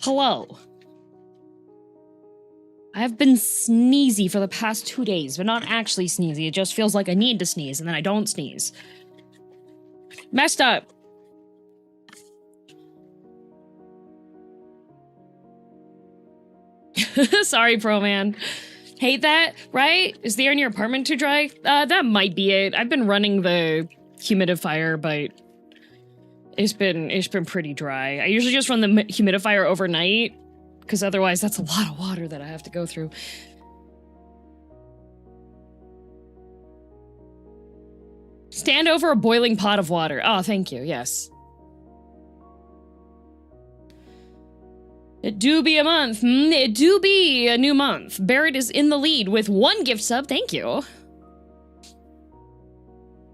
Hello. I have been sneezy for the past 2 days, but not actually sneezy. It just feels like I need to sneeze, and then I don't sneeze. Messed up. Sorry, pro man. Hate that, right? Is the air in your apartment too dry? That might be it. I've been running the humidifier, but it's been pretty dry. I usually just run the humidifier overnight, because otherwise that's a lot of water that I have to go through. Stand over a boiling pot of water. Oh, thank you, yes. It do be a month. It do be a new month. Barrett is in the lead with 1 gift sub. Thank you.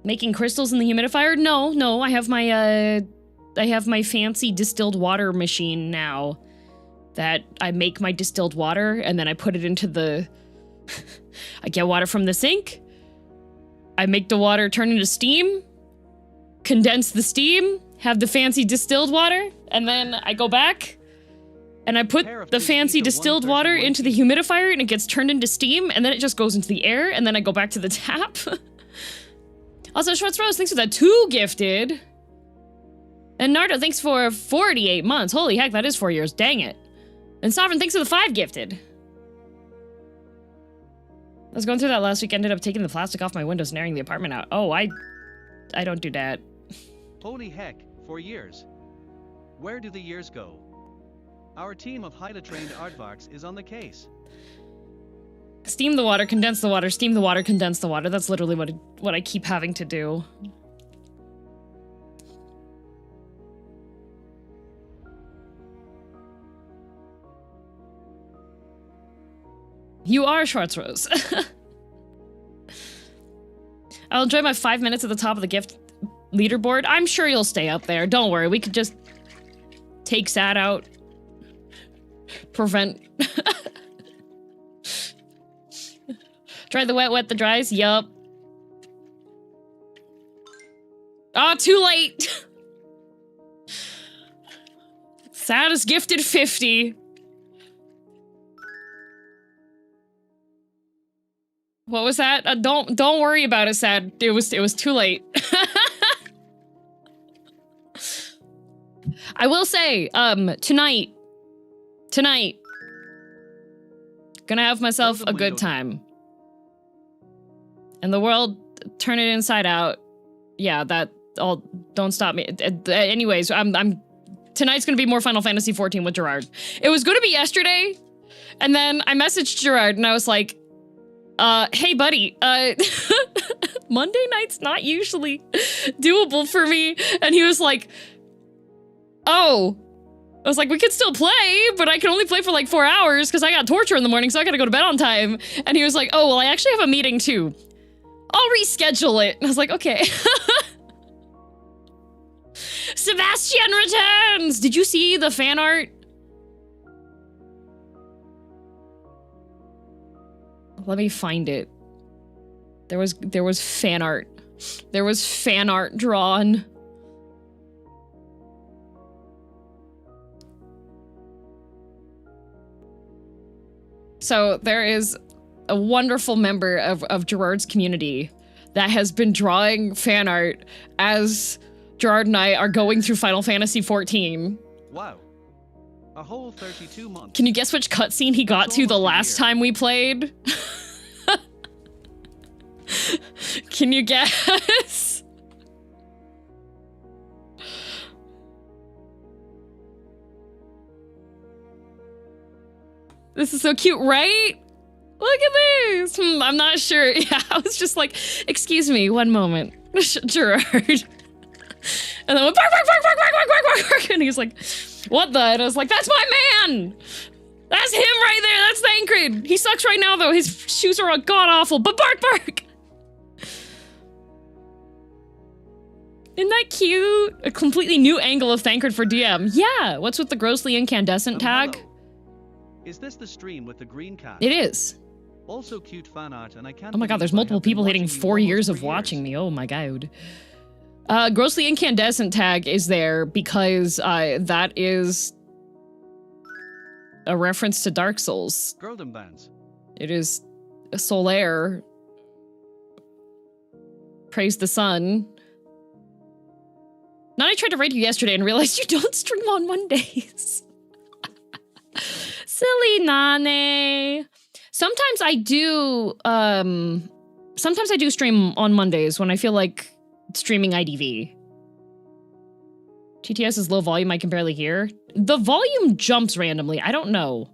Making crystals in the humidifier? No. I have my fancy distilled water machine now that I make my distilled water and then I put it into the... I get water from the sink. I make the water turn into steam, condense the steam, have the fancy distilled water, and then I go back and I put the fancy distilled water into the humidifier and it gets turned into steam, and then it just goes into the air, and then I go back to the tap. Also, Schwartz Rose, thanks for that 2 gifted. And Nardo, thanks for 48 months. Holy heck, that is 4 years. Dang it. And Sovereign, thanks for the 5 gifted. I was going through that last week, ended up taking the plastic off my windows and airing the apartment out. Oh, I don't do that. Holy heck, 4 years. Where do the years go? Our team of highly trained aardvarks is on the case. Steam the water, condense the water, steam the water, condense the water. That's literally what I keep having to do. You are Schwartz Rose. I'll enjoy my 5 minutes at the top of the gift leaderboard. I'm sure you'll stay up there. Don't worry. We could just take Sad out. Prevent. Dry the wet, wet the dries. Yup. Oh, too late. Sad is gifted 50. What was that? Don't worry about it, Sad. It was too late. I will say, tonight, gonna have myself a good time. And the world, turn it inside out. Yeah, that all, don't stop me. Anyways, tonight's gonna be more Final Fantasy XIV with Gerard. It was gonna be yesterday, and then I messaged Gerard and I was like, hey buddy, Monday night's not usually doable for me. And he was like, oh. I was like, we could still play, but I can only play for like 4 hours because I got torture in the morning, so I gotta go to bed on time. And he was like, oh, well, I actually have a meeting too. I'll reschedule it. And I was like, okay. Sebastian returns! Did you see the fan art? Let me find it. There was fan art. There was fan art drawn. So there is a wonderful member of Gerard's community that has been drawing fan art as Gerard and I are going through Final Fantasy XIV. Wow. A whole 32 months. Can you guess which cutscene he got to the last time we played? Can you guess? This is so cute, right? Look at this. I'm not sure. Yeah, I was just like, excuse me, one moment. Gerard. And then went, bark, bark, bark, bark, bark, bark, bark, bark, bark. And he was like, what the? And I was like, that's my man! That's him right there! That's Thancred! He sucks right now, though. His shoes are god-awful, but bark, bark! Isn't that cute? A completely new angle of Thancred for DM. Yeah, what's with the grossly incandescent tag? Hello. Is this the stream with the green cat? It is. Also cute fan art, and I can't. Oh my god, there's multiple people hitting 4 years of watching me. Oh my god. Grossly incandescent tag is there because that is a reference to Dark Souls. Girldom bands. It is a Solaire. Praise the sun. Now I tried to write you yesterday and realized you don't stream on Mondays. Silly Nane. Sometimes I do stream on Mondays when I feel like streaming IDV. TTS is low volume, I can barely hear. The volume jumps randomly, I don't know.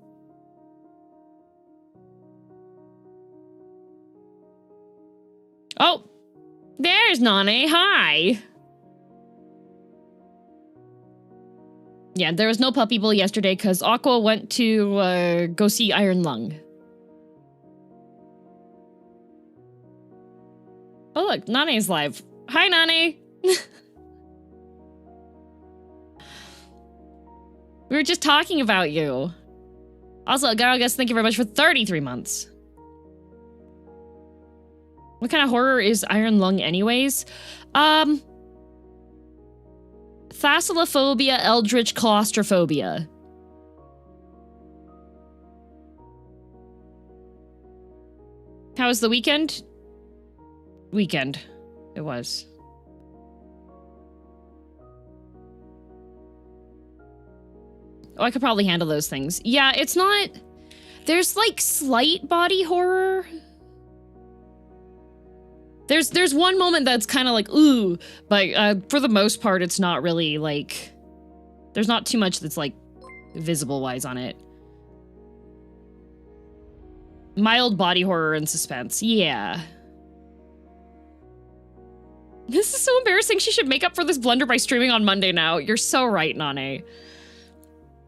Oh, there's Nane, hi. Yeah, there was no Puppy Bowl yesterday because Aqua went to go see Iron Lung. Oh look, Nane's live. Hi, Nane! We were just talking about you. Also, Garagas, thank you very much for 33 months. What kind of horror is Iron Lung anyways? Thalassophobia, eldritch claustrophobia. How was the weekend? Weekend. It was. Oh, I could probably handle those things. Yeah, it's not... There's, like, slight body horror. There's one moment that's kind of like, ooh, but for the most part, it's not really, like... There's not too much that's, like, visible-wise on it. Mild body horror and suspense. Yeah. This is so embarrassing. She should make up for this blunder by streaming on Monday now. You're so right, Nane.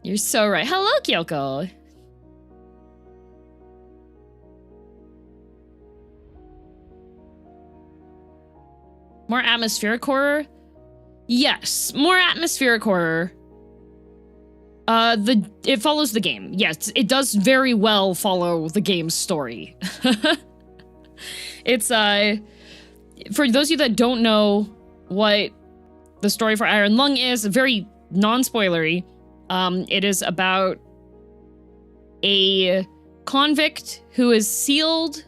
You're so right. Hello, Kyoko. More atmospheric horror? Yes, more atmospheric horror. It follows the game. Yes, it does very well follow the game's story. It's, for those of you that don't know what the story for Iron Lung is, very non-spoilery. It is about a convict who is sealed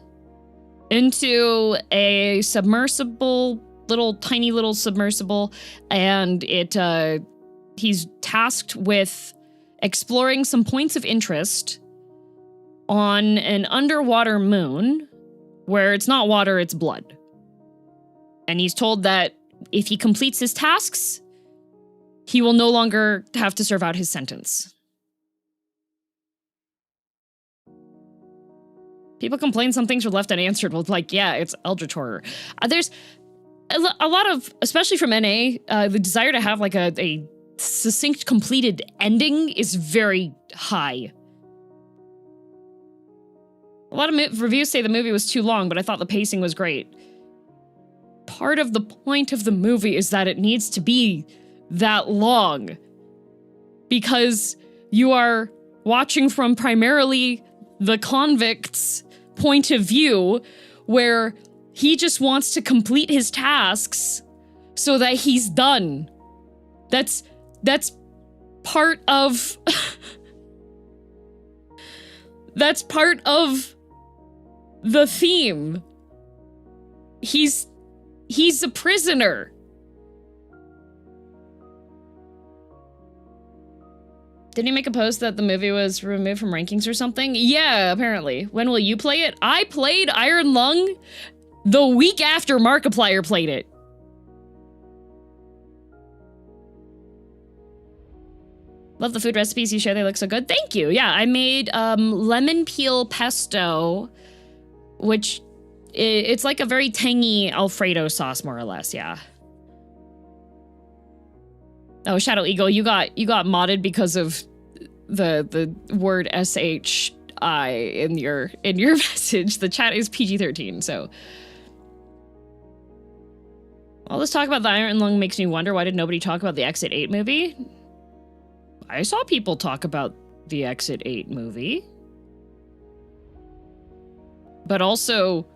into a submersible, tiny little submersible, and he's tasked with exploring some points of interest on an underwater moon where it's not water, it's blood. And he's told that if he completes his tasks, he will no longer have to serve out his sentence. People complain some things were left unanswered. Well, like, yeah, it's eldritch horror. There's a lot of, especially from NA, the desire to have like a succinct, completed ending is very high. A lot of reviews say the movie was too long, but I thought the pacing was great. Part of the point of the movie is that it needs to be that long, because you are watching from primarily the convict's point of view, where he just wants to complete his tasks so that he's done. That's part of that's part of the theme. He's a prisoner. Didn't he make a post that the movie was removed from rankings or something? Yeah, apparently. When will you play it? I played Iron Lung the week after Markiplier played it. Love the food recipes you share, they look so good. Thank you. Yeah, I made lemon peel pesto, which it's like a very tangy Alfredo sauce, more or less, yeah. Oh, Shadow Eagle, you got modded because of the word SHI in your message. The chat is PG-13, so. All this talk about the Iron Lung makes me wonder, why did nobody talk about the Exit 8 movie? I saw people talk about the Exit 8 movie. But also,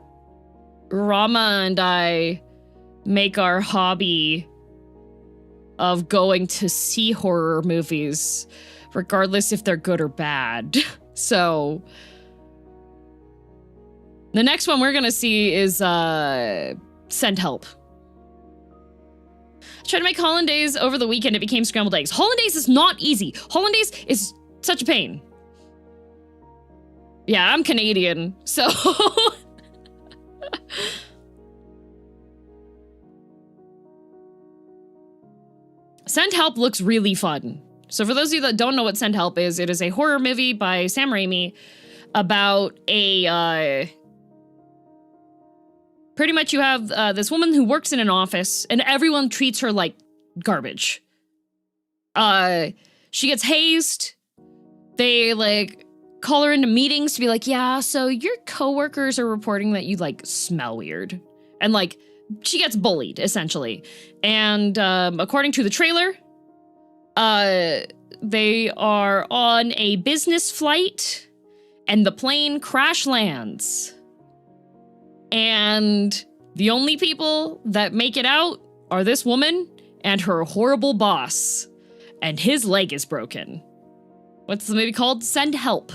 Rama and I make our hobby of going to see horror movies regardless if they're good or bad. So the next one we're gonna see is Send Help. I tried to make hollandaise over the weekend. It became scrambled eggs. Hollandaise is not easy. Hollandaise is such a pain. Yeah, I'm Canadian, so Send Help looks really fun. So for those of you that don't know what Send Help is, it is a horror movie by Sam Raimi about a, pretty much you have this woman who works in an office and everyone treats her like garbage. She gets hazed. They like call her into meetings to be like, yeah, so your coworkers are reporting that you like smell weird. And like, she gets bullied essentially. And according to the trailer, they are on a business flight and the plane crash lands. And the only people that make it out are this woman and her horrible boss. And his leg is broken. What's the movie called? Send Help.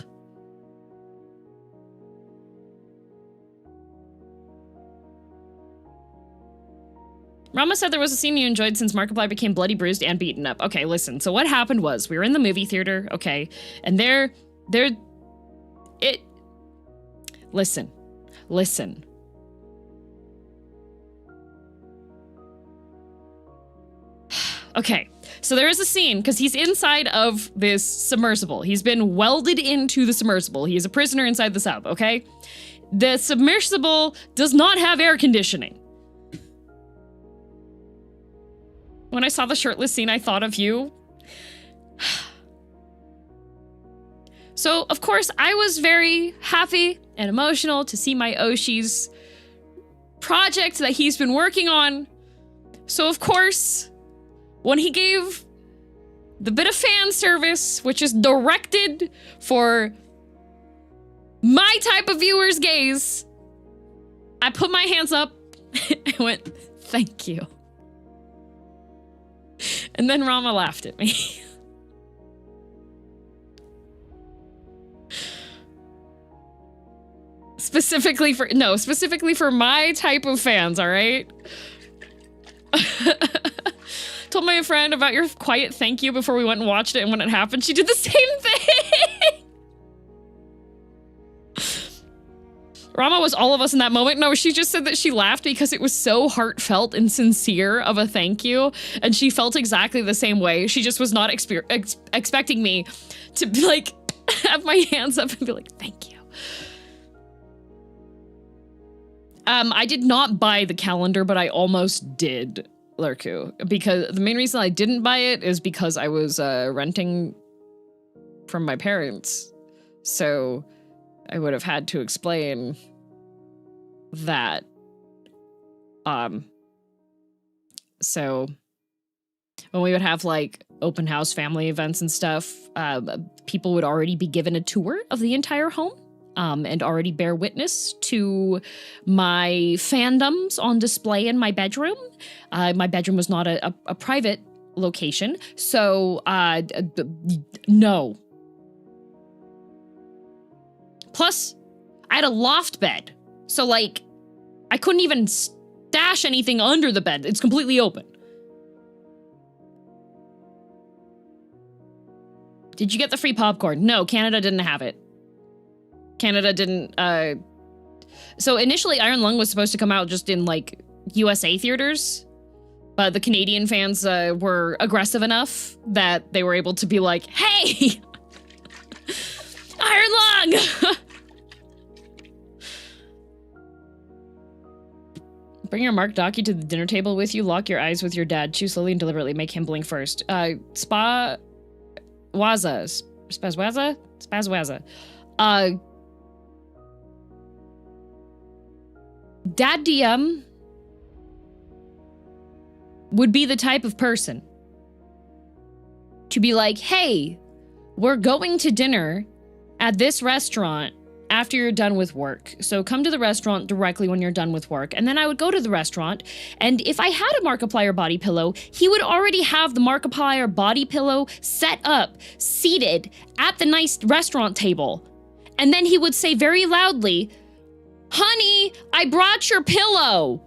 Rama said there was a scene you enjoyed since Markiplier became bloody bruised and beaten up. Okay, listen. So what happened was we were in the movie theater, okay, and listen. Okay, so there is a scene because he's inside of this submersible. He's been welded into the submersible. He is a prisoner inside the sub, okay? The submersible does not have air conditioning. When I saw the shirtless scene, I thought of you. So, of course, I was very happy and emotional to see my Oshi's project that he's been working on. So, of course, when he gave the bit of fan service, which is directed for my type of viewers' gaze, I put my hands up and went, thank you. And then Rama laughed at me. Specifically for my type of fans, all right? Told my friend about your quiet thank you before we went and watched it, and when it happened, she did the same thing. Rama was all of us in that moment. No, she just said that she laughed because it was so heartfelt and sincere of a thank you, and she felt exactly the same way. She just was not expecting me to be like, have my hands up and be like, thank you. I did not buy the calendar, but I almost did, Lurku, because the main reason I didn't buy it is because I was renting from my parents. So I would have had to explain that. So when we would have like open house family events and stuff, people would already be given a tour of the entire home. And already bear witness to my fandoms on display in my bedroom. My bedroom was not a private location, so no. Plus, I had a loft bed, so like, I couldn't even stash anything under the bed. It's completely open. Did you get the free popcorn? No, Canada didn't have it. Canada didn't, so initially Iron Lung was supposed to come out just in like USA theaters, but the Canadian fans were aggressive enough that they were able to be like, hey, Iron Lung! Bring your Mark Docky to the dinner table with you, lock your eyes with your dad, chew slowly and deliberately, make him blink first. Spazwaza. Dad DM would be the type of person to be like, hey, we're going to dinner at this restaurant after you're done with work. So come to the restaurant directly when you're done with work. And then I would go to the restaurant, and if I had a Markiplier body pillow, he would already have the Markiplier body pillow set up, seated at the nice restaurant table. And then he would say very loudly, "Honey, I brought your pillow."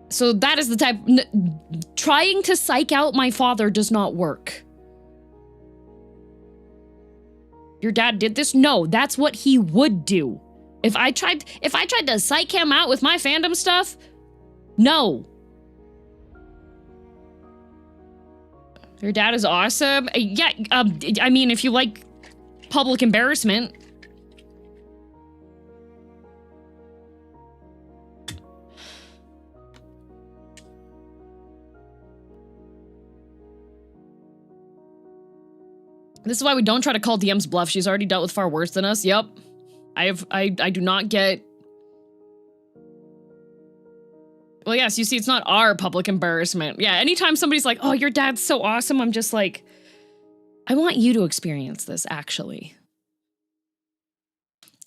So that is the type... trying to psych out my father does not work. Your dad did this? No, that's what he would do. If I tried to psych him out with my fandom stuff, no. Your dad is awesome. Yeah, I mean, if you like public embarrassment. This is why we don't try to call DM's bluff. She's already dealt with far worse than us. Yep. I do not get... Well, yes, you see, it's not our public embarrassment. Yeah, anytime somebody's like, "Oh, your dad's so awesome," I'm just like, I want you to experience this, actually.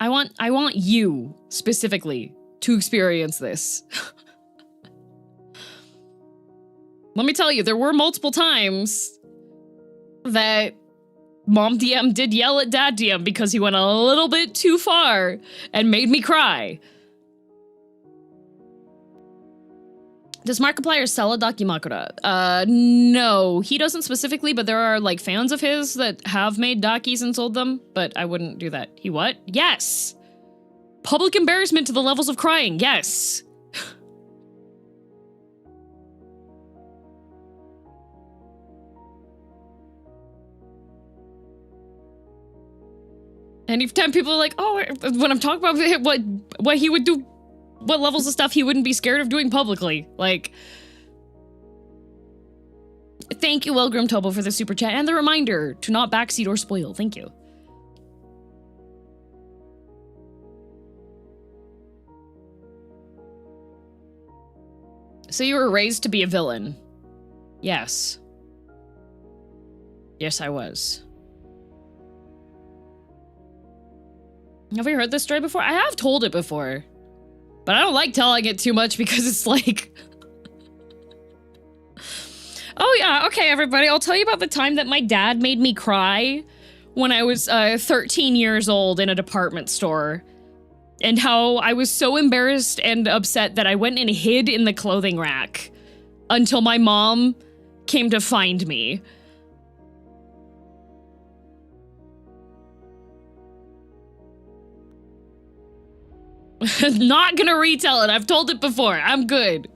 I want you, specifically, to experience this. Let me tell you, there were multiple times that Mom DM did yell at Dad DM because he went a little bit too far and made me cry. Does Markiplier sell a Dakimakura? No, he doesn't specifically, but there are like fans of his that have made Dakis and sold them, but I wouldn't do that. He what? Yes! Public embarrassment to the levels of crying, yes! Anytime people are like, "Oh," when I'm talking about what he would do, what levels of stuff he wouldn't be scared of doing publicly, like... Thank you, Welgrim Tobo, for the super chat and the reminder to not backseat or spoil. Thank you. So you were raised to be a villain? Yes. Yes, I was. Have you heard this story before? I have told it before. But I don't like telling it too much because it's like... Oh yeah, okay everybody, I'll tell you about the time that my dad made me cry when I was 13 years old in a department store. And how I was so embarrassed and upset that I went and hid in the clothing rack until my mom came to find me. Not gonna retell it. I've told it before. I'm good.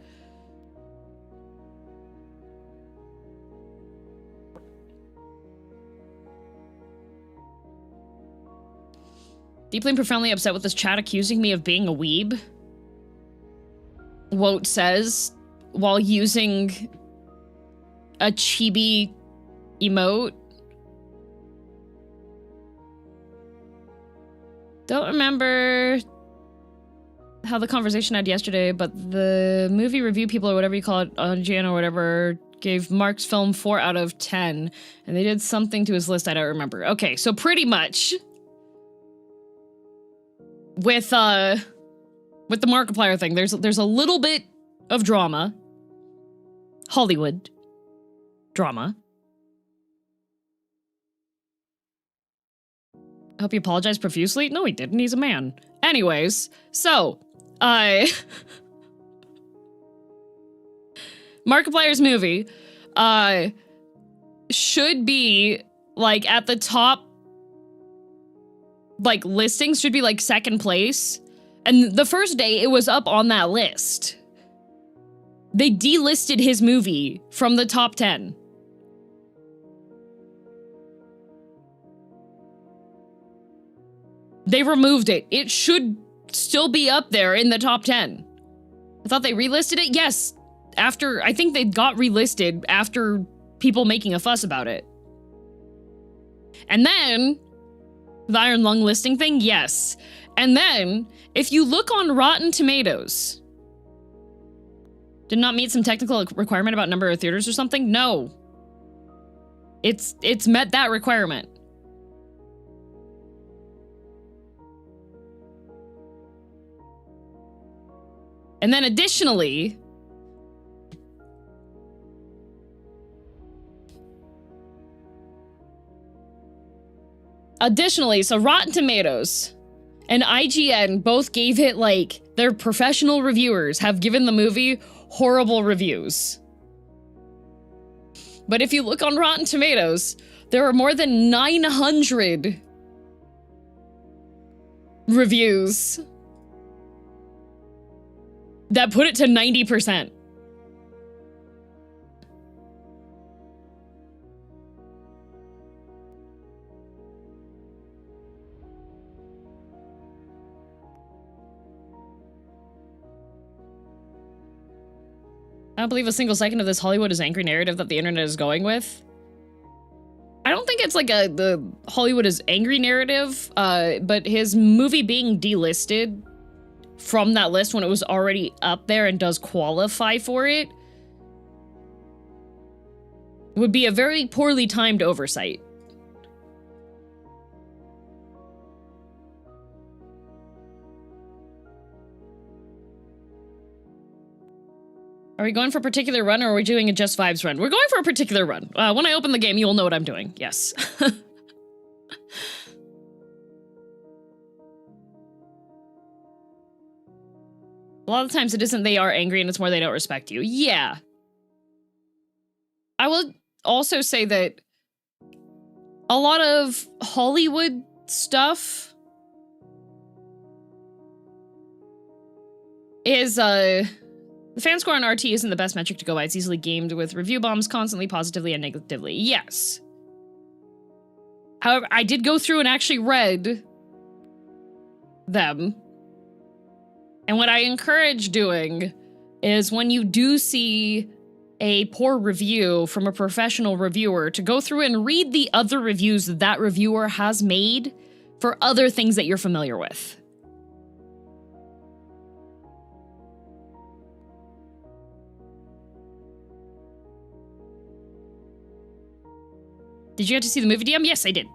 Deeply and profoundly upset with this chat accusing me of being a weeb. Wote says while using a chibi emote. Don't remember how the conversation I had yesterday, but the movie review people or whatever you call it, GN or whatever, gave Mark's film 4 out of 10, and they did something to his list I don't remember. Okay, so pretty much with the Markiplier thing, there's a little bit of drama. Hollywood drama. I hope he apologized profusely. No, he didn't. He's a man. Anyways, so, Markiplier's movie, should be, like, at the top, like, listings should be, like, second place. And the first day, it was up on that list. They delisted his movie from the top 10. They removed it. It should still be up there in the top 10. I thought they relisted it? Yes. After, I think they got relisted after people making a fuss about it. And then, the Iron Lung listing thing? Yes. And then, if you look on Rotten Tomatoes, did not meet some technical requirement about number of theaters or something? No. It's met that requirement. And then additionally, so Rotten Tomatoes and IGN both gave it, like, their professional reviewers have given the movie horrible reviews. But if you look on Rotten Tomatoes, there are more than 900 reviews that put it to 90%. I don't believe a single second of this Hollywood is angry narrative that the internet is going with. I don't think it's like the Hollywood is angry narrative, but his movie being delisted from that list when it was already up there and does qualify for it would be a very poorly timed oversight. Are we going for a particular run, or are we doing a Just Vibes run? We're going for a particular run. When I open the game, you'll know what I'm doing. Yes. A lot of the times it isn't they are angry and it's more they don't respect you. Yeah. I will also say that a lot of Hollywood stuff is, the fan score on RT isn't the best metric to go by. It's easily gamed with review bombs constantly, positively and negatively. Yes. However, I did go through and actually read them. And what I encourage doing is when you do see a poor review from a professional reviewer, to go through and read the other reviews that reviewer has made for other things that you're familiar with. Did you get to see the movie, DM? Yes, I did.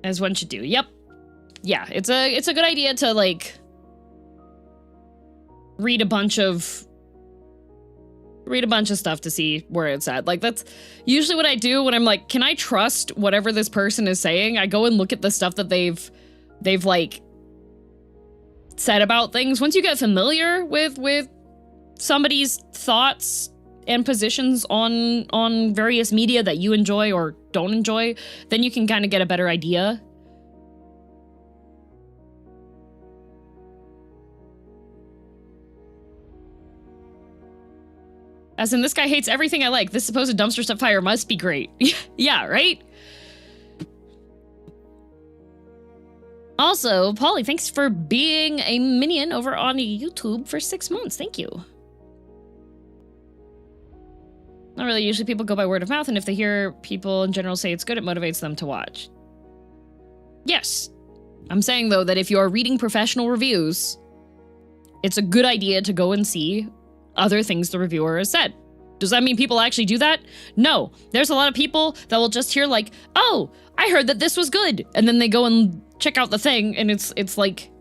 As one should do. Yep. Yeah, it's a good idea to, like, read a bunch of stuff to see where it's at. Like, that's usually what I do when I'm like, can I trust whatever this person is saying? I go and look at the stuff that they've like said about things. Once you get familiar with somebody's thoughts and positions on various media that you enjoy or don't enjoy, then you can kind of get a better idea. As in, this guy hates everything I like. This supposed dumpster stuff fire must be great. Yeah, right? Also, Polly, thanks for being a minion over on YouTube for 6 months. Thank you. Not really. Usually people go by word of mouth, and if they hear people in general say it's good, it motivates them to watch. Yes. I'm saying, though, that if you're reading professional reviews, it's a good idea to go and see other things the reviewer has said. Does that mean people actually do that? No. There's a lot of people that will just hear like, oh, I heard that this was good. And then they go and check out the thing, and it's like,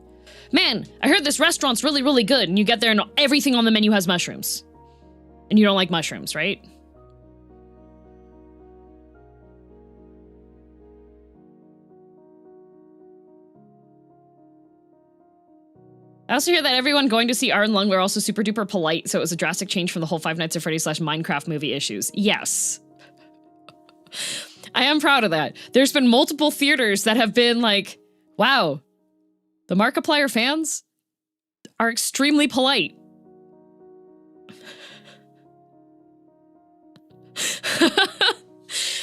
man, I heard this restaurant's really, really good. And you get there and everything on the menu has mushrooms. And you don't like mushrooms, right? I also hear that everyone going to see Iron Lung were also super duper polite, so it was a drastic change from the whole Five Nights at Freddy's / Minecraft movie issues. Yes. I am proud of that. There's been multiple theaters that have been like, wow, the Markiplier fans are extremely polite.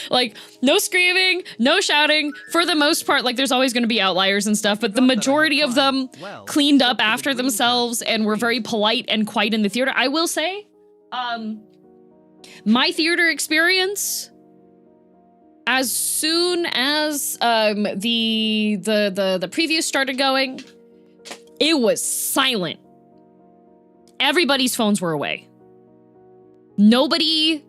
Like, no screaming, no shouting. For the most part, like, there's always going to be outliers and stuff, but the majority of them cleaned up after themselves and were very polite and quiet in the theater. I will say, my theater experience, as soon as the previews started going, it was silent. Everybody's phones were away. Nobody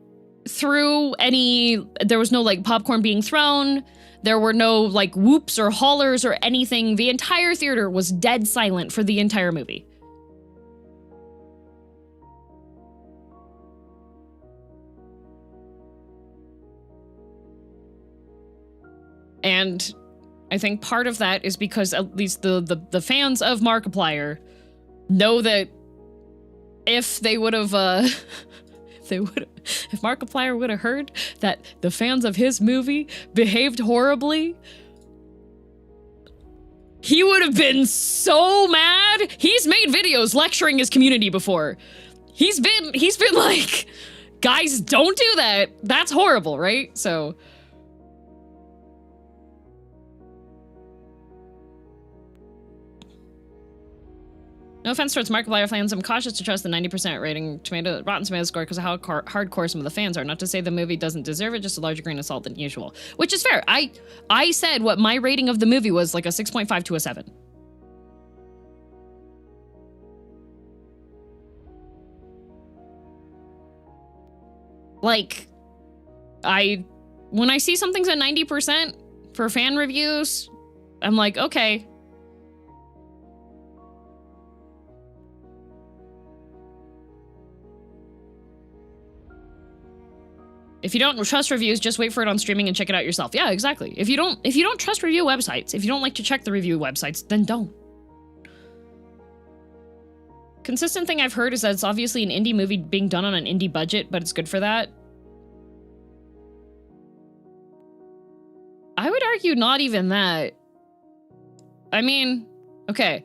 threw any, there was no like popcorn being thrown. There were no like whoops or hollers or anything. The entire theater was dead silent for the entire movie. And I think part of that is because at least the fans of Markiplier know that if they would have, if Markiplier would have heard that the fans of his movie behaved horribly, he would have been so mad. He's made videos lecturing his community before. He's been like, guys, don't do that. That's horrible, right? So. No offense towards Markiplier fans, I'm cautious to trust the 90% rating Rotten Tomatoes score because of how hardcore some of the fans are. Not to say the movie doesn't deserve it, just a larger grain of salt than usual. Which is fair. I said what my rating of the movie was, like a 6.5 to a 7. Like, when I see something's at 90% for fan reviews, I'm like, okay. If you don't trust reviews, just wait for it on streaming and check it out yourself. Yeah, exactly. If you don't trust review websites, if you don't like to check the review websites, then don't. Consistent thing I've heard is that it's obviously an indie movie being done on an indie budget, but it's good for that. I would argue not even that. I mean, okay.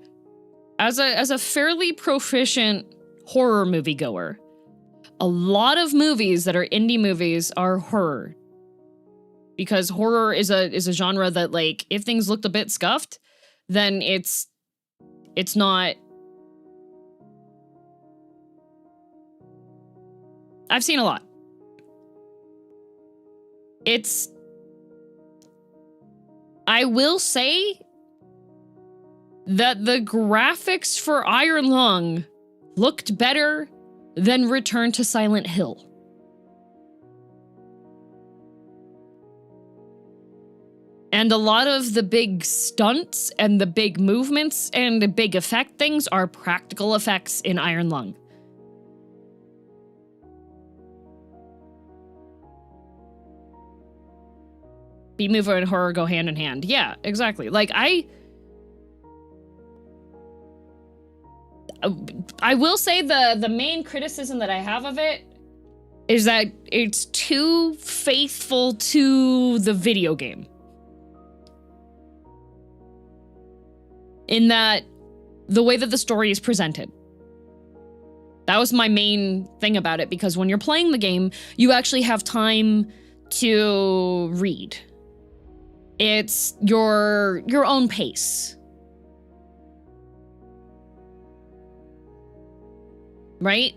As a fairly proficient horror moviegoer, a lot of movies that are indie movies are horror. Because horror is a genre that, like, if things looked a bit scuffed, then it's not. I've seen a lot. I will say that the graphics for Iron Lung looked better than Return to Silent Hill. And a lot of the big stunts and the big movements and the big effect things are practical effects in Iron Lung. B-movie and horror go hand in hand. Yeah, exactly. Like, I will say the main criticism that I have of it is that it's too faithful to the video game. In that, the way that the story is presented. That was my main thing about it, because when you're playing the game, you actually have time to read. It's your own pace. Right?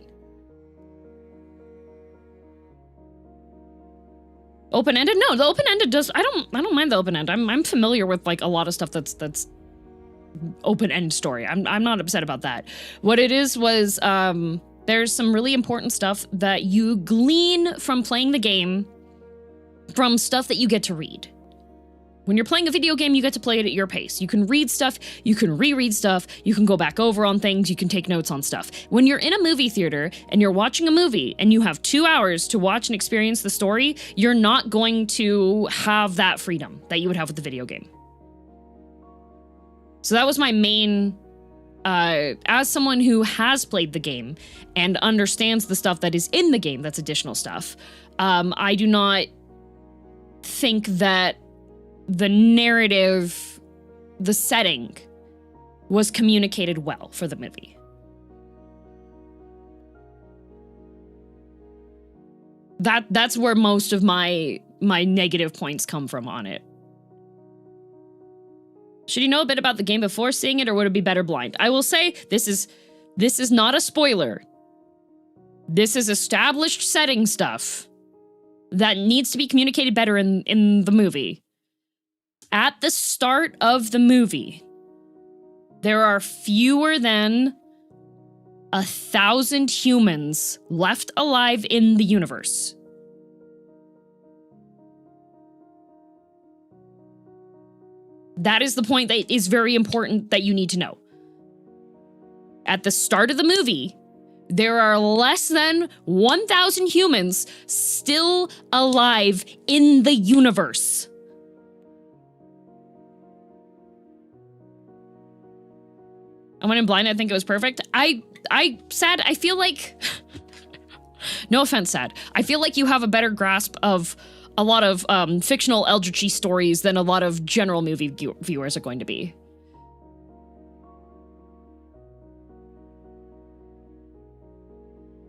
Open-ended? No, the open-ended does. I don't mind the open-end. I'm familiar with like a lot of stuff that's open-end story. I'm not upset about that. What it is was there's some really important stuff that you glean from playing the game from stuff that you get to read. When you're playing a video game, you get to play it at your pace. You can read stuff, you can reread stuff, you can go back over on things, you can take notes on stuff. When you're in a movie theater and you're watching a movie and you have 2 hours to watch and experience the story, you're not going to have that freedom that you would have with the video game. So that was my main, as someone who has played the game and understands the stuff that is in the game that's additional stuff, I do not think that the narrative, the setting, was communicated well for the movie. That's where most of my negative points come from on it. Should you know a bit about the game before seeing it, or would it be better blind? I will say this is not a spoiler. This is established setting stuff that needs to be communicated better in the movie. At the start of the movie, there are fewer than 1,000 humans left alive in the universe. That is the point that is very important that you need to know. At the start of the movie, there are less than 1,000 humans still alive in the universe. I went in blind, I think it was perfect. Sad, I feel like, no offense, Sad. I feel like you have a better grasp of a lot of fictional eldritchy stories than a lot of general movie viewers are going to be.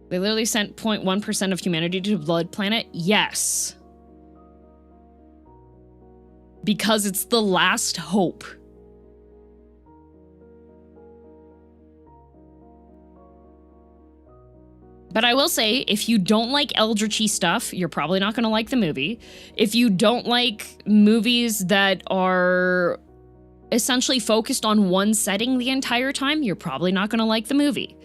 They literally sent 0.1% of humanity to the Blood Planet? Yes. Because it's the last hope. But I will say, if you don't like eldritchy stuff, you're probably not going to like the movie. If you don't like movies that are essentially focused on one setting the entire time, you're probably not going to like the movie.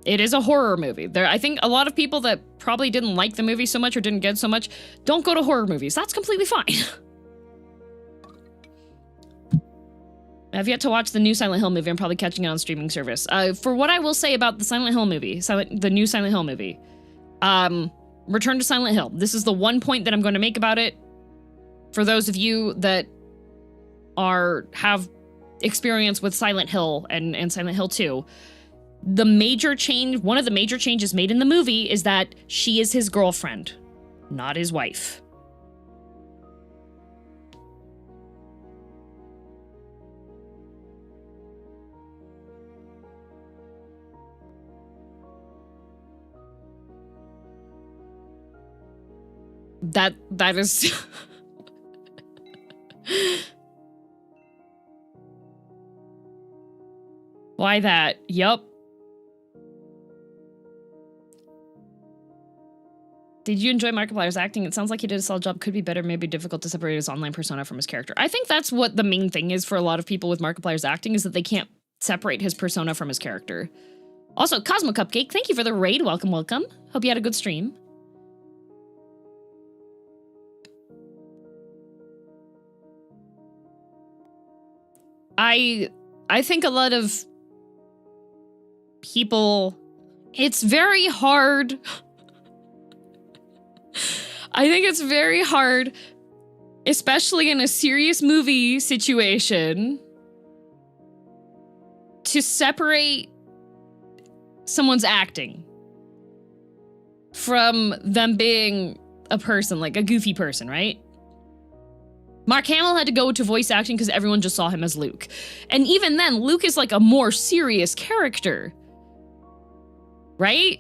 It is a horror movie. I think a lot of people that probably didn't like the movie so much or didn't get so much don't go to horror movies. That's completely fine. I've yet to watch the new Silent Hill movie. I'm probably catching it on streaming service. For what I will say about the Silent Hill movie, the new Silent Hill movie, Return to Silent Hill. This is the one point that I'm going to make about it. For those of you that have experience with Silent Hill and Silent Hill 2, the major change, one of the major changes made in the movie is that she is his girlfriend, not his wife. That is why that? Yup. Did you enjoy Markiplier's acting? It sounds like he did a solid job. Could be better, maybe difficult to separate his online persona from his character. I think that's what the main thing is for a lot of people with Markiplier's acting, is that they can't separate his persona from his character. Also, Cosmo Cupcake, thank you for the raid. Welcome, welcome. Hope you had a good stream. I think a lot of people, it's very hard. I think it's very hard, especially in a serious movie situation, to separate someone's acting from them being a person, like a goofy person, right? Mark Hamill had to go to voice acting because everyone just saw him as Luke. And even then, Luke is like a more serious character, right?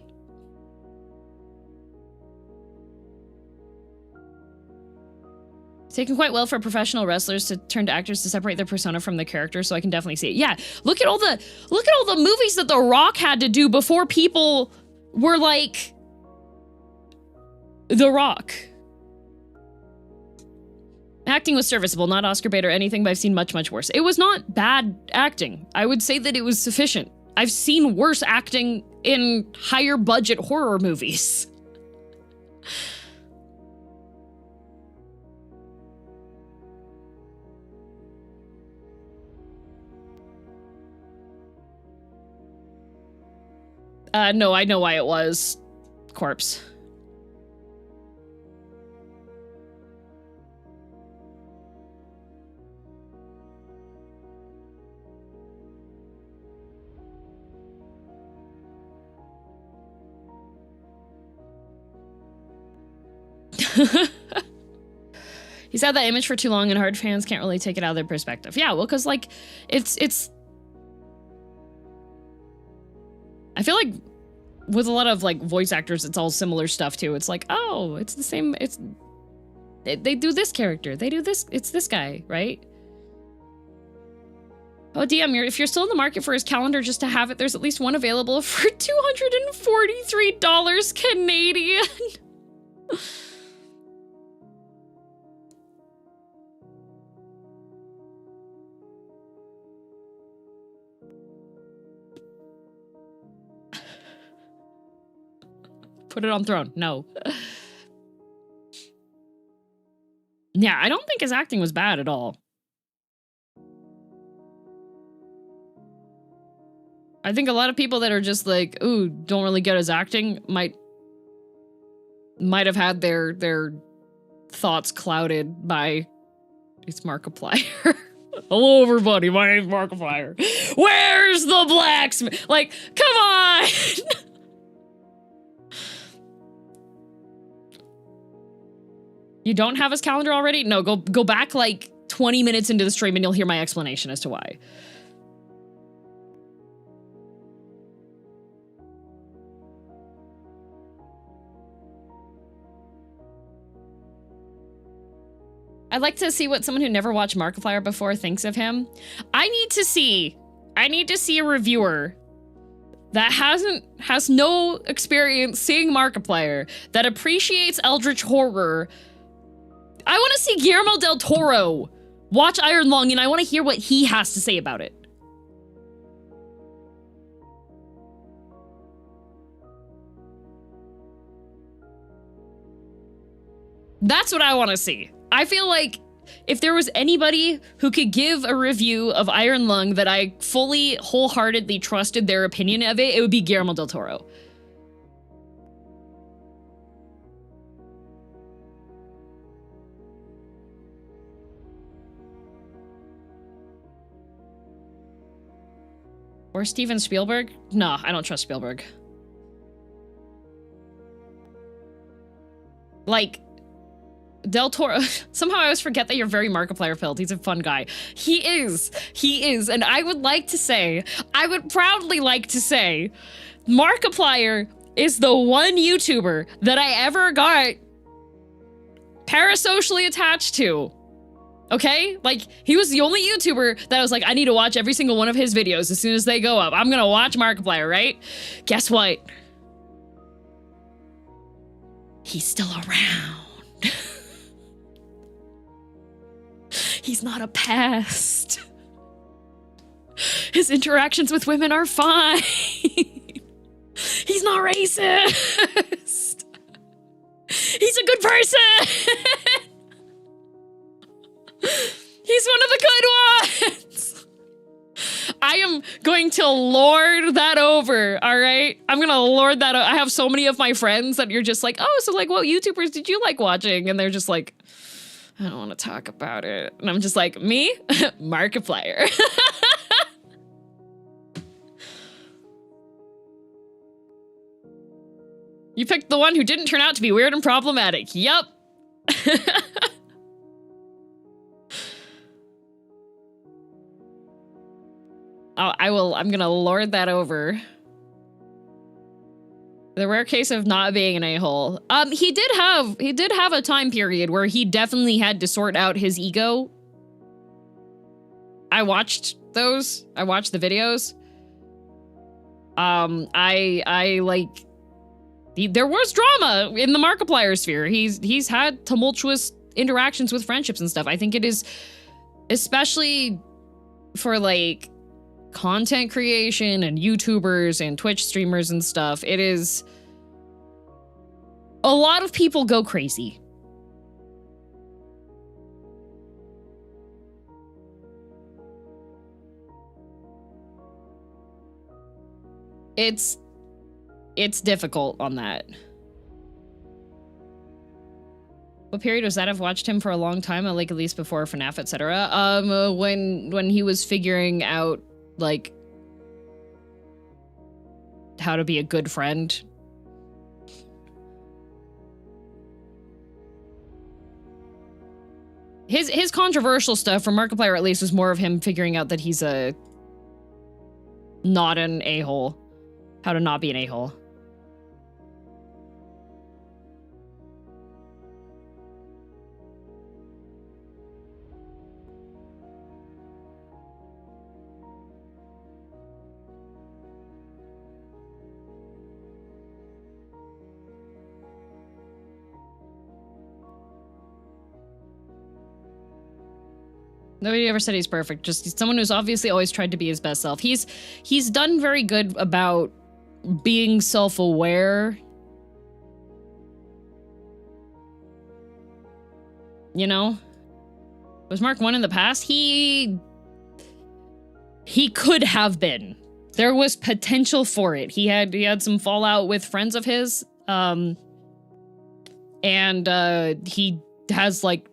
It's taken quite well for professional wrestlers to turn to actors to separate their persona from the character, so I can definitely see it. Yeah, look at all the movies that The Rock had to do before people were like The Rock. Acting was serviceable, not Oscar bait or anything, but I've seen much, much worse. It was not bad acting. I would say that it was sufficient. I've seen worse acting in higher budget horror movies. No, I know why it was. Corpse. He's had that image for too long and hard fans can't really take it out of their perspective. Yeah, well, because, like, it's... I feel like with a lot of, like, voice actors, it's all similar stuff, too. It's like, oh, it's the same... They do this character. They do this... It's this guy, right? Oh, DM, if you're still in the market for his calendar just to have it, there's at least one available for $243 Canadian. Put it on throne. No. Yeah, I don't think his acting was bad at all. I think a lot of people that are just like, ooh, don't really get his acting might have had their thoughts clouded by his Markiplier. Hello, everybody. My name's Markiplier. Where's the blacksmith? Like, come on. You don't have his calendar already? No, go back like 20 minutes into the stream and you'll hear my explanation as to why. I'd like to see what someone who never watched Markiplier before thinks of him. I need to see a reviewer that has no experience seeing Markiplier, that appreciates eldritch horror. I want to see Guillermo del Toro watch Iron Lung, and I want to hear what he has to say about it. That's what I want to see. I feel like if there was anybody who could give a review of Iron Lung that I fully, wholeheartedly trusted their opinion of it, it would be Guillermo del Toro. Or Steven Spielberg? No, I don't trust Spielberg. Like, Del Toro, somehow I always forget that you're very Markiplier filled. He's a fun guy. He is, and I would proudly like to say, Markiplier is the one YouTuber that I ever got parasocially attached to. Okay? Like, he was the only YouTuber that I was like, I need to watch every single one of his videos as soon as they go up. I'm gonna watch Markiplier, right? Guess what? He's still around. He's not a pest. His interactions with women are fine. He's not racist. He's a good person. He's one of the good ones. I am going to lord that over, all right? I'm gonna lord that I have so many of my friends that you're just like, oh, so like, what YouTubers did you like watching? And they're just like, I don't want to talk about it. And I'm just like, me? Markiplier. You picked the one who didn't turn out to be weird and problematic. Yup. I'm gonna lord that over. The rare case of not being an a-hole. He did have a time period where he definitely had to sort out his ego. I watched those. I watched the videos. There was drama in the Markiplier sphere. He's had tumultuous interactions with friendships and stuff. I think it is, especially for like content creation and YouTubers and Twitch streamers and stuff, it is a lot of people go crazy. It's difficult on that. What period was that? I've watched him for a long time, like at least before FNAF, etc. When he was figuring out like how to be a good friend. His controversial stuff from Markiplier at least was more of him figuring out that he's not an a-hole. How to not be an a-hole. Nobody ever said he's perfect. Just he's someone who's obviously always tried to be his best self. He's done very good about being self-aware You know? Was Mark 1 in the past? He could have been. There was potential for it. He had some fallout with friends of his. And he has, like,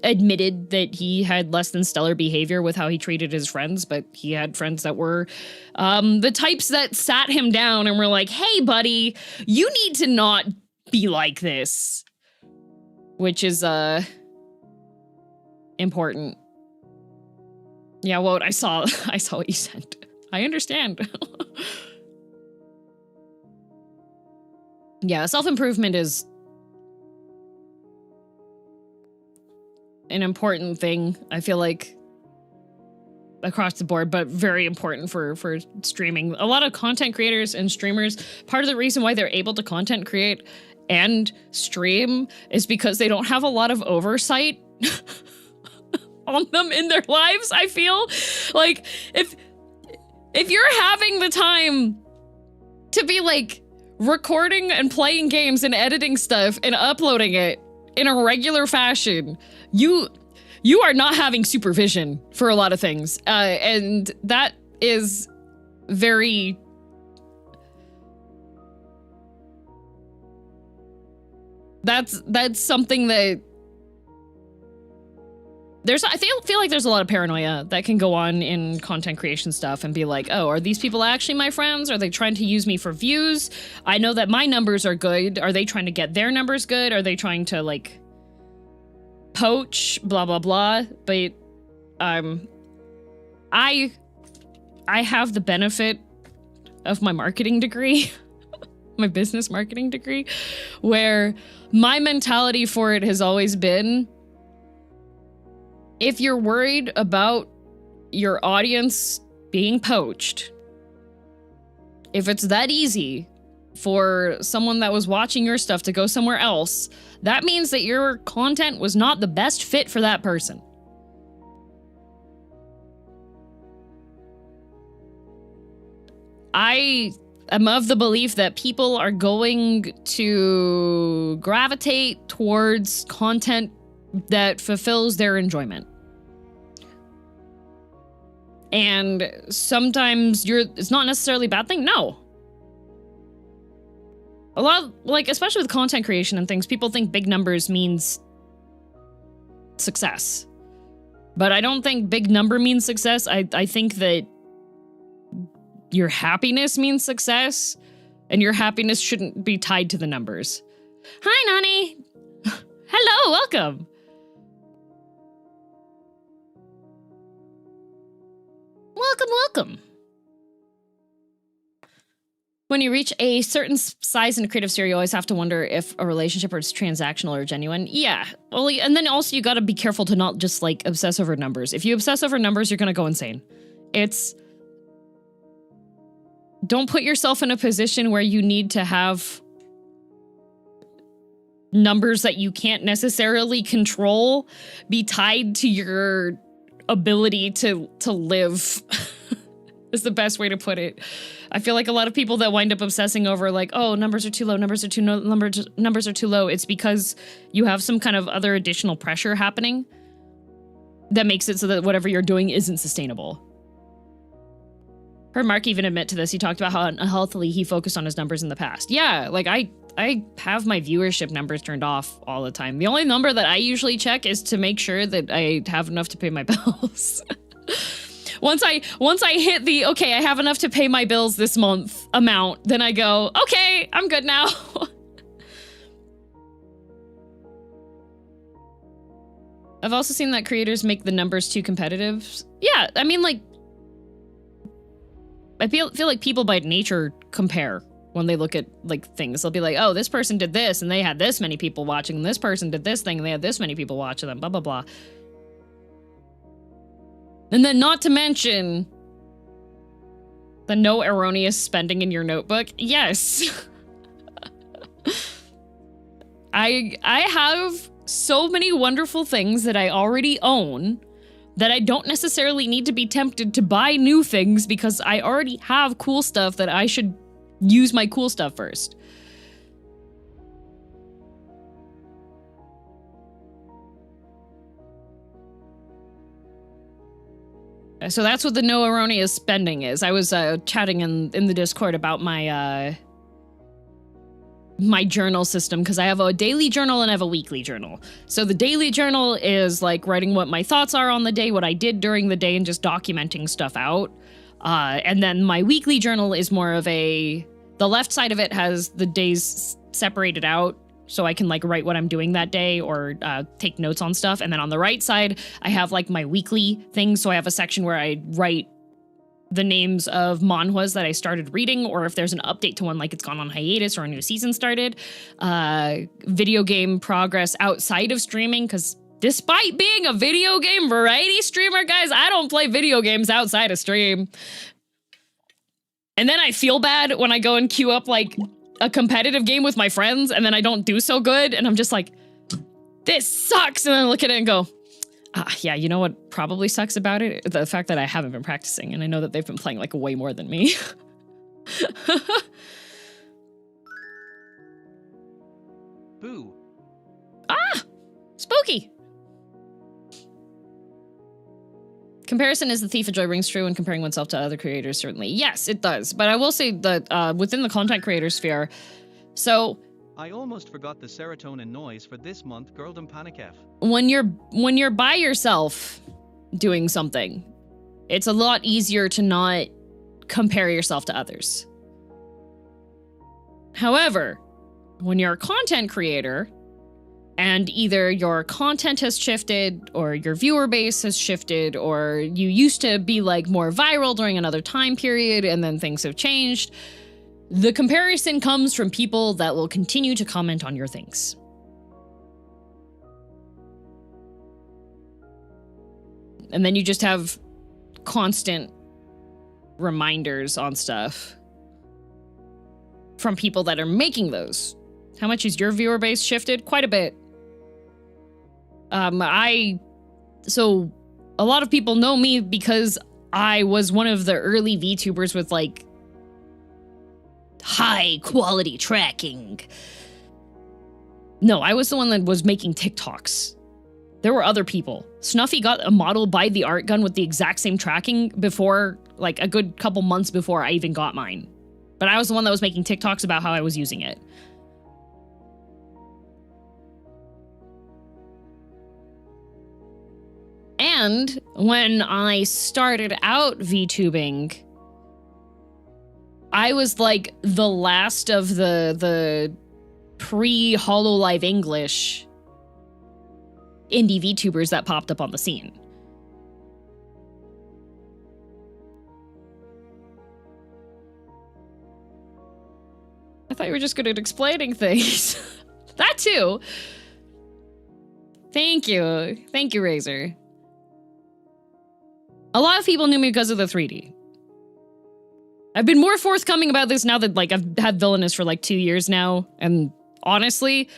admitted that he had less than stellar behavior with how he treated his friends, but he had friends that were the types that sat him down and were like, hey, buddy, you need to not be like this. Which is important. Yeah, Wout, I saw what you sent. I understand. Yeah, self-improvement is an important thing, I feel like, across the board, but very important for streaming. A lot of content creators and streamers, part of the reason why they're able to content create and stream is because they don't have a lot of oversight on them in their lives, I feel. Like, if you're having the time to be, like, recording and playing games and editing stuff and uploading it in a regular fashion, you are not having supervision for a lot of things. And that is very... That's something that... I feel like there's a lot of paranoia that can go on in content creation stuff and be like, oh, are these people actually my friends? Are they trying to use me for views? I know that my numbers are good. Are they trying to get their numbers good? Are they trying to, like, poach? Blah, blah, blah. But, I have the benefit of my marketing degree, my business marketing degree, where my mentality for it has always been, if you're worried about your audience being poached, if it's that easy for someone that was watching your stuff to go somewhere else, that means that your content was not the best fit for that person. I am of the belief that people are going to gravitate towards content that fulfills their enjoyment. And sometimes it's not necessarily a bad thing. No. A lot of, like, especially with content creation and things, people think big numbers means success. But I don't think big number means success. I think that your happiness means success, and your happiness shouldn't be tied to the numbers. Hi, Nani. Hello, welcome. Welcome. When you reach a certain size in a creative sphere, you always have to wonder if a relationship is transactional or genuine. Yeah. Well, and then also you got to be careful to not just, like, obsess over numbers. If you obsess over numbers, you're going to go insane. Don't put yourself in a position where you need to have numbers that you can't necessarily control be tied to your ability to live. Is the best way to put it. I feel like a lot of people that wind up obsessing over, like, oh, numbers are too low, numbers are too low. It's because you have some kind of other additional pressure happening that makes it so that whatever you're doing isn't sustainable. Heard Mark even admit to this. He talked about how unhealthily he focused on his numbers in the past. Yeah, like, I have my viewership numbers turned off all the time. The only number that I usually check is to make sure that I have enough to pay my bills. Once I hit the, okay, I have enough to pay my bills this month amount, then I go, okay, I'm good now. I've also seen that creators make the numbers too competitive. Yeah, I mean, like, I feel like people by nature compare when they look at, like, things. They'll be like, oh, this person did this and they had this many people watching, and this person did this thing and they had this many people watching them, blah, blah, blah. And then not to mention the no erroneous spending in your notebook. Yes. I have so many wonderful things that I already own that I don't necessarily need to be tempted to buy new things because I already have cool stuff that I should use my cool stuff first. So that's what the no erroneous spending is. I was chatting in the Discord about my my journal system, because I have a daily journal and I have a weekly journal. So the daily journal is like writing what my thoughts are on the day, what I did during the day, and just documenting stuff out. And then my weekly journal is more of the left side of it has the days separated out, so I can like write what I'm doing that day or take notes on stuff. And then on the right side, I have like my weekly things. So I have a section where I write the names of manhwas that I started reading, or if there's an update to one, like it's gone on hiatus or a new season started. Video game progress outside of streaming, because despite being a video game variety streamer, guys, I don't play video games outside of stream. And then I feel bad when I go and queue up like a competitive game with my friends and then I don't do so good, and I'm just like, this sucks. And then I look at it and go, yeah, you know what probably sucks about it? The fact that I haven't been practicing, and I know that they've been playing like way more than me. Boo. Ah! Spooky! Comparison is the thief of joy rings true when comparing oneself to other creators, certainly. Yes, it does. But I will say that within the content creator sphere, so I almost forgot the serotonin noise for this month, girldom panic F. when you're by yourself doing something, it's a lot easier to not compare yourself to others. However, when you're a content creator and either your content has shifted or your viewer base has shifted, or you used to be like more viral during another time period and then things have changed, the comparison comes from people that will continue to comment on your things. And then you just have constant reminders on stuff from people that are making those. How much is your viewer base shifted? Quite a bit. So a lot of people know me because I was one of the early VTubers with like high quality tracking. No, I was the one that was making TikToks. There were other people. Snuffy got a model by the art gun with the exact same tracking before, like a good couple months before I even got mine. But I was the one that was making TikToks about how I was using it. And when I started out VTubing, I was like the last of the pre-HoloLive English indie VTubers that popped up on the scene. I thought you were just good at explaining things. That too. Thank you. Thank you, Razor. A lot of people knew me because of the 3D. I've been more forthcoming about this now that like I've had Villainous for like 2 years now, and honestly,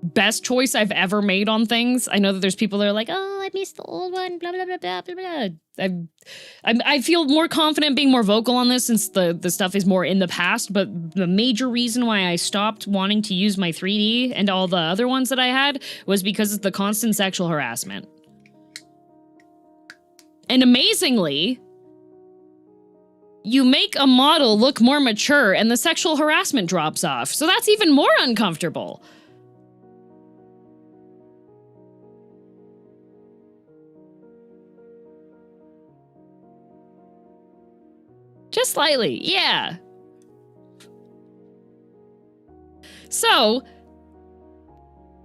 best choice I've ever made on things. I know that there's people that are like, oh, I missed the old one, blah, blah, blah, blah, blah, blah. I feel more confident being more vocal on this since the stuff is more in the past, but the major reason why I stopped wanting to use my 3D and all the other ones that I had was because of the constant sexual harassment. And amazingly, you make a model look more mature and the sexual harassment drops off. So that's even more uncomfortable. Just slightly, yeah. So,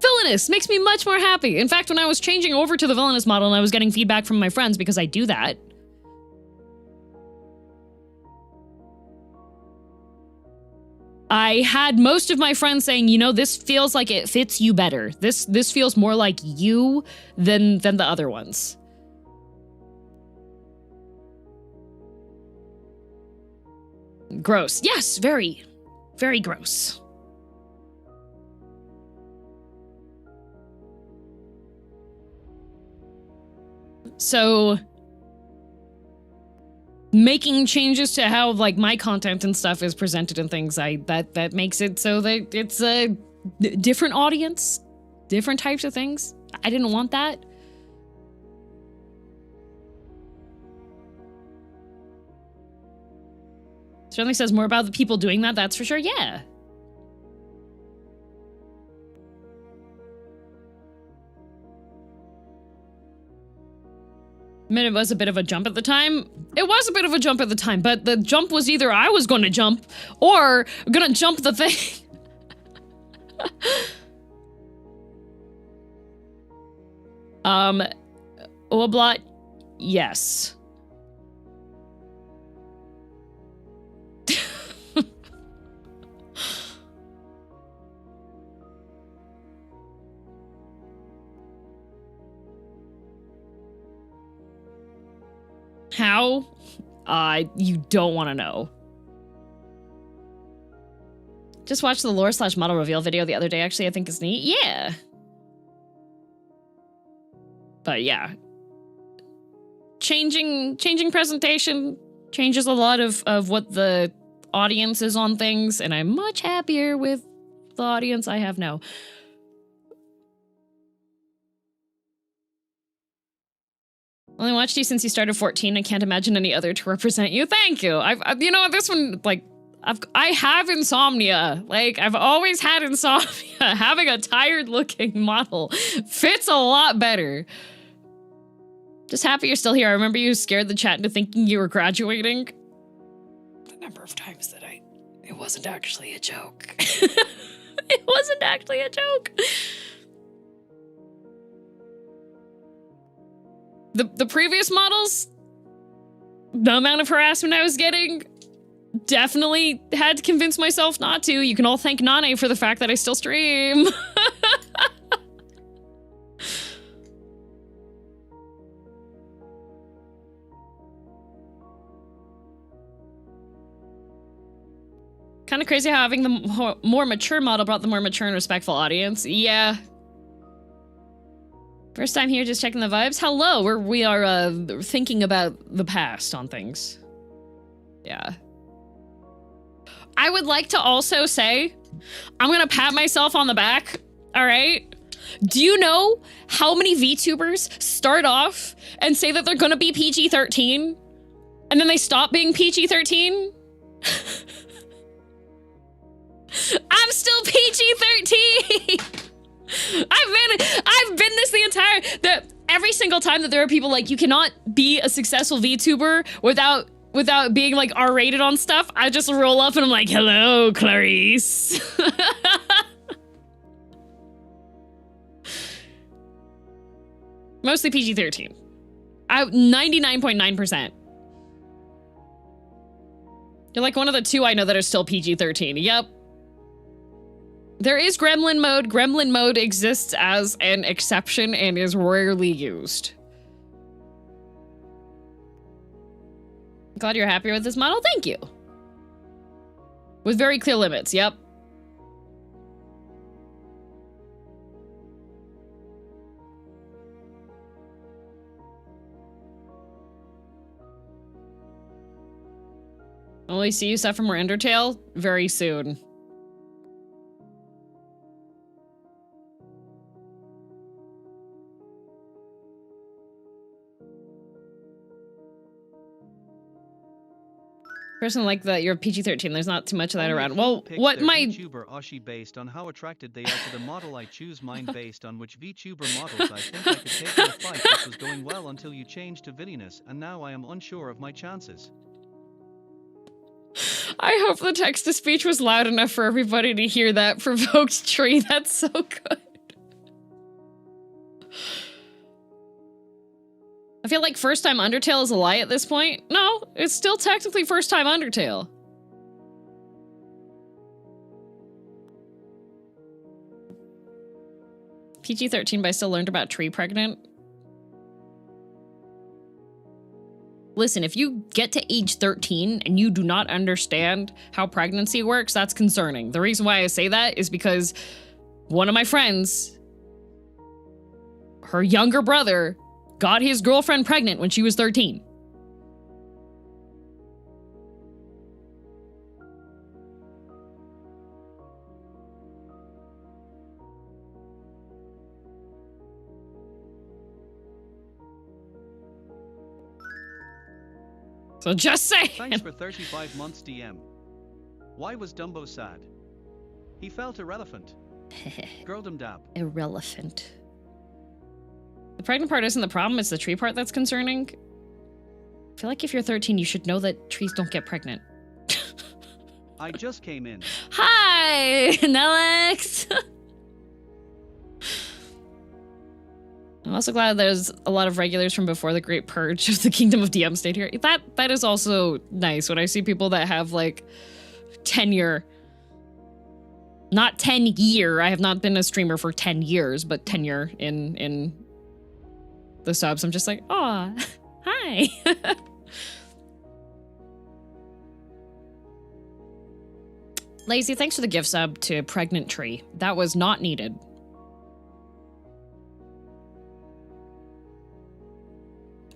Villainous makes me much more happy. In fact, when I was changing over to the Villainous model and I was getting feedback from my friends because I do that, I had most of my friends saying, you know, this feels like it fits you better. This feels more like you than the other ones. Gross. Yes, very, very gross. So, making changes to how like my content and stuff is presented and things, that makes it so that it's a different audience, different types of things. I didn't want that. Certainly says more about the people doing that, that's for sure. Yeah. I mean, it was a bit of a jump at the time. It was a bit of a jump at the time, but the jump was either I was going to jump or gonna jump the thing. Oablot, yes. How? You don't want to know. Just watched the lore / model reveal video the other day. Actually, I think it's neat. Yeah. But yeah. Changing presentation changes a lot of what the audience is on things, and I'm much happier with the audience I have now. Only watched you since you started 14. I can't imagine any other to represent you. Thank you. I've you know, this one, like, I have insomnia. Like, I've always had insomnia. Having a tired-looking model fits a lot better. Just happy you're still here. I remember you scared the chat into thinking you were graduating. The number of times that it wasn't actually a joke. It wasn't actually a joke. The previous models, the amount of harassment I was getting, definitely had to convince myself not to. You can all thank Nane for the fact that I still stream. Kind of crazy how having the more mature model brought the more mature and respectful audience. Yeah. First time here, just checking the vibes. Hello, we are thinking about the past on things. Yeah. I would like to also say, I'm gonna pat myself on the back, all right? Do you know how many VTubers start off and say that they're gonna be PG-13, and then they stop being PG-13? I'm still PG-13! I've been this the entire, every single time that there are people like, you cannot be a successful VTuber without being like R-rated on stuff, I just roll up and I'm like, hello, Clarice. Mostly PG-13. 99.9%. You're like one of the two I know that are still PG-13. Yep. There is gremlin mode. Gremlin mode exists as an exception and is rarely used. Glad you're happy with this model. Thank you. With very clear limits. Yep. Only see you suffer more Undertale very soon. Person like that, you're PG-13. There's not too much of that around. Well, what my VTuber Oshi based on how attracted they are to the model I choose mine based on which VTuber models I think I could take in a fight. This was going well until you changed to vidiness, and now I am unsure of my chances. I hope the text-to-speech was loud enough for everybody to hear that provoked tree. That's so good. I feel like first time Undertale is a lie at this point. No, it's still technically first time Undertale. PG-13, but I still learned about tree pregnant. Listen, if you get to age 13 and you do not understand how pregnancy works, that's concerning. The reason why I say that is because one of my friends, her younger brother, got his girlfriend pregnant when she was 13. So just saying. Thanks for 35 months DM. Why was Dumbo sad? He felt irrelevant. Girldom dab. Irrelevant. The pregnant part isn't the problem, it's the tree part that's concerning. I feel like if you're 13, you should know that trees don't get pregnant. I just came in. Hi, Nelix! I'm also glad there's a lot of regulars from before the Great Purge of the Kingdom of DM stayed here. That is also nice when I see people that have like tenure. Not 10-year. I have not been a streamer for 10 years, but tenure in the subs. I'm just like, aw, hi. Lazy, thanks for the gift sub to Pregnant Tree. That was not needed.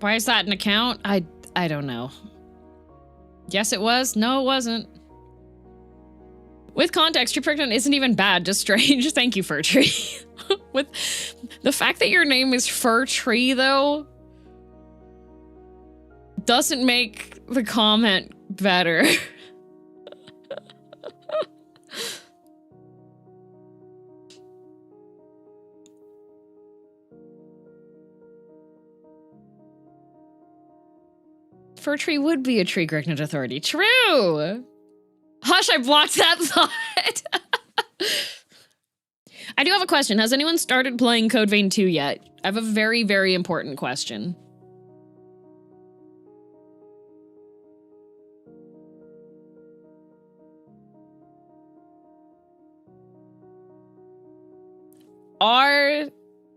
Why is that an account? I don't know. Yes, it was. No, it wasn't. With context, Tree Pregnant isn't even bad, just strange. Thank you, Fur Tree. With the fact that your name is Fur Tree, though, doesn't make the comment better. Fur Tree would be a tree pregnant authority. True! Hush, I blocked that thought! I do have a question. Has anyone started playing Code Vein 2 yet? I have a very, very important question. Are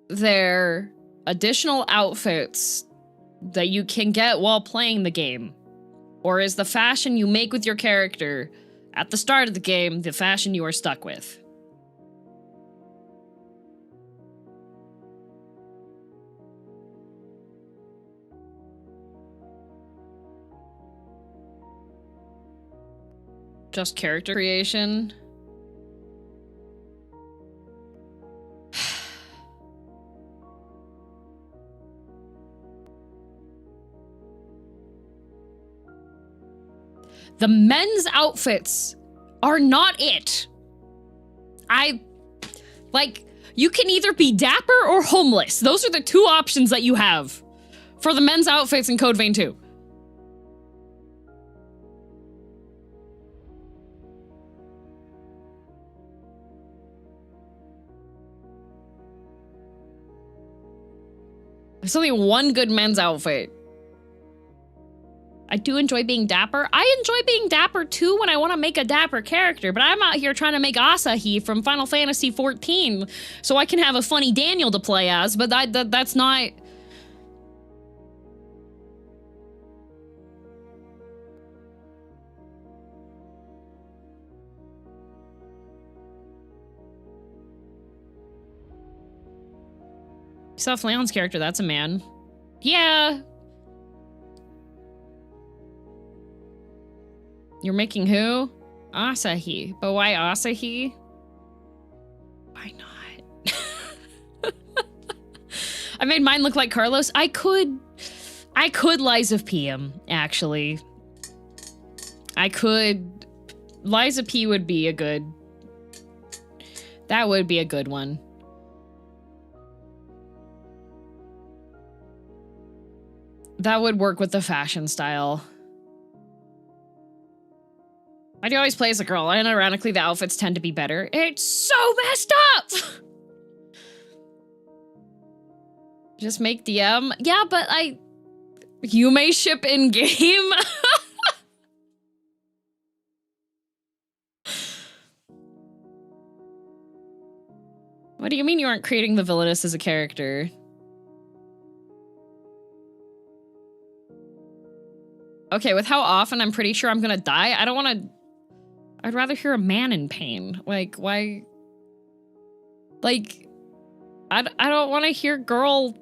there additional outfits that you can get while playing the game? Or is the fashion you make with your character at the start of the game the fashion you are stuck with? Just character creation? The men's outfits are not it. You can either be dapper or homeless. Those are the two options that you have for the men's outfits in Code Vein 2. There's only one good men's outfit. I do enjoy being dapper. I enjoy being dapper too when I want to make a dapper character, but I'm out here trying to make Asahi from Final Fantasy XIV so I can have a funny Daniel to play as, but that's not... You saw Flaon's character, that's a man. Yeah. You're making who? Asahi. But why Asahi? Why not? I made mine look like Carlos. I could Liza P him, actually. I could. Liza P would be a good. That would be a good one. That would work with the fashion style. I do always play as a girl, and ironically, the outfits tend to be better. It's so messed up! Just make DM? Yeah, but you may ship in-game? What do you mean you aren't creating the villainess as a character? Okay, with how often I'm pretty sure I'm gonna die, I don't want to... I'd rather hear a man in pain. Like, why... Like, I don't want to hear girl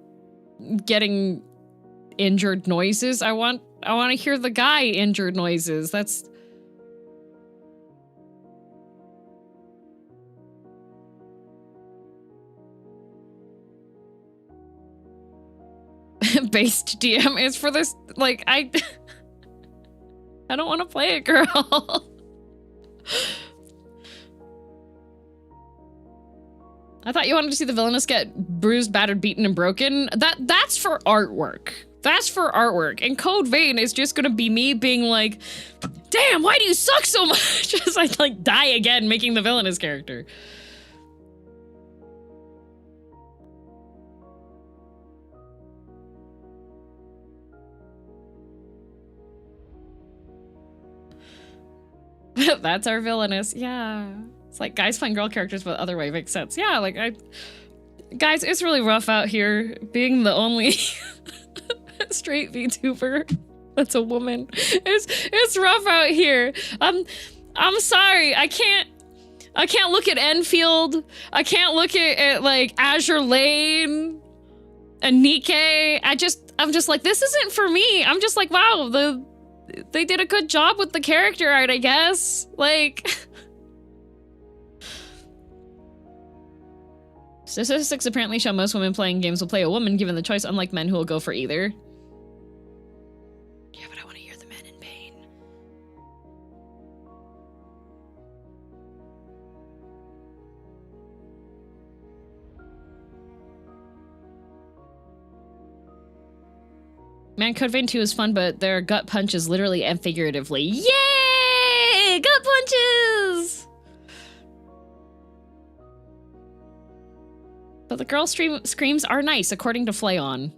getting injured noises. I want to hear the guy injured noises. That's... Based DM is for this, like, I don't want to play it, girl. I thought you wanted to see the villainess get bruised, battered, beaten, and broken. That's for artwork. That's for artwork. And Code Vein is just gonna be me being like, damn, why do you suck so much? As I like die again making the villainous character. That's our villainous, yeah. It's like guys playing girl characters but other way makes sense. Yeah, like guys, it's really rough out here being the only straight VTuber that's a woman. It's rough out here. I'm sorry. I can't look at Enfield. I can't look at like Azure Lane and Nikkei. I'm just like, this isn't for me. I'm just like, wow, they did a good job with the character art, I guess. Like statistics apparently show most women playing games will play a woman given the choice, unlike men who will go for either. Yeah, but I want to hear the men in pain. Man, Code Vein 2 is fun, but there are gut punches literally and figuratively. Yay! Gut punches! But the girl screams are nice, according to Flayon.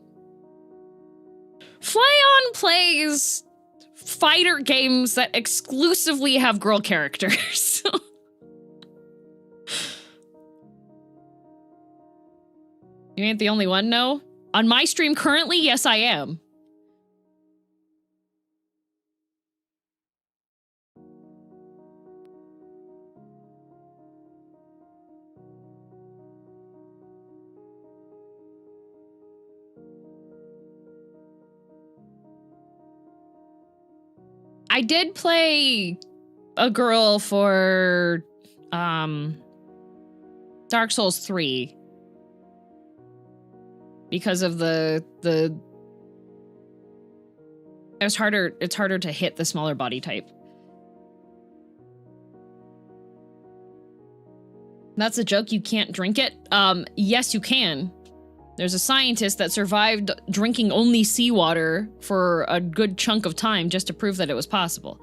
Flayon plays fighter games that exclusively have girl characters. You ain't the only one, no? On my stream currently, yes, I am. I did play a girl for Dark Souls 3 because of the it's harder to hit the smaller body type. That's a joke, you can't drink it? Yes, you can. There's a scientist that survived drinking only seawater for a good chunk of time just to prove that it was possible.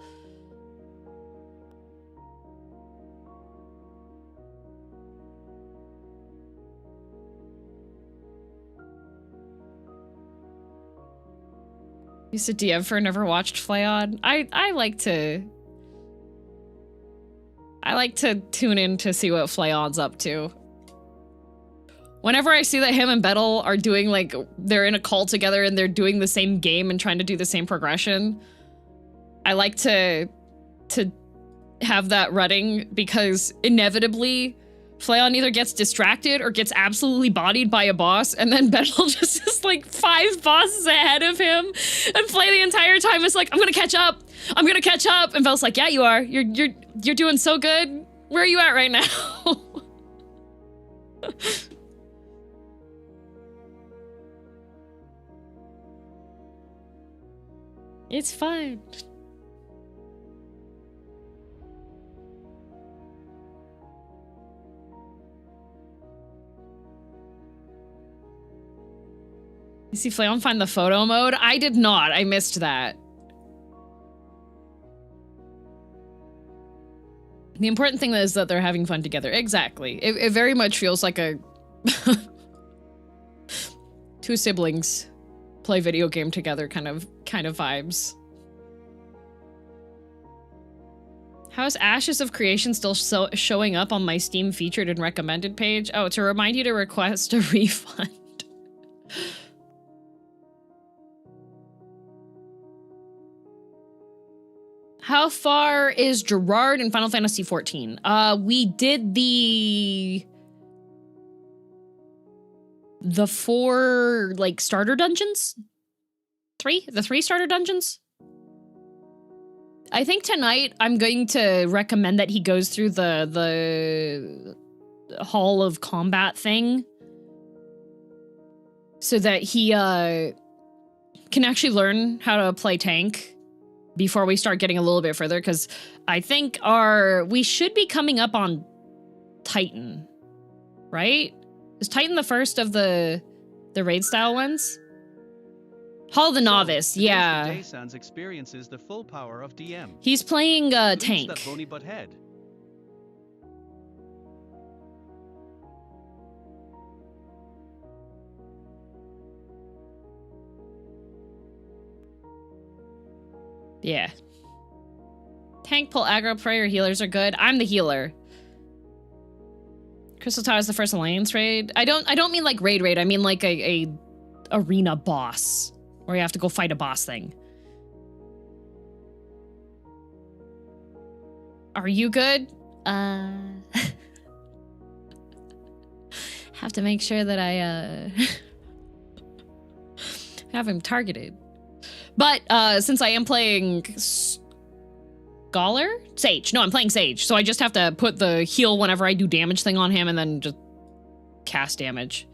Used to DM for never watched Flayon. I like to tune in to see what Flayon's up to. Whenever I see that him and Bettel are doing, like, they're in a call together and they're doing the same game and trying to do the same progression, I like to have that running because inevitably Flayon either gets distracted or gets absolutely bodied by a boss, and then Bettel just is like 5 bosses ahead of him, and Flay the entire time is like, I'm gonna catch up, I'm gonna catch up, and Bettel's like, yeah, you are, you're doing so good. Where are you at right now? It's fun. You see Flayon find the photo mode? I did not. I missed that. The important thing is that they're having fun together. Exactly. It very much feels like a two siblings play video game together kind of vibes. How is Ashes of Creation still showing up on my Steam featured and recommended page? Oh, to remind you to request a refund. How far is Gerard in Final Fantasy XIV? We did the 4, like, starter dungeons? The 3 starter dungeons? I think tonight I'm going to recommend that he goes through the Hall of Combat thing so that he can actually learn how to play tank. before we start getting a little bit further, because I think we should be coming up on Titan, right? Is Titan the first of the raid style ones? Hall of the Novice, yeah. Day-sans experiences the full power of DM. He's playing tank. That bony butt head. Yeah. Tank, pull, aggro, prayer, healers are good. I'm the healer. Crystal Tower is the first alliance raid. I don't mean like raid. I mean like a arena boss where you have to go fight a boss thing. Are you good? Have to make sure that I have him targeted. But since I am playing Scholar? Sage. No, I'm playing Sage. So I just have to put the heal whenever I do damage thing on him and then just cast damage.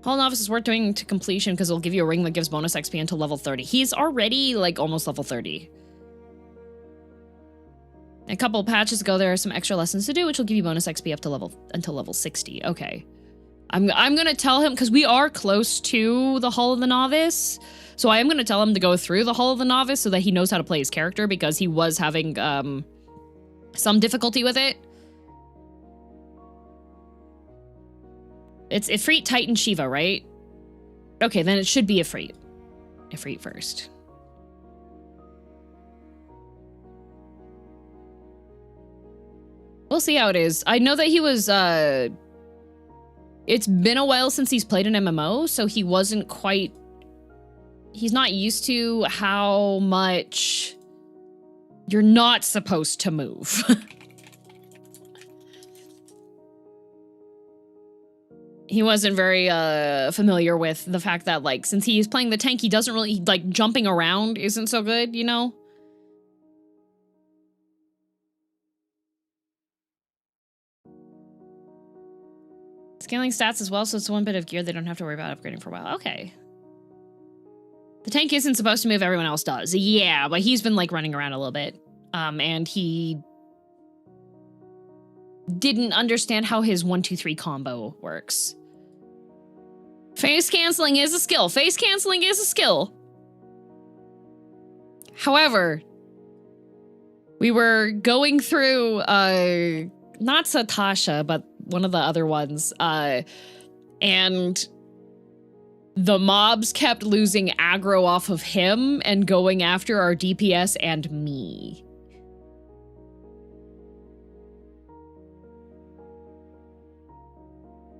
Hall Novice is worth doing to completion because it'll give you a ring that gives bonus XP until level 30. He's already like almost level 30. A couple patches ago, there are some extra lessons to do, which will give you bonus XP up to until level 60. Okay. I'm gonna tell him, because we are close to the Hall of the Novice, so I am gonna tell him to go through the Hall of the Novice so that he knows how to play his character, because he was having some difficulty with it. It's Ifrit, Titan, Shiva, right? Okay, then it should be Ifrit. Ifrit first. We'll see how it is. I know that he was, it's been a while since he's played an MMO, so he wasn't quite... He's not used to how much you're not supposed to move. He wasn't very familiar with the fact that, like, since he's playing the tank, he doesn't really, like, jumping around isn't so good, you know? Scaling stats as well, so it's one bit of gear they don't have to worry about upgrading for a while. Okay. The tank isn't supposed to move, everyone else does. Yeah, but he's been, like, running around a little bit. And he didn't understand how his 1-2-3 combo works. Face canceling is a skill. Face canceling is a skill. However, we were going through, not Satasha, but one of the other ones, and the mobs kept losing aggro off of him and going after our DPS and me.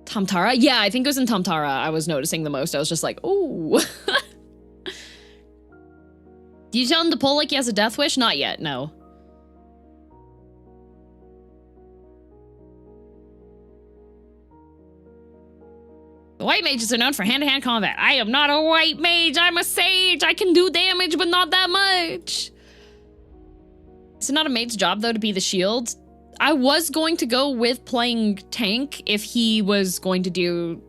Tamtara? Yeah, I think it was in Tamtara I was noticing the most. I was just like, ooh. Do you tell him to pull like he has a death wish? Not yet, no. The white mages are known for hand-to-hand combat. I am not a white mage, I'm a sage. I can do damage, but not that much. Is it not a mage's job, though, to be the shield? I was going to go with playing tank if he was going to do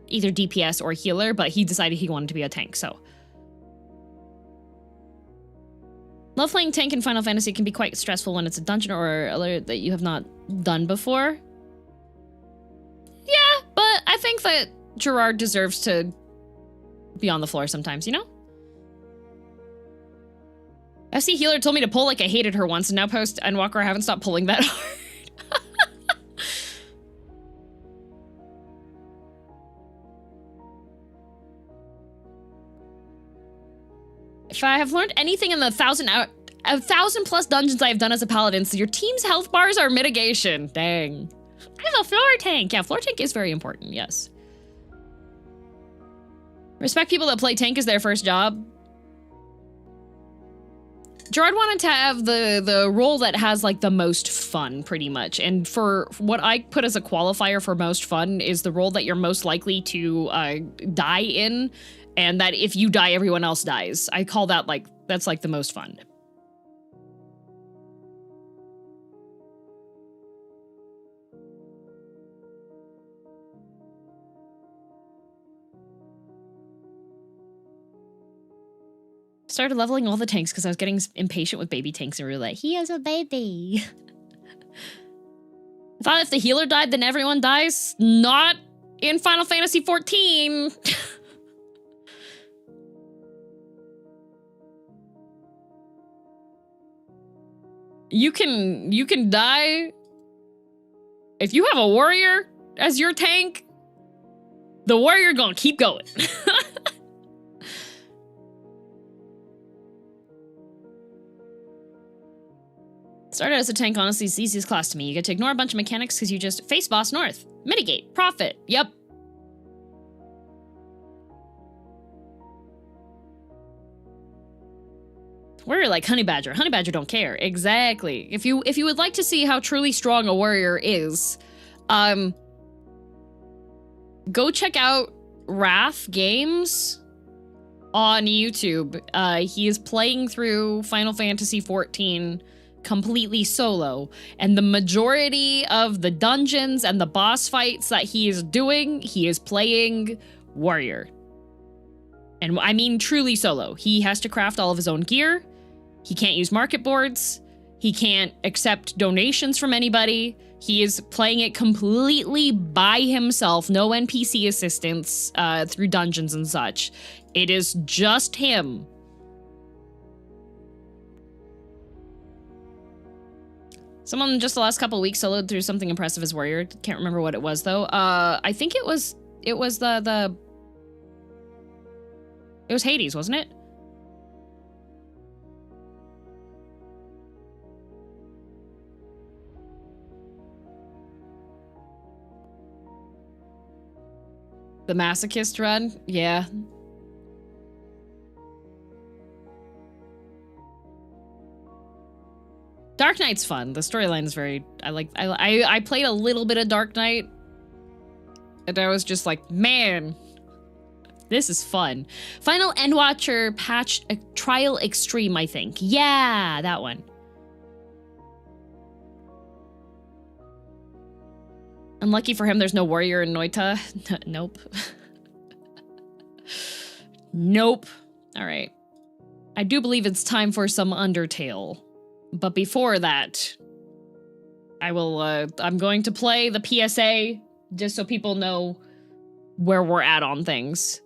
either DPS or healer, but he decided he wanted to be a tank, so. Love playing tank in Final Fantasy. Can be quite stressful when it's a dungeon or alert that you have not done before. Yeah, but I think that Gerard deserves to be on the floor sometimes, you know? FC Healer told me to pull like I hated her once, and now post and Walker I haven't stopped pulling that hard. If I have learned anything in the 1,000 plus dungeons I have done as a paladin, so your team's health bars are mitigation. Dang. I'm a floor tank. Yeah, floor tank is very important, yes. Respect people that play tank as their first job. Gerard wanted to have the role that has like the most fun, pretty much. And for what I put as a qualifier for most fun is the role that you're most likely to die in, and that if you die, everyone else dies. I call that like, that's like the most fun. started leveling all the tanks because I was getting impatient with baby tanks and we were like, he is a baby. I thought if the healer died, then everyone dies. Not in Final Fantasy XIV. You can die. If you have a warrior as your tank, the warrior gonna keep going. Started as a tank, honestly, it's the easiest class to me. You get to ignore a bunch of mechanics because you just face boss north. Mitigate. Profit. Yep. Warrior like Honey Badger. Honey Badger don't care. Exactly. If you would like to see how truly strong a warrior is, go check out Wrath Games on YouTube. He is playing through Final Fantasy XIV completely solo, and the majority of the dungeons and the boss fights that he is doing, he is playing warrior. And I mean truly solo. He has to craft all of his own gear. He can't use market boards. He can't accept donations from anybody. He is playing it completely by himself, no NPC assistance through dungeons and such. It is just him. Someone just the last couple weeks soloed through something impressive as warrior. Can't remember what it was though. I think it was Hades, wasn't it? The masochist run? Yeah. Dark Knight's fun. The storyline is very... I played a little bit of Dark Knight, and I was just like, man, this is fun. Final Endwatcher patch Trial Extreme, I think. Yeah, that one. Unlucky for him, there's no warrior in Noita. Nope. Nope. All right. I do believe it's time for some Undertale. But before that, I'm going to play the PSA just so people know where we're at on things.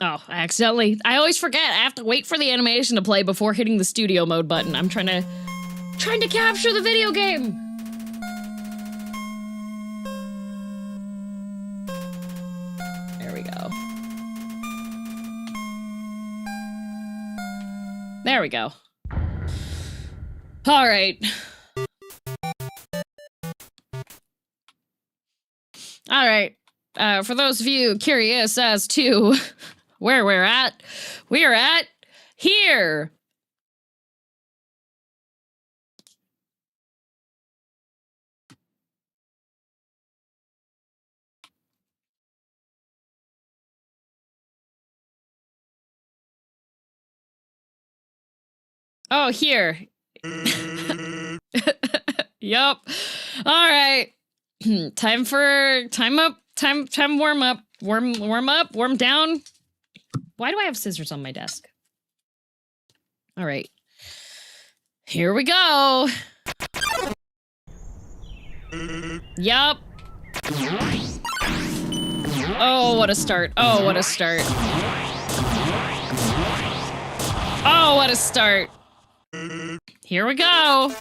Oh, I always forget. I have to wait for the animation to play before hitting the studio mode button. I'm trying to capture the video game. There we go. There we go. All right. All right. For those of you curious as to where we're at here. Oh, here. Yup. All right. Time warm up. Warm up, warm down. Why do I have scissors on my desk? All right. Here we go. Yup. Oh, what a start. Oh, what a start. Oh, what a start. Here we go.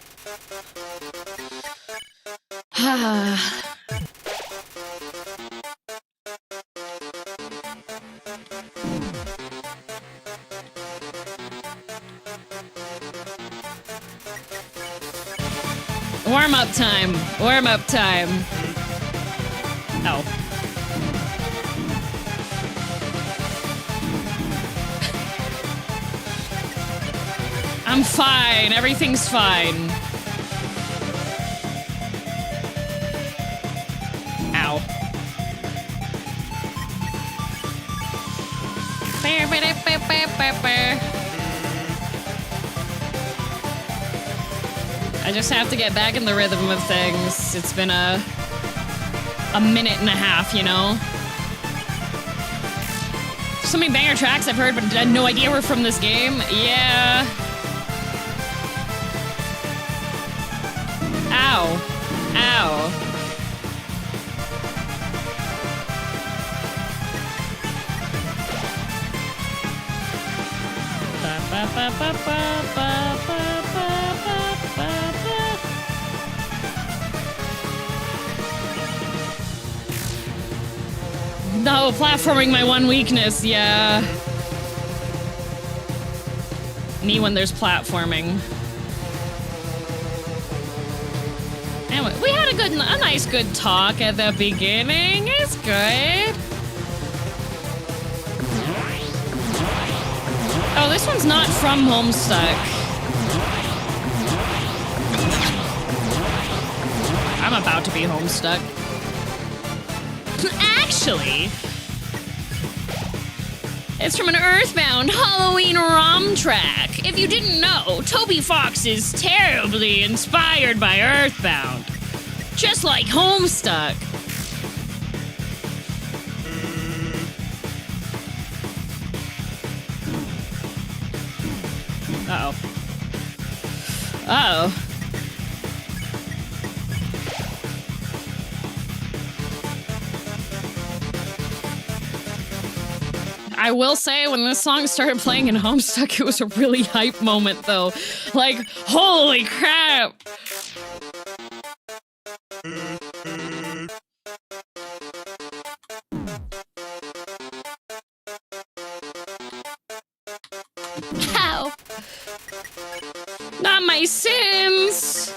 Warm up time. Warm up time. Oh. I'm fine. Everything's fine. Ow. I just have to get back in the rhythm of things. It's been a minute and a half, you know? So many banger tracks I've heard, but I had no idea were from this game. Yeah. Ow. Ow. No, platforming my one weakness, yeah. Me when there's platforming. Anyway, we had a nice good talk at the beginning. It's good. Oh, this one's not from Homestuck. I'm about to be Homestuck. Actually, it's from an Earthbound Halloween ROM track. If you didn't know, Toby Fox is terribly inspired by Earthbound. Just like Homestuck. Uh-oh. Uh-oh. I will say, when this song started playing in Homestuck, it was a really hype moment, though. Like, holy crap! Ow! Not my Sims!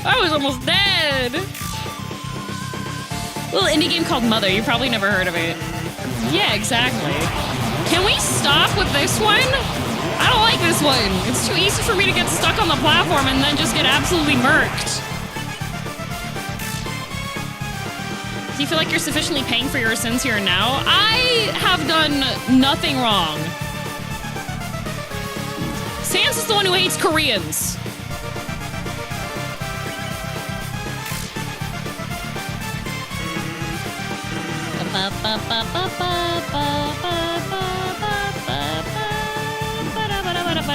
I was almost dead! Little indie game called Mother. You probably never heard of it. Yeah, exactly. Can we stop with this one? I don't like this one. It's too easy for me to get stuck on the platform and then just get absolutely murked. Do you feel like you're sufficiently paying for your sins here and now? I have done nothing wrong. Sans is the one who hates Koreans.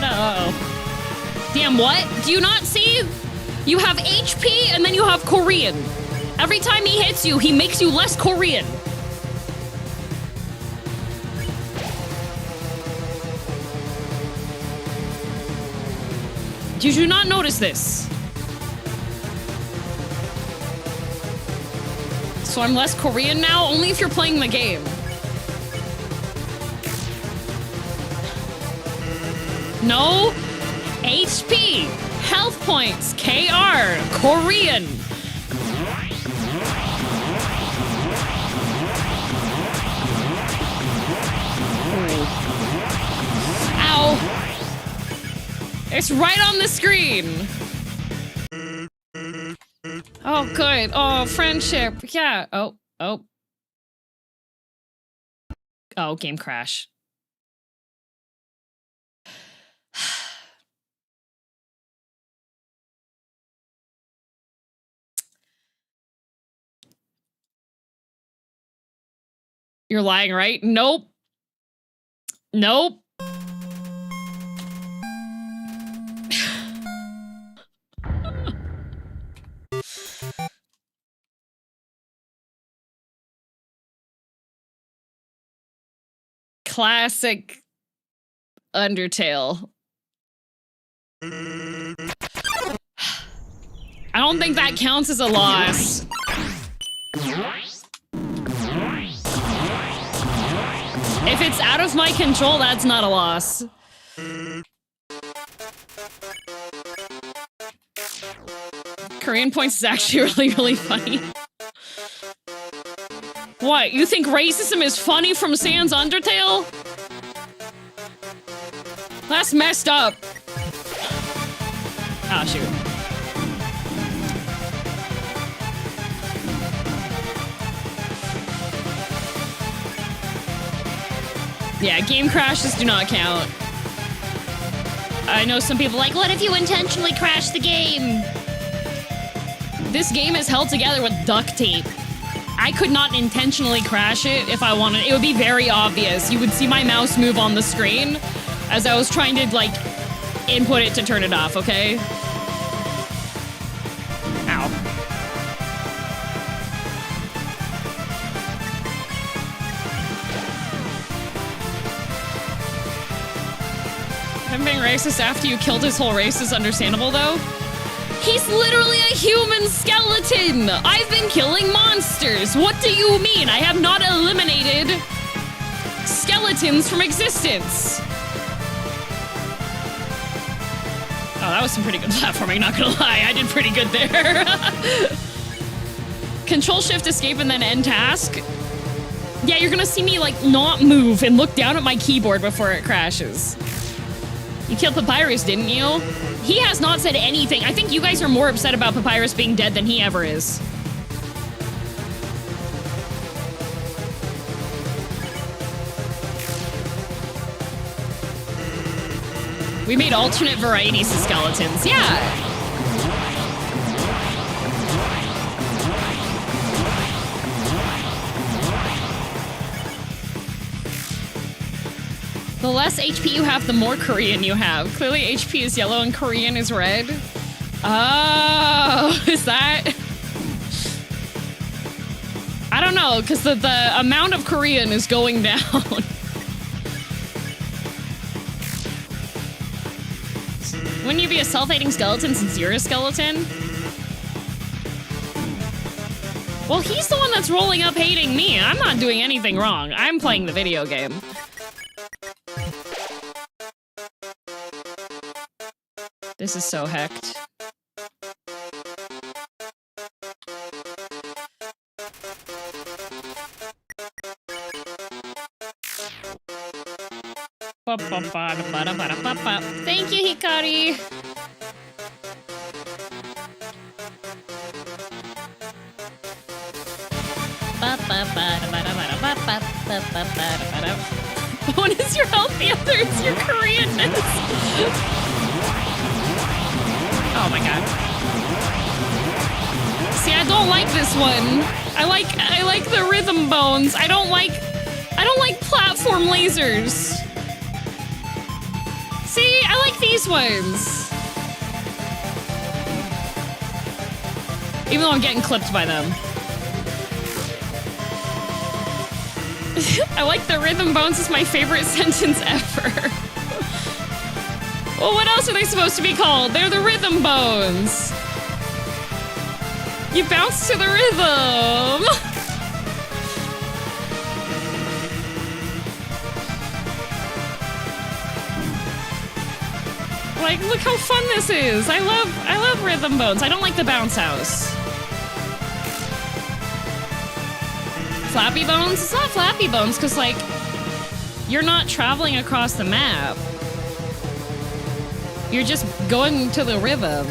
Uh-oh. Damn, what? Do you not see? You have HP and then you have Korean. Every time he hits you, he makes you less Korean. Did you not notice this? So I'm less Korean now? Only if you're playing the game. No? HP! Health points. KR. Korean. Ow. It's right on the screen. Oh, good. Oh, friendship. Yeah. Oh. Oh, game crash. You're lying, right? Nope. Nope. Classic Undertale. I don't think that counts as a loss. If it's out of my control, that's not a loss. Korean points is actually really funny. What, you think racism is funny from Sans Undertale? That's messed up. Oh, shoot. Yeah, game crashes do not count. I know some people are like, what if you intentionally crash the game? This game is held together with duct tape. I could not intentionally crash it if I wanted. It would be very obvious. You would see my mouse move on the screen as I was trying to, like, input it to turn it off, okay? Ow. Him being racist after you killed his whole race is understandable, though. He's literally a human skeleton! I've been killing monsters! What do you mean? I have not eliminated skeletons from existence! Oh, that was some pretty good platforming, not gonna lie. I did pretty good there. Control, Shift, Escape, and then end task. Yeah, you're gonna see me, like, not move and look down at my keyboard before it crashes. You killed Papyrus, didn't you? He has not said anything. I think you guys are more upset about Papyrus being dead than he ever is. We made alternate varieties of skeletons. Yeah. The less HP you have, the more Korean you have. Clearly HP is yellow and Korean is red. Oh, is that? I don't know, because the amount of Korean is going down. Wouldn't you be a self-hating skeleton since you're a skeleton? Well, he's the one that's rolling up hating me. I'm not doing anything wrong. I'm playing the video game. This is so hecked. Thank you, Hikari. One is your health, the other is your Koreanness. Oh my god. See, I don't like this one. I like the rhythm bones. I don't like platform lasers. See, I like these ones. Even though I'm getting clipped by them. I like the rhythm bones is my favorite sentence ever. Well, what else are they supposed to be called? They're the rhythm bones. You bounce to the rhythm. Like, look how fun this is. I love rhythm bones. I don't like the bounce house. Flappy bones? It's not flappy bones, because, like, you're not traveling across the map. You're just going to the rhythm.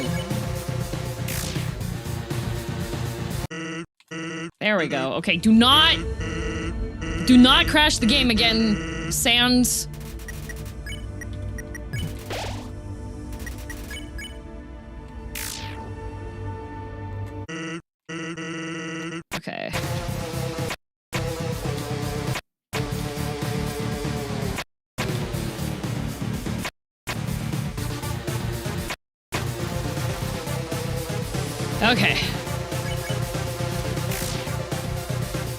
There we go. Okay, do not crash the game again, Sans. Okay. Okay.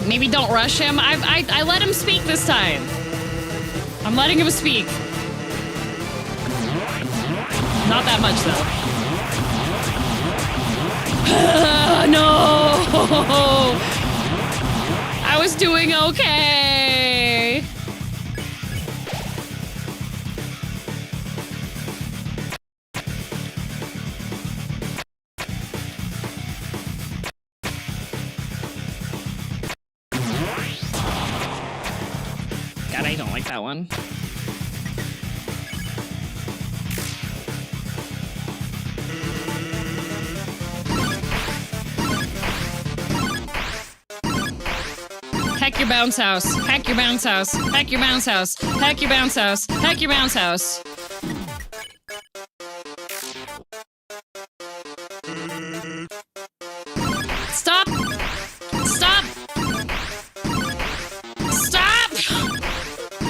Maybe don't rush him. I let him speak this time. I'm letting him speak. Not that much though. No! I was doing okay. God, I don't like that one. Heck your bounce house. Heck your bounce house. Heck your bounce house. Heck your bounce house. Heck your bounce house. Stop! Stop! Stop!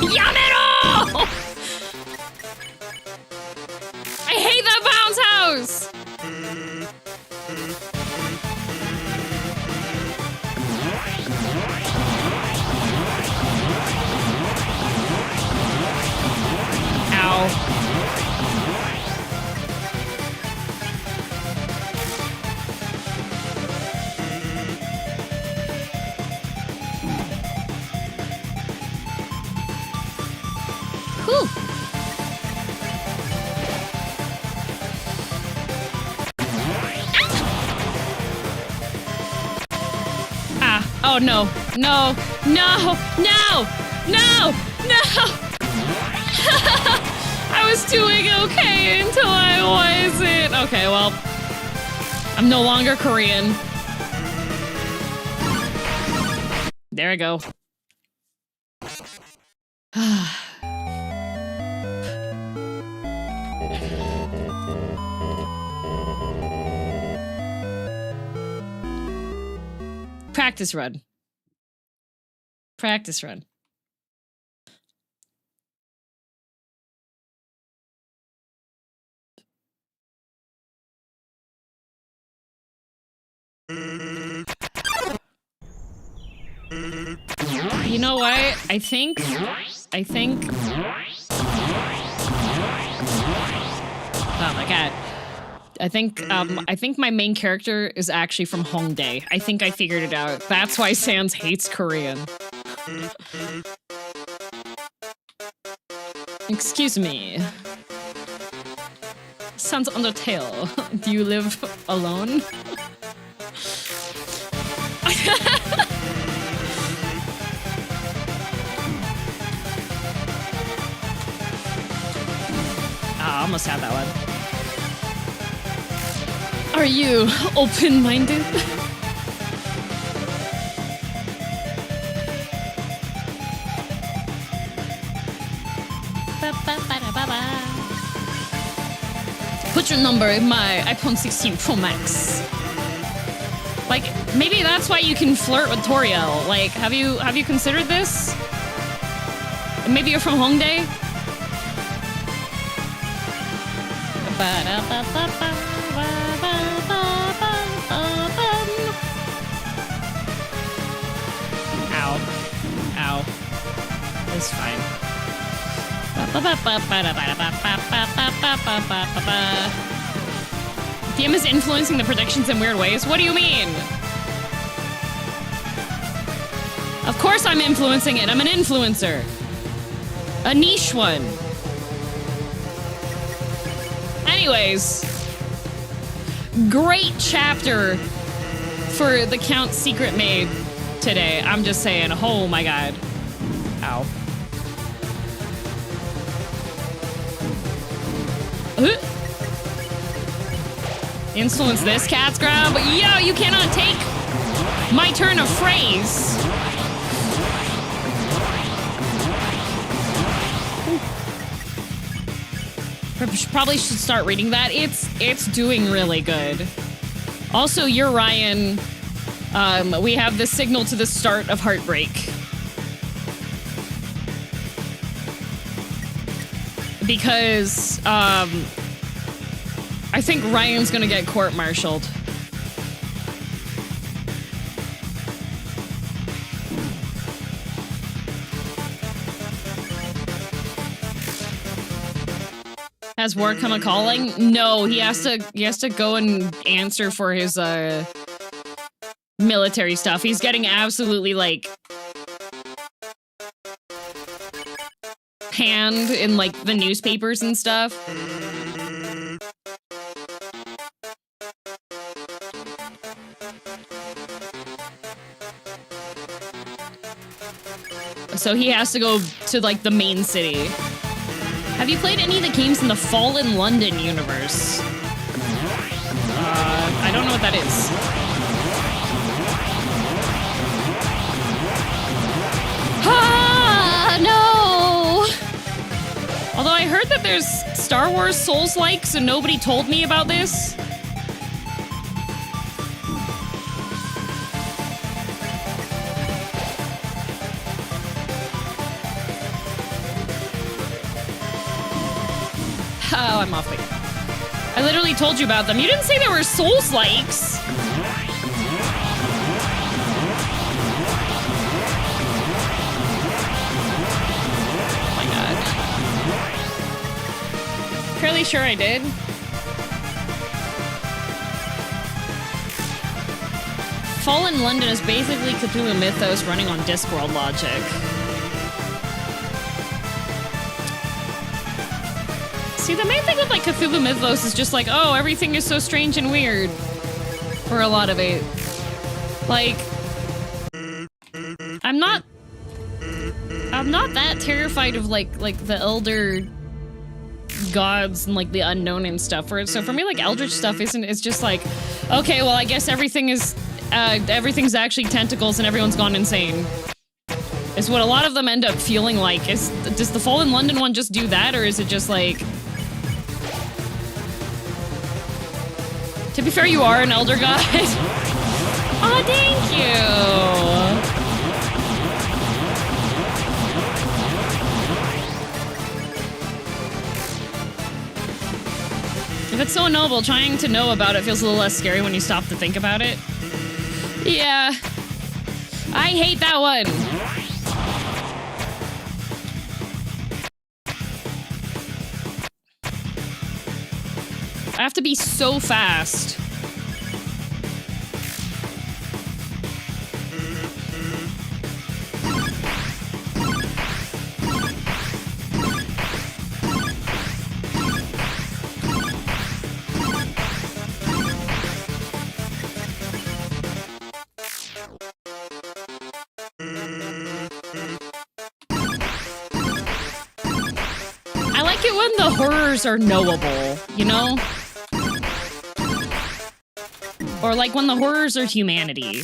Yamero! I hate that bounce house! Ow. Whew. Ah. Oh no. No. No. No. No. No. I was doing okay until I wasn't. Okay, well, I'm no longer Korean. There I go. Practice run. Practice run. You know what? I think. Oh my god. I think my main character is actually from Hongdae. I think I figured it out. That's why Sans hates Korean. Excuse me. Sans Undertale. Do you live alone? I almost had that one. Are you open-minded? Put your number in my iPhone 16 Pro Max. Like, maybe that's why you can flirt with Toriel. Like, have you considered this? Maybe you're from Hongdae? Ow. Ow. It's fine. DM is influencing the predictions in weird ways? What do you mean? Of course I'm influencing it. I'm an influencer. A niche one. Anyways, great chapter for the Count's secret maid today. I'm just saying, oh my god. Ow. Influence this cat's grab. Yo, you cannot take my turn of phrase. Probably should start reading that. It's doing really good. Also, you're Ryan. We have the signal to the start of Heartbreak. Because, I think Ryan's gonna get court-martialed. Has war come a calling? No, he has to go and answer for his military stuff. He's getting absolutely like panned in like the newspapers and stuff. So he has to go to like the main city. Have you played any of the games in the Fallen London universe? I don't know what that is. Ah, no! Although I heard that there's Star Wars Souls-likes and nobody told me about this. Oh, I'm off again. I literally told you about them. You didn't say there were Souls-likes. Oh my god. Fairly sure I did. Fallen London is basically Cthulhu Mythos running on Discworld logic. See, the main thing with, like, Cthulhu Mythos is just like, oh, everything is so strange and weird. For a lot of it. Like, I'm not that terrified of, like the elder gods and, like, the unknown and stuff. So for me, like, eldritch stuff it's just like, okay, well, I guess everything's actually tentacles and everyone's gone insane. Is what a lot of them end up feeling like. Does the Fallen London one just do that, or is it just, like... To be fair, you are an elder god. Aw, thank you! If it's so noble, trying to know about it feels a little less scary when you stop to think about it. Yeah. I hate that one! I have to be so fast. I like it when the horrors are knowable, you know? Or like when the horrors are humanity.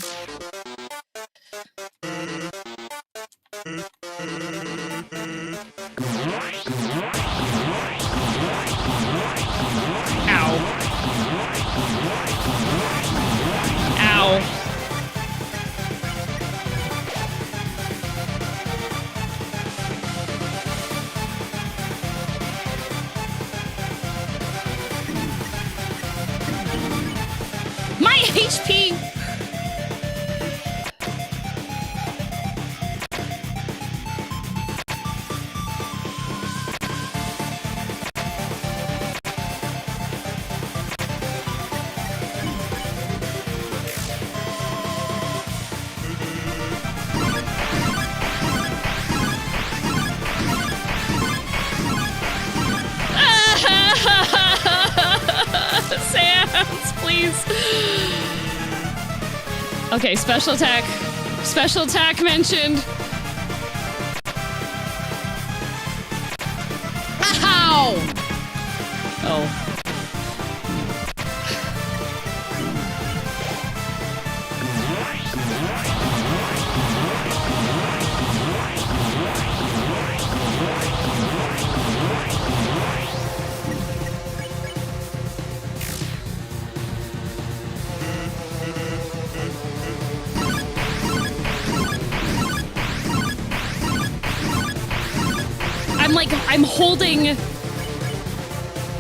Ow. Ow. My HP! please. Okay, special attack. Special attack mentioned. Ow! Oh.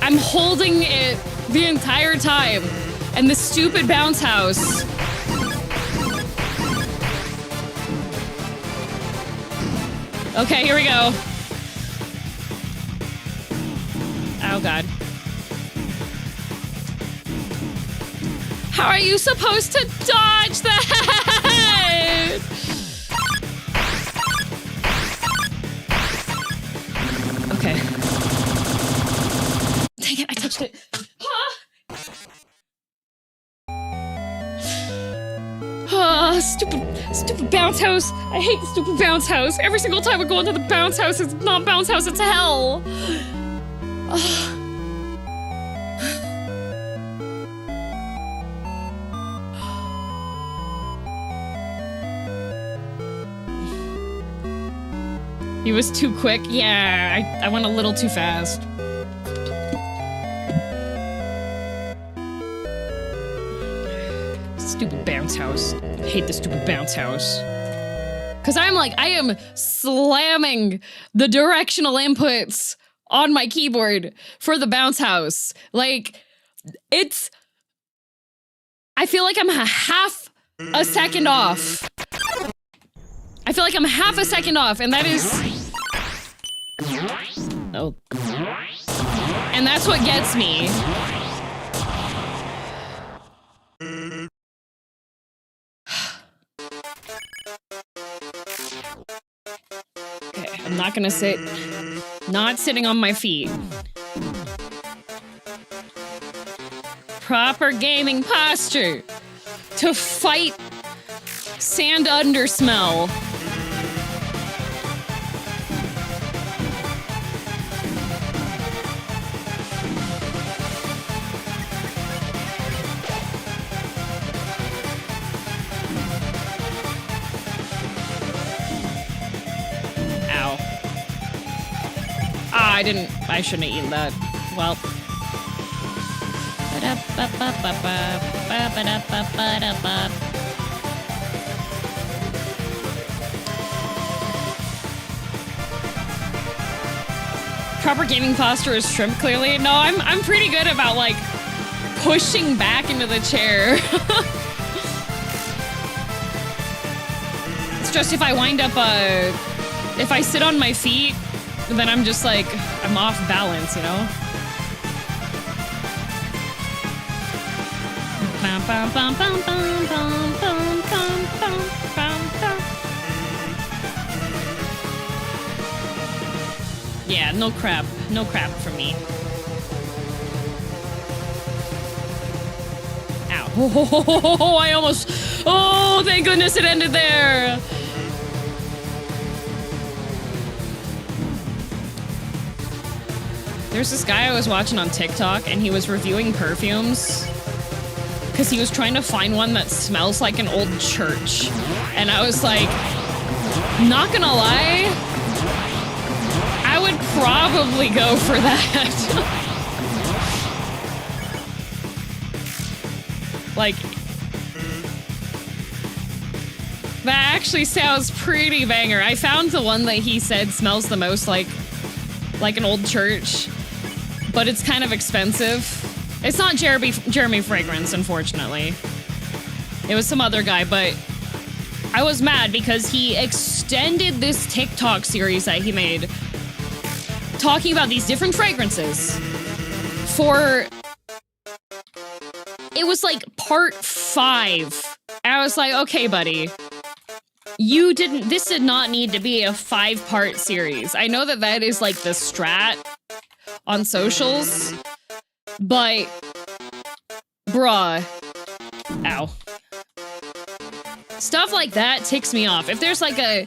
I'm holding it the entire time. And the stupid bounce house. Okay, here we go. Oh, God. How are you supposed to dodge that? Okay. Dang it, I touched it. Stupid bounce house. I hate the stupid bounce house. Every single time I go into the bounce house, it's not bounce house, it's hell. He was too quick. Yeah, I went a little too fast. Stupid bounce house. I hate the stupid bounce house. Cause I am slamming the directional inputs on my keyboard for the bounce house. Like, I feel like I'm half a second off. I feel like I'm half a second off, and that is... Oh. And that's what gets me. Okay, I'm not gonna sit... Not sitting on my feet. Proper gaming posture to fight sand undersmell. I shouldn't have eaten that. Well. Proper gaming posture is shrimp, clearly. No, I'm pretty good about, like, pushing back into the chair. It's just if I wind up, if I sit on my feet, then I'm just like, I'm off balance, you know? Yeah, no crap. No crap for me. Ow. Oh, I almost... Oh, thank goodness it ended there! There's this guy I was watching on TikTok, and he was reviewing perfumes because he was trying to find one that smells like an old church. And I was like, not gonna lie, I would probably go for that. Like, that actually sounds pretty banger. I found the one that he said smells the most like an old church. But it's kind of expensive. It's not Jeremy Fragrance, unfortunately. It was some other guy, but I was mad because he extended this TikTok series that he made talking about these different fragrances for... It was like part 5. And I was like, okay, buddy. This did not need to be a 5-part series. I know that that is like the strat on socials, but Bruh. Ow. Stuff like that ticks me off. If there's like a...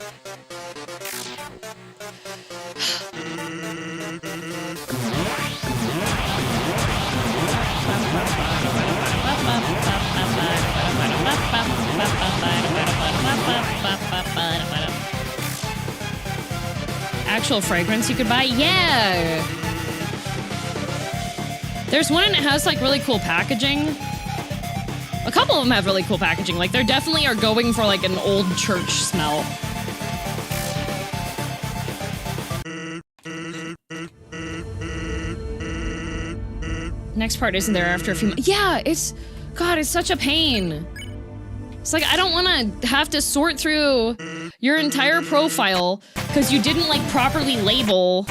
Actual fragrance you could buy? Yeah! There's one and it has like really cool packaging. A couple of them have really cool packaging. Like they definitely are going for like an old church smell. Next part isn't there after a few months. Yeah, it's... God, it's such a pain. It's like, I don't want to have to sort through your entire profile because you didn't, like, properly label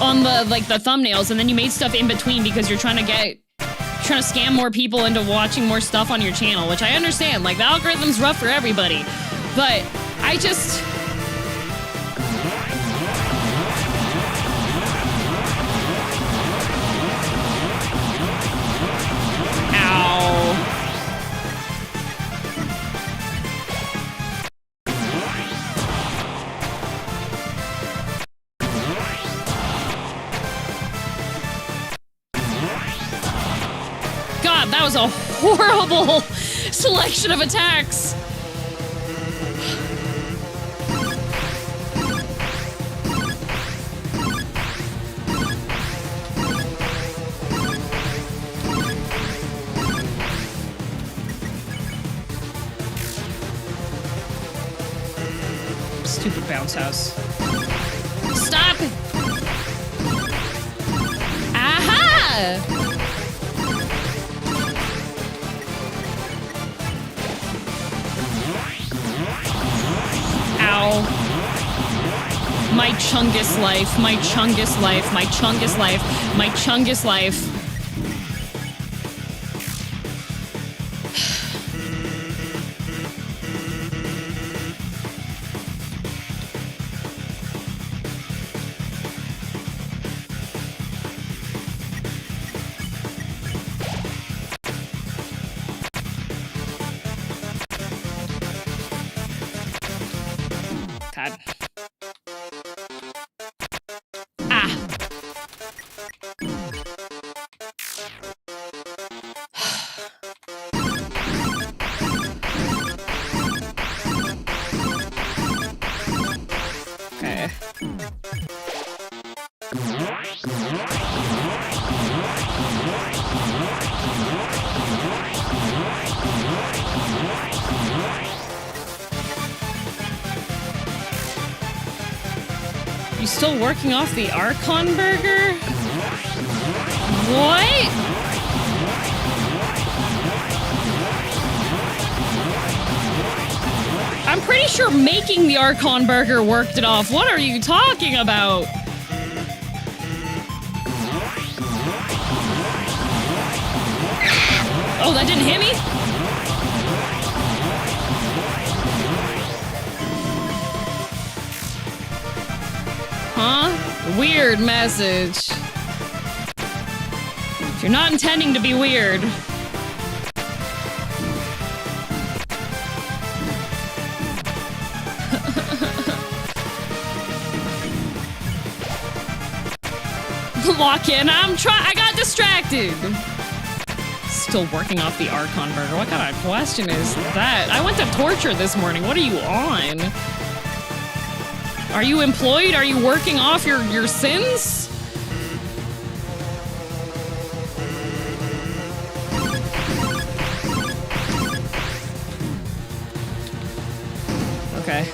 on the, like, the thumbnails, and then you made stuff in between because you're trying to scam more people into watching more stuff on your channel, which I understand. Like, the algorithm's rough for everybody. But I just... God, that was a horrible selection of attacks. Stupid bounce house. Stop! Aha! Ow. My Chungus life, my Chungus life, my Chungus life, my Chungus life. God. Ah. Okay. You still working off the Archon burger? What? I'm pretty sure making the Archon burger worked it off. What are you talking about? Oh, that didn't hit me? Huh? Weird message. If you're not intending to be weird. Lock in. I got distracted. Still working off the Archon burger. What kind of question is that? I went to torture this morning. What are you on? Are you employed? Are you working off your sins? Okay.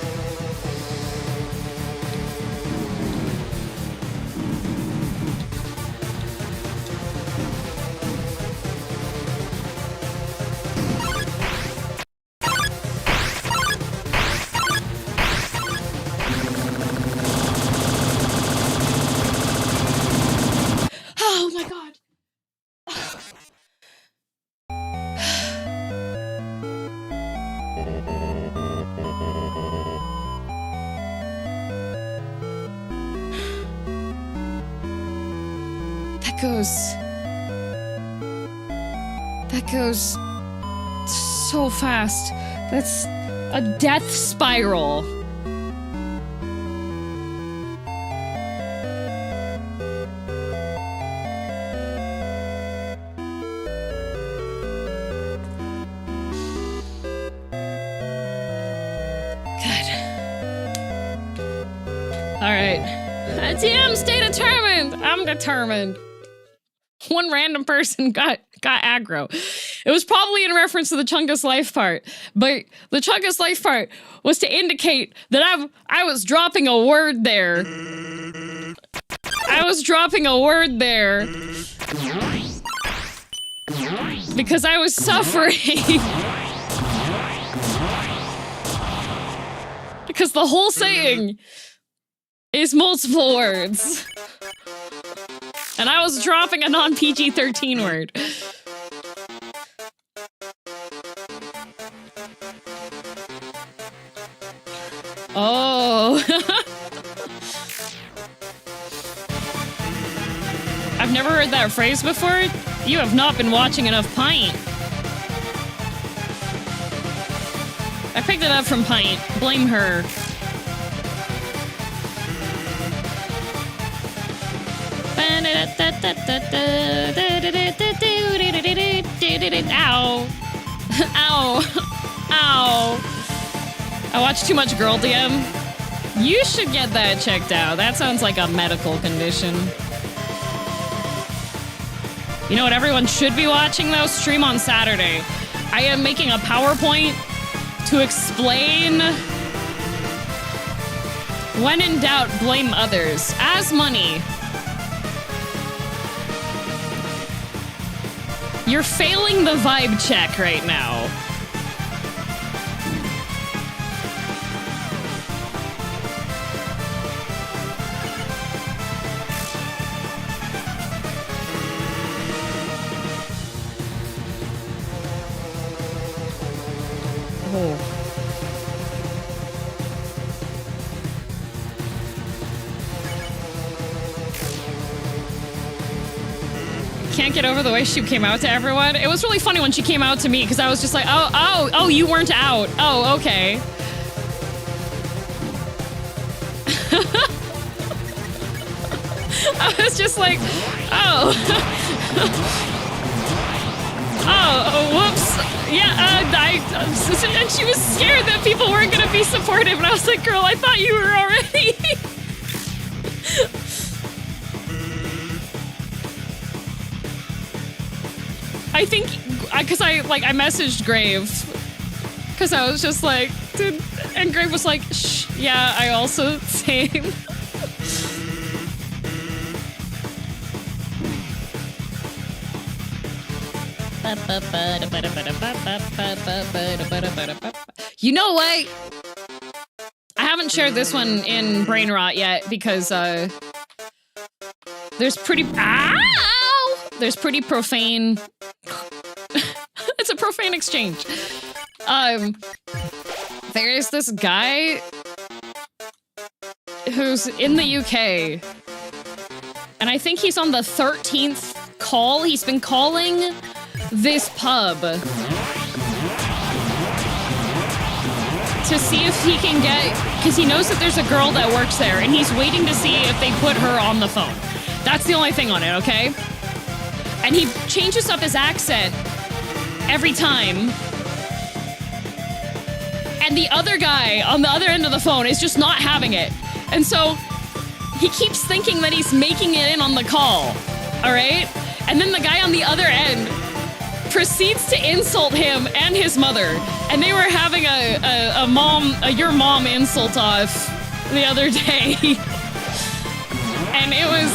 Oh my god. That goes That goes so fast. That's a death spiral. Alright. TM, stay determined! I'm determined. One random person got aggro. It was probably in reference to the Chungus life part, but the Chungus life part was to indicate that I was dropping a word there. I was dropping a word there. Because I was suffering. Because the whole saying is multiple words. And I was dropping a non-PG-13 word. Oh. I've never heard that phrase before. You have not been watching enough Pint. I picked it up from Pint. Blame her. Ow. Ow. Ow. I watch too much girldm. You should get that checked out. That sounds like a medical condition. You know what everyone should be watching though? Stream on Saturday. I am making a PowerPoint to explain when in doubt, blame others. As money. You're failing the vibe check right now. Oh. Can't get over the way she came out to everyone. It was really funny when she came out to me because I was just like, oh, you weren't out. Oh, okay. I was just like, oh. Oh, whoops. Yeah, and she was scared that people weren't gonna be supportive, and I was like, girl, I thought you were already. I think, because I messaged Grave, because I was just like, dude, and Grave was like, shh, yeah, I also, same. You know what? I haven't shared this one in Brain Rot yet because there's pretty profane. It's a profane exchange. There's this guy who's in the UK, and I think he's on the 13th call. He's been calling this pub to see if he can get, because he knows that there's a girl that works there, and he's waiting to see if they put her on the phone. That's the only thing on it, okay? And he changes up his accent every time. And the other guy on the other end of the phone is just not having it. And so he keeps thinking that he's making it in on the call, all right? And then the guy on the other end proceeds to insult him and his mother. And they were having a your mom insult off the other day. And it was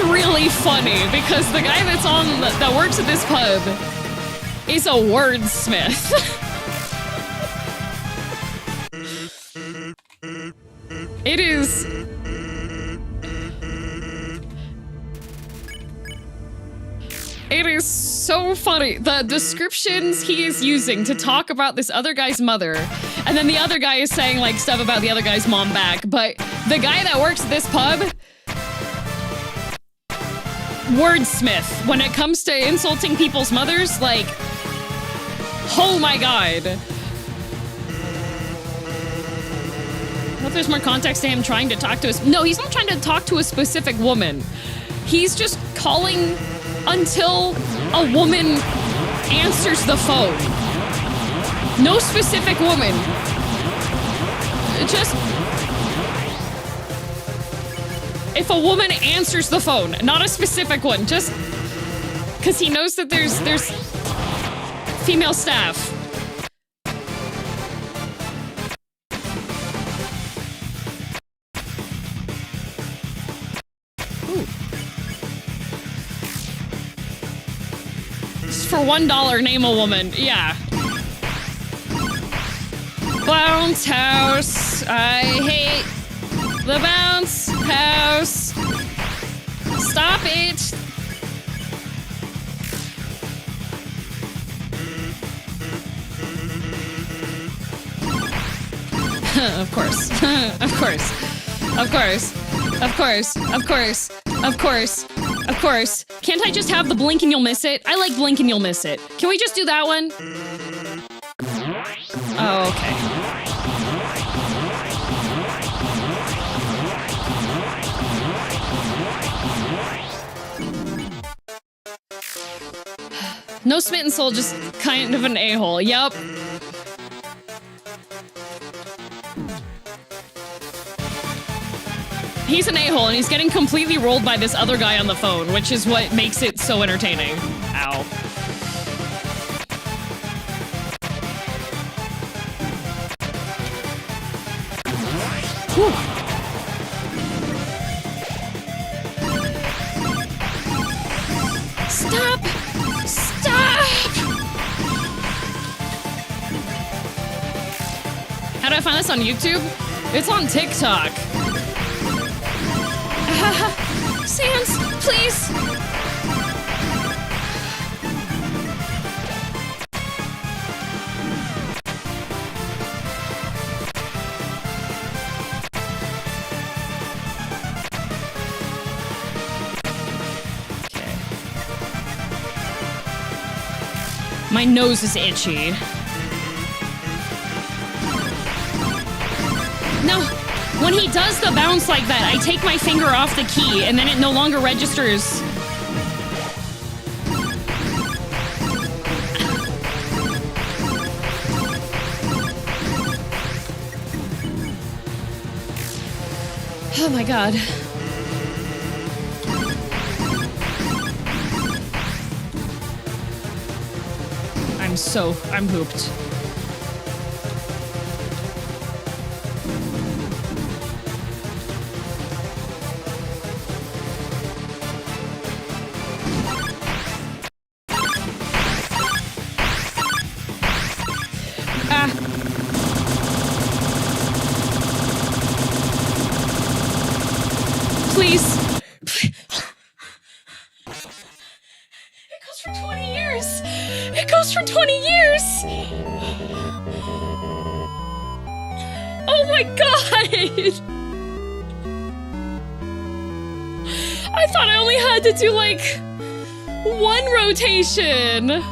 really funny because the guy that works at this pub is a wordsmith. It is so funny. The descriptions he is using to talk about this other guy's mother, and then the other guy is saying like stuff about the other guy's mom back, but the guy that works at this pub wordsmith when it comes to insulting people's mothers. Like, oh my god. I hope there's more context to him trying to talk to us. No, he's not trying to talk to a specific woman. He's just calling until a woman answers the phone. No specific woman. Just if a woman answers the phone, not a specific one, just because he knows that there's female staff. Just for $1, name a woman. Yeah. Bounce house. I hate the bounce house. Stop it. Of course. Of course. Of course. Of course. Of course. Of course. Of course. Can't I just have the blink and you'll miss it? I like blink and you'll miss it. Can we just do that one? Oh, okay. No smitten soul, just kind of an a-hole. Yup. He's an a-hole, and he's getting completely rolled by this other guy on the phone, which is what makes it so entertaining. Ow. Whew. Stop! Stop! How do I find this on YouTube? It's on TikTok. Sans, please! Okay. My nose is itchy. No! When he does the bounce like that, I take my finger off the key, and then it no longer registers. Oh my god. I'm hooped. Please. It goes for 20 years. It goes for 20 years. Oh my god. I thought I only had to do like one rotation.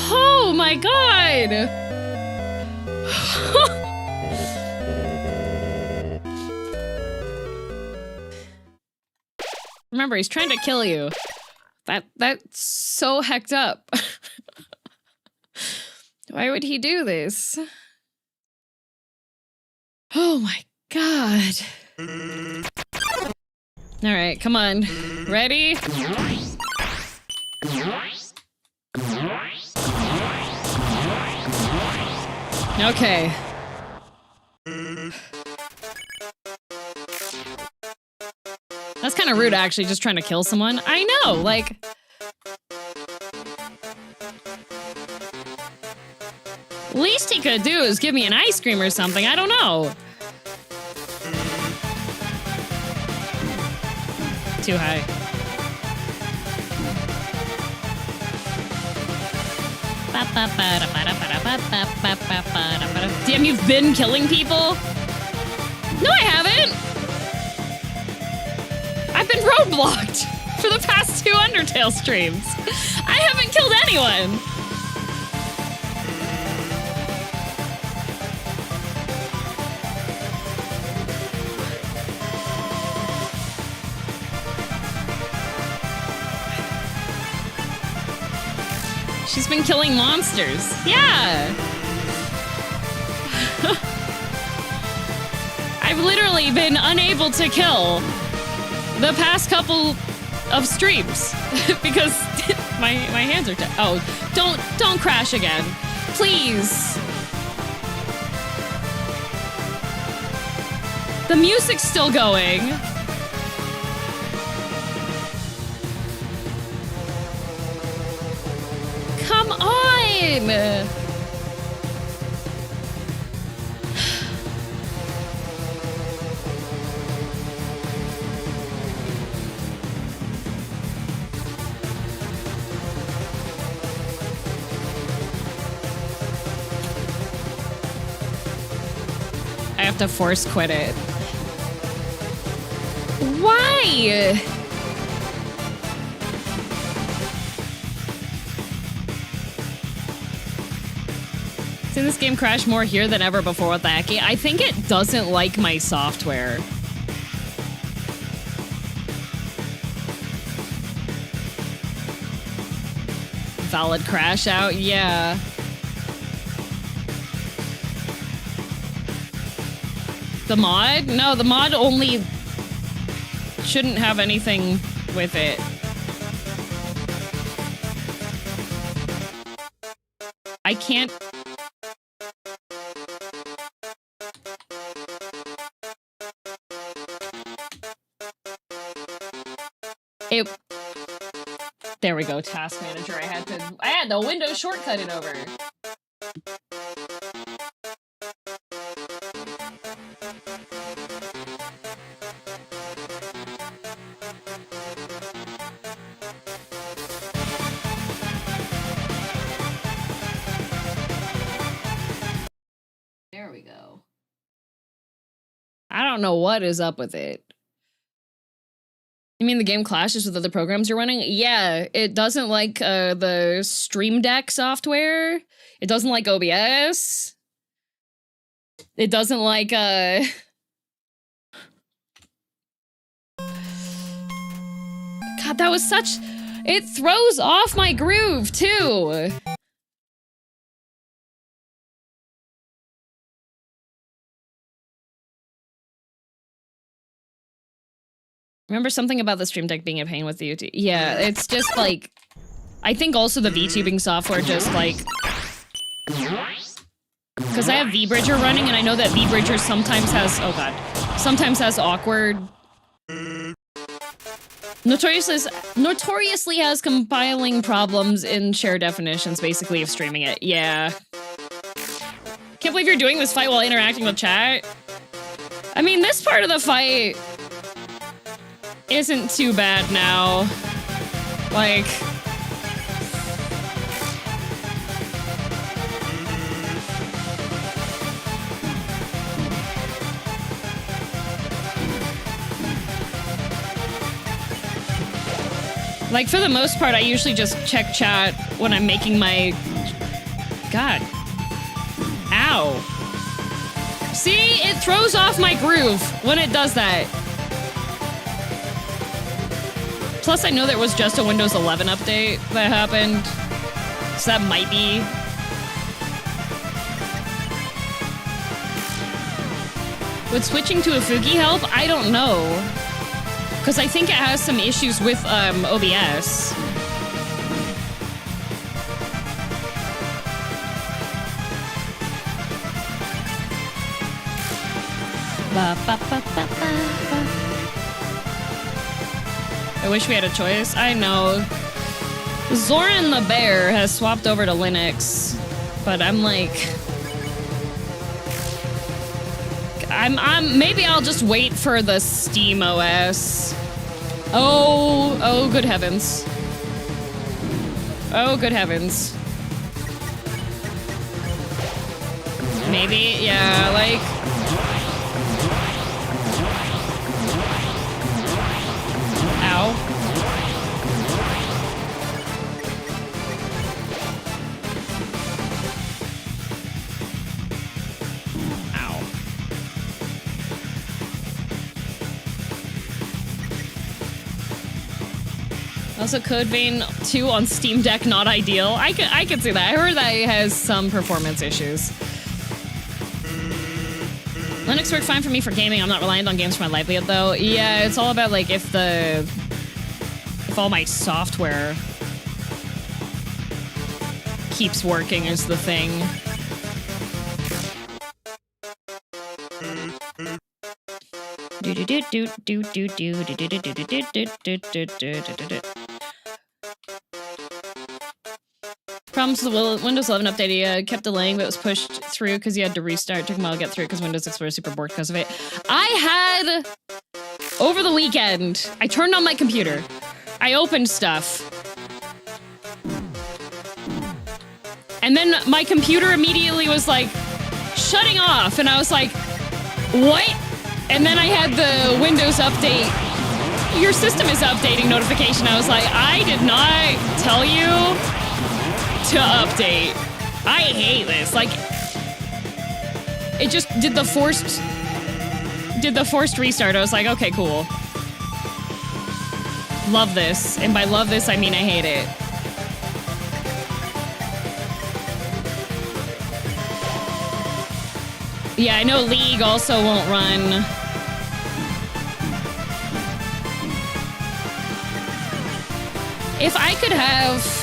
Oh my god. Remember, he's trying to kill you. That's so hecked up. Why would he do this? Oh my god. All right, come on. Ready? Okay. That's kind of rude, actually, just trying to kill someone. I know, like... Least he could do is give me an ice cream or something, I don't know. Too high. Damn, you've been killing people? No, I haven't. I've been roadblocked for the past 2 Undertale streams. I haven't killed anyone. She's been killing monsters. Yeah. I've literally been unable to kill the past couple of streams because my hands are oh, don't crash again. Please. The music's still going. Come on! I have to force quit it. Why? Seen this game crash more here than ever before with the Aki. I think it doesn't like my software. Valid crash out, yeah. The mod? No, the mod only shouldn't have anything with it. I can't... There we go, task manager. I had the Windows shortcut it over. There we go. I don't know what is up with it. You mean the game clashes with other programs you're running? Yeah, it doesn't like the Stream Deck software. It doesn't like OBS. It doesn't like God, that was such... It throws off my groove, too. Remember something about the Stream Deck being a pain with the YouTube? Yeah, it's just like... I think also the VTubing software just like... Because I have VBridger running and I know that VBridger sometimes has... Oh god. Sometimes has awkward... Notoriously has compiling problems in share definitions, basically, of streaming it. Yeah. Can't believe you're doing this fight while interacting with chat. I mean, this part of the fight... isn't too bad now. Like... Like, for the most part, I usually just check chat when I'm making my... God. Ow. See? It throws off my groove when it does that. Plus, I know there was just a Windows 11 update that happened. So that might be... Would switching to a Fuki help? I don't know. Because I think it has some issues with OBS. I wish we had a choice. I know. Zoran the Bear has swapped over to Linux, but I'm like... maybe I'll just wait for the Steam OS. Oh, good heavens. Oh, good heavens. Maybe, yeah, like... Also, Code Vein 2 on Steam Deck, not ideal. I could see that. I heard that it has some performance issues. Linux worked fine for me for gaming. I'm not reliant on games for my livelihood, though. Yeah, it's all about, like, if all my software keeps working is the thing. Problems with the Windows 11 update, he kept delaying, but it was pushed through because he had to restart. It took him a while to get through it because Windows Explorer super borked because of it. I had, over the weekend, I turned on my computer. I opened stuff. And then my computer immediately was like, shutting off. And I was like, what? And then I had the Windows update. Your system is updating notification. I was like, I did not tell you to update. I hate this. Like, it just did the forced restart. I was like, okay, cool. Love this. And by love this, I mean I hate it. Yeah, I know League also won't run. If I could have...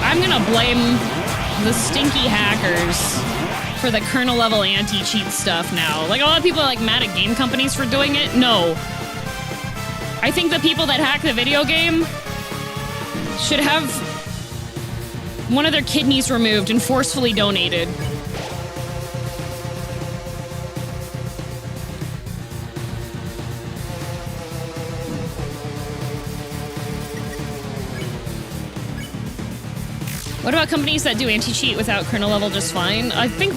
I'm gonna blame the stinky hackers for the kernel level anti-cheat stuff now. Like, a lot of people are like mad at game companies for doing it. No. I think the people that hack the video game should have one of their kidneys removed and forcefully donated. What about companies that do anti-cheat without kernel level just fine? I think,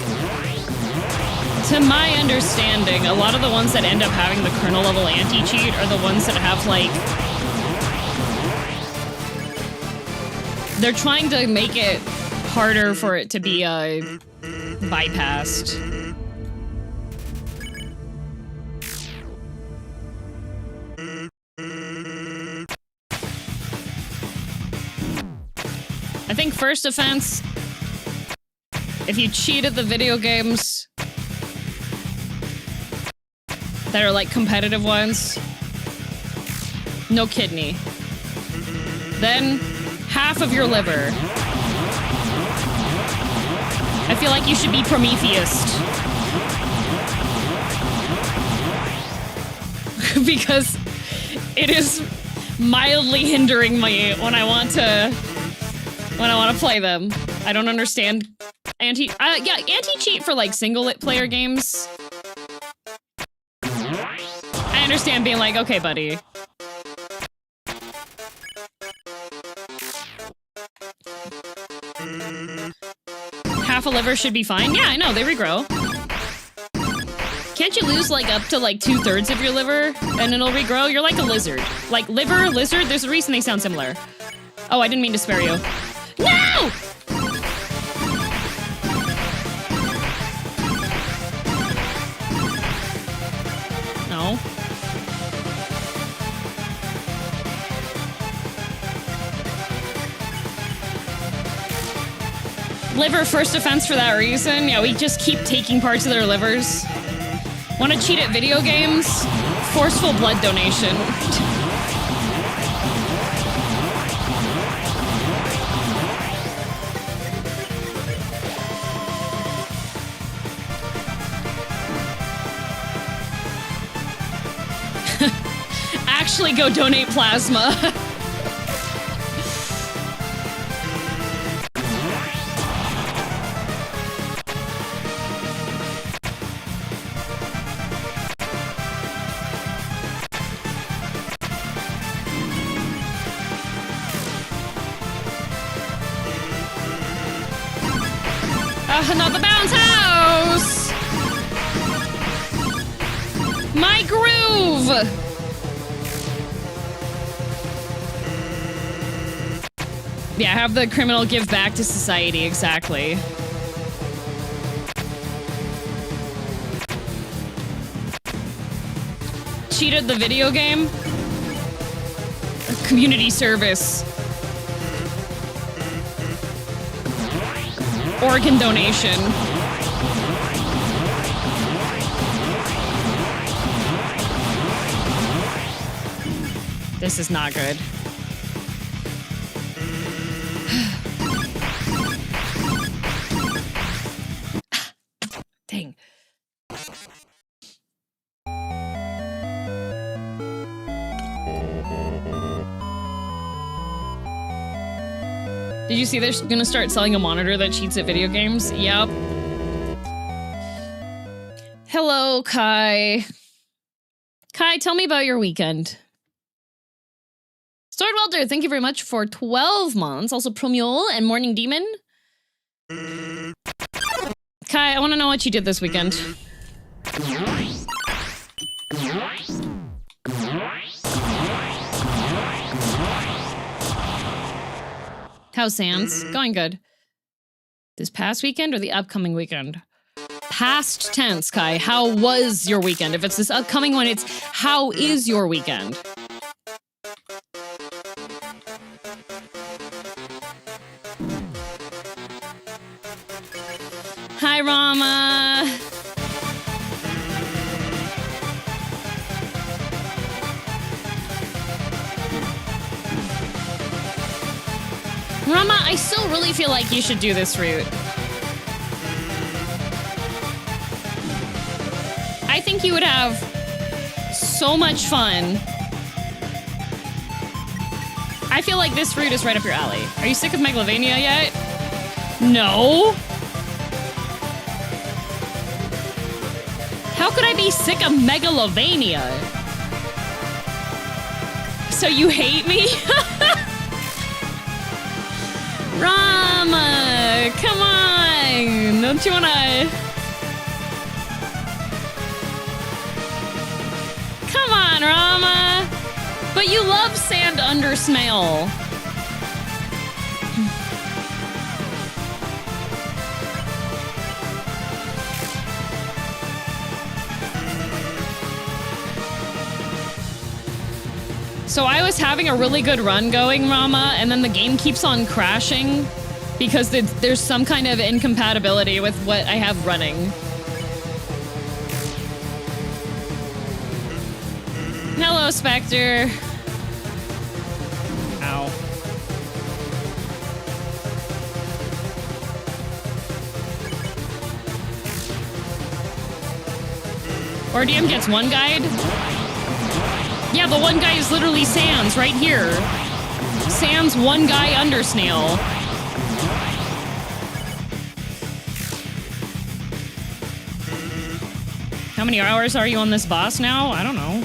to my understanding, a lot of the ones that end up having the kernel level anti-cheat are the ones that have, like... They're trying to make it harder for it to be, bypassed. I think first offense, if you cheat at the video games that are like competitive ones, no kidney. Then half of your liver. I feel like you should be Prometheus. Because it is mildly hindering me when I want to play them. I don't understand anti-cheat for like single player games. I understand being like, okay, buddy. Half a liver should be fine. Yeah, I know, they regrow. Can't you lose like up to like 2/3 of your liver and it'll regrow? You're like a lizard. Like liver, lizard, there's a reason they sound similar. Oh, I didn't mean to spare you. No! No. Liver first offense for that reason. Yeah, we just keep taking parts of their livers. Want to cheat at video games? Forceful blood donation. Actually go donate plasma. Another bounce house! My groove! Yeah, have the criminal give back to society, exactly. cheated the video game? Community service. Organ donation. This is not good. Dang. Did you see they're gonna start selling a monitor that cheats at video games? Yep. Hello, Kai. Kai, tell me about your weekend. Sword Welder, thank you very much for 12 months. Also, Promule and Morning Demon. Kai, I want to know what you did this weekend. How's Sans? Going good. This past weekend or the upcoming weekend? Past tense, Kai. How was your weekend? If it's this upcoming one, it's how is your weekend? Hi, Rama. Rama, I still really feel like you should do this route. I think you would have so much fun. I feel like this route is right up your alley. Are you sick of Megalovania yet? No. How could I be sick of Megalovania? So you hate me? Rama, come on! Don't you wanna... Come on, Rama! But you love Sand Under Smell. So I was having a really good run going, Rama, and then the game keeps on crashing because there's some kind of incompatibility with what I have running. Hello, Spectre. Ow. RDM gets one guide. Yeah, the one guy is literally Sans right here. Sans one guy under snail. How many hours are you on this boss now? I don't know.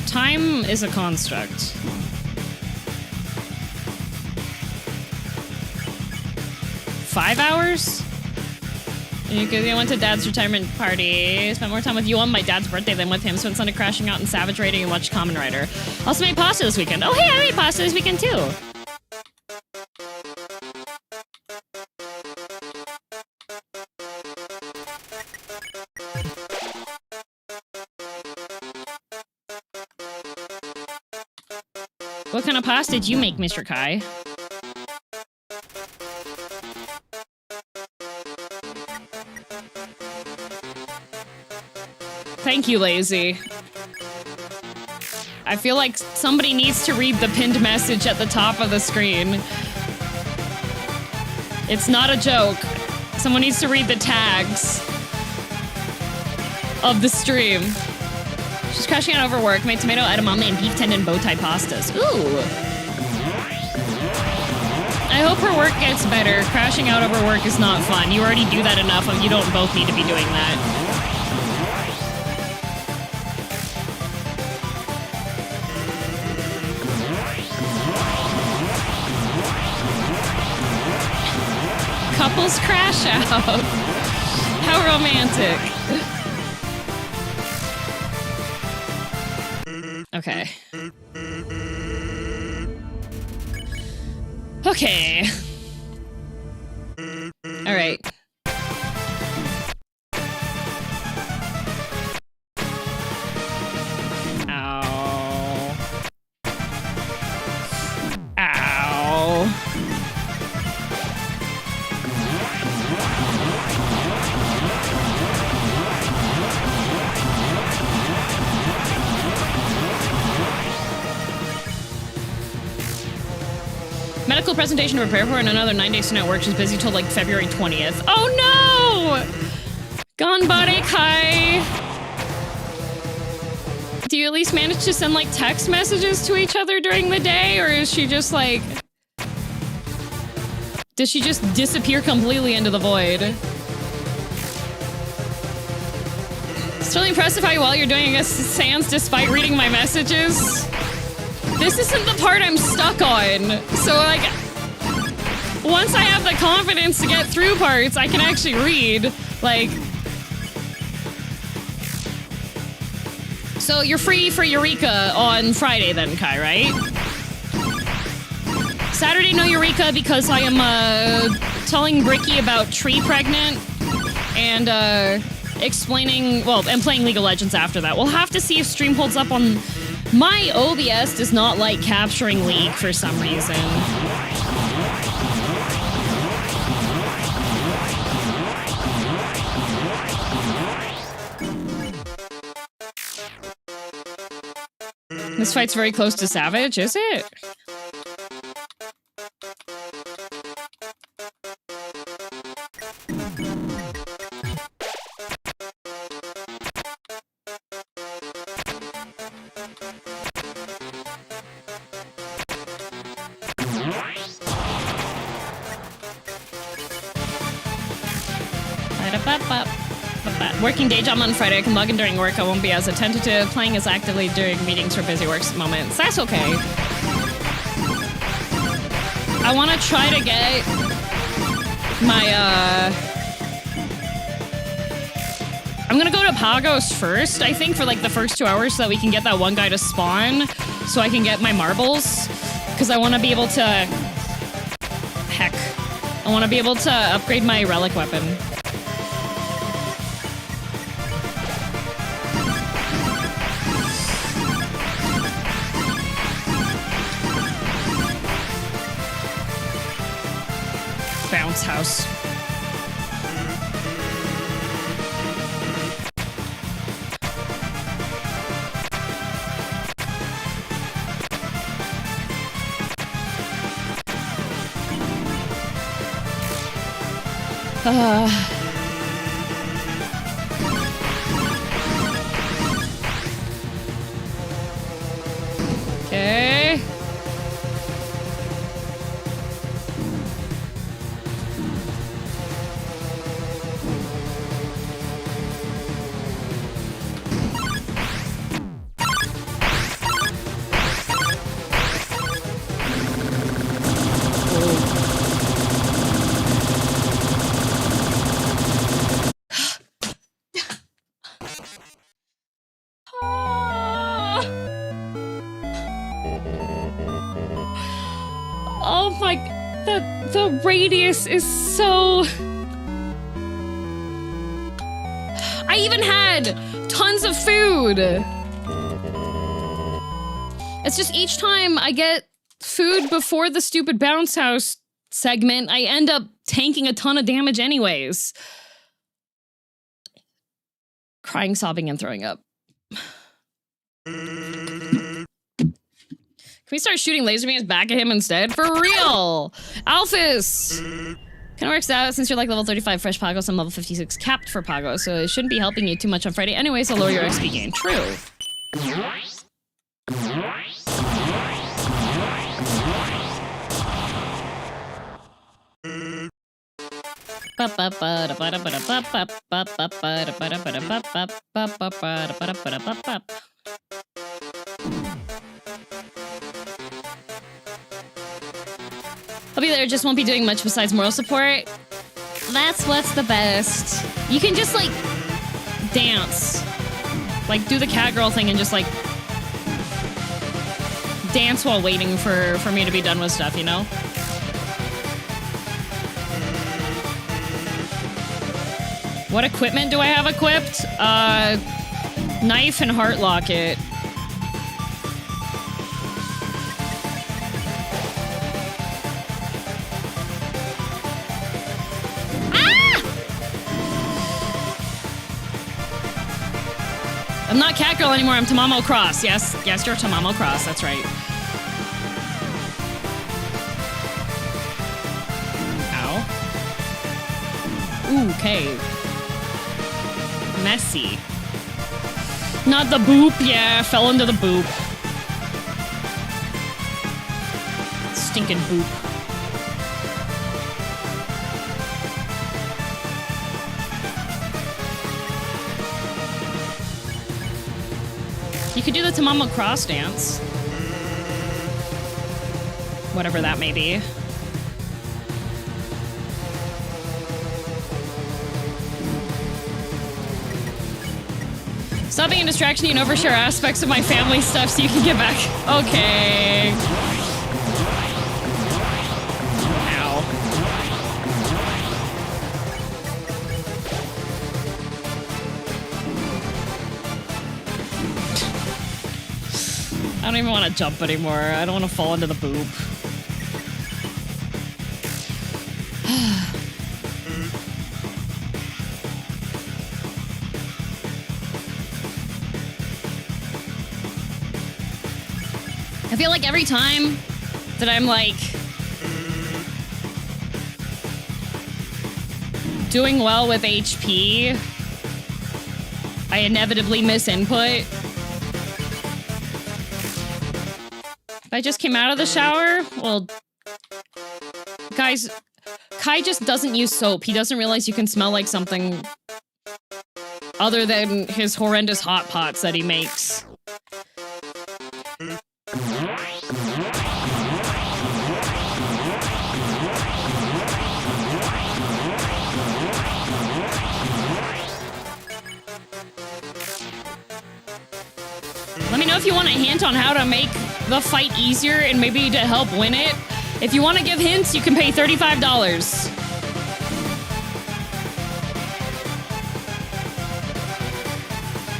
Time is a construct. Five hours? Because I went to Dad's retirement party, spent more time with you on my dad's birthday than with him, spent Sunday crashing out in Savage Raiding and watched Kamen Rider. Also made pasta this weekend. Oh hey, I made pasta this weekend too! What kind of pasta did you make, Mr. Kai? Thank you, Lazy. I feel like somebody needs to read the pinned message at the top of the screen. It's not a joke. Someone needs to read the tags of the stream. She's crashing out over work, made tomato edamame and beef tendon bow tie pastas. Ooh. I hope her work gets better. Crashing out over work is not fun. You already do that enough, you don't both need to be doing that. Couples crash out. How romantic. Okay. Okay. All right. a cool presentation to prepare for and another 9 days to not work. She's busy till like February 20th. Oh no! Gone body Kai. Do you at least manage to send like text messages to each other during the day, or is she just like... Does she just disappear completely into the void? It's really impressive how well you're doing a sans despite reading my messages. This isn't the part I'm stuck on. So like, once I have the confidence to get through parts, I can actually read. Like, so you're free for Eureka on Friday then, Kai, right? Saturday, no Eureka, because I am telling Bricky about Tree Pregnant and explaining, well, and playing League of Legends after that. We'll have to see if stream holds up on... My OBS does not like capturing League for some reason. This fight's very close to Savage, is it? Working day job on Friday. I can log in during work. I won't be as attentive. Playing as actively during meetings or busy work moments. That's okay. I want to try to get my, I'm gonna go to Pagos first, I think, for like the first 2 hours so that we can get that one guy to spawn so I can get my marbles. Because I want to be able to... Heck. I want to be able to upgrade my relic weapon. Bounce house. Okay. Oh my, the radius is so... I even had tons of food. It's just each time I get food before the stupid bounce house segment, I end up tanking a ton of damage anyways. Crying, sobbing, and throwing up. Can we start shooting laser beams back at him instead? For real! Alphys! Kinda works out since you're like level 35 fresh Pagos and level 56 capped for Pagos, so it shouldn't be helping you too much on Friday anyway, so lower your XP gain. True. I'll be there, just won't be doing much besides moral support. That's what's the best. You can just, like, dance. Like, do the cat girl thing and just, like, dance while waiting for me to be done with stuff, you know? What equipment do I have equipped? Knife and heart locket. I'm not Catgirl anymore, I'm Tamamo Cross. Yes, you're Tamamo Cross, that's right. Ooh, okay. Messy. Not the boop. Yeah, fell into the boop. Stinking boop. You could do the Tamama cross dance. Whatever that may be. Stop being a distraction. You can overshare aspects of my family stuff so you can get back. Okay. Ow. I don't even want to jump anymore. I don't want to fall into the boob. I feel like every time that I'm like doing well with HP, I inevitably miss input. I just came out of the shower. Well, guys, Kai just doesn't use soap. He doesn't realize you can smell like something other than his horrendous hot pots that he makes. Let me know if you want a hint on how to make the fight easier and maybe to help win it. If you want to give hints, you can pay $35.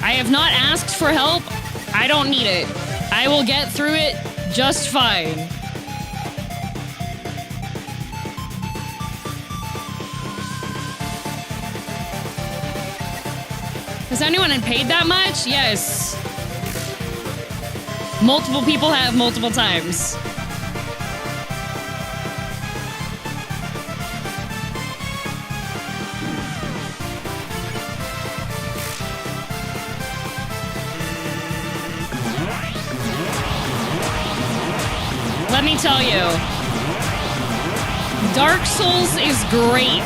I have not asked for help. I don't need it. I will get through it just fine. Has anyone paid that much? Yes. Multiple people have multiple times. Let me tell you, Dark Souls is great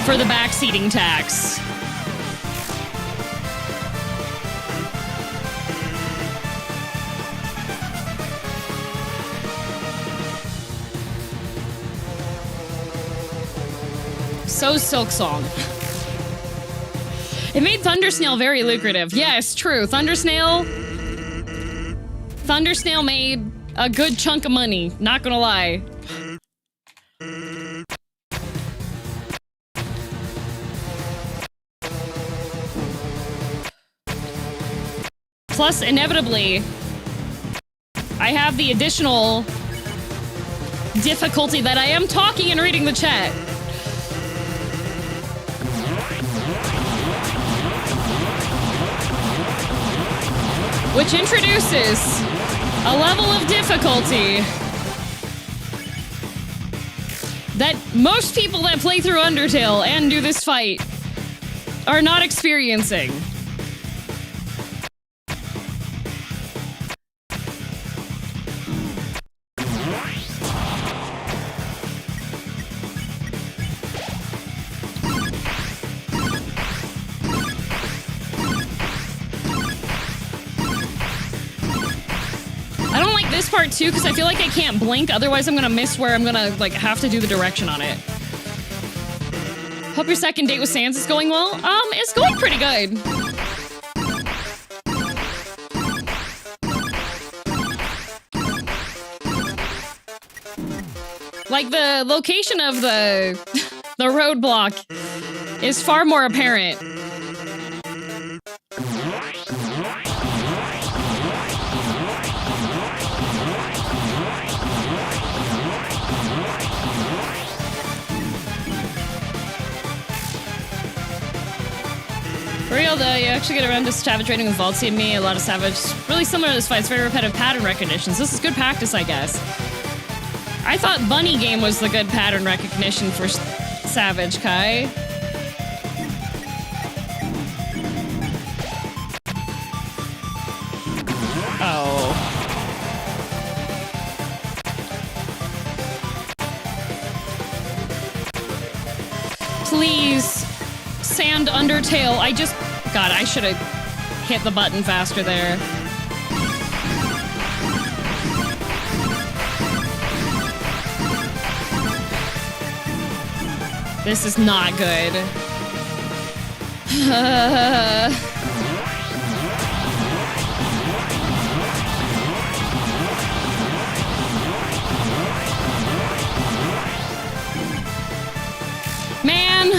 for the backseating tax. So Silksong. It made Thundersnail very lucrative. Yes, true. Thundersnail made a good chunk of money, not gonna lie. Plus, inevitably, I have the additional difficulty that I am talking and reading the chat. Which introduces a level of difficulty that most people that play through Undertale and do this fight are not experiencing. This part too, because I feel like I can't blink, otherwise I'm gonna miss where I'm gonna like have to do the direction on it. Hope your second date with Sans is going well. It's going pretty good. Like the location of the roadblock is far more apparent. For real though, you actually get around to Savage raiding with Vaultsy and me, a lot of Savage. Really similar to this fight, it's very repetitive pattern recognition, so this is good practice, I guess. I thought Bunny Game was the good pattern recognition for Savage, Kai. Undertale, I just... God, I should have hit the button faster there. This is not good. Man!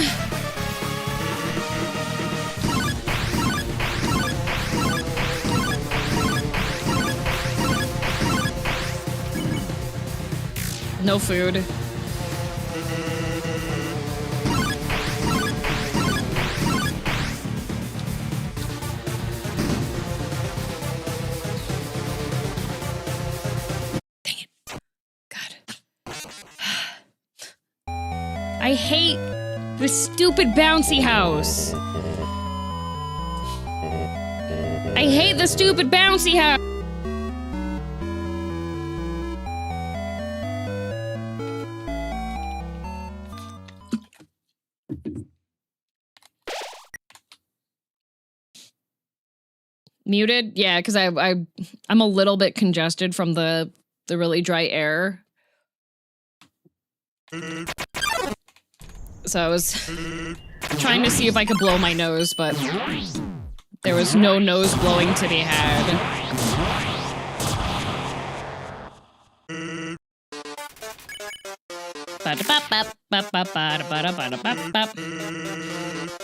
No food. Dang it. God. I hate this stupid bouncy house. I hate the stupid bouncy house. Muted? Yeah, because I'm a little bit congested from the really dry air. So I was trying to see if I could blow my nose, but there was no nose blowing to be had.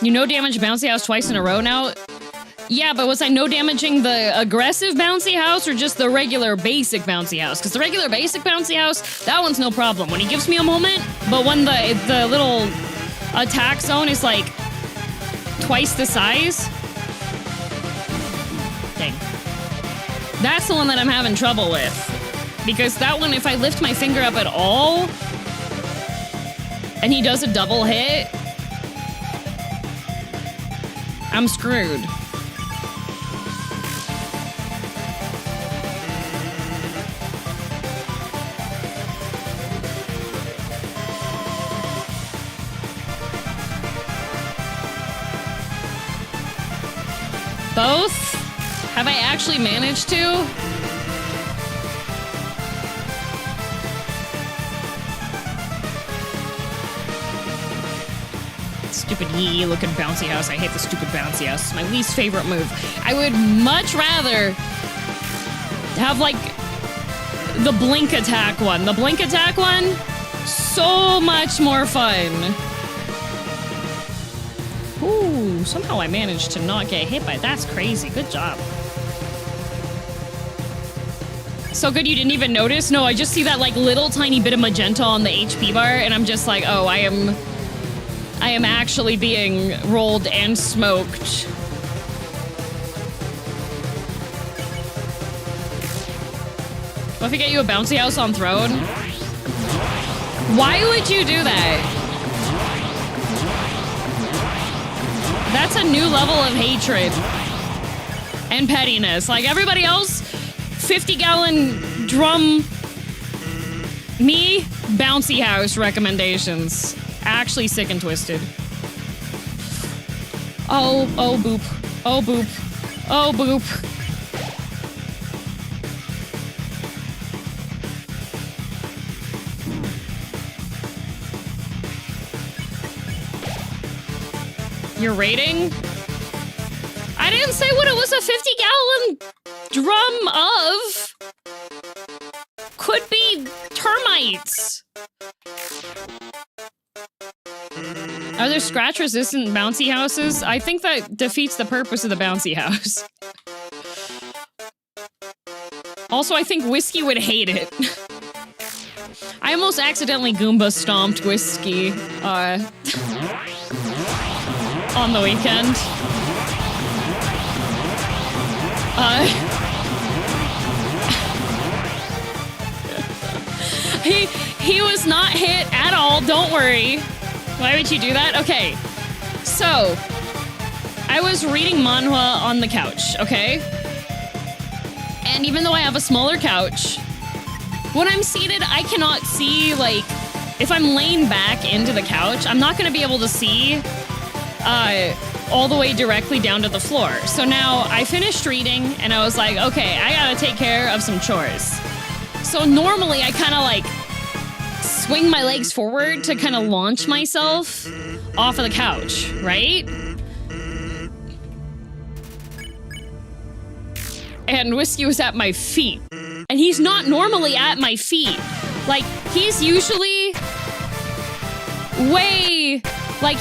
You no damage bouncy house twice in a row now? Yeah, but was I no damaging the aggressive bouncy house or just the regular basic bouncy house? Because the regular basic bouncy house, that one's no problem. When he gives me a moment, but when the little attack zone is like twice the size. Dang. That's the one that I'm having trouble with. Because that one, if I lift my finger up at all, and he does a double hit, I'm screwed. Both? Have I actually managed to? Stupid yee looking bouncy house. I hate the stupid bouncy house. It's my least favorite move. I would much rather have like the blink attack one. The blink attack one, so much more fun. Ooh, somehow I managed to not get hit by it. That's crazy. Good job. So good you didn't even notice? No, I just see that like little tiny bit of magenta on the HP bar and I'm just like, oh, I am actually being rolled and smoked. What if I get you a bouncy house on throne? Why would you do that? That's a new level of hatred and pettiness. Like everybody else, 50-gallon drum, me, bouncy house recommendations. Actually sick and twisted. Oh boop. Oh boop. Oh boop. Your rating? I didn't say what it was a 50-gallon drum of. Could be termites. Are there scratch-resistant bouncy houses? I think that defeats the purpose of the bouncy house. Also, I think Whiskey would hate it. I almost accidentally Goomba stomped Whiskey, on the weekend. He was not hit at all, don't worry. Why would you do that? Okay, so I was reading manhwa on the couch, okay? And even though I have a smaller couch, when I'm seated, I cannot see, like, if I'm laying back into the couch, I'm not gonna be able to see all the way directly down to the floor. So now I finished reading and I was like, okay, I gotta take care of some chores. So normally I kind of like swing my legs forward to kind of launch myself off of the couch, right? And Whiskey was at my feet. And he's not normally at my feet. Like, he's usually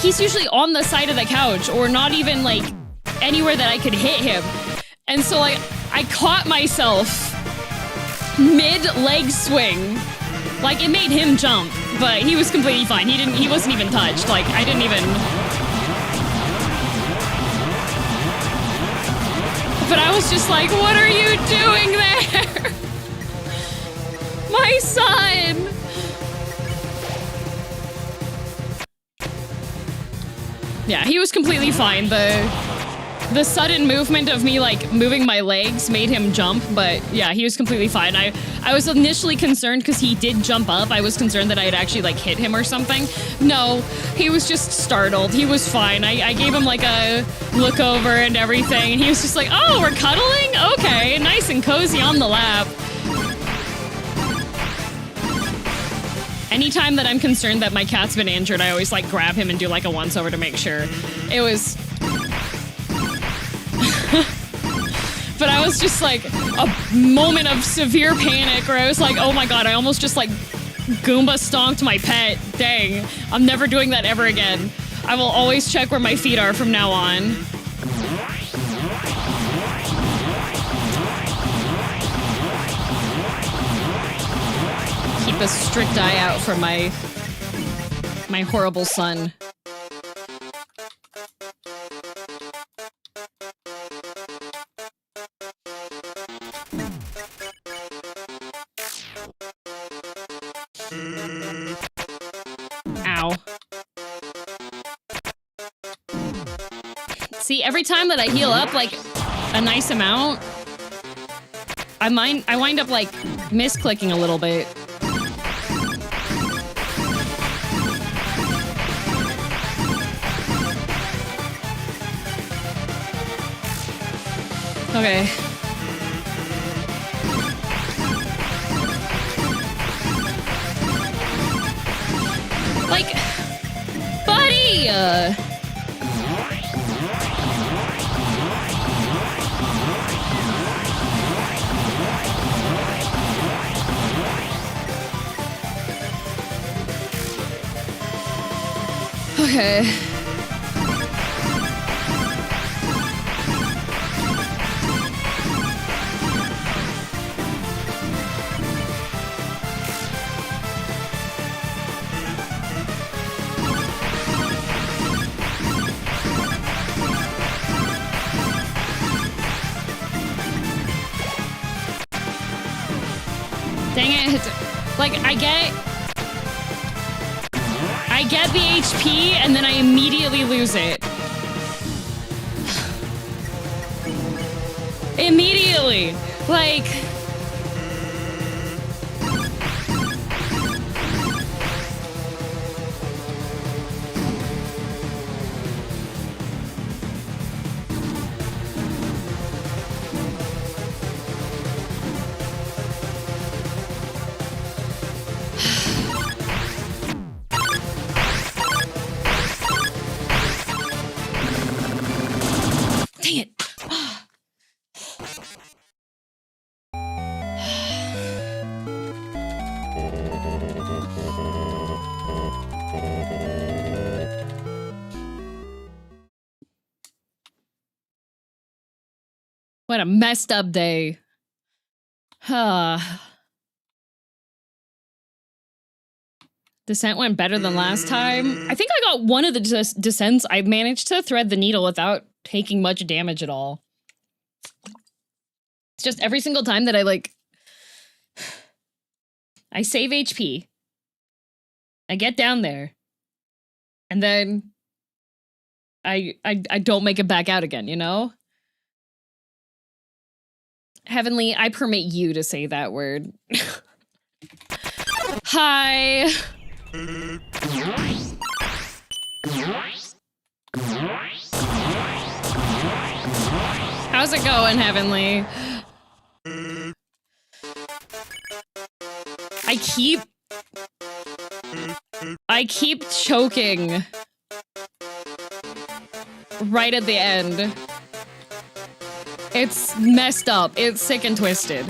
he's usually on the side of the couch or not even, like, anywhere that I could hit him. And so, like, I caught myself mid-leg swing. Like, it made him jump, but he was completely fine. He wasn't even touched. Like, I didn't even... But I was just like, what are you doing there? My son! Yeah, he was completely fine. The sudden movement of me, like, moving my legs made him jump, but yeah, he was completely fine. I was initially concerned because he did jump up. I was concerned that I had actually, like, hit him or something. No, he was just startled. He was fine. I gave him, like, a look over and everything, and he was just like, oh, we're cuddling? Okay, nice and cozy on the lap. Anytime that I'm concerned that my cat's been injured, I always, like, grab him and do, like, a once-over to make sure. It was... But I was just, like, a moment of severe panic where I was like, oh my god, I almost just, like, Goomba stomped my pet. Dang. I'm never doing that ever again. I will always check where my feet are from now on. Keep a strict eye out for my horrible son. Ow. See, every time that I heal up, like, a nice amount, I wind up, like, misclicking a little bit. Okay. Like, buddy! Okay. Dang it. Like, I get the HP, and then I immediately lose it. Immediately! Like... Dang it. What a messed up day. Descent went better than last time. I think I got one of the descents. I managed to thread the needle without taking much damage at all. It's just every single time that I save HP. I get down there. And then I don't make it back out again, you know? Heavenly, I permit you to say that word. Hi. How's it going, Heavenly? I keep choking right at the end. It's messed up. It's sick and twisted.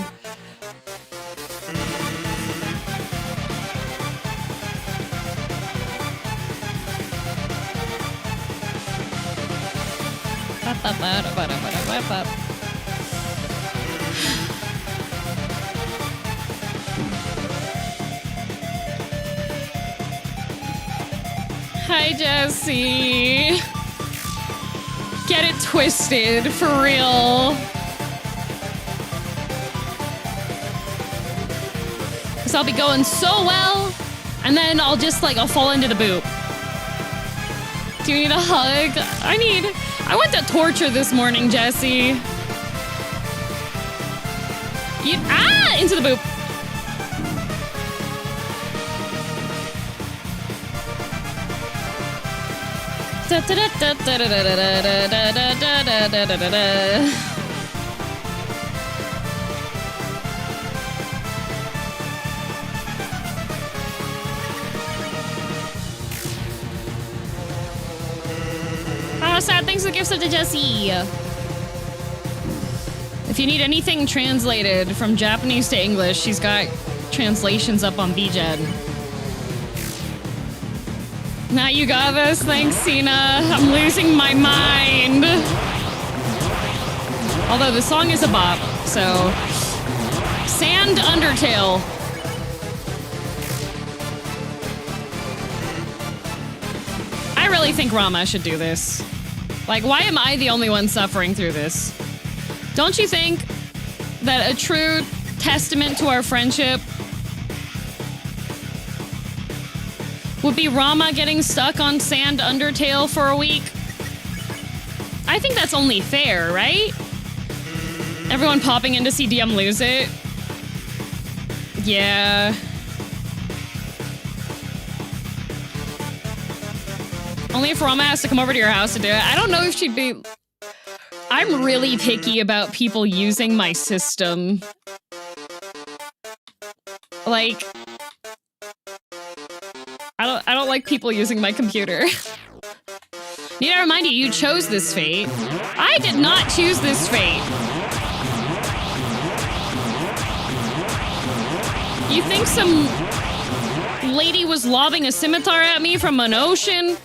Hi, Jesse. Get it twisted, for real. So I'll be going so well, and then I'll fall into the boot. Do you need a hug? I went to torture this morning, Jesse. Into the boop. Sad things with gifts of to Jesse. If you need anything translated from Japanese to English, she's got translations up on VGen. Now you got this. Thanks, Cena. I'm losing my mind. Although the song is a bop, so... Sand Undertale. I really think Rama should do this. Like, why am I the only one suffering through this? Don't you think that a true testament to our friendship would be Rama getting stuck on Sand Undertale for a week? I think that's only fair, right? Everyone popping in to see DM lose it? Yeah. Only if Rama has to come over to your house to do it. I don't know if she'd be... I'm really picky about people using my system. Like... I don't like people using my computer. Need I remind you, you chose this fate. I did not choose this fate. You think some lady was lobbing a scimitar at me from an ocean?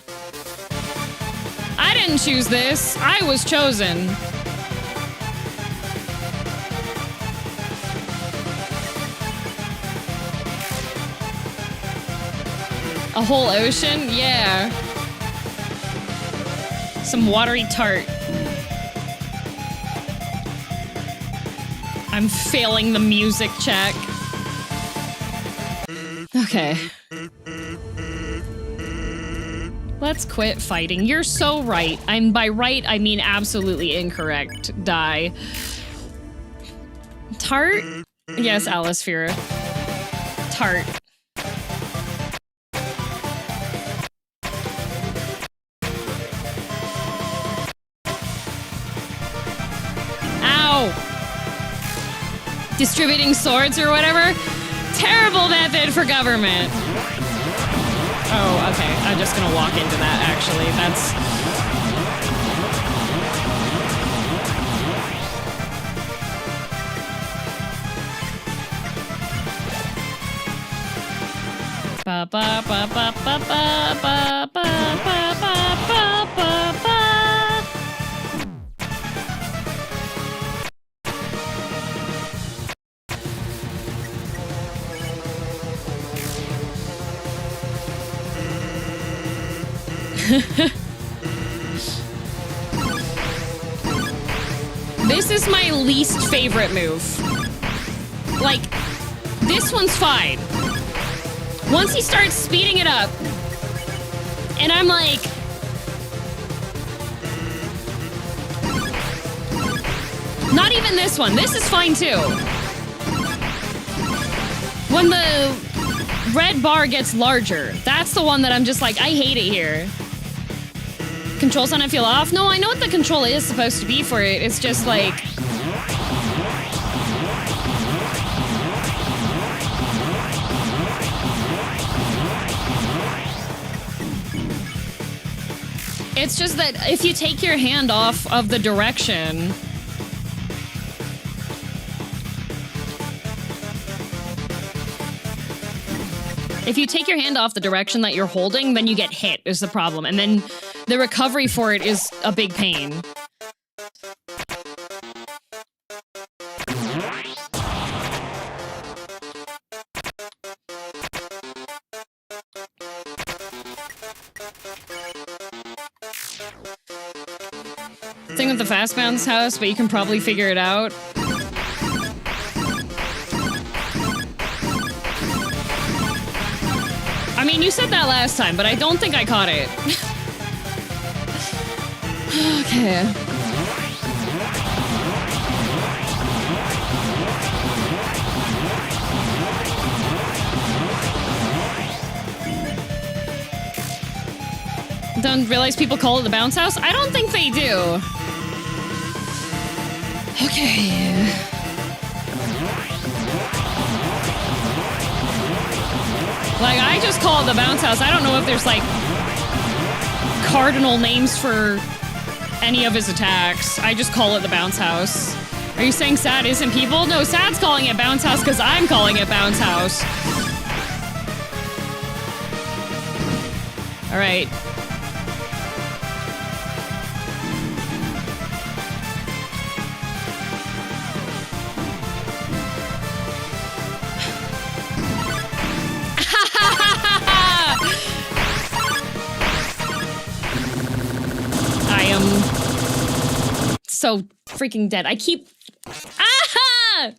I didn't choose this. I was chosen. A whole ocean? Yeah. Some watery tart. I'm failing the music check. Okay. Let's quit fighting. You're so right. And by right, I mean absolutely incorrect. Die. Tart? Yes, Alice Fira. Tart. Ow! Distributing swords or whatever? Terrible method for government. Oh, okay. I'm just gonna walk into that, actually. That's... Ba ba ba ba ba ba ba ba ba ba ba ba. This is my least favorite move. Like, this one's fine. Once he starts speeding it up, and I'm like... Not even this one. This is fine, too. When the red bar gets larger, that's the one that I'm just like, I hate it here. Controls on I feel off? No, I know what the control is supposed to be for it. It's just like... It's just that if you take your hand off of the direction... If you take your hand off the direction that you're holding, then you get hit, is the problem. And then the recovery for it is a big pain. Thing with the fast bounce house, but you can probably figure it out. I mean, you said that last time, but I don't think I caught it. Okay. Don't realize people call it the bounce house? I don't think they do. Okay. Like, I just call it the bounce house. I don't know if there's, like, cardinal names for any of his attacks. I just call it the bounce house. Are you saying Sad isn't people? No, Sad's calling it bounce house because I'm calling it bounce house. All right. So freaking dead. I keep... Ah!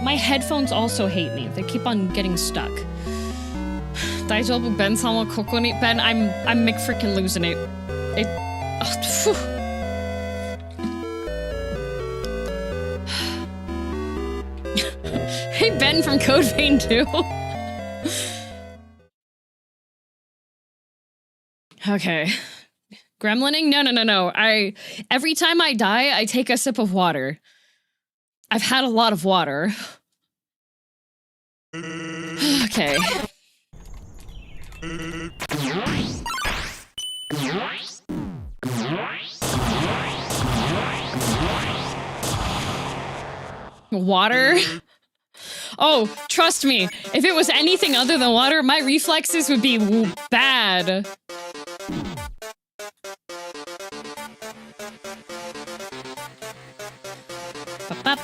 My headphones also hate me. They keep on getting stuck. Ben sama kokoni. Ben, I'm McFrickin' losing it. Hey, Ben from Code Vein 2. Okay. Gremlining? No. Every time I die, I take a sip of water. I've had a lot of water. Okay. Water? Oh, trust me, if it was anything other than water, my reflexes would be bad.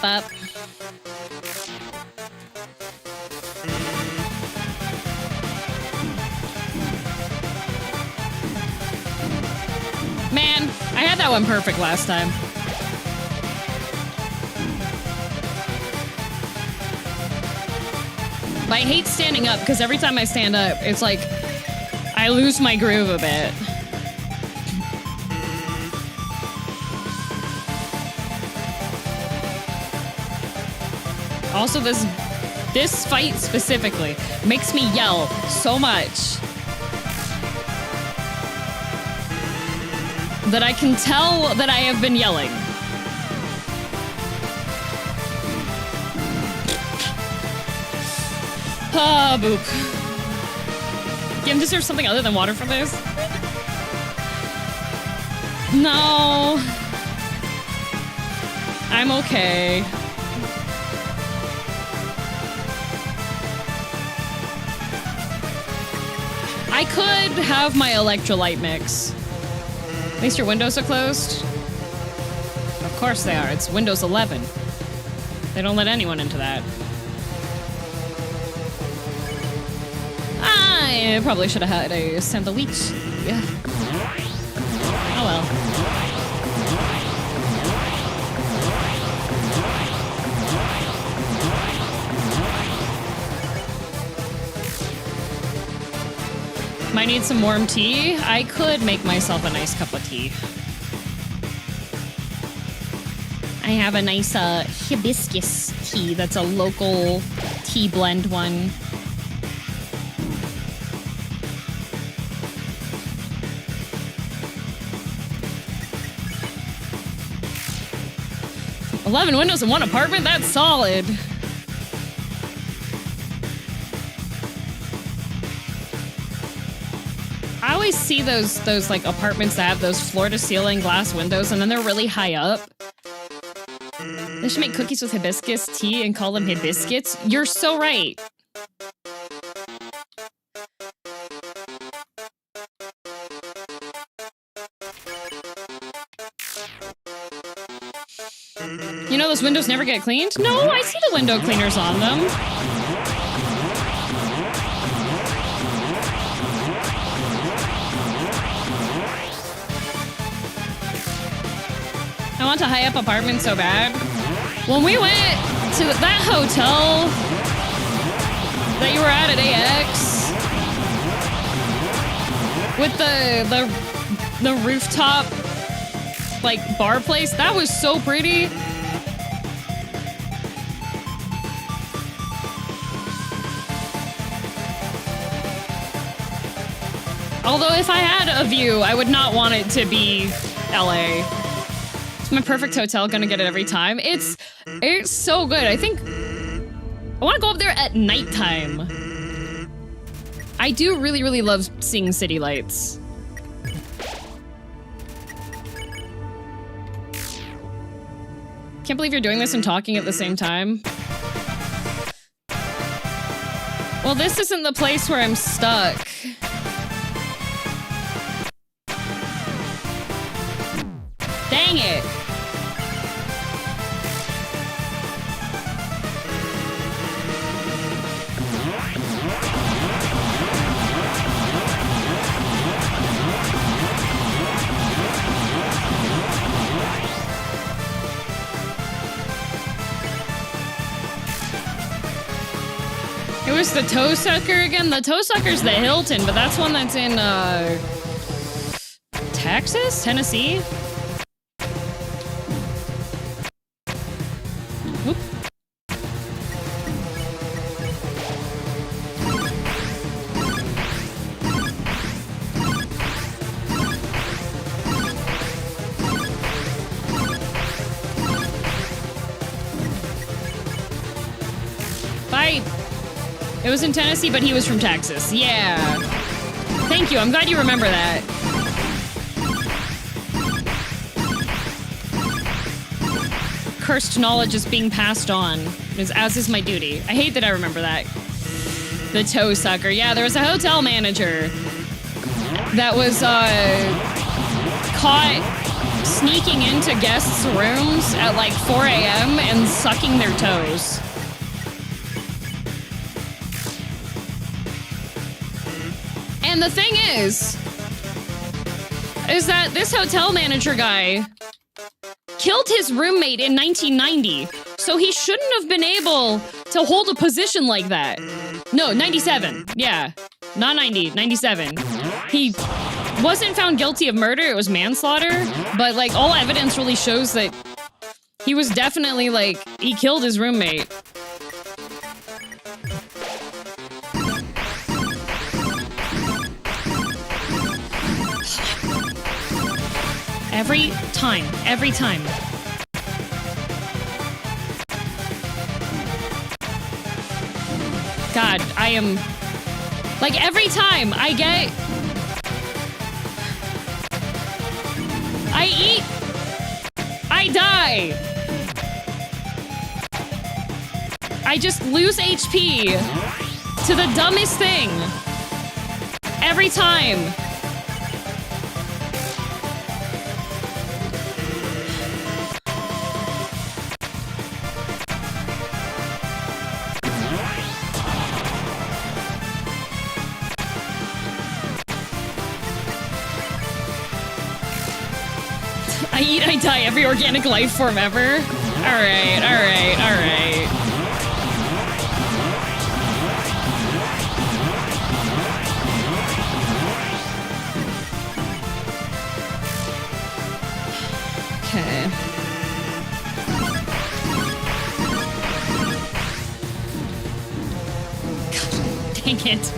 Up. Man, I had that one perfect last time. But I hate standing up because every time I stand up, it's like I lose my groove a bit. Also, this fight specifically makes me yell so much that I can tell that I have been yelling. Ah, boop. Gim deserves something other than water for this. No. I'm okay. I could have my electrolyte mix. At least your windows are closed. Of course they are. It's Windows 11. They don't let anyone into that. I probably should have had a sandwich. Yeah. Oh well. Might need some warm tea. I could make myself a nice cup of tea. I have a nice hibiscus tea that's a local tea blend one. "11 windows in one apartment? That's solid." I always see those like apartments that have those floor-to-ceiling glass windows, and then they're really high up. They should make cookies with hibiscus tea and call them hibiscuits. You're so right. You know those windows never get cleaned? No, I see the window cleaners on them. I want a high-up apartment so bad. When we went to that hotel that you were at AX with the rooftop like bar place, that was so pretty. Although if I had a view, I would not want it to be LA. It's my perfect hotel, gonna get it every time. It's so good. I think I want to go up there at nighttime. I do really, really love seeing city lights. Can't believe you're doing this and talking at the same time. Well, this isn't the place where I'm stuck. Dang it. It was the toe sucker again? The toe sucker's the Hilton, but that's one that's in, Texas? Tennessee? Whoop. Bye. It was in Tennessee, but he was from Texas. Yeah. Thank you. I'm glad you remember that. Cursed knowledge is being passed on, as is my duty. I hate that I remember that. The toe sucker. Yeah, there was a hotel manager that was caught sneaking into guests' rooms at like 4 a.m. and sucking their toes. And the thing is that this hotel manager guy killed his roommate in 1990, so he shouldn't have been able to hold a position like that. No, 97. Yeah, not 90, 97. He wasn't found guilty of murder, it was manslaughter, but like all evidence really shows that he was definitely like, he killed his roommate. Every time. Every time. God, I am... Like, every time I eat, I die. I just lose HP to the dumbest thing. Every time. I eat, I die, every organic life form ever. Alright, alright, alright. Okay. Dang it.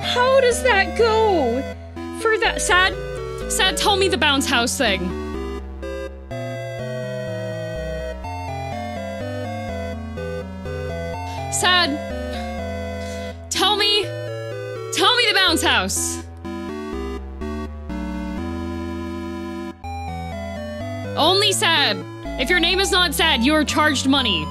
How does that go? For that sad, tell me the bounce house thing. Sad, tell me the bounce house. Only Sad. If your name is not Sad, you are charged money.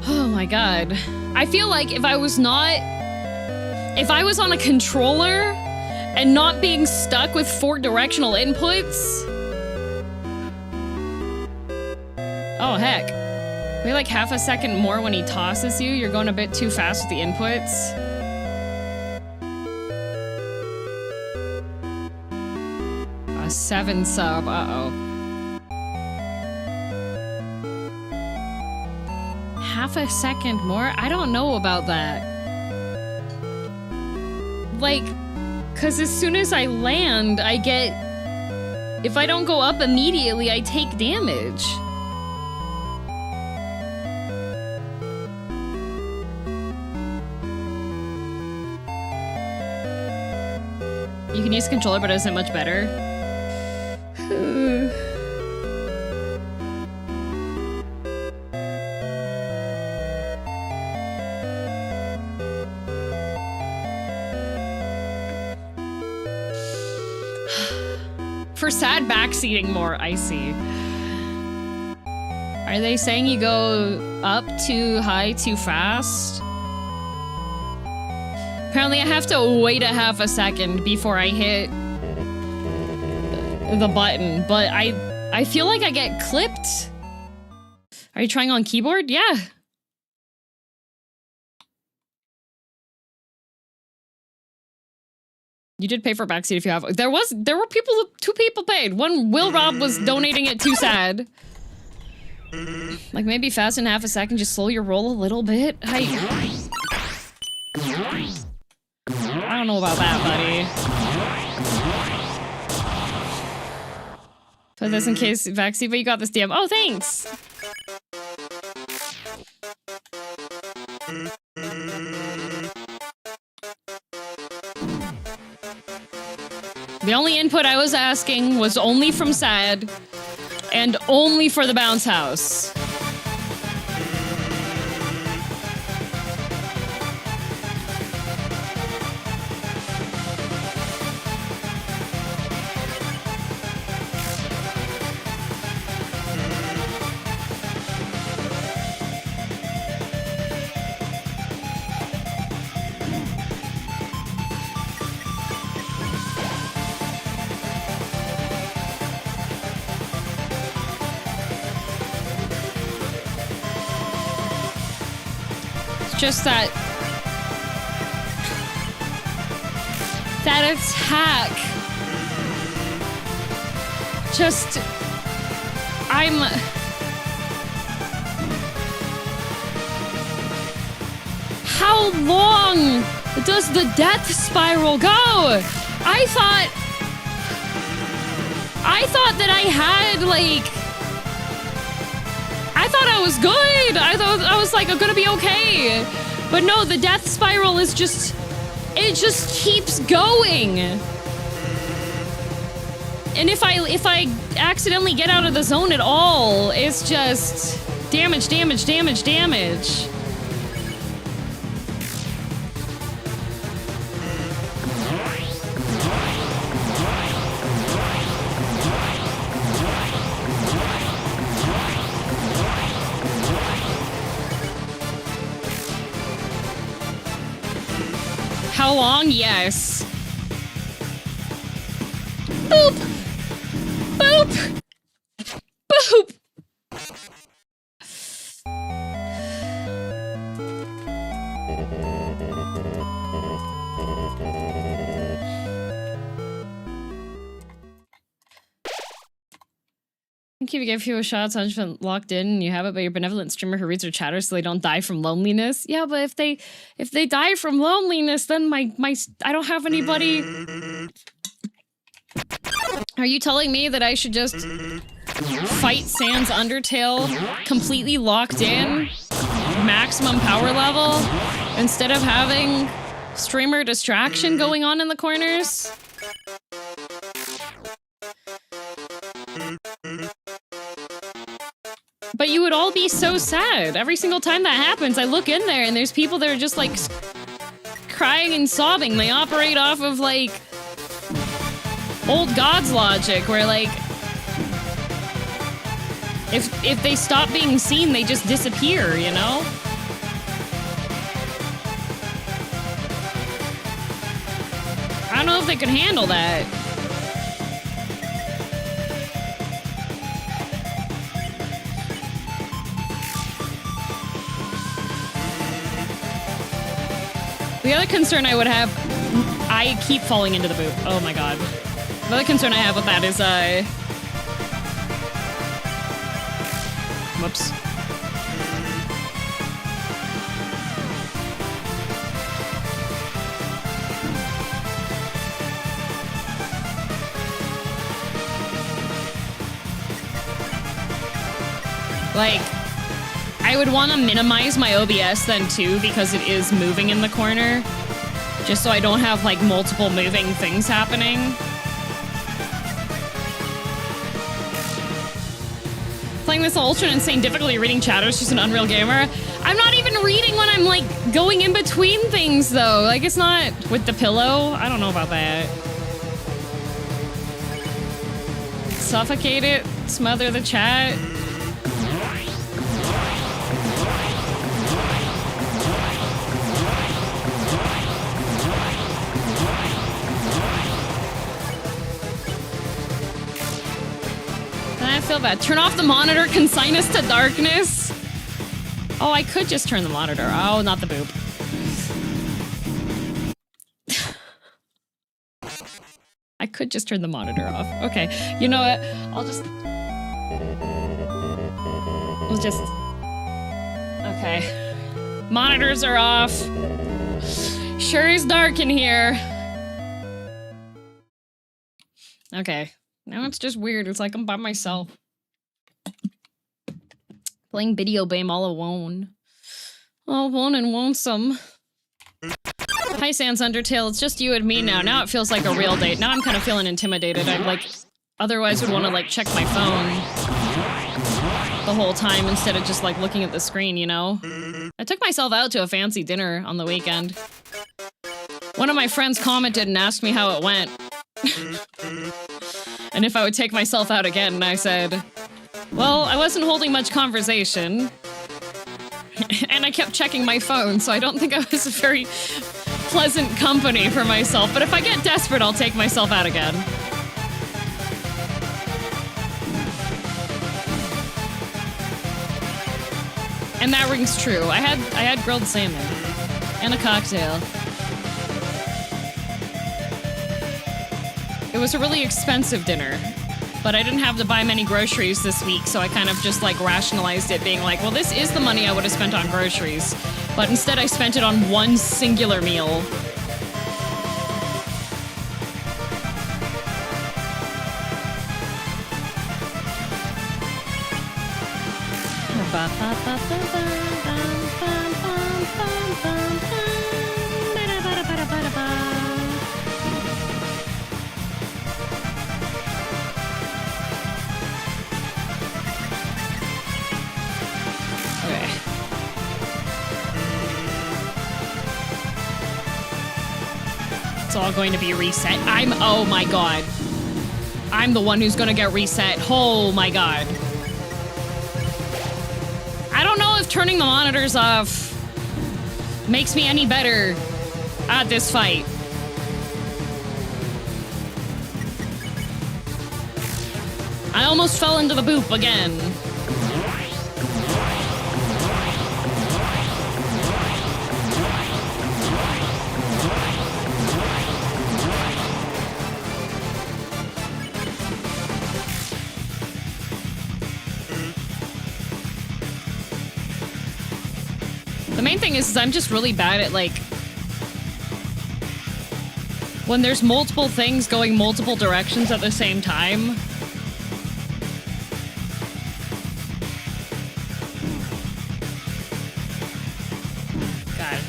Oh my god. I feel like if I was on a controller and not being stuck with 4 directional inputs. Oh heck. Maybe like half a second more when he tosses you. You're going a bit too fast with the inputs. A 7 sub, uh-oh. Half a second more? I don't know about that. Like, cause as soon as I land, I get... If I don't go up immediately, I take damage. You can use a controller, but it isn't much better. For Sad backseating more, I see. Are they saying you go up too high too fast? Apparently I have to wait a half a second before I hit the button, but I feel like I get clipped. Are you trying on keyboard? Yeah. You did pay for backseat if you have. There were people, 2 people paid. One, Will Rob was donating it to Sad. Like maybe fast in half a second, just slow your roll a little bit. I don't know about that, buddy. Put this in case backseat, but you got this DM. Oh, thanks! The only input I was asking was only from Sad, and only for the bounce house. just that attack. Just, how long does the death spiral go? I thought that I had, like, I thought I was good. I was like, I'm gonna be okay. But no, the death spiral is just, it just keeps going. And if I accidentally get out of the zone at all, it's just damage, damage, damage, damage. How long? Yes. Boop! Boop! Boop! If you give fewer shots, 100% locked in, and you have it by your benevolent streamer who reads their chatter so they don't die from loneliness. Yeah, but if they die from loneliness, then my I don't have anybody. Are you telling me that I should just fight Sans Undertale completely locked in, maximum power level, instead of having streamer distraction going on in the corners? But you would all be so sad. Every single time that happens, I look in there and there's people that are just like crying and sobbing. They operate off of like old gods logic where like if they stop being seen, they just disappear, you know? I don't know if they can handle that. The other concern I would have, I keep falling into the boot. Oh my god. The other concern I have with that is, whoops. Like, I would want to minimize my OBS then too, because it is moving in the corner. Just so I don't have like multiple moving things happening. Playing this ultra insane difficulty reading chatters, just an Unreal Gamer. I'm not even reading when I'm like going in between things though. Like it's not with the pillow. I don't know about that. Suffocate it, smother the chat. I feel bad. Turn off the monitor, consign us to darkness. Oh, I could just turn the monitor. Oh, not the boob. I could just turn the monitor off. Okay, you know what? We'll just... Okay. Monitors are off. Sure is dark in here. Okay. Now it's just weird. It's like I'm by myself. Playing video game all alone. All alone and lonesome. Hi, Sans Undertale. It's just you and me now. Now it feels like a real date. Now I'm kind of feeling intimidated. I like, otherwise would want to like check my phone the whole time instead of just like looking at the screen, you know? I took myself out to a fancy dinner on the weekend. One of my friends commented and asked me how it went. And if I would take myself out again, and I said, well, I wasn't holding much conversation. And I kept checking my phone, so I don't think I was a very pleasant company for myself. But if I get desperate, I'll take myself out again. And And that rings true. I had grilled salmon and a cocktail. It was a really expensive dinner, but I didn't have to buy many groceries this week, so I kind of just like rationalized it, being like, well, this is the money I would have spent on groceries, but instead I spent it on one singular meal. It's all going to be reset. Oh my god. I'm the one who's gonna get reset. Oh my god. I don't know if turning the monitors off makes me any better at this fight. I almost fell into the boop again. The main thing is I'm just really bad at, like, when there's multiple things going multiple directions at the same time. God.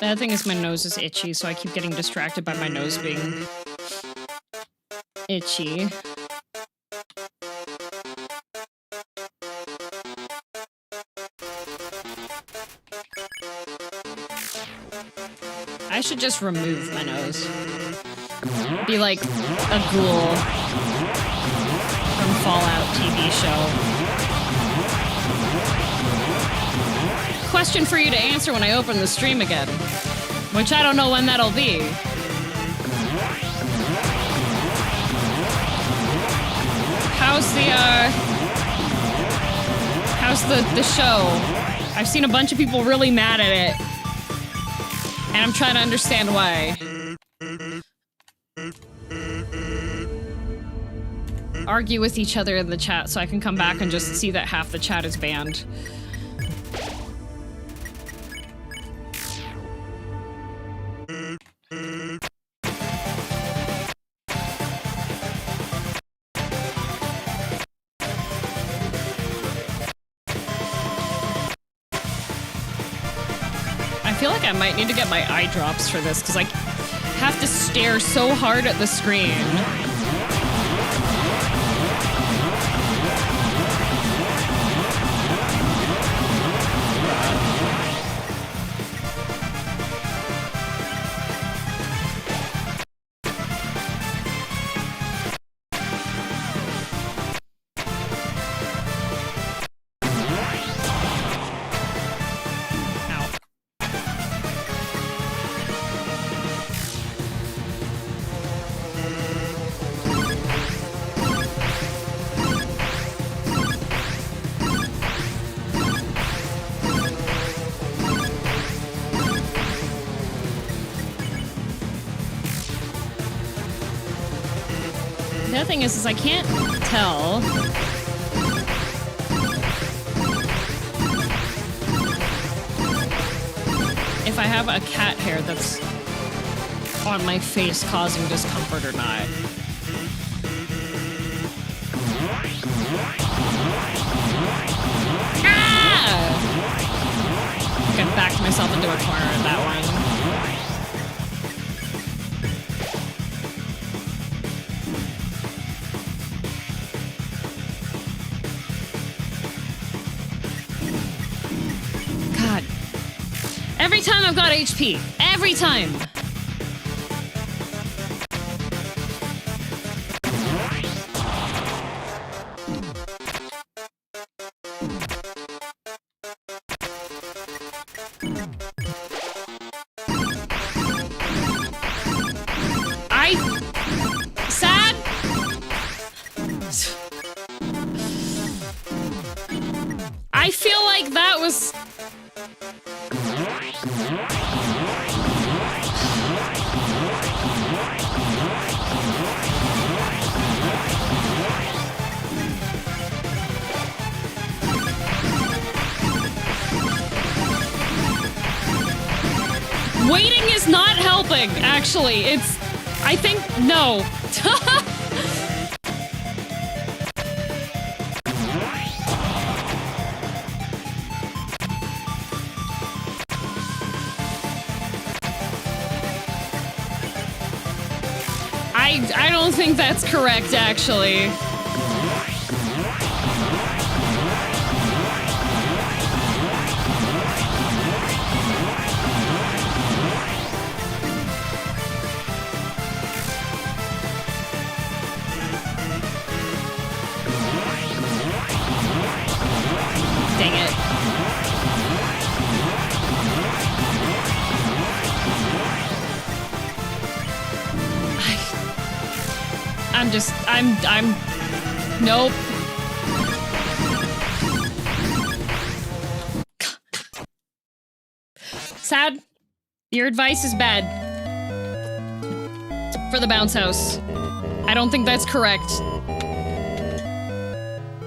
The other thing is my nose is itchy, so I keep getting distracted by my nose being itchy. I should just remove my nose. Be like a ghoul from Fallout TV show. Question for you to answer when I open the stream again, which I don't know when that'll be. How's the show? I've seen a bunch of people really mad at it, and I'm trying to understand why. Argue with each other in the chat so I can come back and just see that half the chat is banned. I feel like I might need to get my eye drops for this, because I have to stare so hard at the screen. The other thing is I can't tell if I have a cat hair that's on my face causing discomfort or not. Ah! I think I backed myself into a corner at that one. Every time I've got HP. Every time. Waiting is not helping, actually. I think, no. I don't think that's correct, actually. Dang it. Nope. Sad. Your advice is bad. For the bounce house. I don't think that's correct.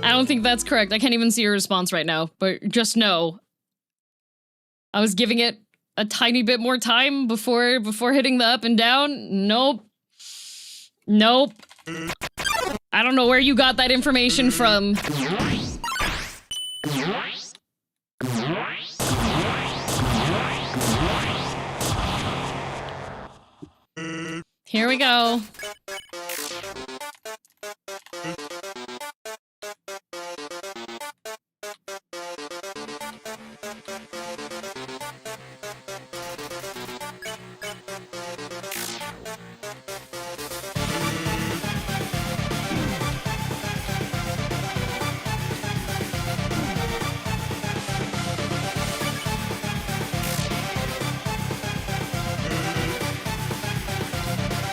I don't think that's correct. I can't even see your response right now, but just know. I was giving it a tiny bit more time before hitting the up and down. Nope. Nope. I don't know where you got that information from. Here we go.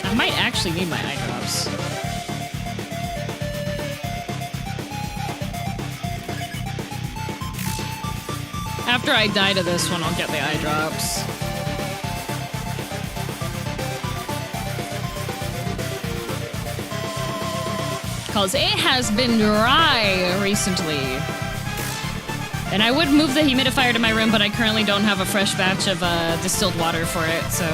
I might actually need my eye drops. After I die to this one, I'll get the eye drops. Because it has been dry recently. And I would move the humidifier to my room, but I currently don't have a fresh batch of distilled water for it, so...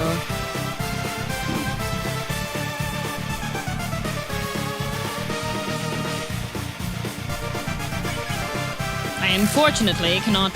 I unfortunately cannot...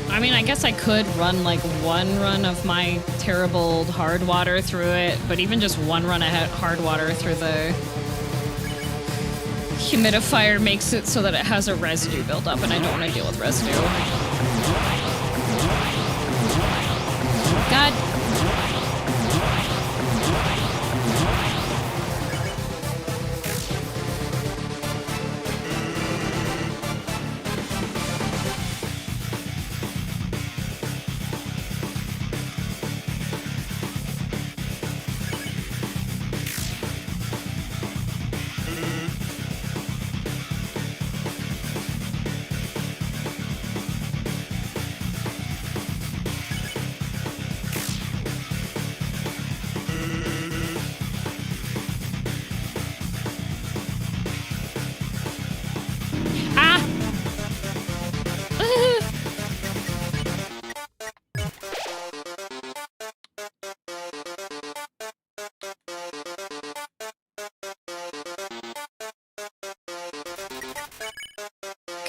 I mean, I guess I could run like one run of my terrible hard water through it, but even just one run of hard water through the humidifier makes it so that it has a residue buildup, and I don't want to deal with residue. God.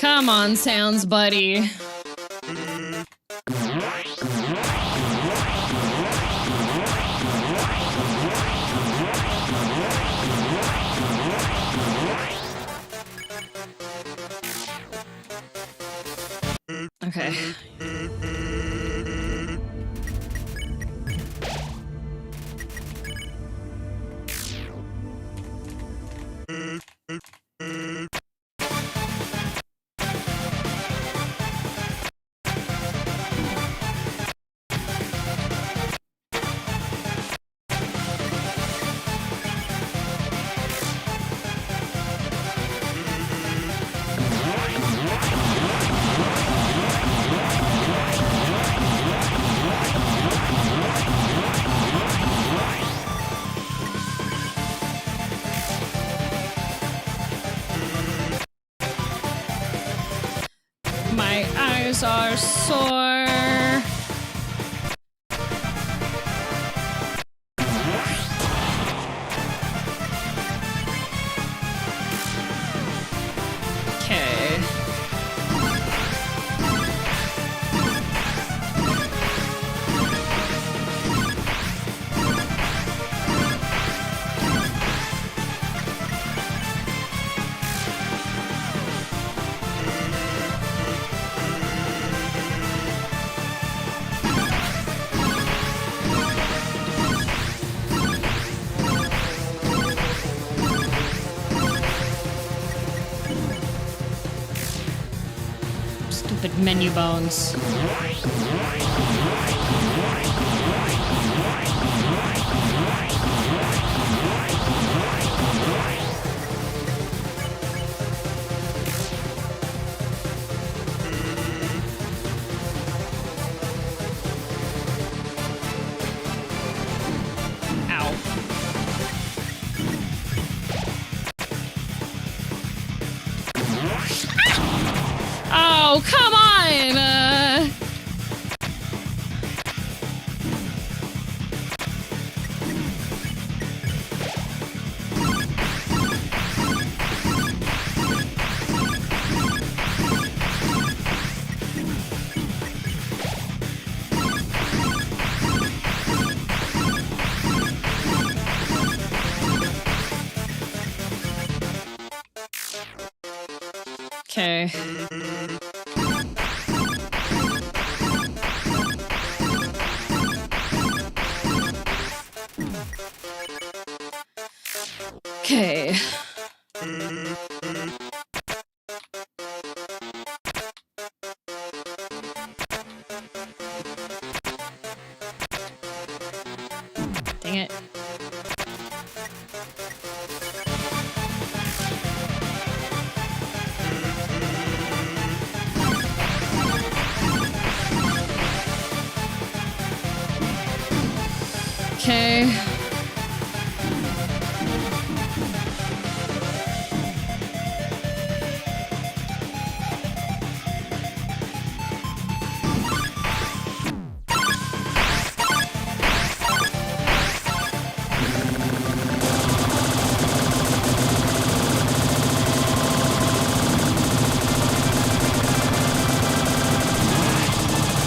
Come on, sounds buddy. Okay. dinosaur. Okay. Stupid menu bones. Ow. Oh, come on! Okay. Okay. Dang it. Okay.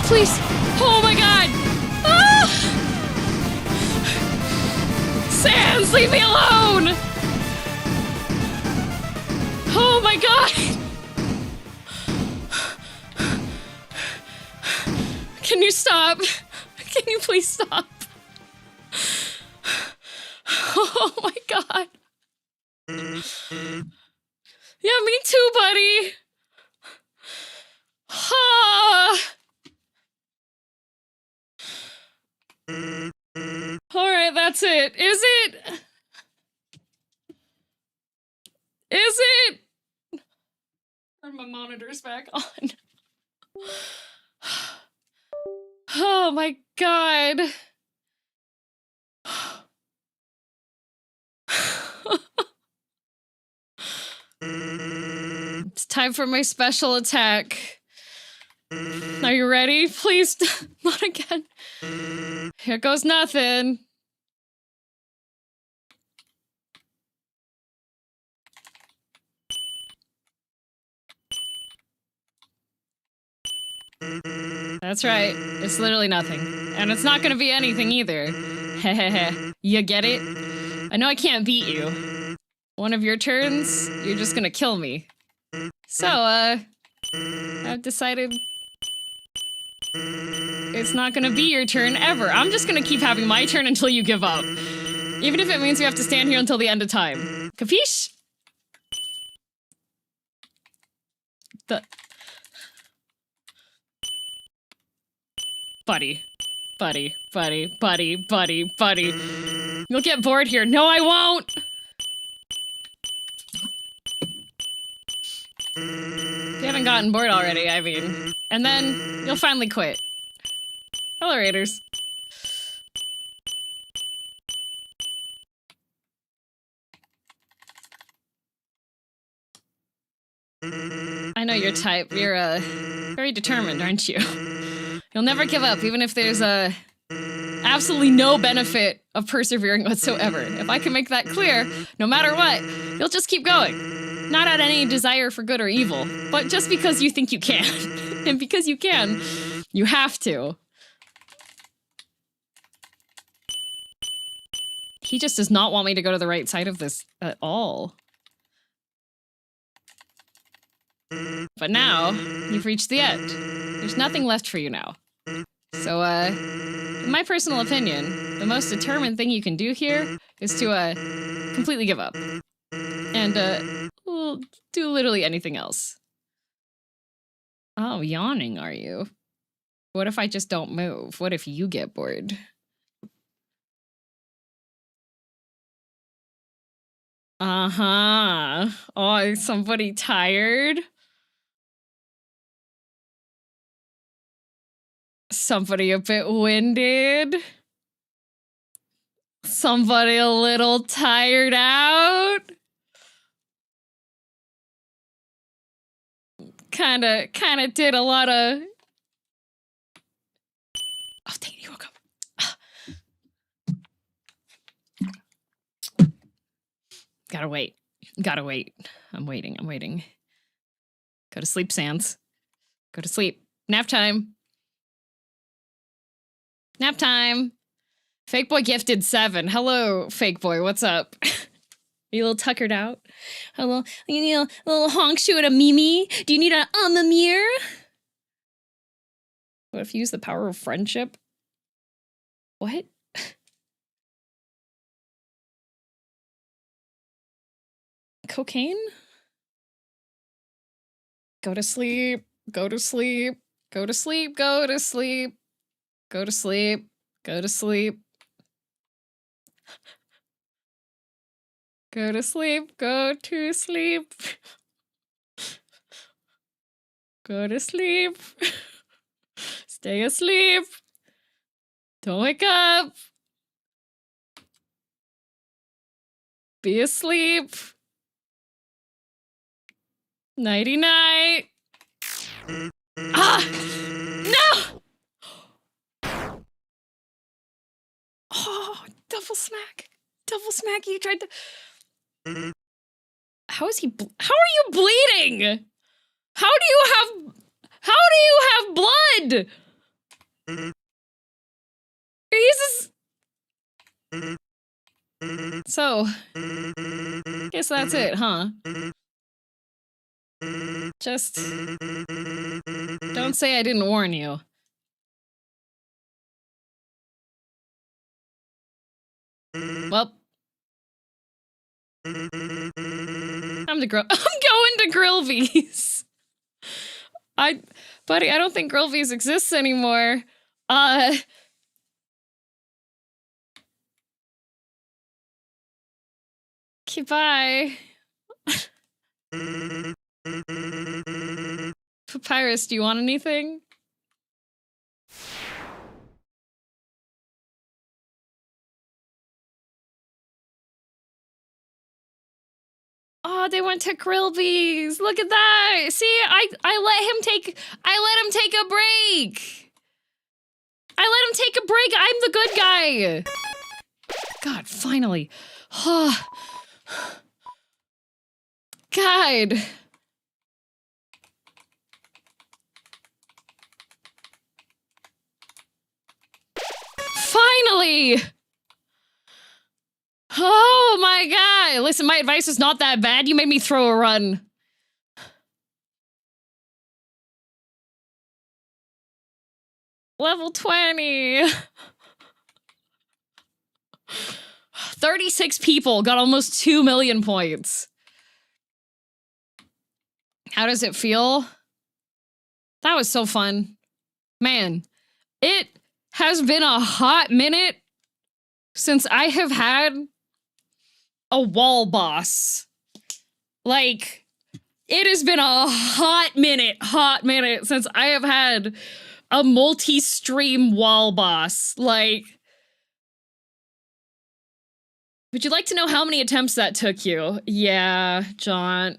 Please. Oh my god. Ah! Sans, leave me alone. Oh my god. Can you stop? Can you please stop? Oh my god. Yeah, me too, buddy. Ah. Alright, that's it. Is it? Is it? Turn my monitors back on. Oh my god. It's time for my special attack. Are you ready? Please, not again. Here goes nothing. That's right. It's literally nothing. And it's not gonna be anything either. Hehehe. You get it? I know I can't beat you. One of your turns, you're just gonna kill me. So, I've decided it's not gonna be your turn ever. I'm just gonna keep having my turn until you give up. Even if it means we have to stand here until the end of time. Capiche? Buddy. Buddy. You'll get bored here. No, I won't! If you haven't gotten bored already, I mean. And then, you'll finally quit. Hello, Raiders. I know your type. You're Very determined, aren't you? You'll never give up, even if there's absolutely no benefit of persevering whatsoever. If I can make that clear, no matter what, you'll just keep going. Not out of any desire for good or evil, but just because you think you can. And because you can, you have to. He just does not want me to go to the right side of this at all. But now, you've reached the end. There's nothing left for you now. So, in my personal opinion, the most determined thing you can do here is to, completely give up. And, well, do literally anything else. Oh, yawning, are you? What if I just don't move? What if you get bored? Uh-huh. Oh, is somebody tired? Somebody a bit winded? Somebody a little tired out? Kinda did a lot of... Oh, dang it, he woke up. Gotta wait. Gotta wait. I'm waiting. Go to sleep, Sans. Go to sleep. Nap time. Nap time. Fake boy gifted 7. Hello, fake boy. What's up? Are you a little tuckered out? Hello. You need a little honk shoe and a mimi? Do you need a mirror? What if you use the power of friendship? What? Cocaine? Go to sleep. Go to sleep. Go to sleep. Go to sleep. Go to sleep. Go to sleep. Go to sleep. Go to sleep. Go to sleep. Stay asleep. Don't wake up. Be asleep. Nighty night. Ah! No! Oh, double smack. Double smack. You tried to... How is he... How are you bleeding? How do you have blood? Jesus. So, guess that's it, huh? Just don't say I didn't warn you. Well, I'm going to Grillvies. Buddy, I don't think Grillvies exists anymore. Okay, bye. Papyrus, do you want anything? Oh, they went to Grillby's. Look at that. See, I let him take a break. I let him take a break. I'm the good guy. God, finally. God. Finally. Oh my God. Listen, my advice is not that bad. You made me throw a run. Level 20. 36 people got almost 2 million points. How does it feel? That was so fun. Man, it has been a hot minute since I have had a wall boss. Like, it has been a hot minute since I have had a multi-stream wall boss. Like, would you like to know how many attempts that took you? Yeah, John.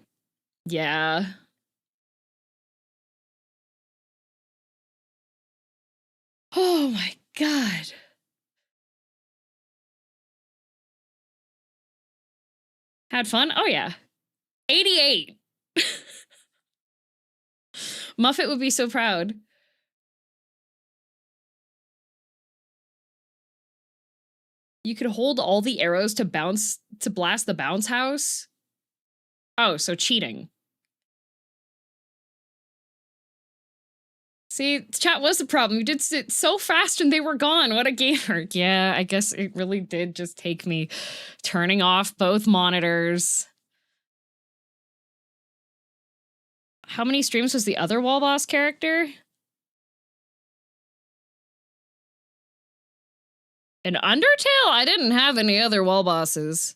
Yeah. Oh my god. Had fun? Oh yeah. 88. Muffet would be so proud. You could hold all the arrows to blast the bounce house? Oh, so cheating. See, chat was the problem. You did it so fast and they were gone. What a gamer. Yeah, I guess it really did just take me turning off both monitors. How many streams was the other wall boss character? In Undertale? I didn't have any other wall bosses.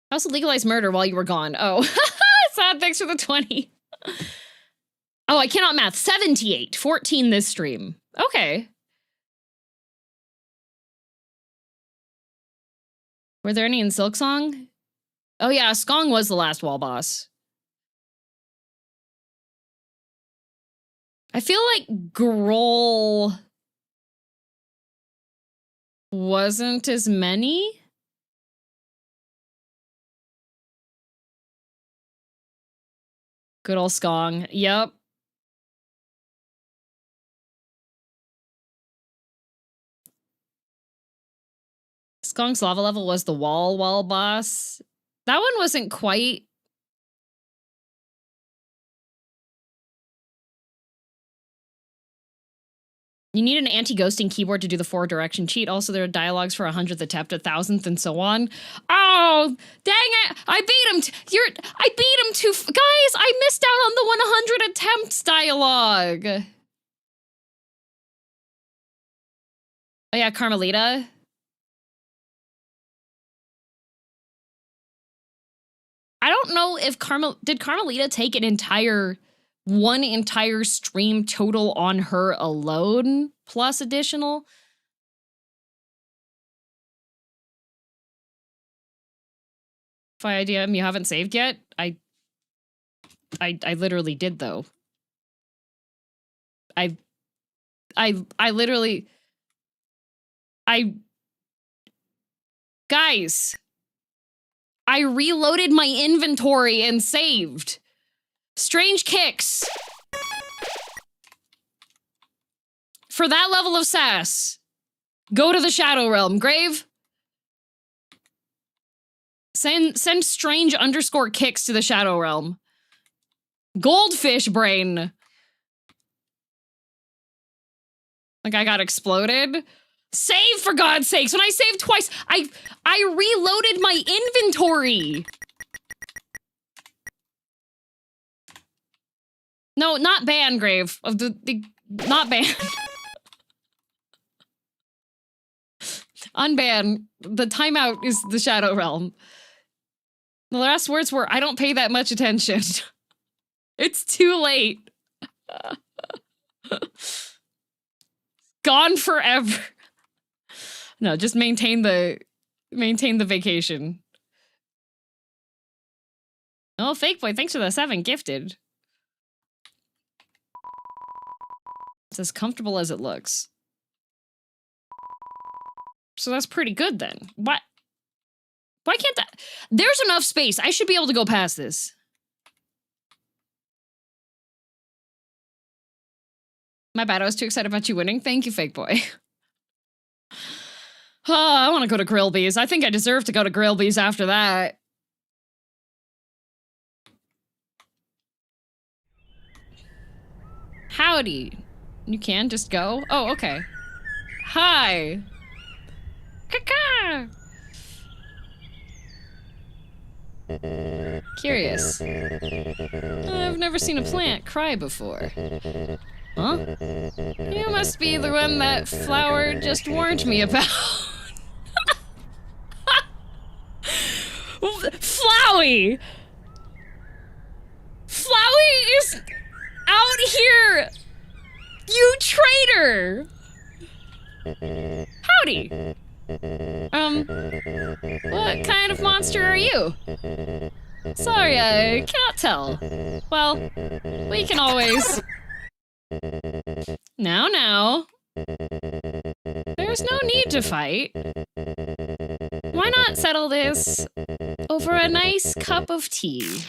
I also legalized murder while you were gone. Oh, sad. Thanks for the 20. Oh, I cannot math. 78. 14 this stream. Okay. Were there any in Silksong? Oh yeah, Skong was the last wall boss. I feel like Groll wasn't as many. Good old Skong. Yep. Skong's lava level was the wall boss. That one wasn't quite. You need an anti-ghosting keyboard to do the 4-direction cheat. Also, there are dialogues for 100th attempt, 1000th, and so on. Oh, dang it! I beat him. I beat him to guys. I missed out on the 100 attempts dialogue. Oh yeah, Carmelita. I don't know if did Carmelita take one entire stream total on her alone plus additional? FIDM, you haven't saved yet? I literally did though. I literally guys, I reloaded my inventory and saved. Strange kicks. For that level of sass, go to the Shadow Realm. Grave, send strange _ kicks to the Shadow Realm. Goldfish brain. Like I got exploded. Save for God's sakes. When I saved twice, I reloaded my inventory. No, not ban, Grave. Of the not ban. Unban. The timeout is the Shadow Realm. The last words were, I don't pay that much attention. It's too late. Gone forever. No, just maintain the vacation. Oh, Fake Boy, thanks for the 7 gifted. It's as comfortable as it looks. So that's pretty good then. Why can't that? There's enough space. I should be able to go past this. My bad, I was too excited about you winning. Thank you, Fake Boy. Oh, I want to go to Grillby's. I think I deserve to go to Grillby's after that. Howdy. You can just go? Oh, okay. Hi. Caca. Curious. I've never seen a plant cry before. Huh? You must be the one that Flower just warned me about. Flowey! Flowey is out here! You traitor! Howdy! What kind of monster are you? Sorry, I can't tell. Well, we can always... Now. There's no need to fight. Why not settle this over a nice cup of tea?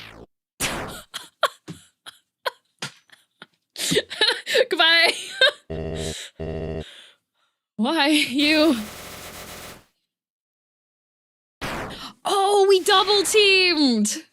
Goodbye. Why, you... Oh, we double teamed!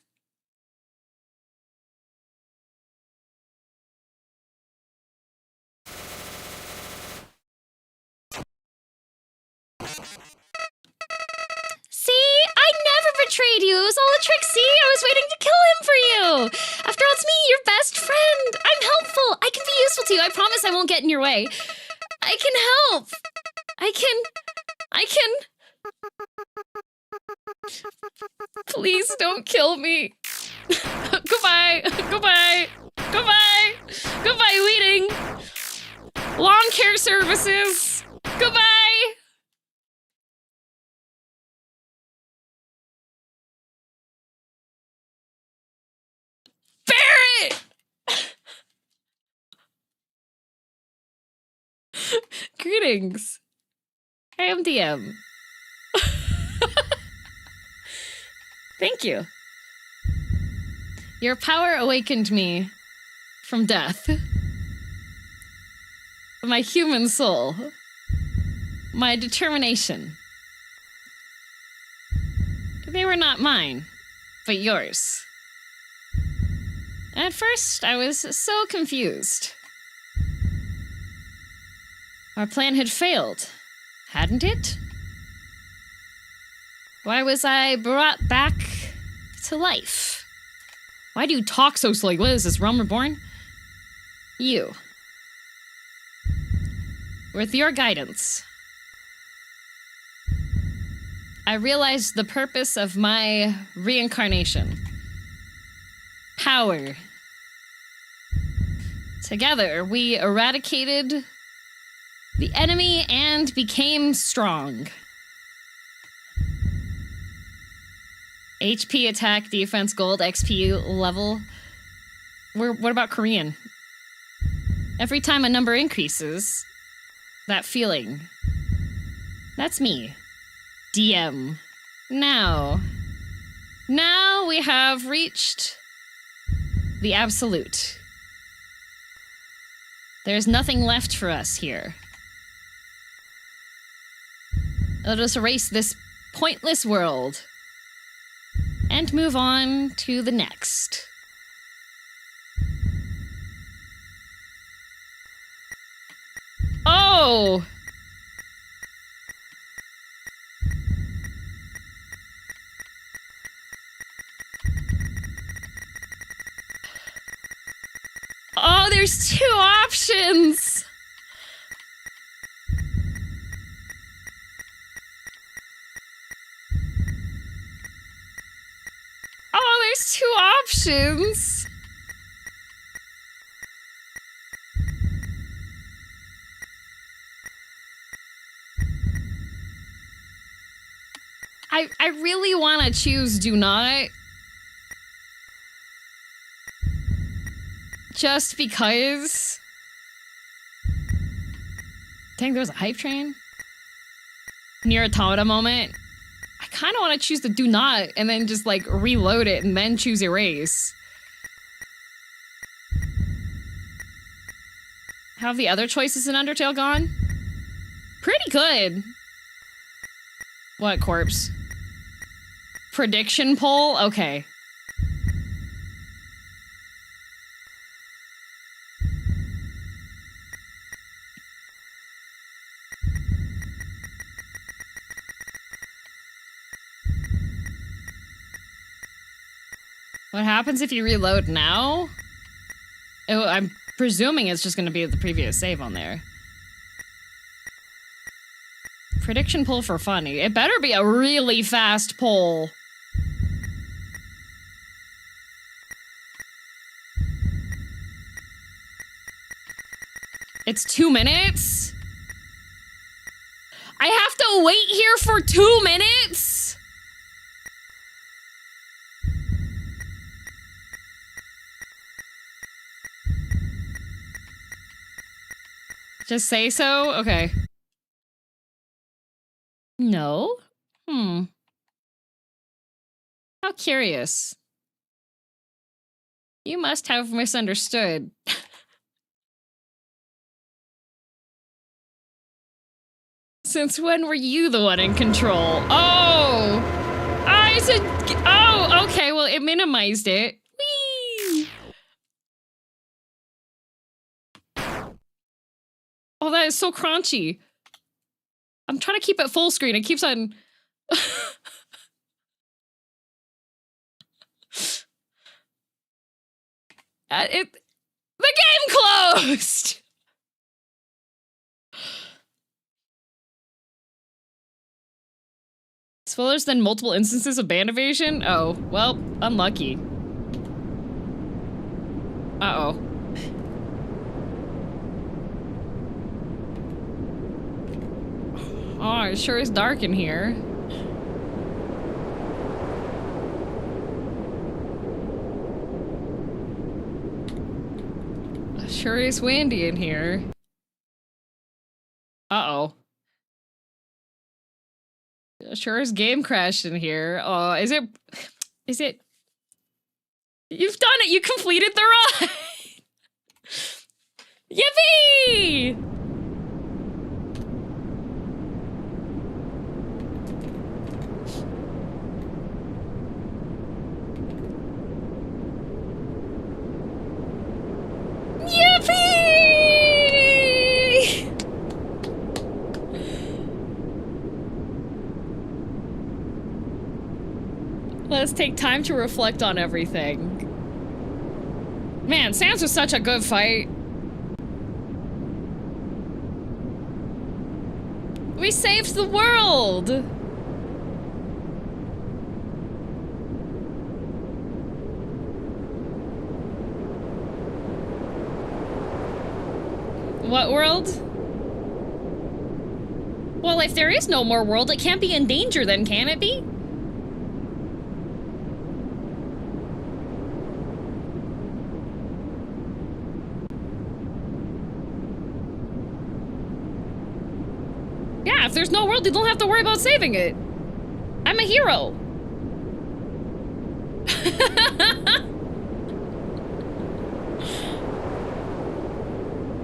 See? I never betrayed you! It was all a trick, see? I was waiting to kill him for you! After all, it's me, your best friend! I'm helpful! I can be useful to you! I promise I won't get in your way! I can help! I can... Please don't kill me! Goodbye! Goodbye! Goodbye! Goodbye, Weeding! Lawn care services! Goodbye! Barrett! Greetings. I am DM. Thank you. Your power awakened me from death. My human soul. My determination. They were not mine, but yours. At first, I was so confused. Our plan had failed, hadn't it? Why was I brought back to life? Why do you talk so slowly? What is this, Realm Reborn? You. With your guidance, I realized the purpose of my reincarnation. Power. Together, we eradicated the enemy and became strong. HP, attack, defense, gold, XP level. What about Korean? Every time a number increases, that feeling. That's me. DM. Now we have reached the absolute. There's nothing left for us here. Let us erase this pointless world and move on to the next. Oh! Oh, there's two options! Oh, there's two options! I really want to choose do not. Just because. Dang, there was a hype train. Near Automata moment. I kind of want to choose the do not and then just like reload it and then choose erase. How have the other choices in Undertale gone? Pretty good. What, corpse? Prediction poll? Okay. What happens if you reload now? Oh, I'm presuming it's just going to be the previous save on there. Prediction poll for funny. It better be a really fast poll. It's 2 minutes? I have to wait here for 2 minutes? Just say so? Okay. No? Hmm. How curious. You must have misunderstood. Since when were you the one in control? Oh! I said... Oh, okay, well, it minimized it. Whee! Oh, that is so crunchy. I'm trying to keep it full screen. It keeps on... The game closed! Spoilers than multiple instances of band evasion? Oh, well, unlucky. Uh-oh. Oh, it sure is dark in here. It sure is windy in here. Uh-oh. It sure is game crashed in here. Oh, is it... You've done it! You completed the ride! Yippee! Yippee! Let's take time to reflect on everything. Man, Sans was such a good fight. We saved the world! What world? Well, if there is no more world, it can't be in danger then, can it be? Yeah, if there's no world, you don't have to worry about saving it. I'm a hero.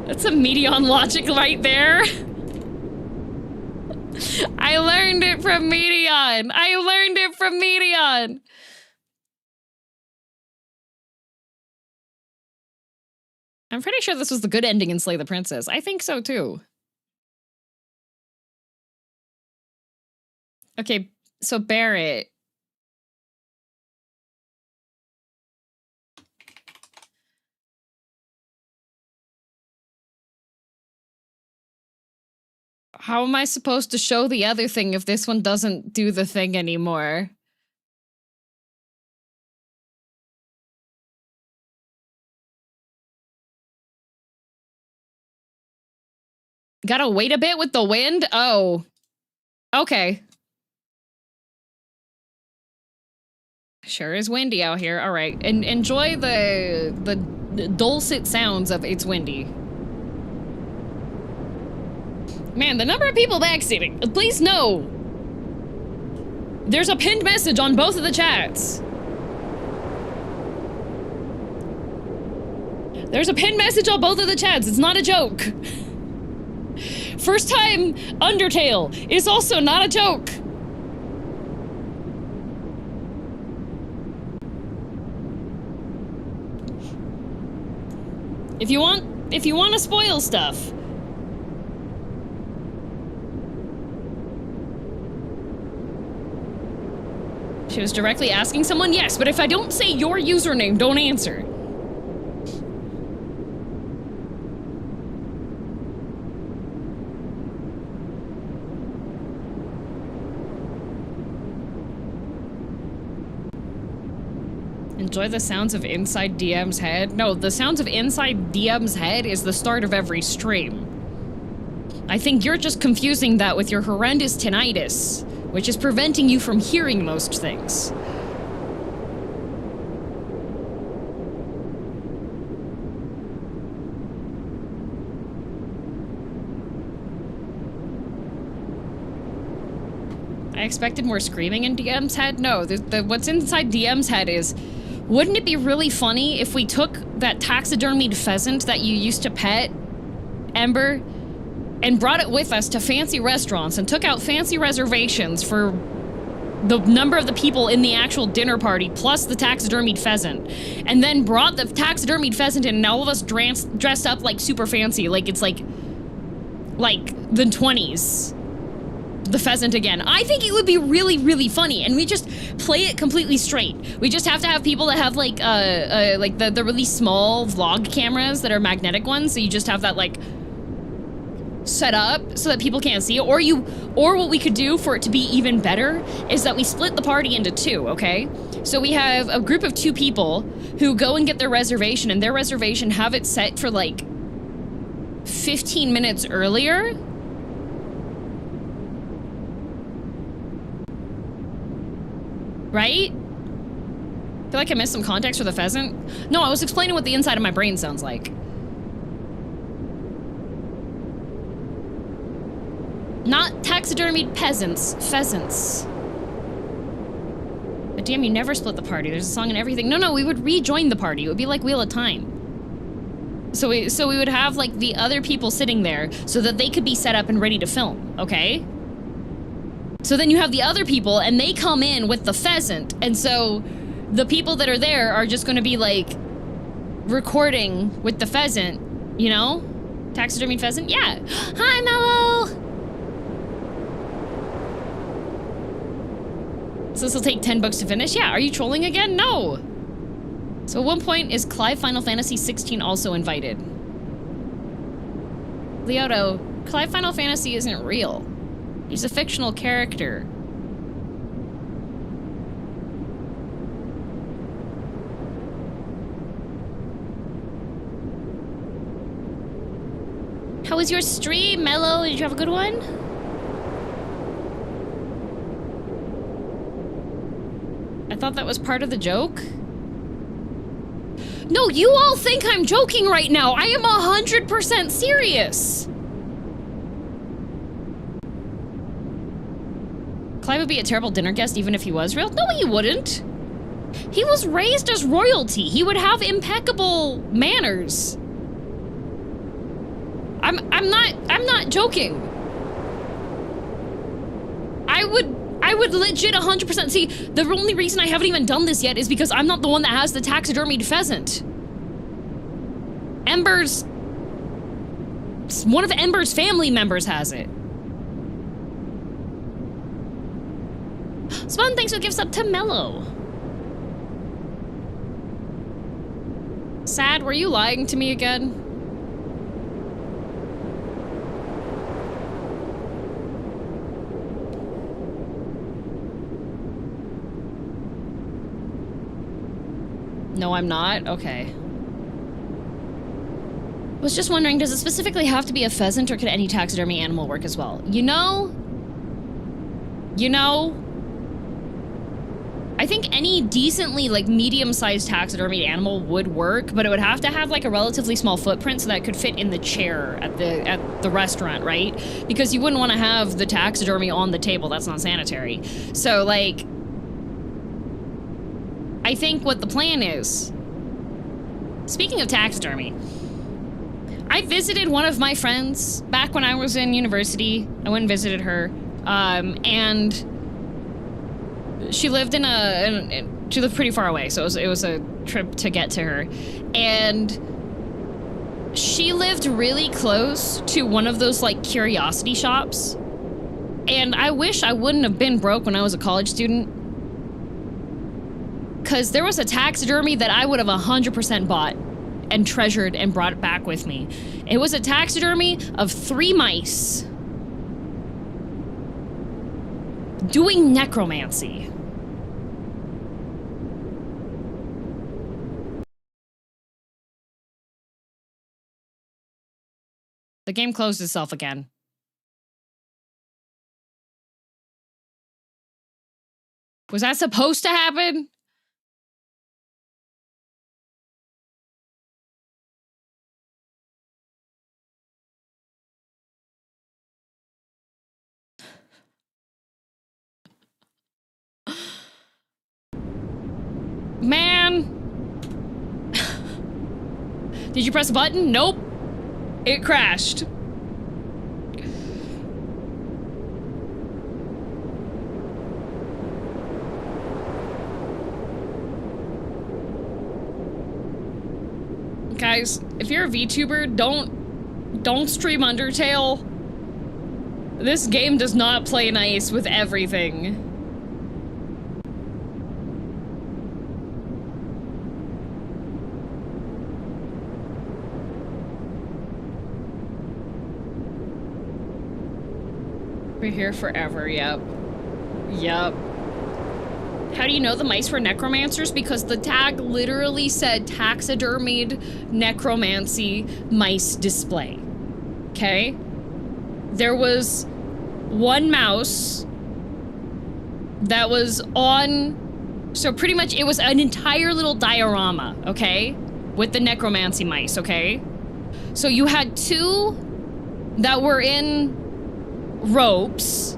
That's a Medion logic right there. I learned it from Medion. I learned it from Medion. I'm pretty sure this was the good ending in Slay the Princess. I think so too. Okay, so Barrett. How am I supposed to show the other thing if this one doesn't do the thing anymore? Gotta wait a bit with the wind? Oh. Okay. Sure is windy out here. All right. And enjoy the dulcet sounds of it's windy. Man, the number of people backseating. Please know. There's a pinned message on both of the chats. There's a pinned message on both of the chats. It's not a joke. First time Undertale is also not a joke. If you want to spoil stuff. She was directly asking someone? Yes, but if I don't say your username, don't answer. Enjoy the sounds of inside DM's head? No, the sounds of inside DM's head is the start of every stream. I think you're just confusing that with your horrendous tinnitus, which is preventing you from hearing most things. I expected more screaming in DM's head. No, what's inside DM's head is, wouldn't it be really funny if we took that taxidermied pheasant that you used to pet, Ember, and brought it with us to fancy restaurants and took out fancy reservations for the number of the people in the actual dinner party plus the taxidermied pheasant, and then brought the taxidermied pheasant in and all of us dressed up like super fancy, like it's like the 20s. The pheasant again. I think it would be really, really funny, and we just play it completely straight. We just have to have people that have like the really small vlog cameras that are magnetic ones, so you just have that like set up so that people can't see it. Or what we could do for it to be even better is that we split the party into two, okay? So we have a group of 2 people who go and get their reservation, and their reservation have it set for like 15 minutes earlier. Right? I feel like I missed some context for the pheasant. No, I was explaining what the inside of my brain sounds like. Not taxidermied peasants, pheasants. But damn, you never split the party. There's a song and everything. No, we would rejoin the party. It would be like Wheel of Time. So we would have like the other people sitting there so that they could be set up and ready to film, okay? So then you have the other people and they come in with the pheasant, and so the people that are there are just gonna be like recording with the pheasant, you know? Taxidermied pheasant? Yeah. Hi, Mello! So this will take 10 books to finish? Yeah, are you trolling again? No! So at one point, is Clive Final Fantasy 16 also invited? Leoto, Clive Final Fantasy isn't real. He's a fictional character. How was your stream, Mello? Did you have a good one? I thought that was part of the joke. No, you all think I'm joking right now. I am 100% serious. Clive would be a terrible dinner guest even if he was real. No, he wouldn't. He was raised as royalty. He would have impeccable manners. I'm not joking. I would legit 100% see, the only reason I haven't even done this yet is because I'm not the one that has the taxidermied pheasant. One of Ember's family members has it. Spawn, thanks for gifts up to Mello. Sad, were you lying to me again? No, I'm not? Okay. Was just wondering, does it specifically have to be a pheasant, or could any taxidermy animal work as well? You know, I think any decently, like, medium-sized taxidermy animal would work, but it would have to have, like, a relatively small footprint so that it could fit in the chair at the restaurant, right? Because you wouldn't want to have the taxidermy on the table. That's not sanitary. So, like, I think what the plan is... Speaking of taxidermy, I visited one of my friends back when I was in university. I went and visited her, and she lived she lived pretty far away, so it was a trip to get to her. And she lived really close to one of those, like, curiosity shops. And I wish I wouldn't have been broke when I was a college student, because there was a taxidermy that I would have 100% bought and treasured and brought it back with me. It was a taxidermy of 3 mice doing necromancy. The game closed itself again. Was that supposed to happen? Man. Did you press a button? Nope. It crashed. Guys, if you're a VTuber, don't stream Undertale. This game does not play nice with everything. We're here forever, yep. Yep. How do you know the mice were necromancers? Because the tag literally said taxidermied necromancy mice display. Okay? There was one mouse that was on... So pretty much it was an entire little diorama, okay? With the necromancy mice, okay? So you had two that were in ropes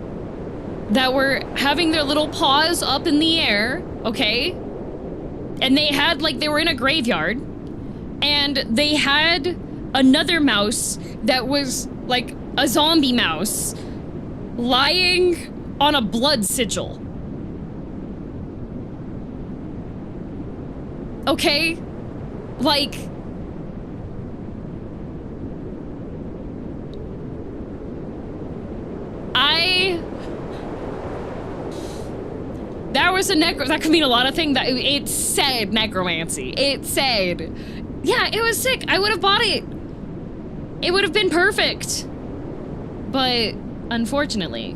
that were having their little paws up in the air, okay? And they had, like, they were in a graveyard. And they had another mouse that was, like, a zombie mouse lying on a blood sigil. Okay? Like... That was a that could mean a lot of things. That it said necromancy. It said, yeah, it was sick. I would have bought it. It would have been perfect. But unfortunately.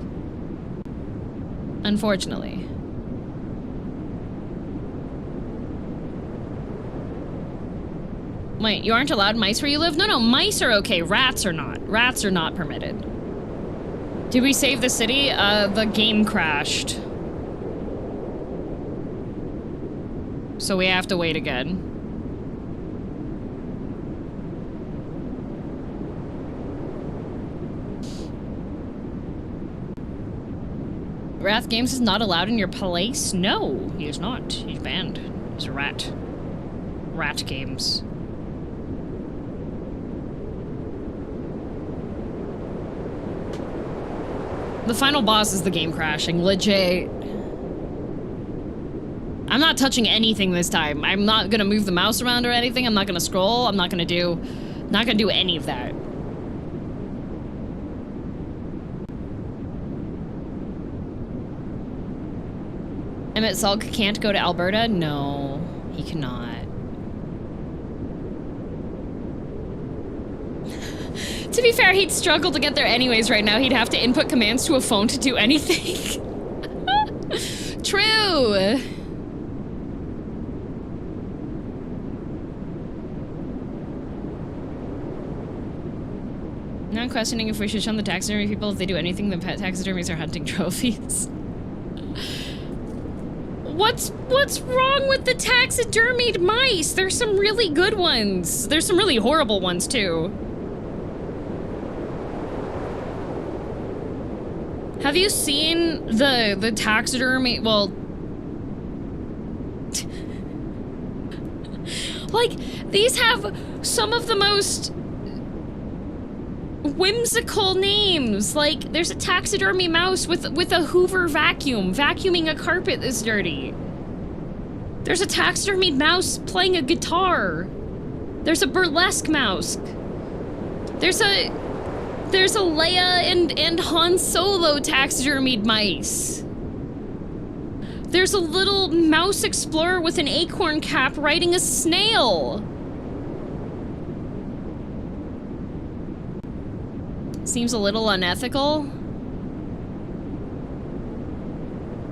Wait, you aren't allowed mice where you live? No, mice are okay. Rats are not. Rats are not permitted. Did we save the city? The game crashed. So we have to wait again. Wrath Games is not allowed in your place? No, he is not. He's banned. He's a rat. Rat Games. The final boss is the game crashing. Legit. I'm not touching anything this time. I'm not gonna move the mouse around or anything. I'm not gonna scroll. I'm not gonna do any of that. Emmett Sulk can't go to Alberta? No, he cannot. To be fair, he'd struggle to get there anyways right now. He'd have to input commands to a phone to do anything. True. Now I'm questioning if we should shun the taxidermy people if they do anything than pet taxidermies are hunting trophies. What's wrong with the taxidermied mice? There's some really good ones. There's some really horrible ones too. Have you seen the taxidermy? Well, like these have some of the most whimsical names. Like there's a taxidermy mouse with a Hoover vacuum vacuuming a carpet that's dirty. There's a taxidermied mouse playing a guitar. There's a burlesque mouse. There's a Leia and Han Solo taxidermied mice. There's a little mouse explorer with an acorn cap riding a snail. Seems a little unethical.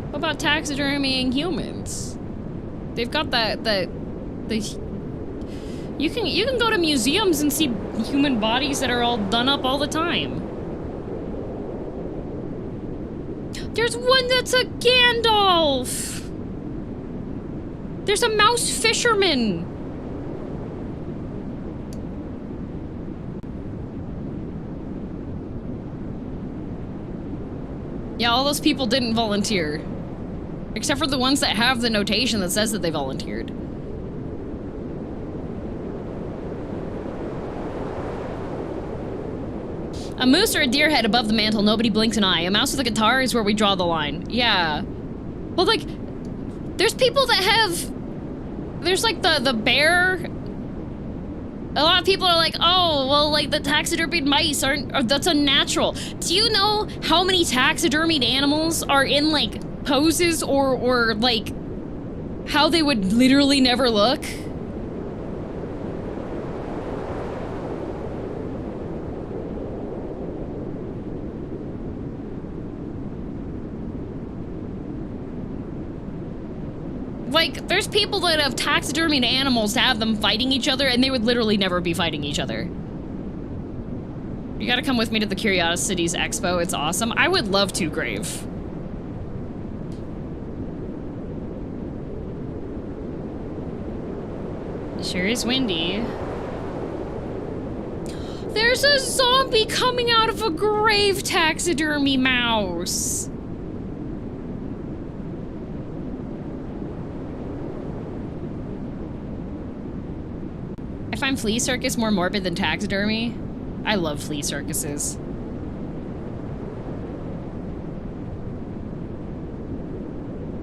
What about taxidermying humans? They've got the you can go to museums and see human bodies that are all done up all the time. There's one that's a Gandalf. There's a mouse fisherman. Yeah, all those people didn't volunteer. Except for the ones that have the notation that says that they volunteered. A moose or a deer head above the mantle, nobody blinks an eye. A mouse with a guitar is where we draw the line. Yeah. Well, like, there's people that have... There's, like, the bear... A lot of people are like, oh, well, like, the taxidermied mice aren't... that's unnatural. Do you know how many taxidermied animals are in, like, poses or like, how they would literally never look? Like, there's people that have taxidermied animals to have them fighting each other, and they would literally never be fighting each other. You gotta come with me to the Curiosities Expo. It's awesome. I would love to, Grave. Sure is windy. There's a zombie coming out of a grave taxidermy mouse. I find flea circus more morbid than taxidermy. I love flea circuses.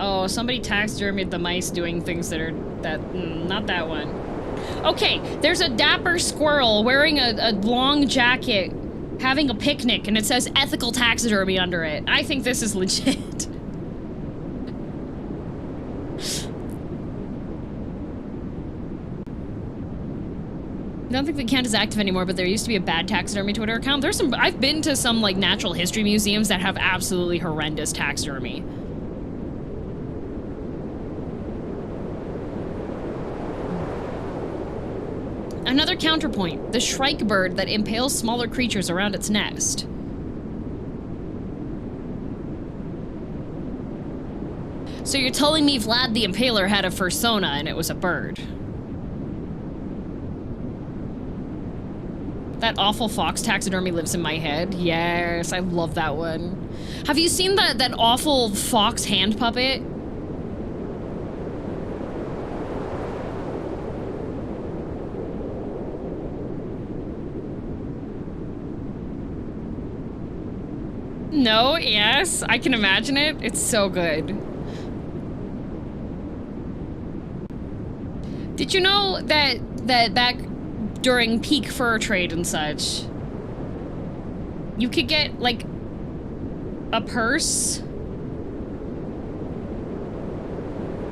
Oh, somebody taxidermied the mice doing things that are not that one. Okay, there's a dapper squirrel wearing a long jacket having a picnic and it says ethical taxidermy under it. I think this is legit. I don't think the account is active anymore, but there used to be a bad taxidermy Twitter account. There's some, I've been to some like natural history museums that have absolutely horrendous taxidermy. Another counterpoint, the shrike bird that impales smaller creatures around its nest. So you're telling me Vlad the Impaler had a fursona and it was a bird? That awful fox taxidermy lives in my head. Yes, I love that one. Have you seen that awful fox hand puppet? No, yes, I can imagine it. It's so good. Did you know that back during peak fur trade and such, you could get like a purse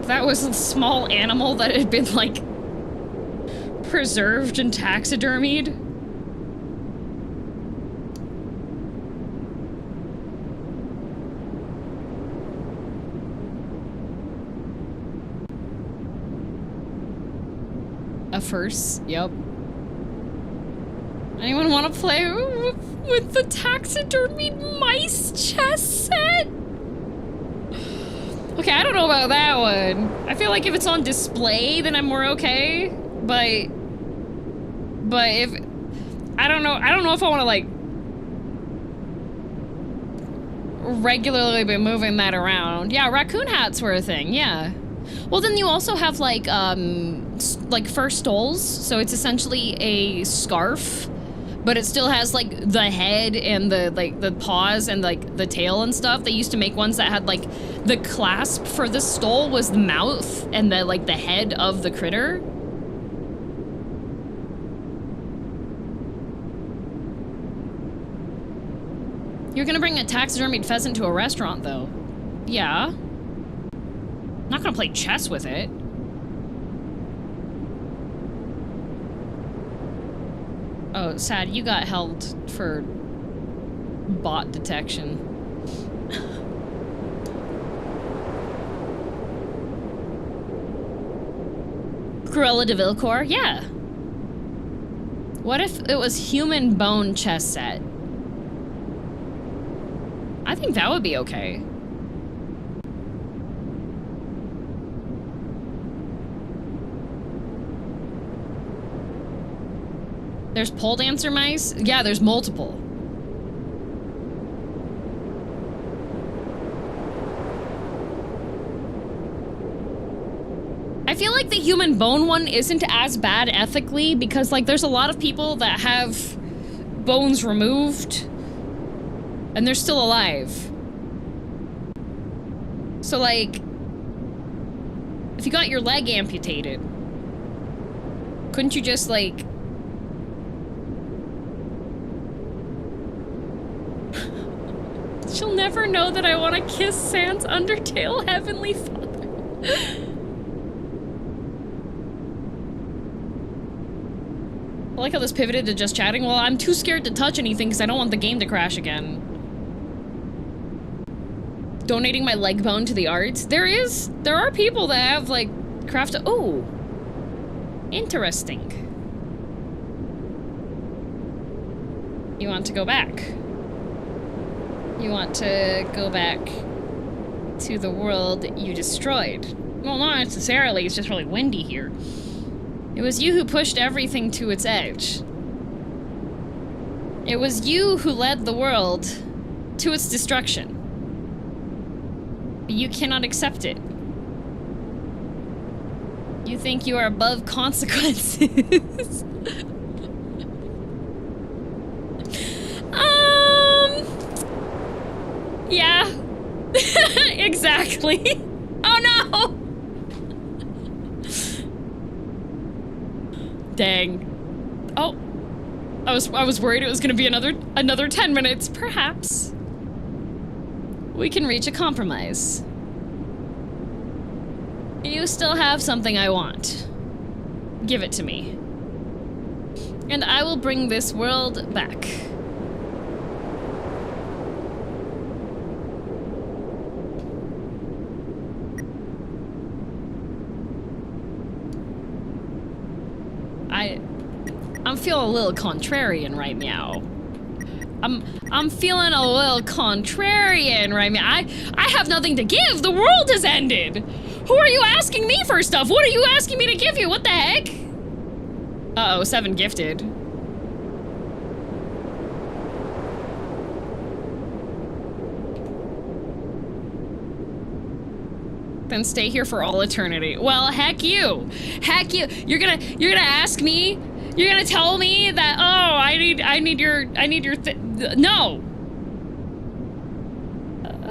that was a small animal that had been like preserved and taxidermied? A first, yep. Anyone want to play with the taxidermied mice chess set? Okay, I don't know about that one. I feel like if it's on display, then I'm more okay. But if I don't know if I want to like regularly be moving that around. Yeah, raccoon hats were a thing. Yeah. Well, then you also have like fur stoles, so it's essentially a scarf, but it still has like the head and the paws and like the tail and stuff. They used to make ones that had like the clasp for the stole was the mouth and the head of the critter. You're gonna bring a taxidermied pheasant to a restaurant, though. Yeah. Not gonna play chess with it. Oh, sad, you got held for bot detection. Cruella de Vilcourt? Yeah. What if it was human bone chess set? I think that would be okay. There's pole dancer mice? Yeah, there's multiple. feel like the human bone one isn't as bad ethically because, like, there's a lot of people that have bones removed and they're still alive. So, like, if you got your leg amputated, couldn't you just, like... She'll never know that I want to kiss Sans Undertale, Heavenly Father. I like how this pivoted to just chatting. Well, I'm too scared to touch anything because I don't want the game to crash again. Donating my leg bone to the arts. There are people that have, like, oh. Interesting. You want to go back? You want to go back to the world you destroyed? Well, not necessarily, it's just really windy here. It was you who pushed everything to its edge. It was you who led the world to its destruction. But you cannot accept it. You think you are above consequences. Yeah. Exactly. Oh no! Dang. Oh. I was worried it was gonna be another 10 minutes, perhaps. We can reach a compromise. You still have something I want. Give it to me. And I will bring this world back. I'm feeling a little contrarian right now. I'm feeling a little contrarian right now. I have nothing to give. The world has ended. Who are you asking me for stuff? What are you asking me to give you? What the heck? Uh-oh, 7 gifted. Then stay here for all eternity. Well, heck you. Heck you. You're gonna ask me? You're gonna tell me that, oh, I need your no.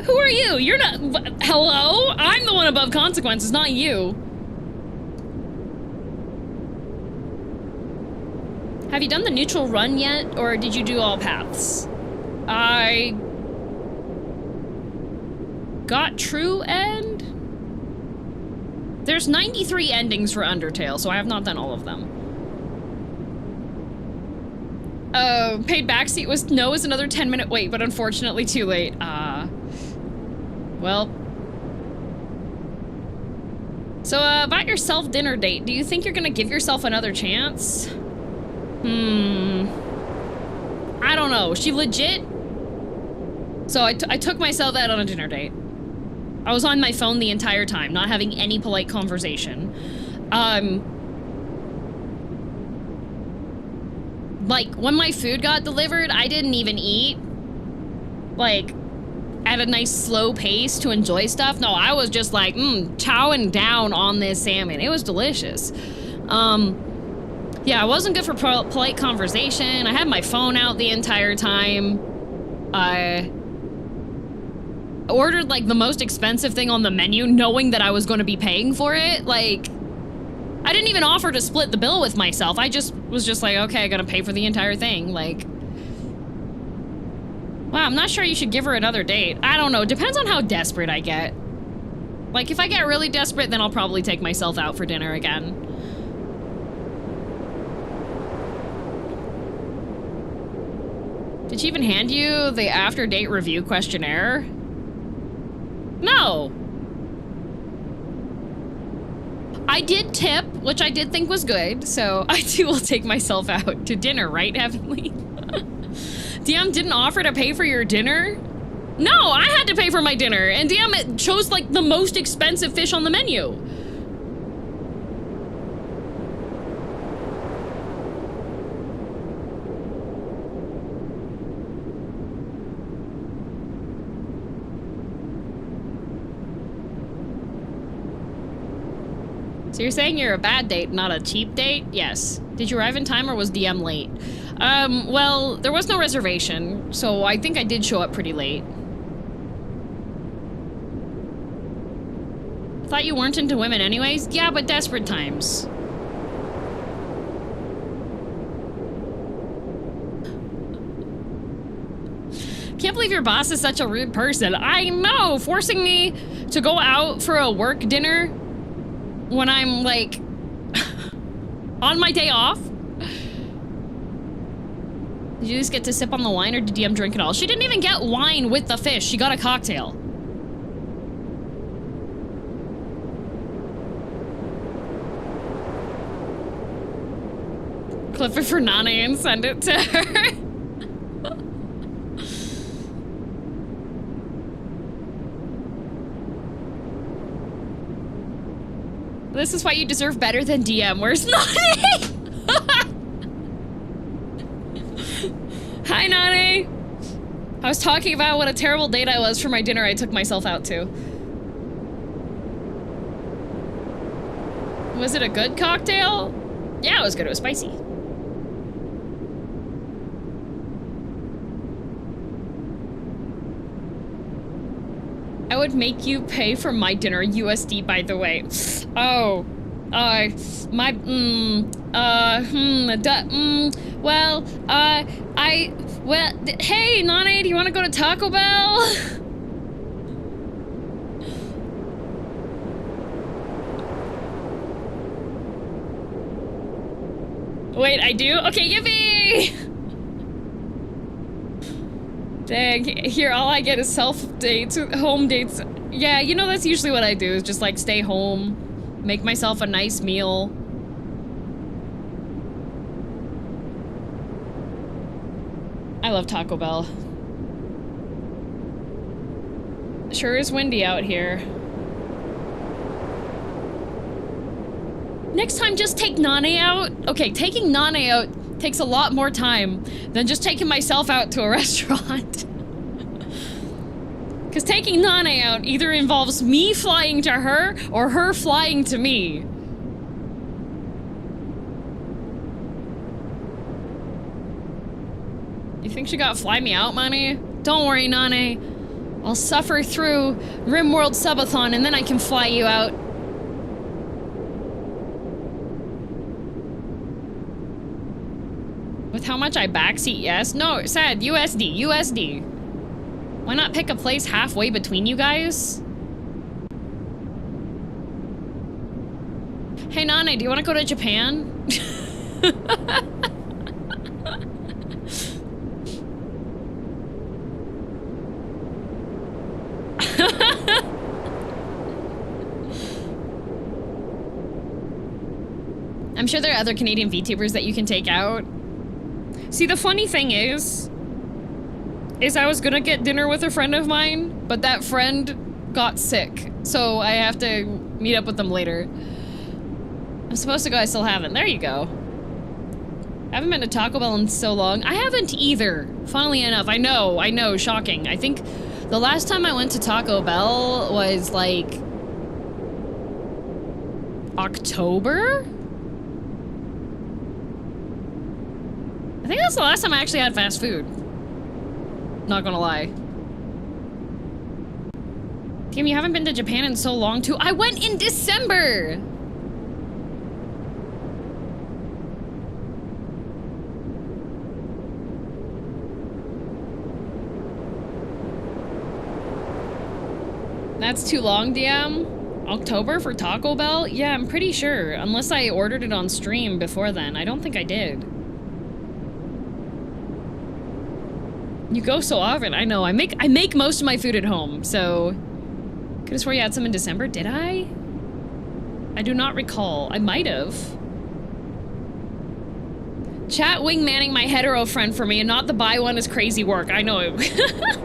Who are you? You're not, hello? I'm the one above consequences, not you. Have you done the neutral run yet, or did you do all paths? I got true end? There's 93 endings for Undertale, so I have not done all of them. Paid backseat was another 10-minute wait, but unfortunately too late. Well. So, about your self-dinner date, do you think you're gonna give yourself another chance? I don't know. She legit? So I took myself out on a dinner date. I was on my phone the entire time, not having any polite conversation. Like, when my food got delivered, I didn't even eat, like, at a nice slow pace to enjoy stuff. No, I was just like, chowing down on this salmon. It was delicious. Yeah, it wasn't good for polite conversation. I had my phone out the entire time. I ordered, like, the most expensive thing on the menu, knowing that I was going to be paying for it. Like, I didn't even offer to split the bill with myself. I just was just like, okay, I gotta pay for the entire thing. Like, wow, I'm not sure you should give her another date. I don't know. Depends on how desperate I get. Like, if I get really desperate, then I'll probably take myself out for dinner again. Did she even hand you the after date review questionnaire? No. I did tip, which I did think was good, so I too will take myself out to dinner, right, Heavenly? DM didn't offer to pay for your dinner? No, I had to pay for my dinner, and DM chose, like, the most expensive fish on the menu. So you're saying you're a bad date, not a cheap date? Yes. Did you arrive in time or was DM late? Well, there was no reservation, so I think I did show up pretty late. Thought you weren't into women anyways? Yeah, but desperate times. Can't believe your boss is such a rude person. I know! Forcing me to go out for a work dinner when I'm, like, on my day off? Did you just get to sip on the wine or did DM drink it all? She didn't even get wine with the fish. She got a cocktail. Clip it for Nana and send it to her. This is why you deserve better than DM. Where's Nani? Hi, Nani. I was talking about what a terrible date I was for my dinner I took myself out to. Was it a good cocktail? Yeah, it was good. It was spicy. I would make you pay for my dinner, USD, by the way. Oh, hey, Nani, do you want to go to Taco Bell? Wait, I do? Okay, yippee! Dang, here all I get is self-dates, home dates. Yeah, you know, that's usually what I do, is just like stay home, make myself a nice meal. I love Taco Bell. Sure is windy out here. Next time, just take Nane out. Okay, taking Nane out takes a lot more time than just taking myself out to a restaurant. Because taking Nane out either involves me flying to her or her flying to me. You think she got fly me out money? Don't worry, Nane. I'll suffer through RimWorld Subathon and then I can fly you out. With how much I backseat, yes? No, said USD, USD. Why not pick a place halfway between you guys? Hey, Nane, do you want to go to Japan? I'm sure there are other Canadian VTubers that you can take out. See, the funny thing is I was gonna get dinner with a friend of mine, but that friend got sick, so I have to meet up with them later. I'm supposed to go, I still haven't. There you go. I haven't been to Taco Bell in so long. I haven't either, funnily enough. I know, shocking. I think the last time I went to Taco Bell was, like, October? I think that's the last time I actually had fast food. Not gonna lie. Damn, you haven't been to Japan in so long, too. I went in December! That's too long, DM? October for Taco Bell? Yeah, I'm pretty sure. Unless I ordered it on stream before then. I don't think I did. You go so often. I know. I make most of my food at home, so... Could have swore you had some in December. Did I? I do not recall. I might have. Chat wingmanning my hetero friend for me and not the bi one is crazy work. I know it.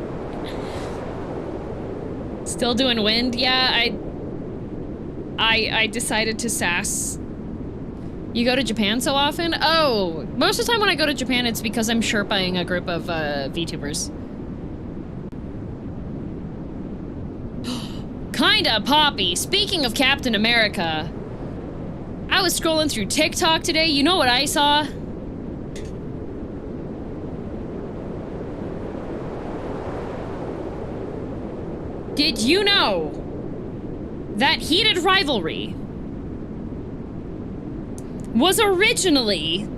Still doing wind? Yeah, I decided to sass. You go to Japan so often? Oh, most of the time when I go to Japan, it's because I'm Sherpaing a group of VTubers. Kinda, Poppy. Speaking of Captain America, I was scrolling through TikTok today. You know what I saw? Did you know that Heated Rivalry was originally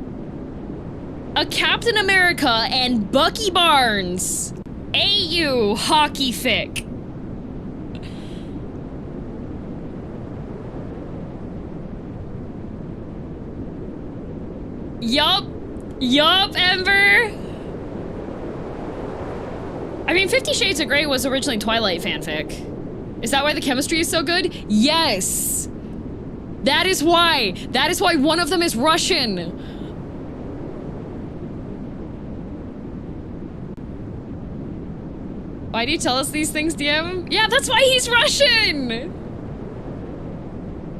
a Captain America and Bucky Barnes AU hockey fic? Yup, Ember. I mean, 50 Shades of Grey was originally Twilight fanfic. Is that why the chemistry is so good? Yes! That is why! That is why one of them is Russian! Why do you tell us these things, DM? Yeah, that's why he's Russian!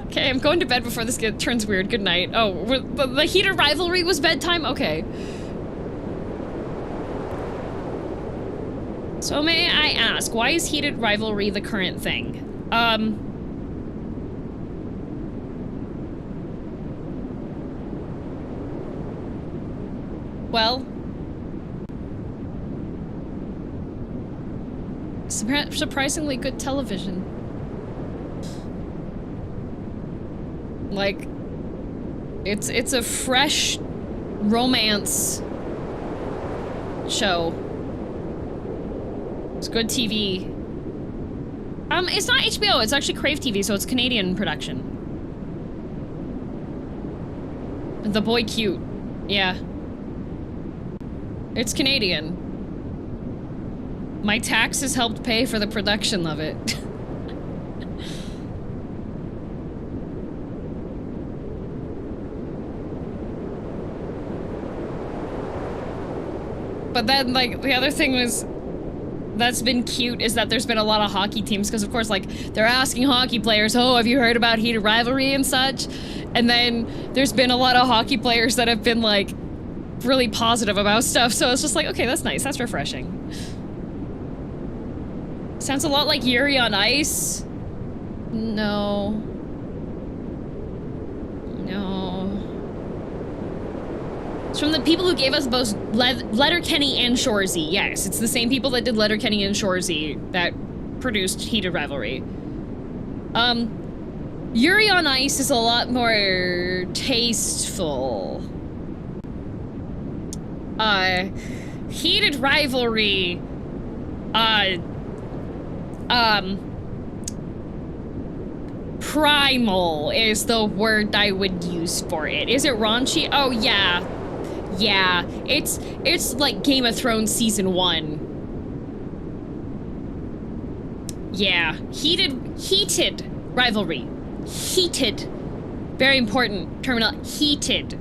Okay, I'm going to bed before this turns weird. Good night. Oh, the Heated Rivalry was bedtime? Okay. So may I ask, why is Heated Rivalry the current thing? Well, surprisingly good television. Like, it's a fresh romance show. It's good TV. It's not HBO, it's actually Crave TV, so it's Canadian production. The Boy Cute. Yeah. It's Canadian. My taxes helped pay for the production of it. But then, like, the other thing was that's been cute is that there's been a lot of hockey teams, because of course, like, they're asking hockey players, oh, have you heard about Heated Rivalry and such? And then there's been a lot of hockey players that have been, like, really positive about stuff, so it's just like, okay, that's nice, that's refreshing. Sounds a lot like Yuri on Ice. No. It's from the people who gave us both Letterkenny and Shoresy. Yes, it's the same people that did Letterkenny and Shoresy that produced Heated Rivalry. Yuri on Ice is a lot more tasteful. Heated Rivalry, primal is the word I would use for it. Is it raunchy? Oh, yeah. Yeah, it's like Game of Thrones Season 1. Yeah, heated rivalry. Heated. Very important terminal. Heated.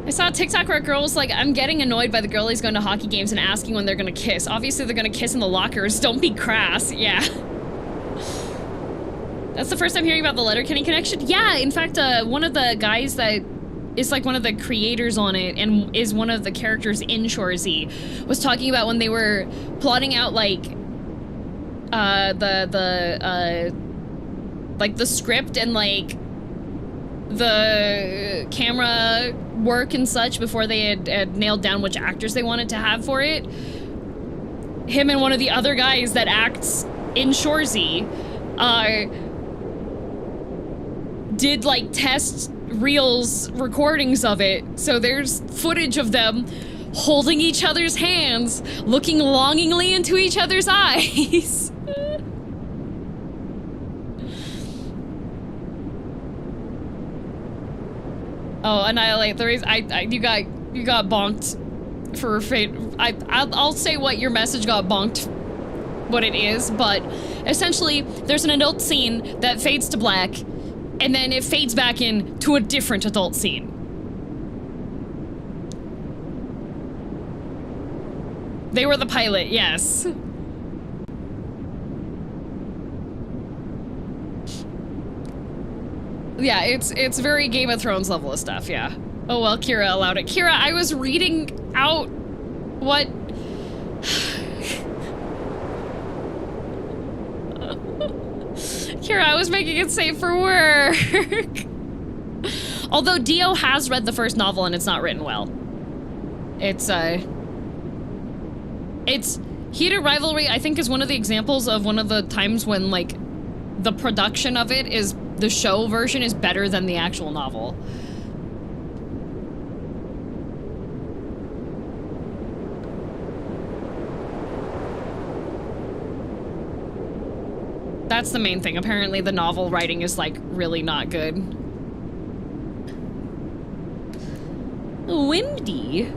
I saw a TikTok where a girl was like, I'm getting annoyed by the girlies going to hockey games and asking when they're gonna kiss. Obviously they're gonna kiss in the lockers. Don't be crass. Yeah. That's the first time hearing about the Letterkenny connection? Yeah, in fact, one of the guys that is like one of the creators on it and is one of the characters in Shoresy was talking about when they were plotting out like the script and like the camera work and such before they had nailed down which actors they wanted to have for it. Him and one of the other guys that acts in Shoresy did like test reels recordings of it, so there's footage of them holding each other's hands, looking longingly into each other's eyes. Oh, Annihilate, there is you got bonked for fate. I'll say what your message got bonked, what it is, but essentially there's an adult scene that fades to black and then it fades back in to a different adult scene. They were the pilot, yes. Yeah, it's very Game of Thrones level of stuff, yeah. Oh well, Kira allowed it. Kira, I was reading out what... Kira, I was making it safe for work. Although Dio has read the first novel and it's not written well. It's Heated Rivalry, I think, is one of the examples of one of the times when, like, the production of it is, the show version is better than the actual novel. That's the main thing. Apparently the novel writing is, like, really not good. Windy.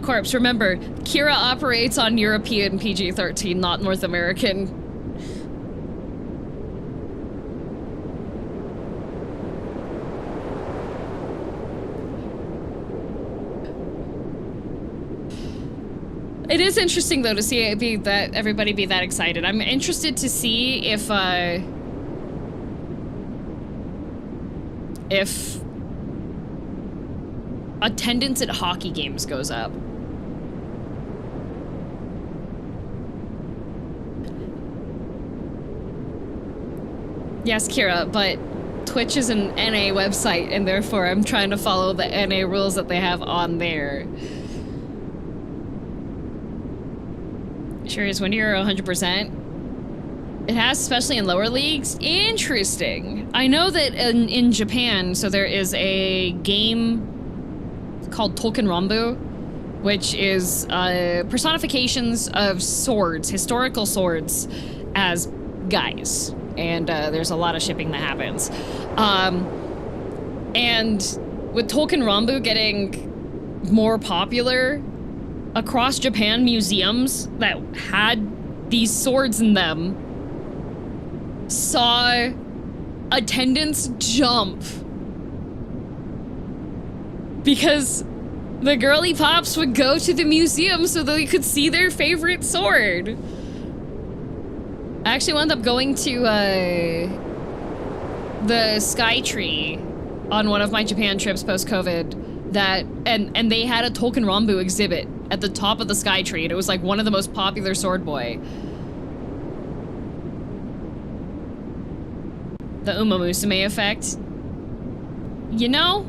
Corpse, remember, Kira operates on European PG-13, not North American. It is interesting, though, to see it be that everybody be that excited. I'm interested to see if attendance at hockey games goes up. Yes, Kira, but Twitch is an NA website, and therefore I'm trying to follow the NA rules that they have on there. Sure is when you're 100%. It has, especially in lower leagues. Interesting. I know that in Japan, so there is a game called Tolkien Rambu, which is personifications of swords, historical swords, as guys. And there's a lot of shipping that happens. And with Tolkien Rambu getting more popular, across Japan, museums that had these swords in them saw attendance jump. Because the girly pops would go to the museum so that they could see their favorite sword. I actually wound up going to the Sky Tree on one of my Japan trips post-COVID, that and they had a Tolkien Rambu exhibit at the top of the Sky Tree, and it was like one of the most popular sword boy. The Uma Musume effect. You know?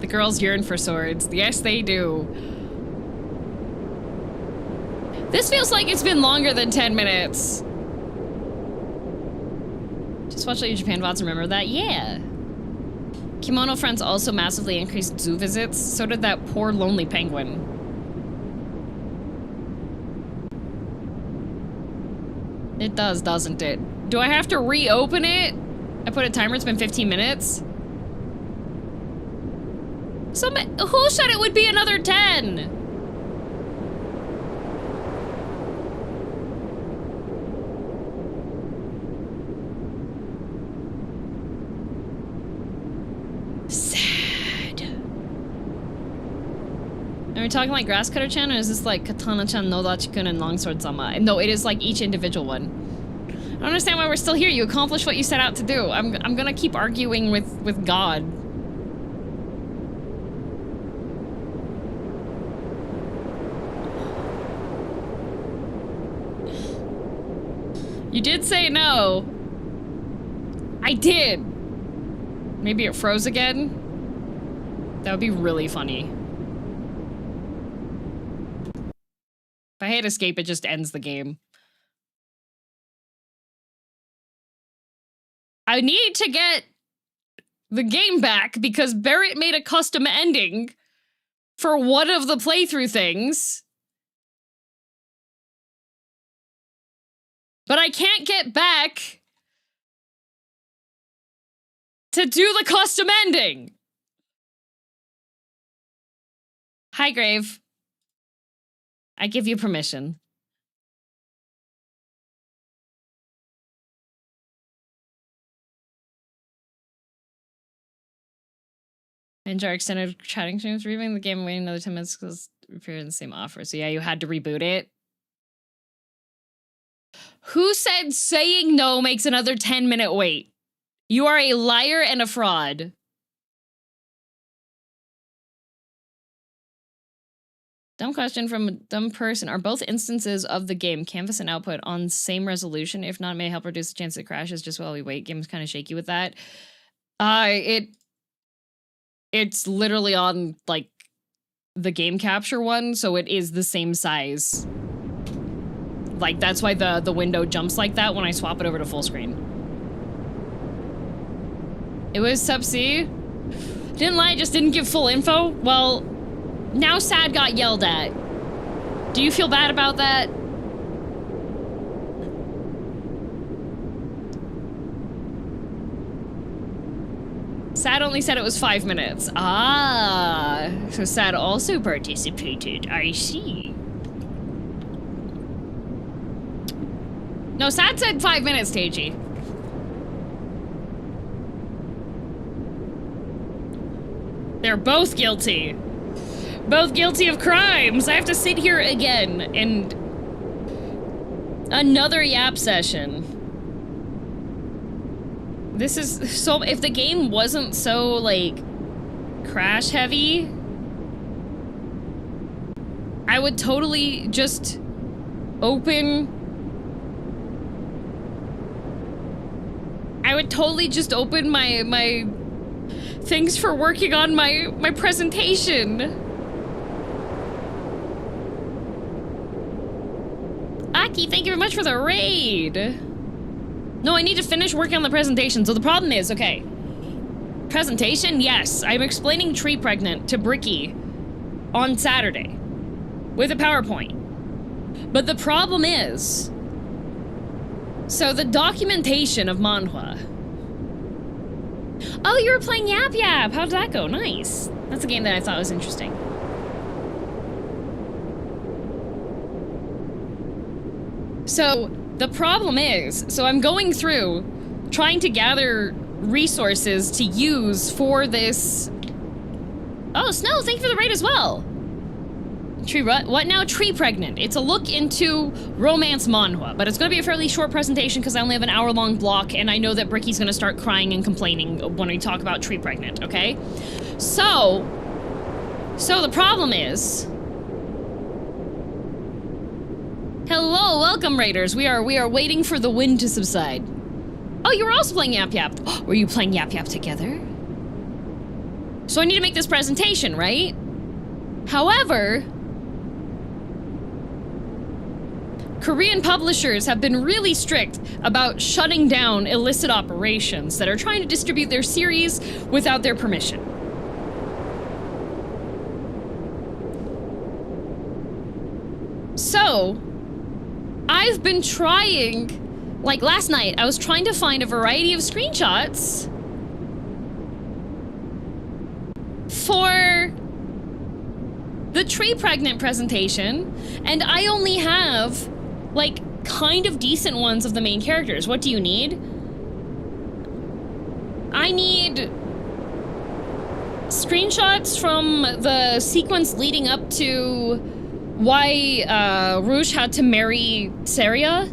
The girls yearn for swords. Yes, they do. This feels like it's been longer than 10 minutes. Just watch all your Japan VODs, remember that? Yeah. Kimono Friends also massively increased zoo visits. So did that poor lonely penguin. It does, doesn't it? Do I have to reopen it? I put a timer, it's been 15 minutes. Who said it would be another 10? Sad. Are we talking like Grass Cutter Chan, or is this like Katana Chan, Nodachi-kun, and Longsword Sama? No, it is like each individual one. I don't understand why we're still here. You accomplished what you set out to do. I'm gonna keep arguing with God. You did say no. I did. Maybe it froze again? That would be really funny. If I hit escape, it just ends the game. I need to get the game back because Barrett made a custom ending for one of the playthrough things. But I can't get back to do the custom ending. Hi, Grave. I give you permission. Enjoy our extended chatting streams. Reviewing the game and waiting another 10 minutes because we appear in the same offer. So yeah, you had to reboot it. Who said saying no makes another 10-minute wait? You are a liar and a fraud. Dumb question from a dumb person. Are both instances of the game, canvas and output, on same resolution? If not, may help reduce the chance it crashes just while we wait. Game's kind of shaky with that. It's literally on, like, the game capture one, so it is the same size. Like, that's why the window jumps like that when I swap it over to full screen. It was sub C. Didn't lie, just didn't give full info. Well, now Sad got yelled at. Do you feel bad about that? Sad only said it was 5 minutes. Ah, so Sad also participated. I see. No, Sad said 5 minutes, Teiji. They're both guilty. Both guilty of crimes. I have to sit here again and another yap session. This is so, if the game wasn't so, like, crash heavy, I would totally just open my things for working on my presentation. Aki, thank you very much for the raid. No, I need to finish working on the presentation. So the problem is, okay, presentation, yes, I'm explaining Tree Pregnant to Bricky on Saturday with a PowerPoint. But the problem is, so the documentation of manhwa. Oh, you were playing Yap Yap. How did that go? Nice. That's a game that I thought was interesting. So the problem is, so I'm going through trying to gather resources to use for this. Oh, Snow, thank you for the raid as well. What now? Tree Pregnant. It's a look into romance manhwa, but it's going to be a fairly short presentation because I only have an hour-long block, and I know that Bricky's going to start crying and complaining when we talk about Tree Pregnant, okay? So the problem is... Hello, welcome, Raiders. We are waiting for the wind to subside. Oh, you were also playing Yap Yap. Were you playing Yap Yap together? So I need to make this presentation, right? However... Korean publishers have been really strict about shutting down illicit operations that are trying to distribute their series without their permission. So, I've been trying, like last night, I was trying to find a variety of screenshots for the Tree Pregnant presentation, and I only have like, kind of decent ones of the main characters. What do you need? I need screenshots from the sequence leading up to why Rouge had to marry Saria.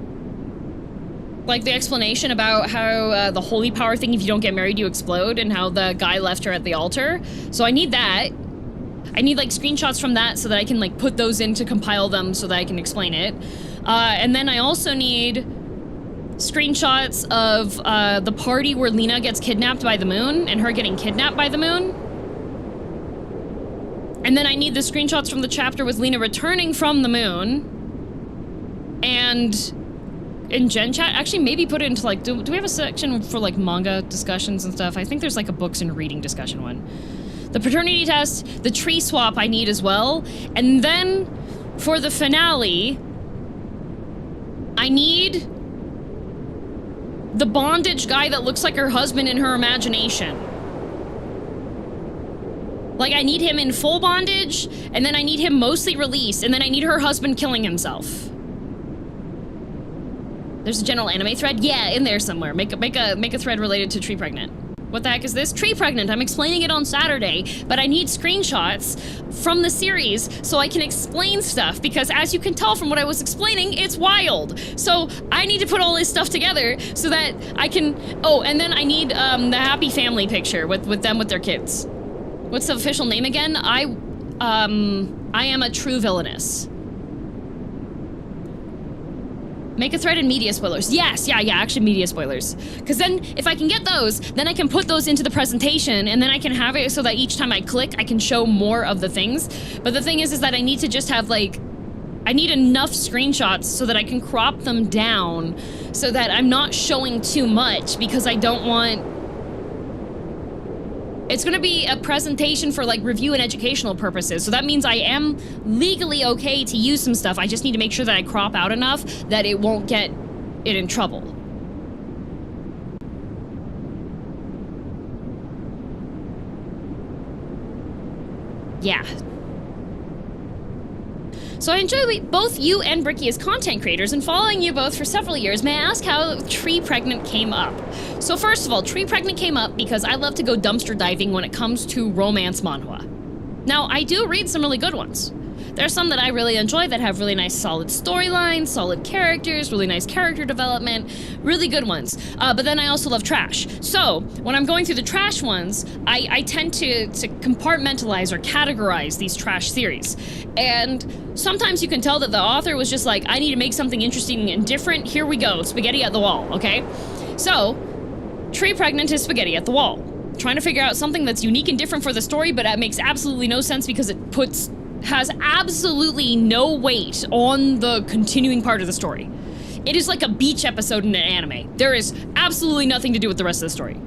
Like, the explanation about how the holy power thing, if you don't get married, you explode, and how the guy left her at the altar. So I need that. I need, like, screenshots from that so that I can, like, put those in to compile them so that I can explain it. And then I also need screenshots of the party where Lena gets kidnapped by the moon and her getting kidnapped by the moon. And then I need the screenshots from the chapter with Lena returning from the moon. And in Gen Chat, actually maybe put it into like, do we have a section for like manga discussions and stuff? I think there's like a books and reading discussion one. The paternity test, the tree swap I need as well. And then for the finale, I need the bondage guy that looks like her husband in her imagination. Like, I need him in full bondage, and then I need him mostly released, and then I need her husband killing himself. There's a general anime thread? Yeah, in there somewhere. Make a thread related to Tree Pregnant. What the heck is this? Tree Pregnant. I'm explaining it on Saturday, but I need screenshots from the series so I can explain stuff, because as you can tell from what I was explaining, it's wild. So I need to put all this stuff together so that I can... Oh, and then I need the happy family picture with them with their kids. What's the official name again? I am a true villainess. Make a thread in media spoilers. Yes, yeah, actually media spoilers. Because then, if I can get those, then I can put those into the presentation, and then I can have it so that each time I click, I can show more of the things. But the thing is that I need to just have, like, I need enough screenshots so that I can crop them down so that I'm not showing too much, because I don't want... It's gonna be a presentation for, like, review and educational purposes, so that means I am legally okay to use some stuff. I just need to make sure that I crop out enough that it won't get it in trouble. Yeah. So I enjoy both you and Bricky as content creators, and following you both for several years. May I ask how Tree Pregnant came up? So first of all, Tree Pregnant came up because I love to go dumpster diving when it comes to romance manhwa. Now, I do read some really good ones. There's some that I really enjoy that have really nice solid storylines, solid characters, really nice character development, really good ones. But then I also love trash. So when I'm going through the trash ones, I tend to compartmentalize or categorize these trash series. And sometimes you can tell that the author was just like, I need to make something interesting and different. Here we go, spaghetti at the wall, okay? So, Tree Pregnant is spaghetti at the wall. Trying to figure out something that's unique and different for the story, but that makes absolutely no sense because it has absolutely no weight on the continuing part of the story. It is like a beach episode in an anime. There is absolutely nothing to do with the rest of the story.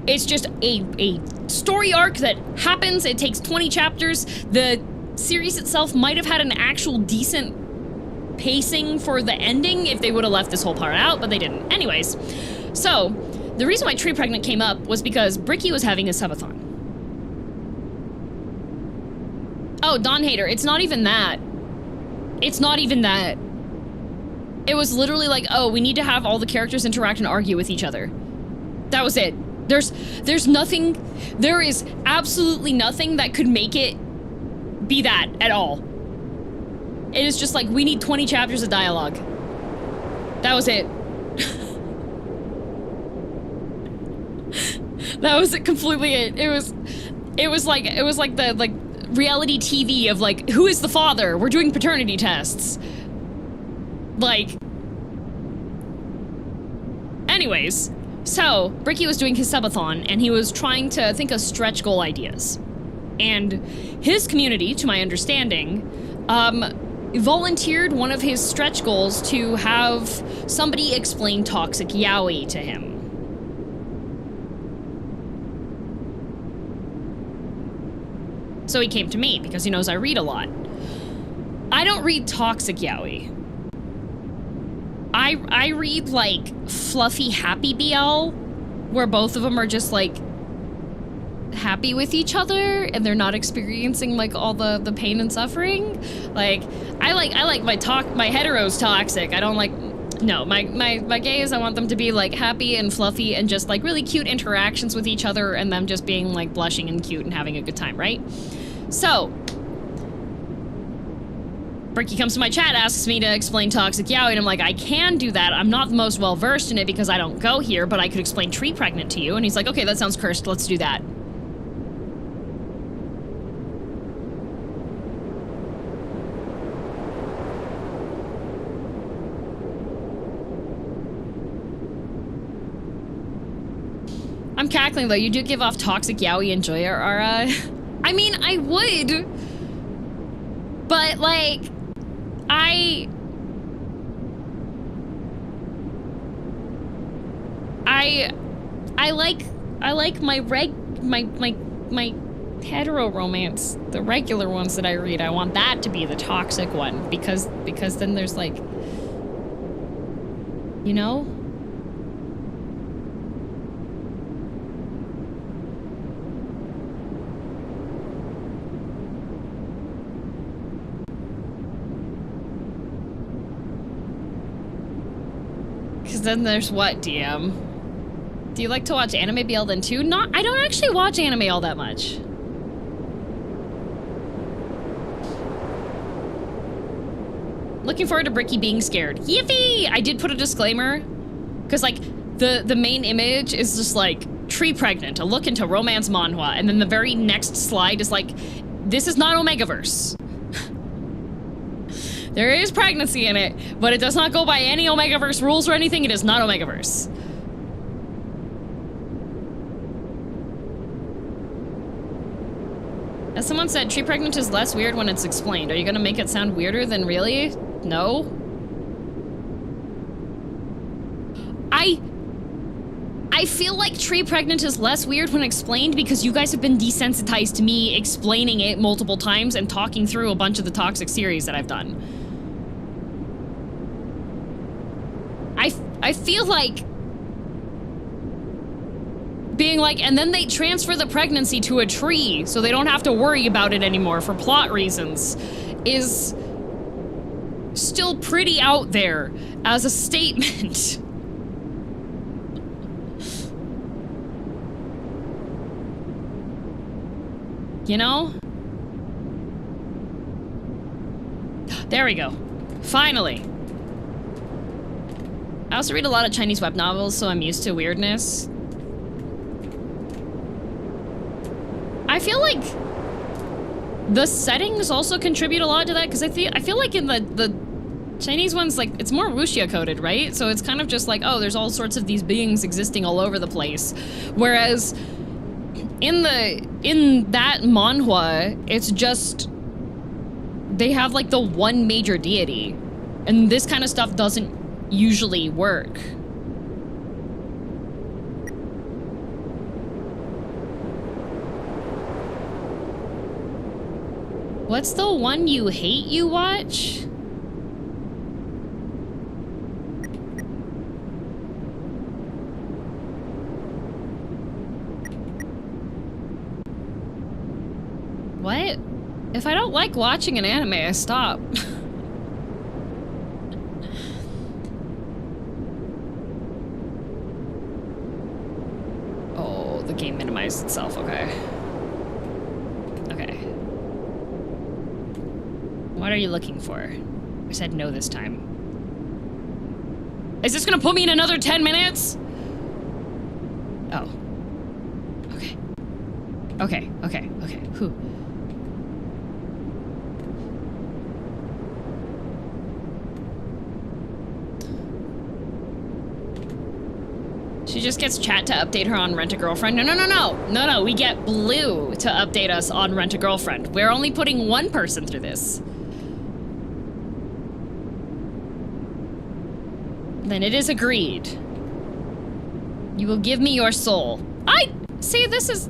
It's just a story arc that happens. It takes 20 chapters. The series itself might have had an actual decent pacing for the ending if they would have left this whole part out, but they didn't. Anyways, so the reason why Tree Pregnant came up was because Bricky was having a subathon. Oh, Dawn Hater, it's not even that. It's not even that. It was literally like, oh, we need to have all the characters interact and argue with each other. That was it. There's nothing, there is absolutely nothing that could make it be that at all. It is just like, we need 20 chapters of dialogue. That was it. That was it, completely it. It was like the reality TV of like, who is the father? We're doing paternity tests. Like, anyways, so Bricky was doing his subathon and he was trying to think of stretch goal ideas. And his community, to my understanding, volunteered one of his stretch goals to have somebody explain toxic yaoi to him. So he came to me because he knows I read a lot. I don't read toxic yaoi. I read like fluffy happy BL, where both of them are just like happy with each other and they're not experiencing like all the pain and suffering. Like I like my heteros toxic. I don't like, no, my gays, I want them to be like happy and fluffy and just like really cute interactions with each other and them just being like blushing and cute and having a good time, right? So Bricky comes to my chat, asks me to explain toxic yaoi, and I'm like, I can do that. I'm not the most well-versed in it because I don't go here, but I could explain Tree Pregnant to you. And he's like, okay, that sounds cursed. Let's do that. I'm cackling, though. You do give off toxic yaoi enjoyer aura. I mean, I would. But, like, I like my hetero romance, the regular ones that I read. I want that to be the toxic one because then there's like, you know? Because then there's what, DM? Do you like to watch anime BL then too? I don't actually watch anime all that much. Looking forward to Bricky being scared. Yippee! I did put a disclaimer. Because, like, the main image is just, like, Tree Pregnant, a look into romance manhwa. And then the very next slide is, like, this is not Omegaverse. There is pregnancy in it, but it does not go by any Omegaverse rules or anything. It is not Omegaverse. As someone said, tree pregnant is less weird when it's explained. Are you gonna make it sound weirder than really? No. I feel like tree pregnant is less weird when explained because you guys have been desensitized to me explaining it multiple times and talking through a bunch of the toxic series that I've done. I feel like being like, and then they transfer the pregnancy to a tree so they don't have to worry about it anymore for plot reasons is still pretty out there as a statement. You know? There we go. Finally. I also read a lot of Chinese web novels, so I'm used to weirdness. I feel like the settings also contribute a lot to that, because I feel like in the Chinese ones, like, it's more wuxia coded, right? So it's kind of just like, oh, there's all sorts of these beings existing all over the place. Whereas in that manhwa, it's just they have like the one major deity, and this kind of stuff doesn't usually work. What's the one you hate you watch? What? If I don't like watching an anime, I stop. Oh, the game minimized itself, okay. Okay. What are you looking for? I said no this time. Is this gonna put me in another 10 minutes? Oh. Okay. Okay, okay, okay. Whew. She just gets chat to update her on Rent-A-Girlfriend. No, no, no, no. No, no, we get Blue to update us on Rent-A-Girlfriend. We're only putting one person through this. Then it is agreed. You will give me your soul. I see this.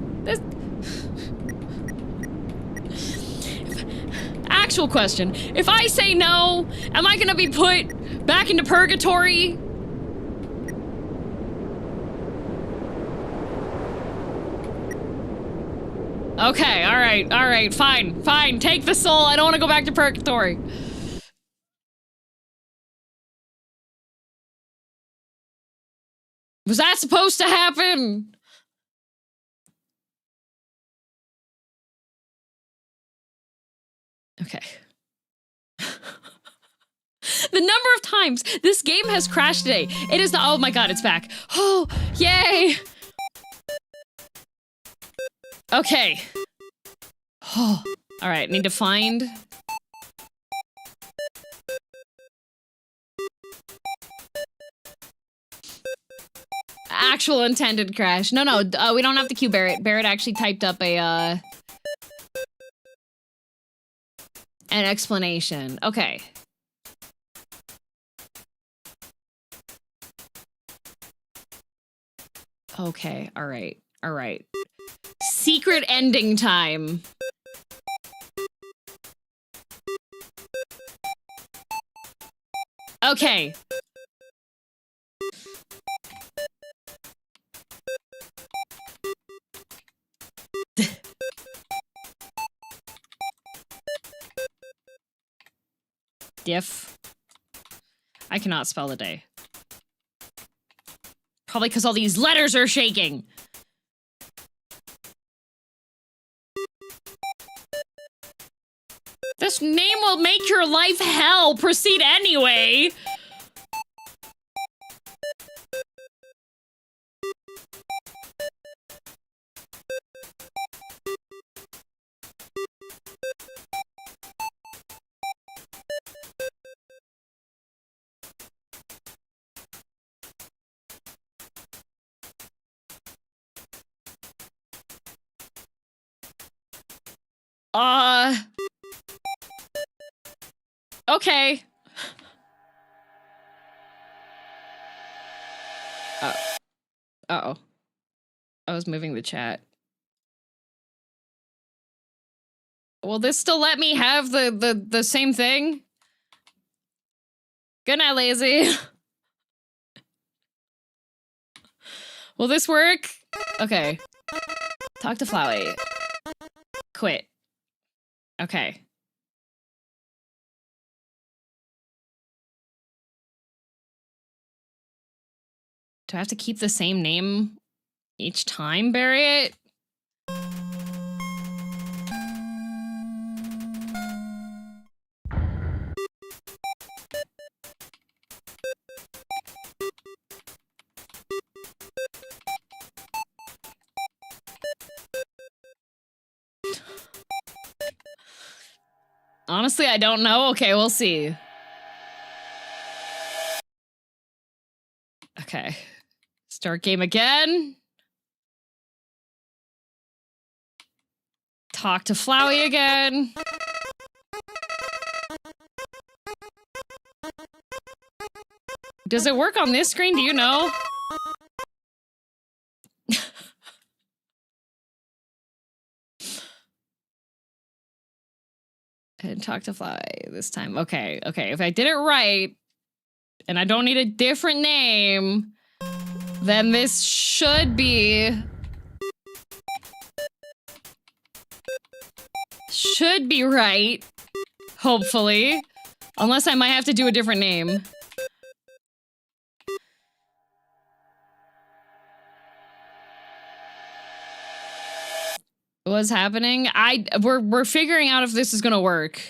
Actual question. If I say no, am I gonna be put back into purgatory? Okay, alright, fine. Take the soul. I don't want to go back to purgatory. Was that supposed to happen? Okay. The number of times this game has crashed today. It is the— oh my god, it's back. Oh, yay! Okay. Oh, alright, need to find... actual intended crash. No, we don't have to cue Barrett. Barrett actually typed up a, an explanation. Okay. Okay, alright. Secret ending time. Okay. Diff. I cannot spell the day. Probably because all these letters are shaking. This name will make your life hell. Proceed anyway. Okay. Uh-oh. I was moving the chat. Will this still let me have the same thing? Good night, lazy. Will this work? Okay. Talk to Flowey. Quit. Okay. Do I have to keep the same name each time, Barrett? Honestly, I don't know. Okay, we'll see. Okay. Start game again. Talk to Flowey again. Does it work on this screen? Do you know? And talk to Flowey this time. Okay, okay. If I did it right, and I don't need a different name, then this should be... should be right. Hopefully. Unless I might have to do a different name. What's happening? We're figuring out if this is gonna work.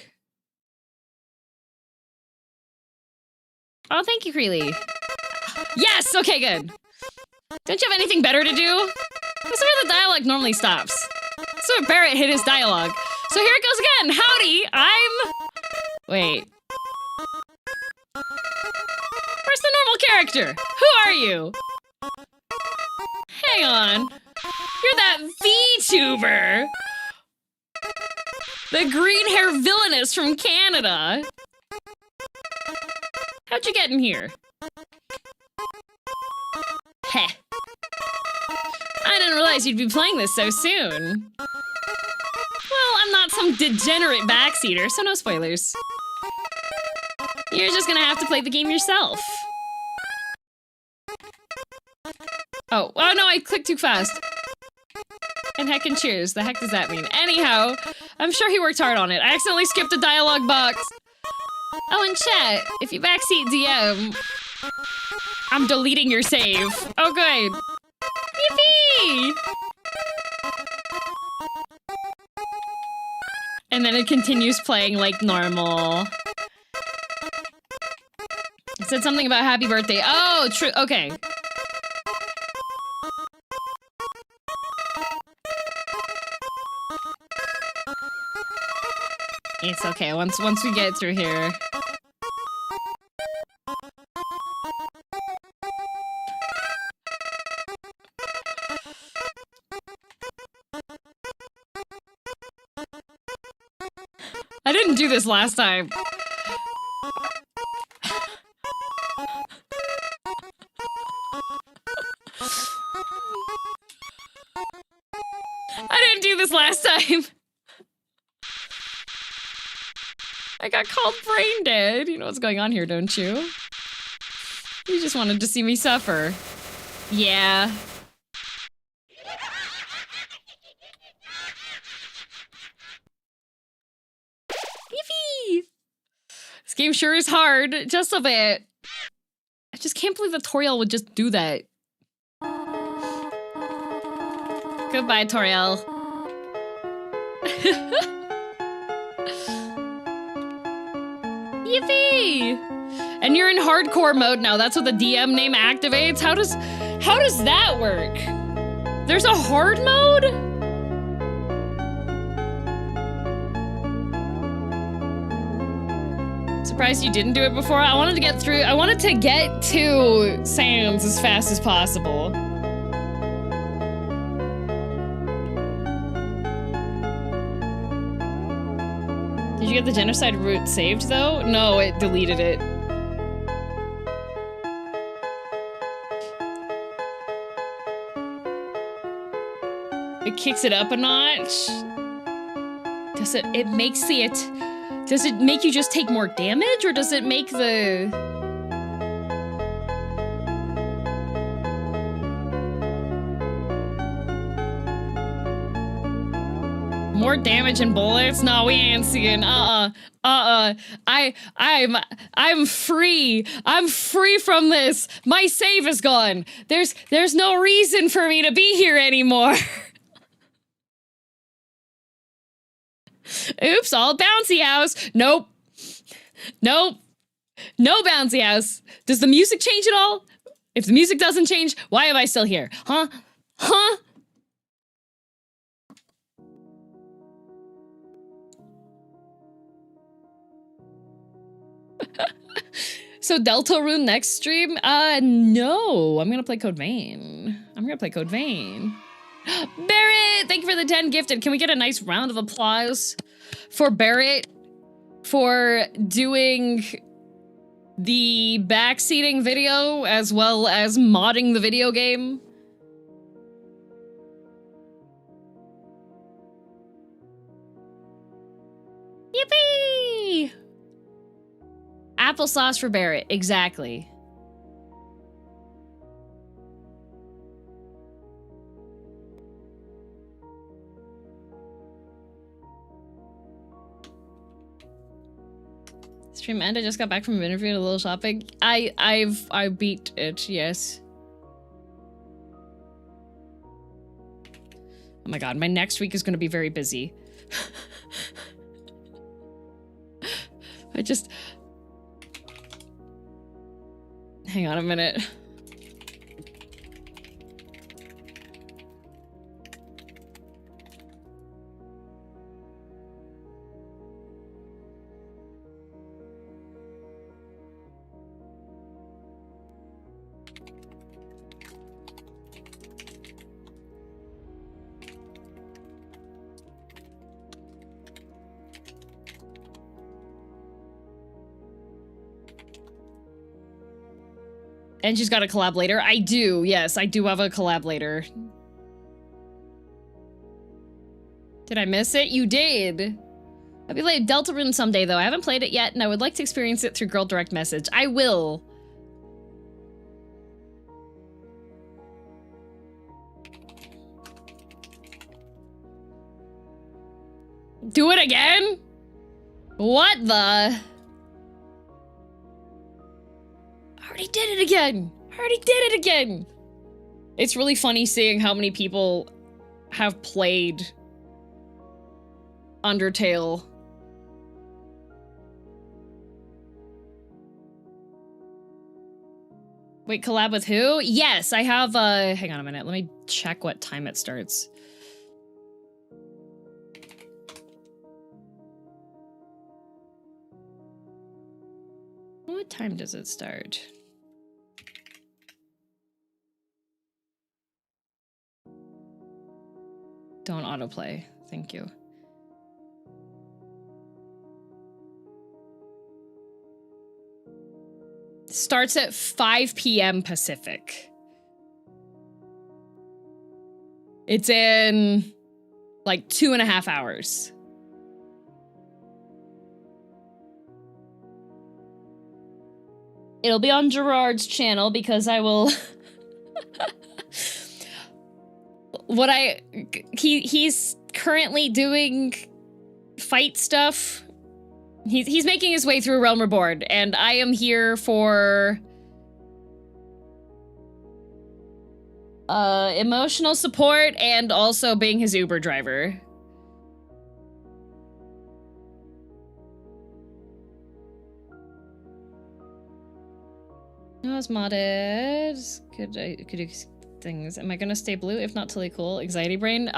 Oh, thank you, Creely. Yes! Okay, good. Don't you have anything better to do? This is where the dialogue normally stops. So Barrett hit his dialogue. So here it goes again. Howdy, I'm... Wait. Where's the normal character? Who are you? Hang on. You're that vtuber. The green hair villainess from Canada. How'd you get in here? Heh. I didn't realize you'd be playing this so soon. Well, I'm not some degenerate backseater, so no spoilers. You're just gonna have to play the game yourself. Oh no, I clicked too fast. And heckin' cheers. The heck does that mean? Anyhow, I'm sure he worked hard on it. I accidentally skipped a dialogue box. Oh, and chat, if you backseat DM, I'm deleting your save. Oh, good. Yippee! And then it continues playing like normal. It said something about happy birthday. Oh, true. Okay. It's okay. Once we get through here. I didn't do this last time. I didn't do this last time. I got called brain dead. You know what's going on here, don't you? You just wanted to see me suffer. Yeah. Yippee! This game sure is hard. Just a bit. I just can't believe that Toriel would just do that. Goodbye, Toriel. Yippee! And you're in hardcore mode now. That's what the DM name activates. How does that work? There's a hard mode? Surprised you didn't do it before. I wanted to get to Sans as fast as possible. Did you get the genocide route saved though? No, it deleted it. It kicks it up a notch. Does it does it make you just take more damage, or does it make the... More damage and bullets? No, we ain't seeing. I'm free. I'm free from this. My save is gone. There's no reason for me to be here anymore. Oops, all bouncy house. Nope. Nope. No bouncy house. Does the music change at all? If the music doesn't change, why am I still here? Huh? Huh? So Deltarune next stream? No. I'm gonna play Code Vein. Barrett, thank you for the 10 gifted. Can we get a nice round of applause for Barrett for doing the backseating video as well as modding the video game? Yippee! Applesauce for Barrett, exactly. Stream end. I just got back from an interview and a little shopping. I beat it, yes. Oh my god, my next week is gonna be very busy. Hang on a minute. And she's got a collab later. I do, yes, I do have a collab later. Did I miss it? You did. I'll be playing Deltarune someday though. I haven't played it yet and I would like to experience it through Girl Direct Message. I will. Do it again? What the? I already did it again! It's really funny seeing how many people have played Undertale. Wait, collab with who? Yes, I have, hang on a minute. Let me check what time it starts. What time does it start? Don't autoplay. Thank you. Starts at 5 p.m. Pacific. It's in like 2.5 hours. It'll be on Gerard's channel because I will... He's currently doing fight stuff. He's making his way through Realm Reborn, and I am here for emotional support and also being his Uber driver. I was modded. Could do things. Am I gonna stay blue? If not, totally cool. Anxiety brain.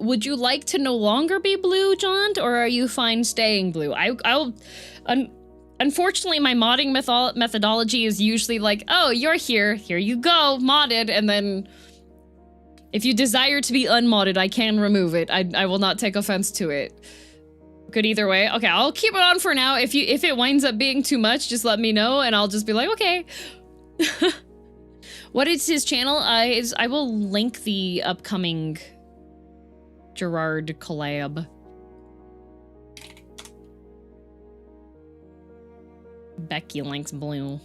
Would you like to no longer be blue, John, or are you fine staying blue? I'll. Unfortunately, my modding methodology is usually like, oh, you're here you go, modded, and then if you desire to be unmodded, I can remove it. I will not take offense to it. good either way. Okay, I'll keep it on for now. If it winds up being too much, just let me know and I'll just be like, okay. What is his channel? I will link the upcoming Gerard collab. Becky links blue.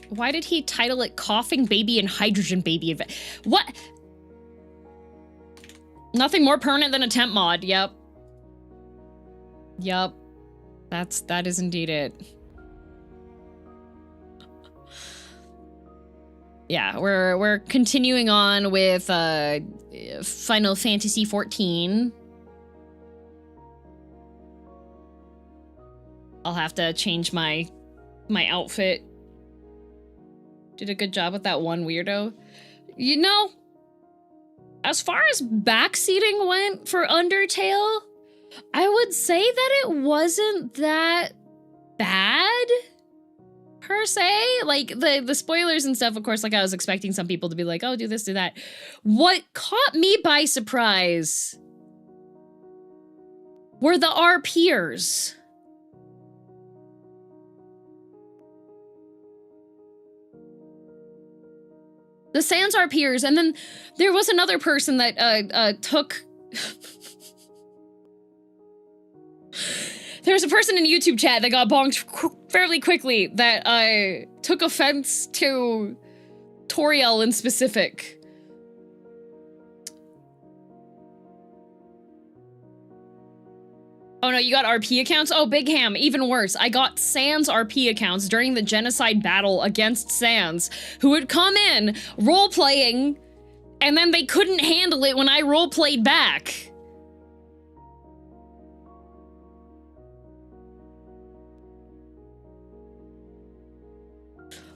Why did he title it Coughing Baby and Hydrogen Baby? What? Nothing more permanent than a temp mod. Yep. Yep. That is indeed it. Yeah, we're continuing on with Final Fantasy 14. I'll have to change my outfit. Did a good job with that one weirdo. You know, as far as backseating went for Undertale, I would say that it wasn't that bad, per se. Like, the spoilers and stuff, of course, like, I was expecting some people to be like, oh, do this, do that. What caught me by surprise were the RPers. The Sans RPers, and then there was another person that took... There was a person in YouTube chat that got bonked fairly quickly that took offense to Toriel in specific. Oh no, you got RP accounts? Oh, Big Ham, even worse. I got Sans RP accounts during the genocide battle against Sans, who would come in role-playing, and then they couldn't handle it when I role-played back.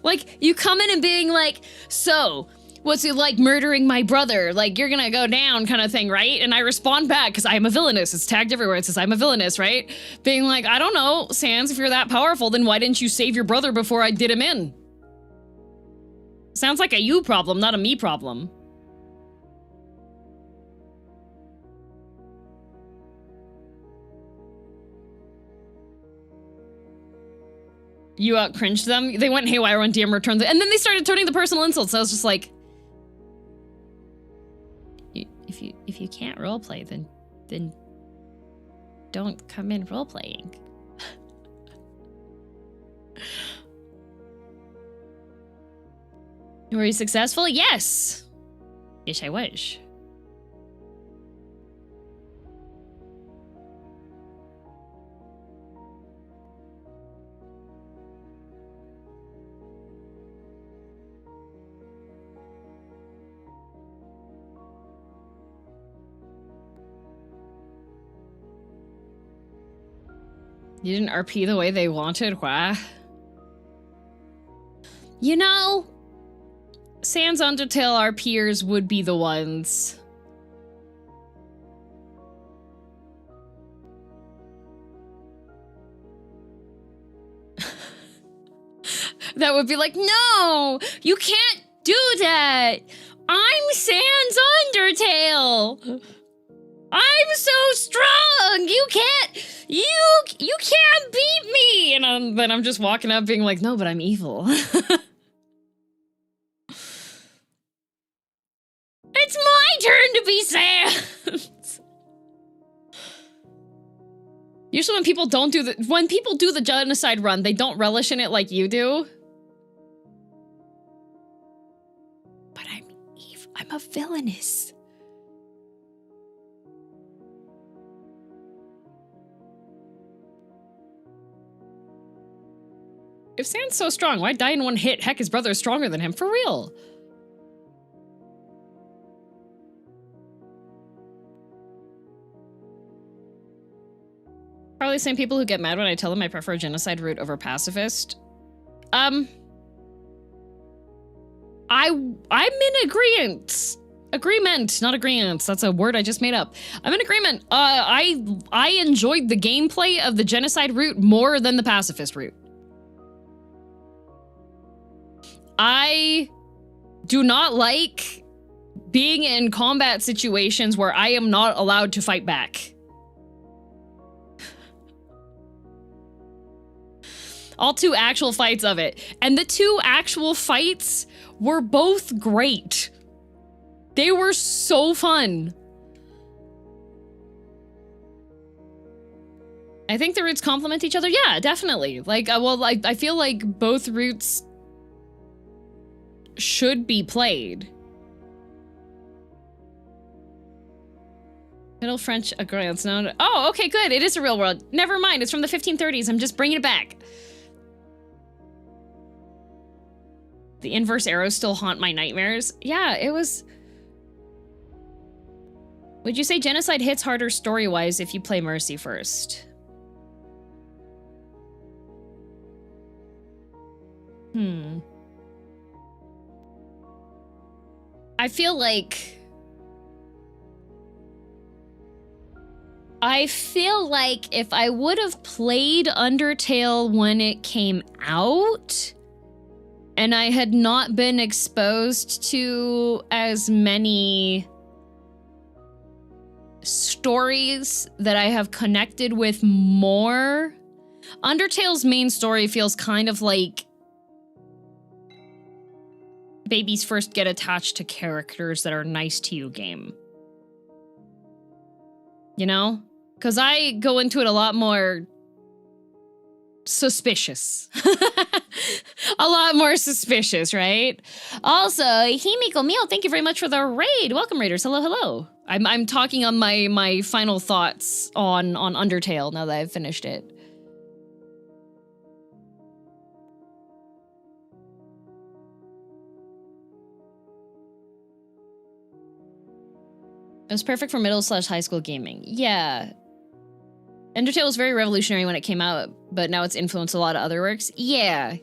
Like, you come in and being like, so, what's it like murdering my brother? Like, you're gonna go down kind of thing, right? And I respond back, because I'm a villainess. It's tagged everywhere. It says I'm a villainess, right? Being like, I don't know, Sans, if you're that powerful, then why didn't you save your brother before I did him in? Sounds like a you problem, not a me problem. You cringed them? They went haywire when DM returned and then they started turning the personal insults. So I was just like, if you can't roleplay, then don't come in roleplaying. Were you successful? Yes. Yes, I was. You didn't RP the way they wanted? Why? You know, Sans Undertale RPers would be the ones. That would be like, no, you can't do that. I'm Sans Undertale. I'm so strong. You can't beat me. And then I'm just walking up being like, no, but I'm evil. It's my turn to be Sans. Usually when people do the genocide run, they don't relish in it like you do. But I'm evil. I'm a villainess. If Sans so strong, why die in one hit? Heck, his brother is stronger than him. For real. Probably the same people who get mad when I tell them I prefer genocide route over pacifist. I'm in agreement. Agreement, not agreement. That's a word I just made up. I'm in agreement. I enjoyed the gameplay of the genocide route more than the pacifist route. I do not like being in combat situations where I am not allowed to fight back. All 2 actual fights of it. And the 2 actual fights were both great. They were so fun. I think the routes complement each other. Yeah, definitely. Like, well, I feel like both routes should be played. Middle French agreements. No. Oh, okay, good. It is a real world. Never mind. It's from the 1530s. I'm just bringing it back. The inverse arrows still haunt my nightmares. Yeah, it was... Would you say Genocide hits harder story-wise if you play Mercy first? I feel like if I would have played Undertale when it came out, and I had not been exposed to as many stories that I have connected with more, Undertale's main story feels kind of like babies first get attached to characters that are nice to you game. You know? Because I go into it a lot more suspicious. A lot more suspicious, right? Also, Himiko Mio, thank you very much for the raid. Welcome, raiders. Hello, hello. I'm talking on my final thoughts on Undertale now that I've finished it. It was perfect for middle/high school gaming. Yeah. Undertale was very revolutionary when it came out, but now it's influenced a lot of other works. Yeah.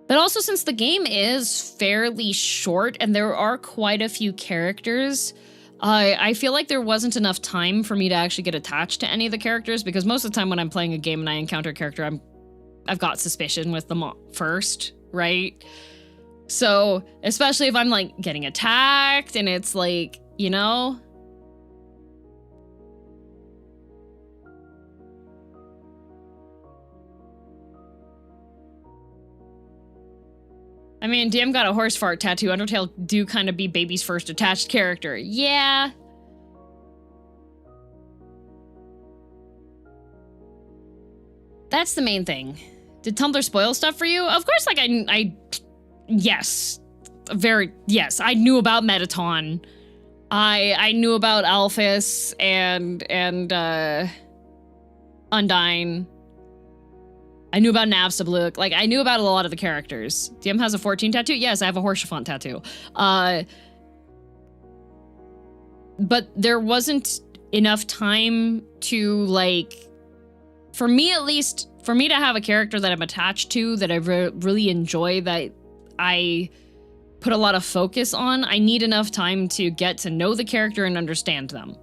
But also, since the game is fairly short and there are quite a few characters, I feel like there wasn't enough time for me to actually get attached to any of the characters, because most of the time when I'm playing a game and I encounter a character, I've got suspicion with them first, right? So, especially if I'm like getting attacked and it's like, you know? I mean, DM got a horse fart tattoo. Undertale do kind of be baby's first attached character. Yeah. That's the main thing. Did Tumblr spoil stuff for you? Of course, like yes. Yes, I knew about Metaton. I knew about Alphys and Undyne. I knew about Navsabluk. Like, I knew about a lot of the characters. DM has a 14 tattoo? Yes, I have a Horshafont tattoo. But there wasn't enough time to, like, for me at least, for me to have a character that I'm attached to, that I really enjoy, that I put a lot of focus on, I need enough time to get to know the character and understand them.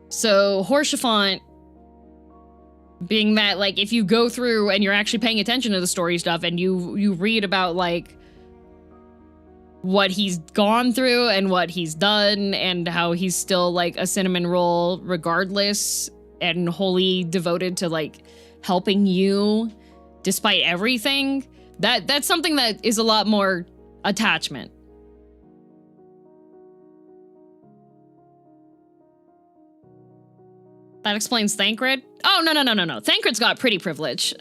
So Horshafont being that, like, if you go through and you're actually paying attention to the story stuff and you read about, like, what he's gone through and what he's done and how he's still, like, a cinnamon roll regardless and wholly devoted to, like, helping you despite everything, that's something that is a lot more attachment. That explains Thancred? Oh, no. Thancred's got pretty privilege.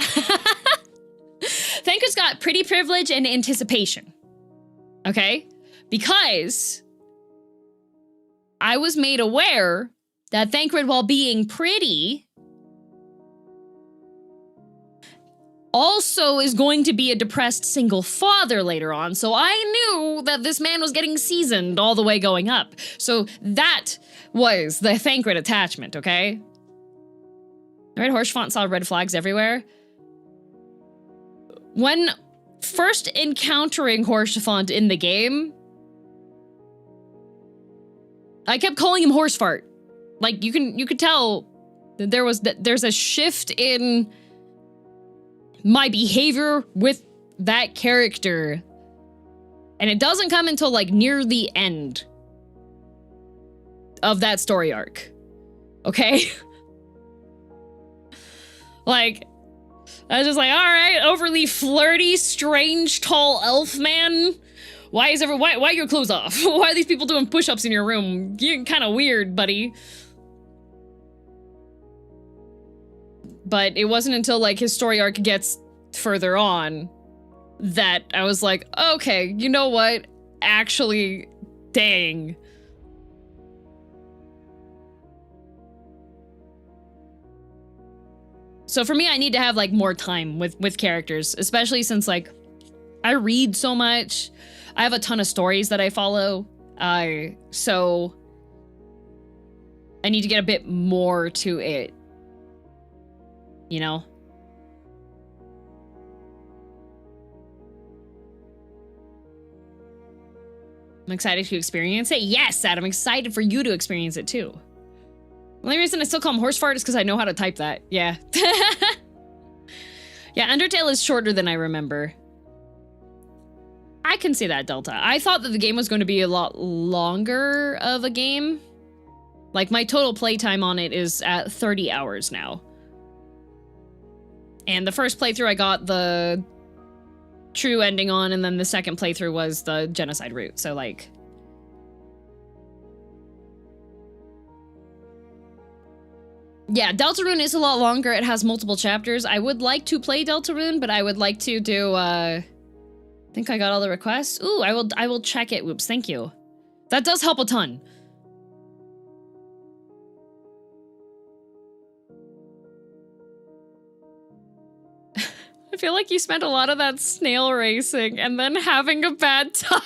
Thancred's got pretty privilege and anticipation. Okay? Because I was made aware that Thancred, while being pretty, also is going to be a depressed single father later on. So I knew that this man was getting seasoned all the way going up. So that was the Thancred attachment, okay? Red Horshafont saw red flags everywhere. When first encountering Horshafont in the game, I kept calling him Horsefart. Like, you could tell that there's a shift in my behavior with that character. And it doesn't come until like near the end of that story arc. Okay? Like, I was just like, all right, overly flirty, strange, tall elf man. Why are your clothes off? Why are these people doing push-ups in your room? You're kind of weird, buddy. But it wasn't until like his story arc gets further on that I was like, okay, you know what? Actually, dang. So for me, I need to have like more time with characters, especially since like I read so much. I have a ton of stories that I follow. So I need to get a bit more to it, you know? I'm excited to experience it. Yes, Sad, I'm excited for you to experience it too. The only reason I still call him horse fart is because I know how to type that. Yeah. Yeah, Undertale is shorter than I remember. I can see that, Delta. I thought that the game was going to be a lot longer of a game. Like, my total playtime on it is at 30 hours now. And the first playthrough I got the true ending on, and then the second playthrough was the genocide route. So, like... yeah, Deltarune is a lot longer. It has multiple chapters. I would like to play Deltarune, but I would like to do, I think I got all the requests. Ooh, I will check it. Whoops, thank you. That does help a ton. I feel like you spent a lot of that snail racing and then having a bad time.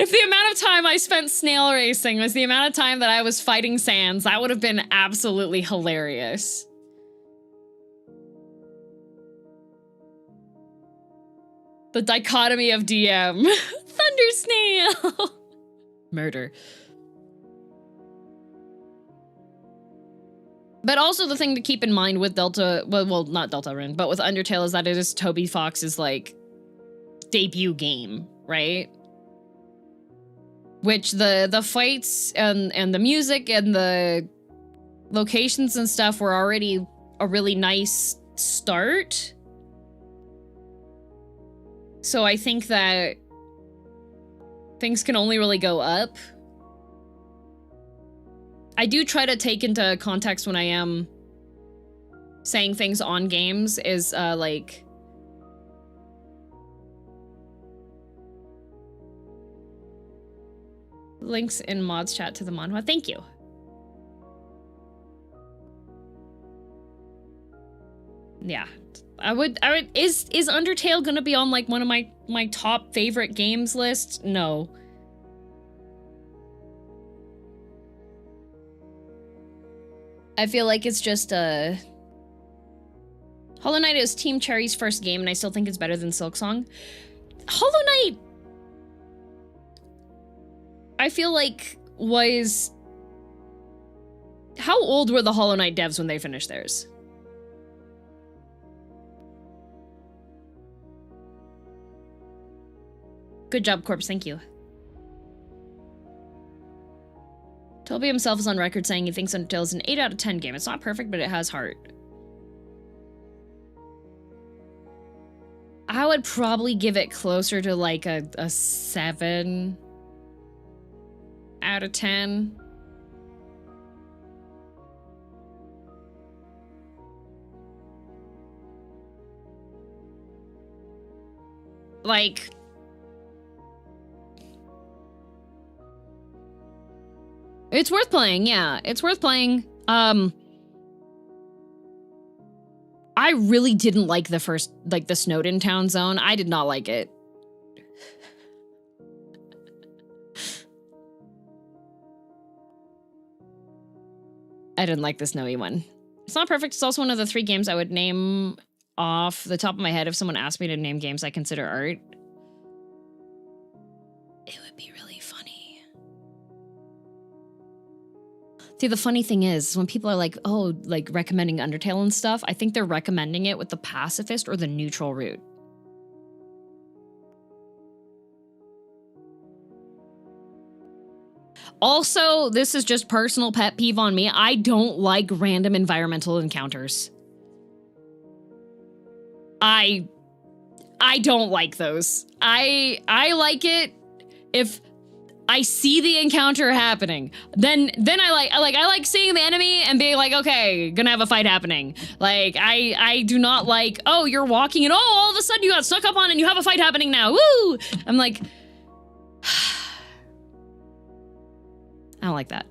If the amount of time I spent snail racing was the amount of time that I was fighting Sans, that would have been absolutely hilarious. The dichotomy of DM. Thunder snail. Murder. But also the thing to keep in mind with Delta, well, not Deltarune, but with Undertale is that it is Toby Fox's, like, debut game, right? Which the fights and the music and the locations and stuff were already a really nice start. So I think that things can only really go up. I do try to take into context when I am saying things on games is like... links in mods chat to the manhwa. Thank you. Yeah. I would is Undertale gonna be on like one of my top favorite games list? No. I feel like it's just Hollow Knight is Team Cherry's first game and I still think it's better than Silksong. Hollow Knight, I feel like, was... how old were the Hollow Knight devs when they finished theirs? Good job, Corpse, thank you. Toby himself is on record saying he thinks Undertale is an 8 out of 10 game. It's not perfect, but it has heart. I would probably give it closer to like a 7 out of 10. Like... it's worth playing, yeah. It's worth playing. I really didn't like the first, like, the Snowdin Town zone. I did not like it. I didn't like the snowy one. It's not perfect. It's also one of the 3 games I would name off the top of my head if someone asked me to name games I consider art. It would be really funny. See, the funny thing is, when people are like, oh, like recommending Undertale and stuff, I think they're recommending it with the pacifist or the neutral route. Also, this is just personal pet peeve on me. I don't like random environmental encounters. I don't like those. I like it if I see the encounter happening. Then I like seeing the enemy and being like, okay, gonna have a fight happening. Like I do not like, oh, you're walking and oh, all of a sudden you got snuck up on and you have a fight happening now. Woo! I'm like I don't like that.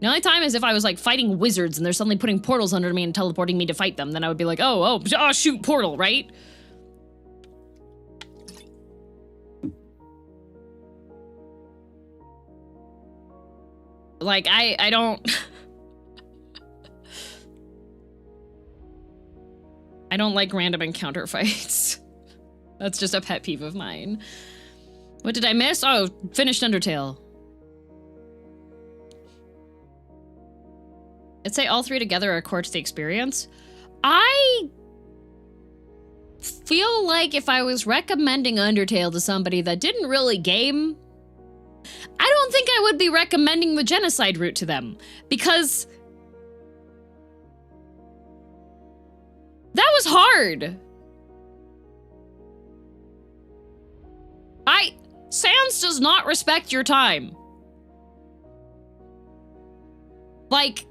The only time is if I was like fighting wizards and they're suddenly putting portals under me and teleporting me to fight them, then I would be like, oh, shoot, portal, right? Like, I don't... I don't like random encounter fights. That's just a pet peeve of mine. What did I miss? Oh, finished Undertale. I'd say all three together are core to the experience. I feel like if I was recommending Undertale to somebody that didn't really game, I don't think I would be recommending the genocide route to them, because that was hard. Sans does not respect your time. Like,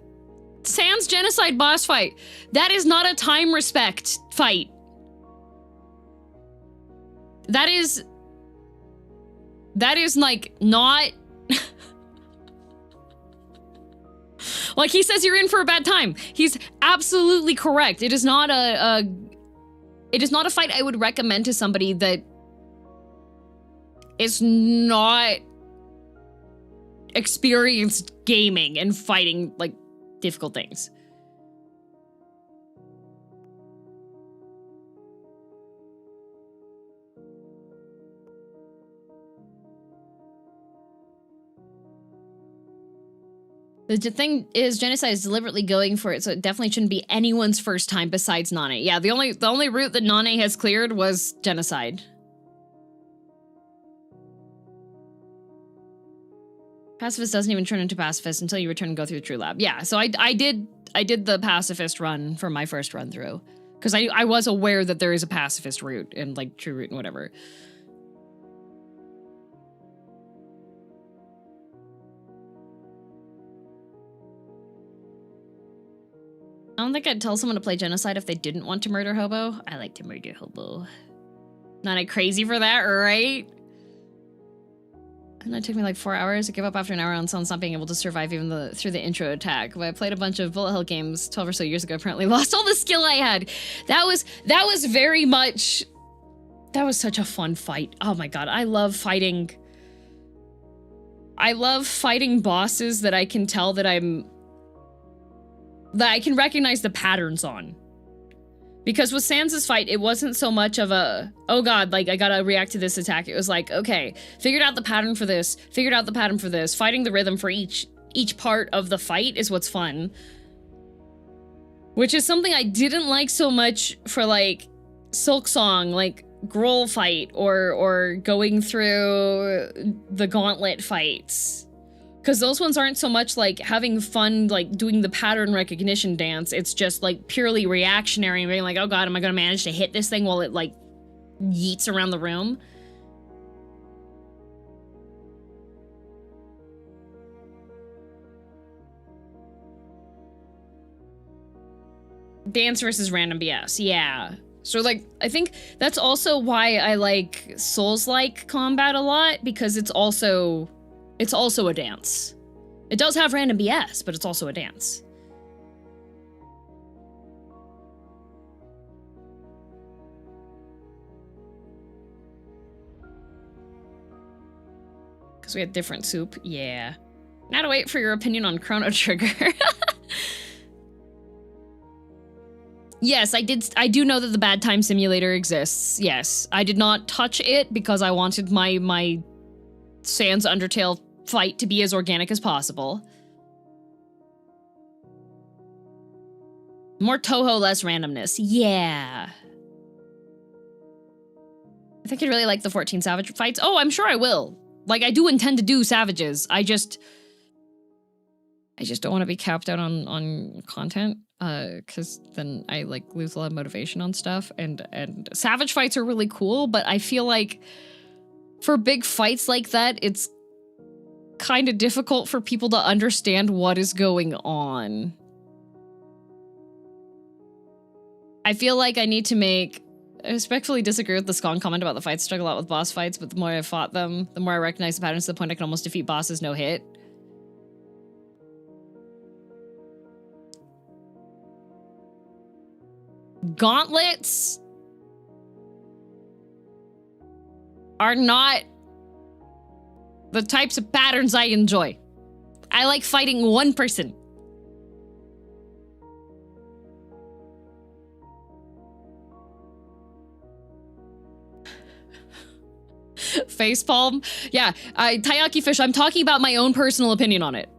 Sans genocide boss fight, that is not a time respect fight. That is like not like he says you're in for a bad time. He's absolutely correct. It is not a fight I would recommend to somebody that is not experienced gaming and fighting like difficult things. The thing is, genocide is deliberately going for it, so it definitely shouldn't be anyone's first time besides Nane. Yeah, the only route that Nane has cleared was genocide. Pacifist doesn't even turn into pacifist until you return and go through the True Lab. Yeah, so I did the pacifist run for my first run through, because I was aware that there is a pacifist route and like true route and whatever. I don't think I'd tell someone to play genocide if they didn't want to murder hobo. I like to murder hobo. Not a crazy for that, right? And it took me like 4 hours. I give up after an hour on someone's not being able to survive even through the intro attack. But I played a bunch of bullet hell games 12 or so years ago. Apparently lost all the skill I had. That was very much... That was such a fun fight. Oh my god, I love fighting... I love fighting bosses that I can tell that that I can recognize the patterns on. Because with Sans' fight, it wasn't so much of a, oh god, like, I gotta react to this attack. It was like, okay, figured out the pattern for this, figured out the pattern for this. Fighting the rhythm for each part of the fight is what's fun. Which is something I didn't like so much for, like, Silksong, like, Grohl fight, or going through the Gauntlet fights. Because those ones aren't so much like having fun, like doing the pattern recognition dance. It's just like purely reactionary and being like, oh god, am I going to manage to hit this thing while it like yeets around the room? Dance versus random BS, yeah. So like, I think that's also why I like Souls-like combat a lot, because it's also a dance. It does have random BS, but it's also a dance. Because we had different soup, yeah. Now to wait for your opinion on Chrono Trigger. Yes, I do know that the bad time simulator exists, yes. I did not touch it because I wanted my Sans Undertale fight to be as organic as possible. More Toho, less randomness. Yeah. I think I'd really like the 14 Savage fights. Oh, I'm sure I will. Like, I do intend to do Savages. I just don't want to be capped out on content. Because then I, like, lose a lot of motivation on stuff. And Savage fights are really cool, but I feel like for big fights like that, it's kind of difficult for people to understand what is going on. I feel like I need to make... I respectfully disagree with the Scon comment about the fights struggle a lot with boss fights, but the more I fought them, the more I recognize the patterns to the point I can almost defeat bosses no hit. Gauntlets are not the types of patterns I enjoy. I like fighting one person. Facepalm? Yeah, Taiyaki Fish, I'm talking about my own personal opinion on it.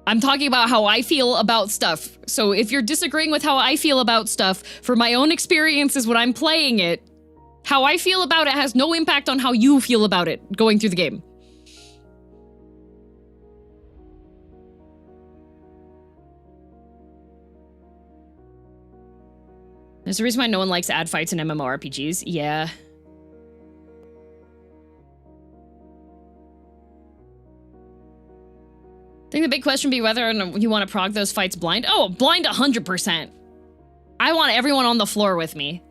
I'm talking about how I feel about stuff. So if you're disagreeing with how I feel about stuff, for my own experiences when I'm playing it, how I feel about it has no impact on how you feel about it going through the game. There's a reason why no one likes ad fights in MMORPGs. Yeah. I think the big question would be whether or not you want to prog those fights blind. Oh, blind 100%. I want everyone on the floor with me.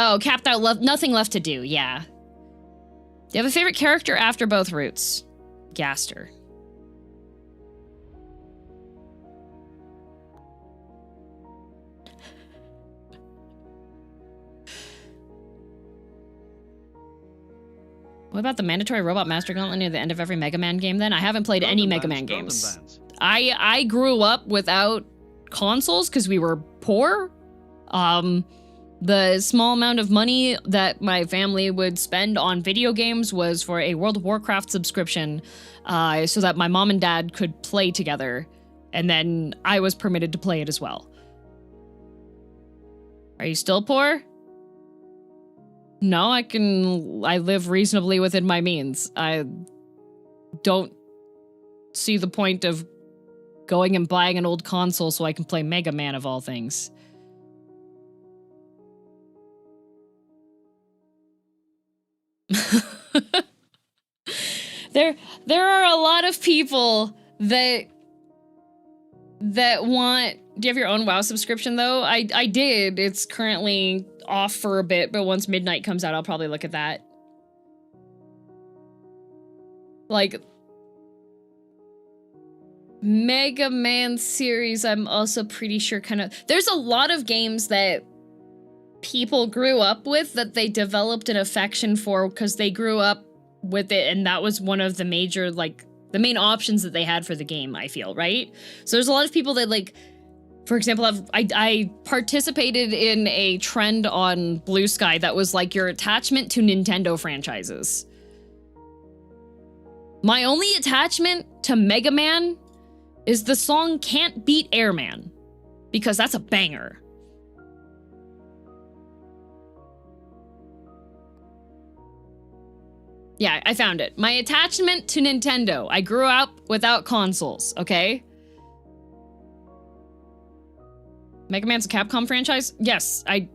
Oh, capped out, nothing left to do, yeah. Do you have a favorite character after both routes? Gaster. What about the mandatory Robot Master Gauntlet near the end of every Mega Man game then? I haven't played any Mega Man games. I grew up without consoles because we were poor. The small amount of money that my family would spend on video games was for a World of Warcraft subscription, so that my mom and dad could play together, and then I was permitted to play it as well. Are you still poor? No, I live reasonably within my means. I don't see the point of going and buying an old console so I can play Mega Man of all things. There are a lot of people that want... Do you have your own WoW subscription, though? I did. It's currently off for a bit, but once Midnight comes out, I'll probably look at that. Like, Mega Man series, I'm also pretty sure kind of... There's a lot of games that people grew up with that they developed an affection for because they grew up with it, and that was one of the major, like, the main options that they had for the game, I feel, right? So there's a lot of people that, like... For example, I participated in a trend on Blue Sky that was like your attachment to Nintendo franchises. My only attachment to Mega Man is the song Can't Beat Airman, because that's a banger. Yeah, I found it. My attachment to Nintendo. I grew up without consoles, okay? Mega Man's a Capcom franchise? Yes, I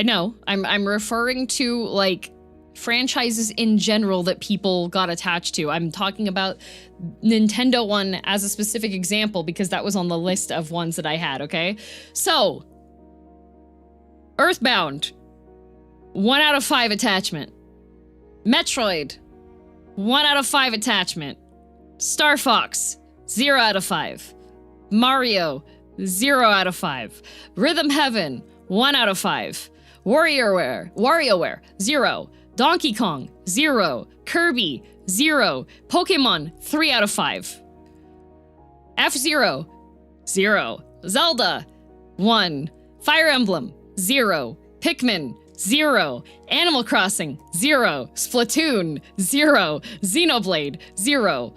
know. I'm referring to, like, franchises in general that people got attached to. I'm talking about Nintendo one as a specific example because that was on the list of ones that I had, okay? So, Earthbound, 1 out of 5 attachment. Metroid, 1 out of 5 attachment. Star Fox, 0 out of 5. Mario, 0 out of 5. Rhythm Heaven, 1 out of 5. WarioWare, 0. Donkey Kong, 0. Kirby, 0. Pokemon, 3 out of 5. F-Zero, 0. Zelda, 1. Fire Emblem, 0. Pikmin, 0. Animal Crossing, 0. Splatoon, 0. Xenoblade, 0.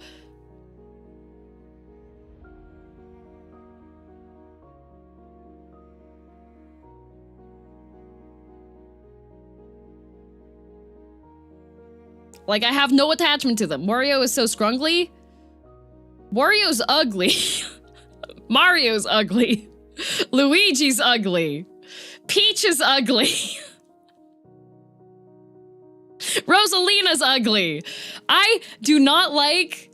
Like, I have no attachment to them. Wario is so scrungly. Wario's ugly. Mario's ugly. Luigi's ugly. Peach is ugly. Rosalina's ugly. I do not like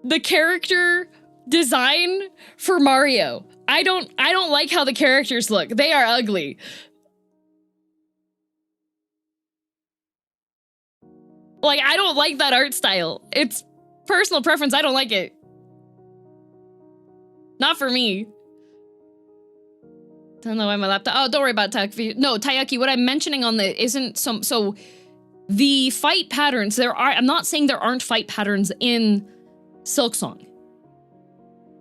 the character design for Mario. I don't like how the characters look. They are ugly. Like, I don't like that art style. It's personal preference. I don't like it. Not for me. Don't know why my laptop. Oh, don't worry about Taiyaki. No, Taiyaki, what I'm mentioning on the isn't some. So the fight patterns, there are. I'm not saying there aren't fight patterns in Silksong.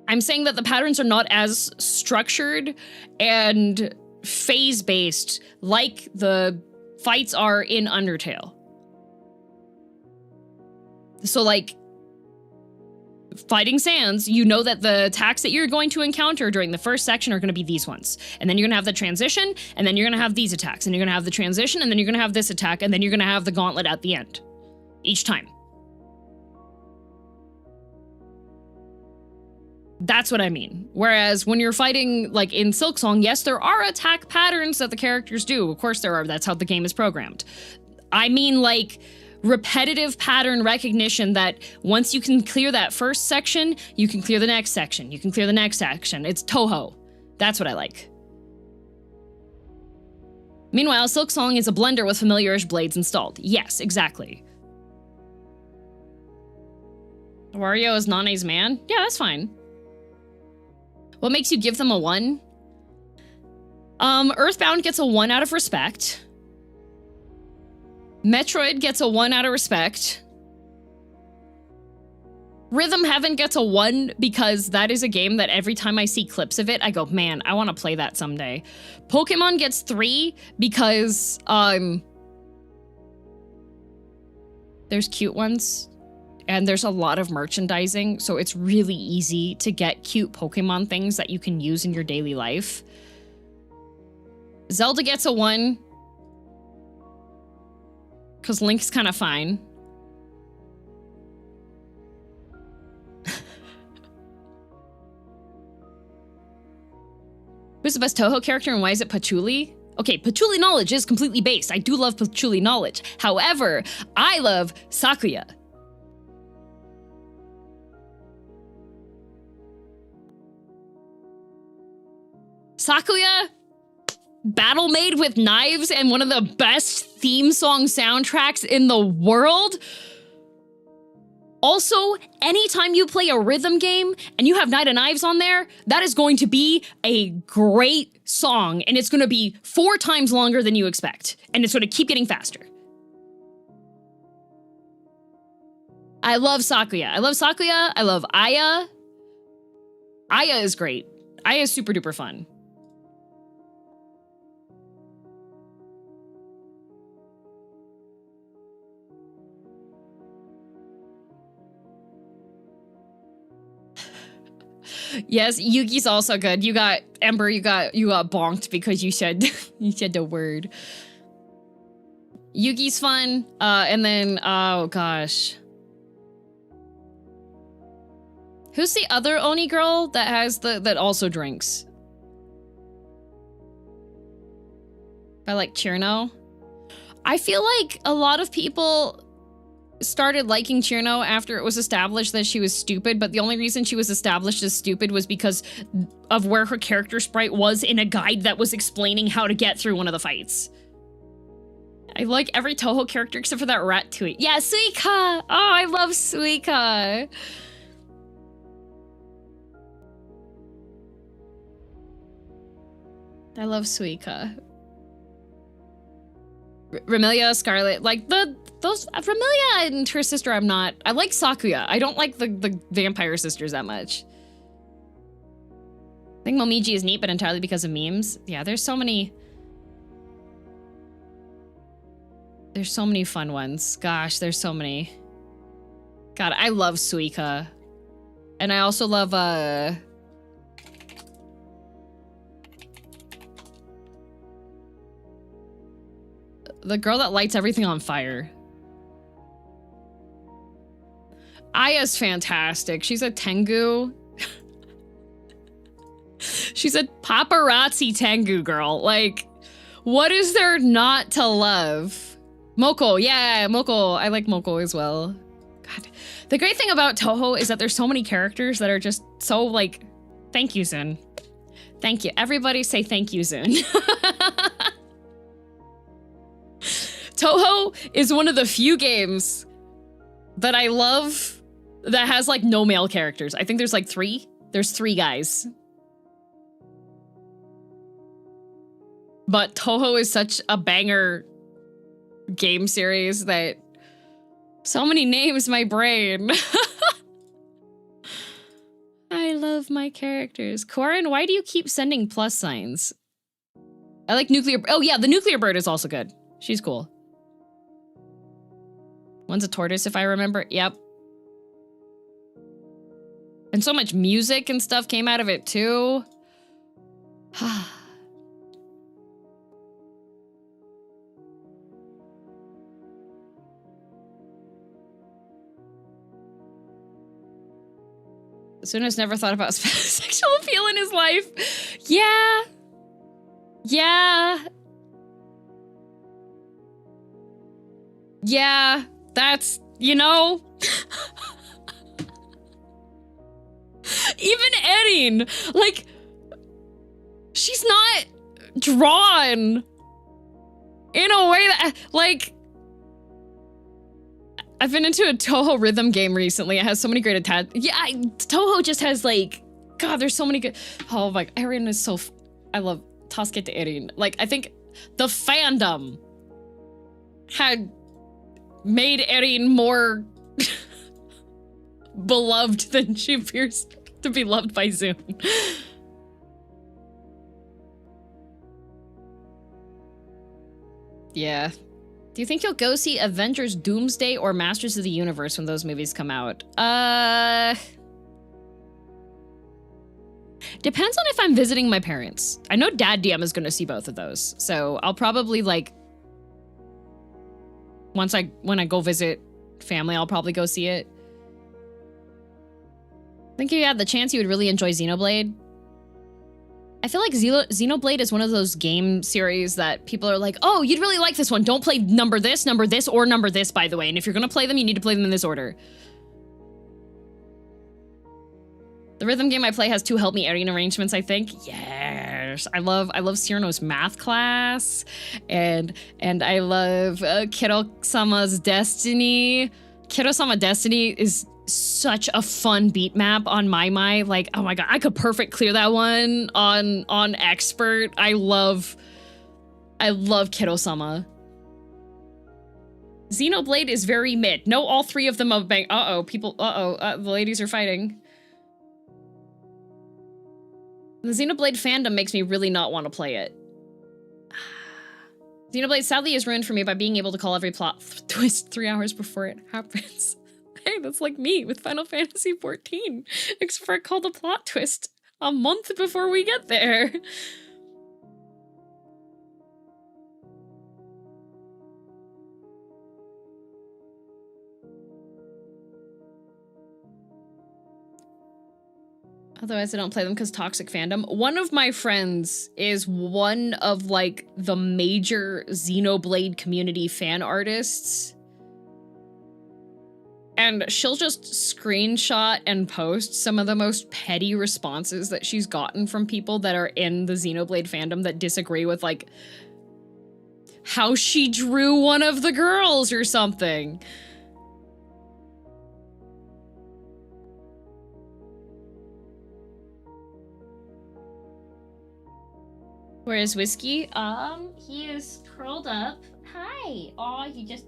I'm saying that the patterns are not as structured and phase-based like the fights are in Undertale. So, like, fighting Sans, you know that the attacks that you're going to encounter during the first section are going to be these ones. And then you're going to have the transition, and then you're going to have these attacks, and you're going to have the transition, and then you're going to have this attack, and then you're going to have the gauntlet at the end. Each time. That's what I mean. Whereas when you're fighting, like, in Silksong, yes, there are attack patterns that the characters do. Of course there are. That's how the game is programmed. I mean, like, repetitive pattern recognition that once you can clear that first section, you can clear the next section. You can clear the next section. It's Toho. That's what I like. Meanwhile, Silksong is a blender with familiar-ish blades installed. Yes, exactly. Wario is Nane's man? Yeah, that's fine. What makes you give them a 1? Earthbound gets a 1 out of respect. Metroid gets a 1 out of respect. Rhythm Heaven gets a 1 because that is a game that every time I see clips of it, I go, man, I want to play that someday. Pokemon gets 3 because, there's cute ones. And there's a lot of merchandising, so it's really easy to get cute Pokemon things that you can use in your daily life. Zelda gets a 1. Because Link's kind of fine. Who's the best Toho character and why is it Patchouli? Okay, Patchouli knowledge is completely based. I do love Patchouli knowledge. However, I love Sakuya. Sakuya, battle made with knives and one of the best theme song soundtracks in the world. Also, anytime you play a rhythm game and you have Knight of Knives on there, that is going to be a great song, and it's going to be 4 times longer than you expect, and it's going to keep getting faster. I love Sakuya. I love Sakuya. I love Aya. Aya is great. Aya is super duper fun. Yes, Yugi's also good. You got Ember, you got bonked because you said you said the word. Yugi's fun. And then oh gosh. Who's the other Oni girl that has that also drinks? I like Chirno. I feel like a lot of people started liking Chirno after it was established that she was stupid, but the only reason she was established as stupid was because of where her character sprite was in a guide that was explaining how to get through one of the fights. I like every Toho character except for that rat tweet. Yeah, Suika! Oh, I love Suika! I love Suika. Remilia, Scarlet, like those Remilia and her sister I'm not. I like Sakuya. I don't like the vampire sisters that much. I think Momiji is neat, but entirely because of memes. Yeah, there's so many fun ones. Gosh, there's so many. God, I love Suika. And I also love the girl that lights everything on fire. Aya's fantastic. She's a Tengu. She's a paparazzi Tengu girl. Like, what is there not to love? Moko, yeah, Moko. I like Moko as well. God. The great thing about Toho is that there's so many characters that are just so, like, thank you, Zun. Thank you. Everybody say thank you, Zun. Toho is one of the few games that I love that has, like, no male characters. I think there's, like, 3. There's 3 guys. But Toho is such a banger game series that so many names my brain. I love my characters. Corin, why do you keep sending plus signs? I like nuclear. Oh yeah, the nuclear bird is also good. She's cool. One's a tortoise if I remember. Yep. And so much music and stuff came out of it too. Suna's never thought about sexual appeal in his life. Yeah. Yeah. Yeah. That's, you know. Even Erin, like, she's not drawn in a way that, like, I've been into a Toho rhythm game recently. It has so many great attacks. Yeah, Toho just has, like, God, there's so many good. Oh my, Erin is so. I love Tosuke to Erin. Like, I think the fandom had made Erin more beloved than she appears to be loved by Zoom. Yeah. Do you think you'll go see Avengers Doomsday or Masters of the Universe when those movies come out? Depends on if I'm visiting my parents. I know Dad DM is going to see both of those. So I'll probably, like, when I go visit family, I'll probably go see it. I think if you had the chance, you would really enjoy Xenoblade. I feel like Xenoblade is one of those game series that people are like, oh, you'd really like this one. Don't play number this, or number this, by the way. And if you're going to play them, you need to play them in this order. The rhythm game I play has 2 help me Erin arrangements, I think. Yes. I love Cyrano's math class. And I love Kero-sama's Destiny. Kero-sama Destiny is such a fun beat map on my like, oh my god, I could perfect clear that one on expert. I love Kero-sama. Xenoblade is very mid. No, all 3 of them have bang. The ladies are fighting. The Xenoblade fandom makes me really not want to play it. Xenoblade sadly is ruined for me by being able to call every plot twist 3 hours before it happens. Hey, that's like me with Final Fantasy XIV. Except for I called a plot twist a month before we get there. Otherwise, I don't play them because toxic fandom. One of my friends is one of, like, the major Xenoblade community fan artists. And she'll just screenshot and post some of the most petty responses that she's gotten from people that are in the Xenoblade fandom that disagree with, like, how she drew one of the girls or something. Where is Whiskey? He is curled up. Hi. Oh, he just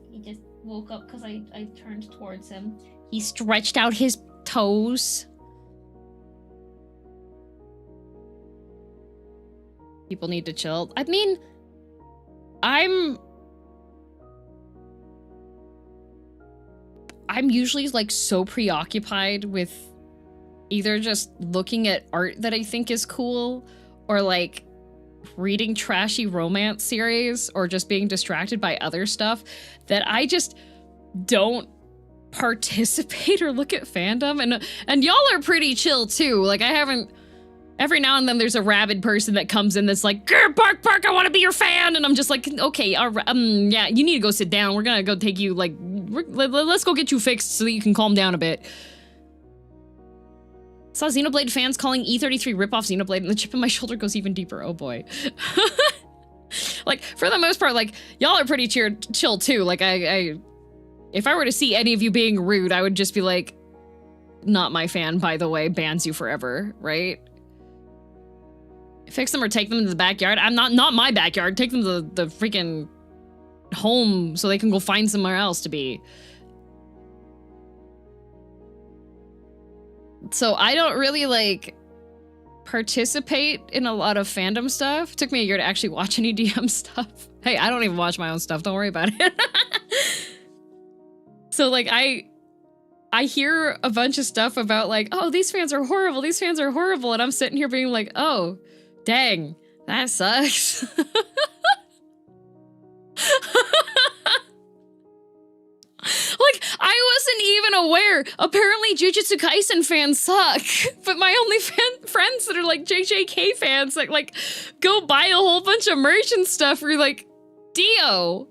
woke up because I turned towards him. He stretched out his toes. People need to chill. I mean, I'm usually, like, so preoccupied with either just looking at art that I think is cool or, like, reading trashy romance series or just being distracted by other stuff that I just don't participate or look at fandom, and y'all are pretty chill too. Like, I haven't. Every now and then there's a rabid person that comes in that's like, "Grr, bark, bark, I want to be your fan," and I'm just like, okay, yeah, you need to go sit down. We're gonna go take you, like, let's go get you fixed so that you can calm down a bit. Saw Xenoblade fans calling E33 rip-off Xenoblade, and the chip in my shoulder goes even deeper. Oh boy. Like, for the most part, like, y'all are pretty chill too. Like, if I were to see any of you being rude, I would just be like, not my fan, by the way, bans you forever, right? Fix them or take them to the backyard. I'm not my backyard. Take them to the freaking home so they can go find somewhere else to be. So I don't really, like, participate in a lot of fandom stuff. It took me a year to actually watch any DM stuff. Hey, I don't even watch my own stuff. Don't worry about it. So, like, I hear a bunch of stuff about, like, oh, these fans are horrible. These fans are horrible. And I'm sitting here being like, oh, dang, that sucks. Like, I wasn't even aware. Apparently, Jujutsu Kaisen fans suck. But my only friends that are, like, JJK fans, like, go buy a whole bunch of merch and stuff. We're like, Dio.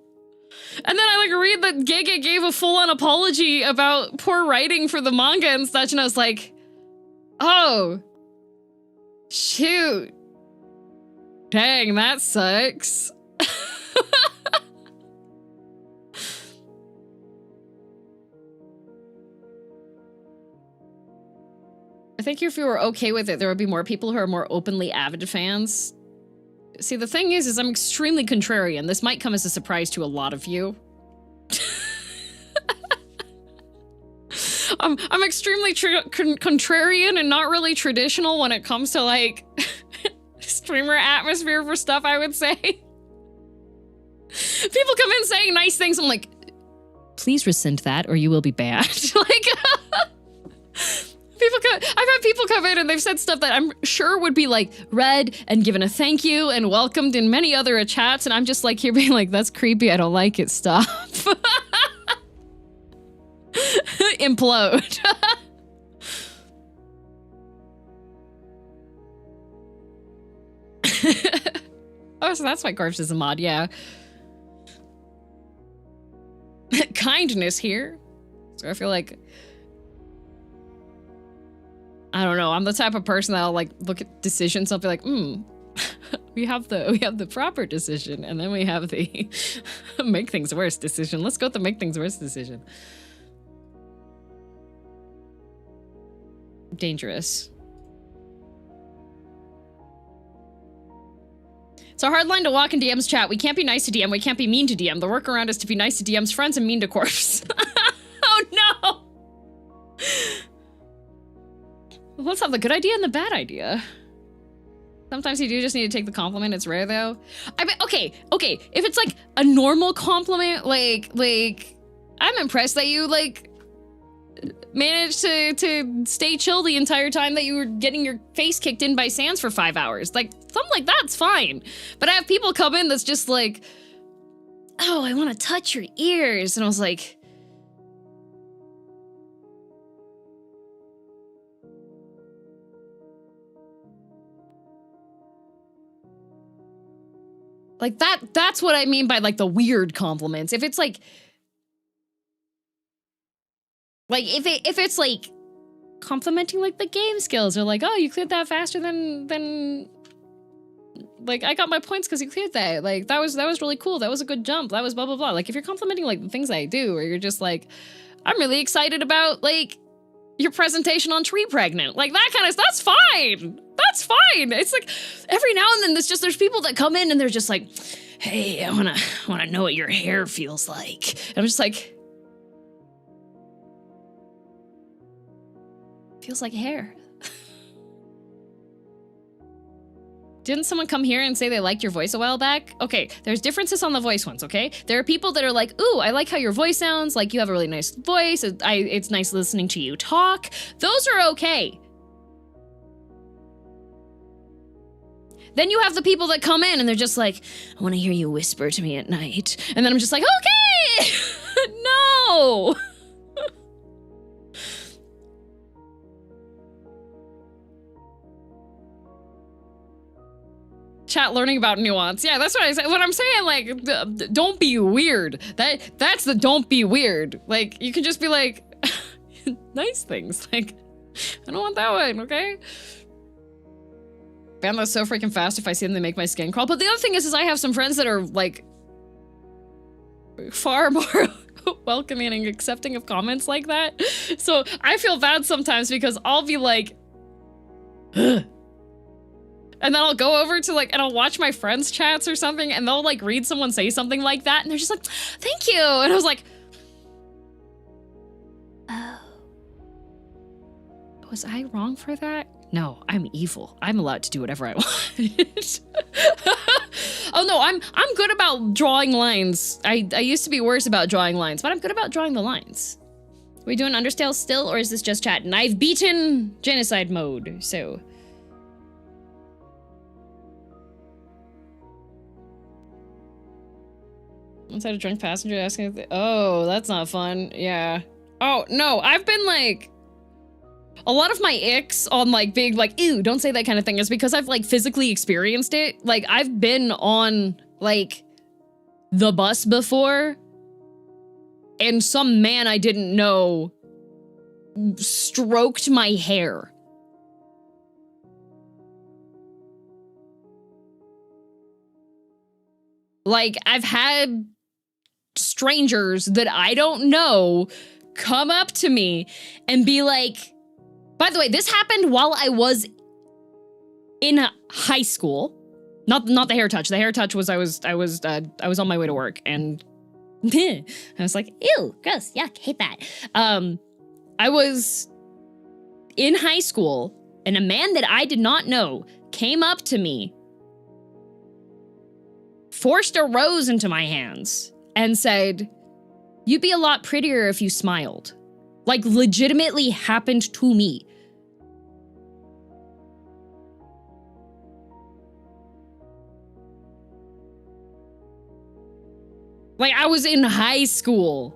And then I, like, read that Gege gave a full-on apology about poor writing for the manga and such, and I was like, oh, shoot. Dang, that sucks. I think if you were okay with it, there would be more people who are more openly avid fans. See, the thing is I'm extremely contrarian. This might come as a surprise to a lot of you. I'm extremely contrarian and not really traditional when it comes to, like, streamer atmosphere for stuff, I would say. People come in saying nice things, I'm like, please rescind that or you will be banned. Like, I've had people come in and they've said stuff that I'm sure would be, like, read and given a thank you and welcomed in many other chats, and I'm just, like, here being like, that's creepy, I don't like it, stop. Implode. Oh, so that's why Corpse is a mod, yeah. Kindness here. So I feel like, I don't know, I'm the type of person that'll, like, look at decisions, I'll be like, we have the proper decision, and then we have the make things worse decision. Let's go with the make things worse decision. Dangerous. It's a hard line to walk in DM's chat. We can't be nice to DM, we can't be mean to DM. The workaround is to be nice to DM's friends and mean to Corpse. Oh no! Let's have the good idea and the bad idea. Sometimes you do just need to take the compliment. It's rare though. I mean, okay. If it's like a normal compliment, like I'm impressed that you, like, managed to stay chill the entire time that you were getting your face kicked in by Sans for 5 hours. Like, something like that's fine. But I have people come in that's just like, oh, I want to touch your ears. And I was like, that's what I mean by, like, the weird compliments. If it's like if it's like complimenting, like, the game skills, or like, oh, you cleared that faster than like, I got my points because you cleared that. Like, that was really cool. That was a good jump. That was blah blah blah. Like, if you're complimenting, like, the things I do, or you're just like, I'm really excited about, like, your presentation on Tree Pregnant, like, that kind of stuff, that's fine. That's fine. It's like every now and then there's people that come in and they're just like, hey, I wanna know what your hair feels like. And I'm just like, feels like hair. Didn't someone come here and say they liked your voice a while back? Okay, there's differences on the voice ones, okay? There are people that are like, ooh, I like how your voice sounds, like, you have a really nice voice, it's nice listening to you talk. Those are okay. Then you have the people that come in and they're just like, I want to hear you whisper to me at night. And then I'm just like, okay, no. Chat learning about nuance. Yeah, that's what I said. What I'm saying, like, don't be weird. That's the don't be weird. Like, you can just be like, nice things. Like, I don't want that one, okay? Man, that's so freaking fast. If I see them, they make my skin crawl. But the other thing is I have some friends that are, like, far more welcoming and accepting of comments like that. So I feel bad sometimes because I'll be like, ugh. And then I'll go over to, like, and I'll watch my friends' chats or something, and they'll, like, read someone say something like that, and they're just like, thank you! And I was like, oh. Was I wrong for that? No, I'm evil. I'm allowed to do whatever I want. Oh no, I'm good about drawing lines. I used to be worse about drawing lines, but I'm good about drawing the lines. Are we doing Undertale still, or is this just chat? And I've beaten genocide mode, so... Once I had a drunk passenger asking if they, oh, that's not fun. Yeah. Oh, no, I've been like... A lot of my icks on like being like, ew, don't say that kind of thing is because I've like physically experienced it. Like I've been on like the bus before and some man I didn't know stroked my hair. Like I've had strangers that I don't know come up to me and be like, by the way, this happened while I was in high school. Not the hair touch. The hair touch was I was on my way to work and I was like, ew, gross, yuck, hate that. I was in high school and a man that I did not know came up to me, forced a rose into my hands and said, you'd be a lot prettier if you smiled. Like legitimately happened to me. Like I was in high school.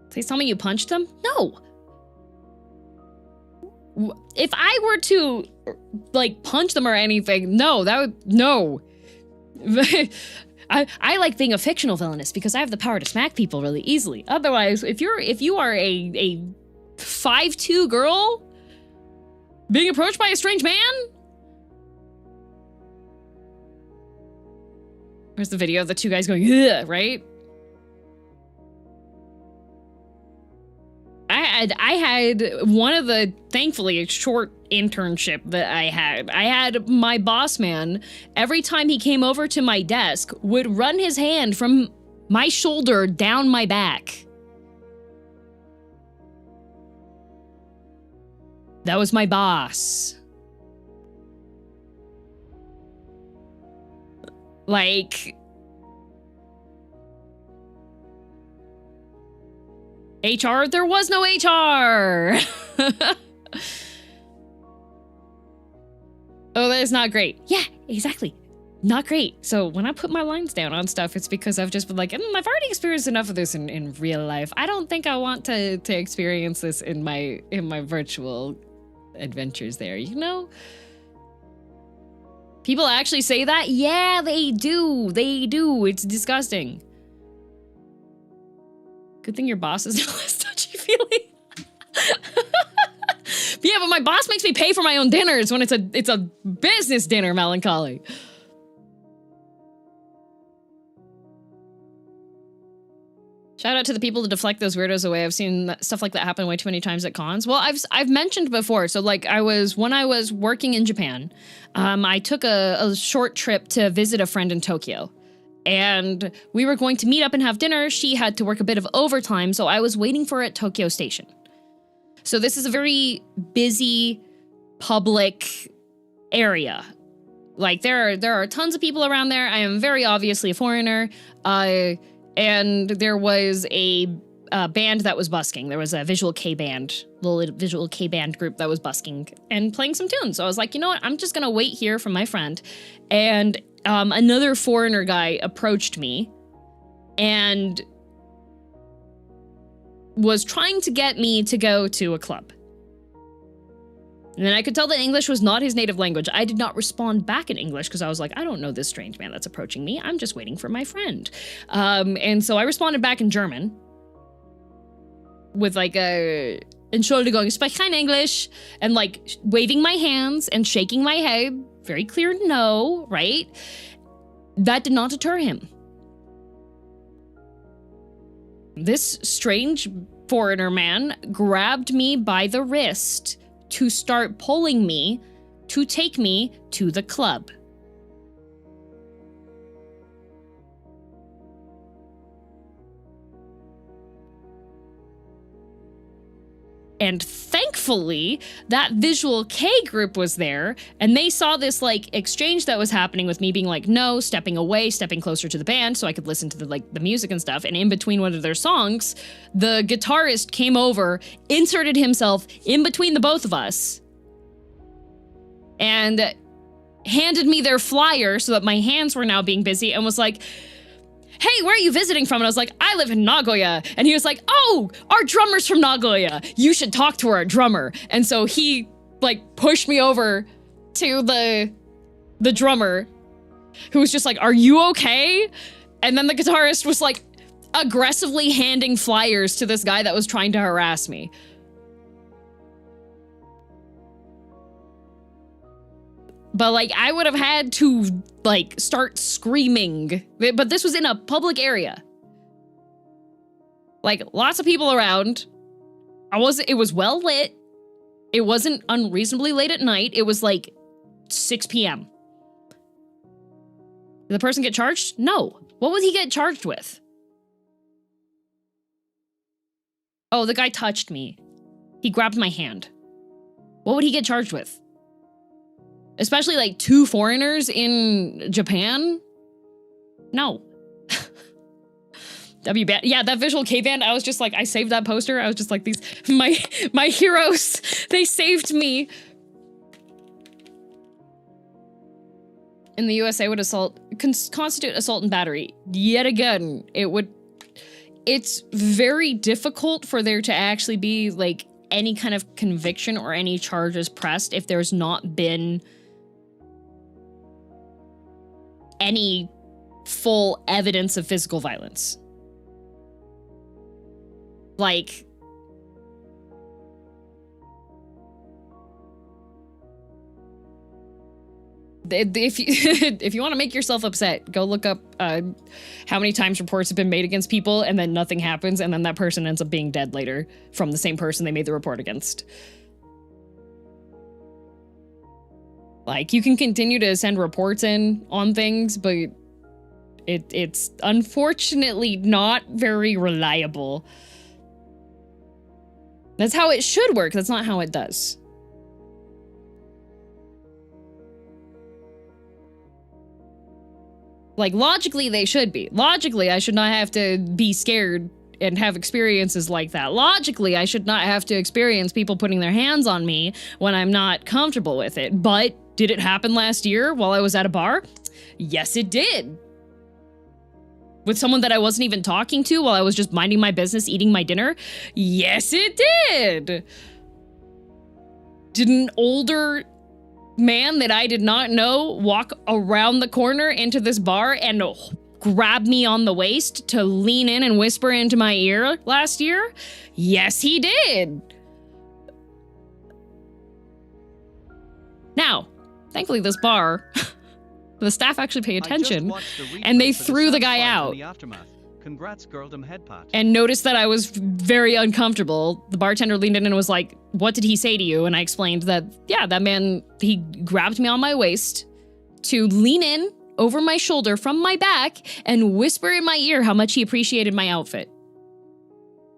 Please tell me you punched him? No. If I were to like punch them or anything, no, that would, no. I like being a fictional villainess because I have the power to smack people really easily. Otherwise, if you are a 5'2" girl being approached by a strange man? Where's the video of the two guys going, ugh, right? I had one of the, thankfully, a short internship that I had my boss man, every time he came over to my desk, would run his hand from my shoulder down my back. That was my boss. Like... HR? There was no HR! Oh, that is not great. Yeah, exactly. Not great. So when I put my lines down on stuff, it's because I've just been like, I've already experienced enough of this in real life. I don't think I want to experience this in my virtual adventures there, you know? People actually say that? Yeah, they do. They do. It's disgusting. Good thing your boss is less touchy-feely. Yeah, but my boss makes me pay for my own dinners when it's a business dinner, Melancholy. Shout out to the people to deflect those weirdos away. I've seen stuff like that happen way too many times at cons. Well, I've mentioned before, so like when I was working in Japan, I took a short trip to visit a friend in Tokyo. And we were going to meet up and have dinner. She had to work a bit of overtime, so I was waiting for her at Tokyo Station. So this is a very busy public area. Like there are tons of people around there. I am very obviously a foreigner. And there was a band that was busking. There was a visual K band, little visual K band group that was busking and playing some tunes. So I was like, you know what? I'm just gonna wait here for my friend. And another foreigner guy approached me and was trying to get me to go to a club. And then I could tell that English was not his native language. I did not respond back in English because I was like, I don't know this strange man that's approaching me. I'm just waiting for my friend. And so I responded back in German with like a Entschuldigung, ich spreche kein English, and like waving my hands and shaking my head. Very clear no, right? That did not deter him. This strange foreigner man grabbed me by the wrist to start pulling me to take me to the club. And thankfully, that visual K group was there, and they saw this like exchange that was happening with me being like, no, stepping away, stepping closer to the band so I could listen to the music and stuff. And in between one of their songs, the guitarist came over, inserted himself in between the both of us, and handed me their flyer so that my hands were now being busy and was like, hey, where are you visiting from? And I was like, I live in Nagoya. And he was like, oh, our drummer's from Nagoya. You should talk to our drummer. And so he like pushed me over to the drummer, who was just like, are you okay? And then the guitarist was like aggressively handing flyers to this guy that was trying to harass me. But like, I would have had to like start screaming, but this was in a public area. Like lots of people around. It was well lit. It wasn't unreasonably late at night. It was like 6 p.m. Did the person get charged? No. What would he get charged with? Oh, the guy touched me. He grabbed my hand. What would he get charged with? Especially like 2 foreigners in Japan? No. W band. Yeah, that visual K band, I was just like, I saved that poster. I was just like, these, my heroes, they saved me. In the USA would constitute assault and battery. Yet again, it's very difficult for there to actually be like any kind of conviction or any charges pressed if there's not been any full evidence of physical violence. Like, if you want to make yourself upset, go look up how many times reports have been made against people and then nothing happens and then that person ends up being dead later from the same person they made the report against. Like, you can continue to send reports in on things, but it's unfortunately not very reliable. That's how it should work. That's not how it does. Like, logically, they should be. Logically, I should not have to be scared and have experiences like that. Logically, I should not have to experience people putting their hands on me when I'm not comfortable with it. But did it happen last year while I was at a bar? Yes, it did. With someone that I wasn't even talking to while I was just minding my business, eating my dinner? Yes, it did. Did an older man that I did not know walk around the corner into this bar and grab me on the waist to lean in and whisper into my ear last year? Yes, he did. Now, thankfully this bar, the staff actually pay attention, and they threw the guy out. Congrats, girldom head pat. And noticed that I was very uncomfortable. The bartender leaned in and was like, what did he say to you? And I explained that, yeah, that man, he grabbed me on my waist to lean in over my shoulder from my back and whisper in my ear how much he appreciated my outfit.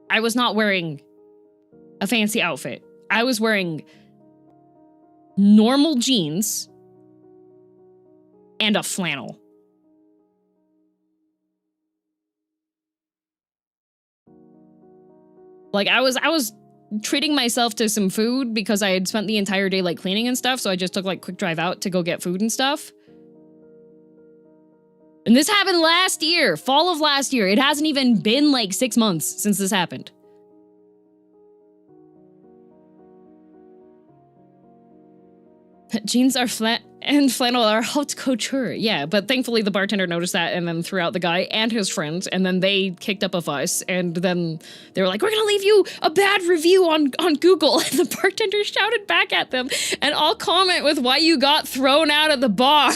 I was not wearing a fancy outfit. I was wearing normal jeans and a flannel. Like, I was treating myself to some food because I had spent the entire day, like, cleaning and stuff, so I just took, like, quick drive out to go get food and stuff. And this happened last year, fall of last year. It hasn't even been, like, 6 months since this happened. Jeans are flat and flannel are haute couture. Yeah, but thankfully the bartender noticed that and then threw out the guy and his friends, and then they kicked up a fuss, and then they were like, we're gonna leave you a bad review on Google. And the bartender shouted back at them, and I'll comment with why you got thrown out of the bar.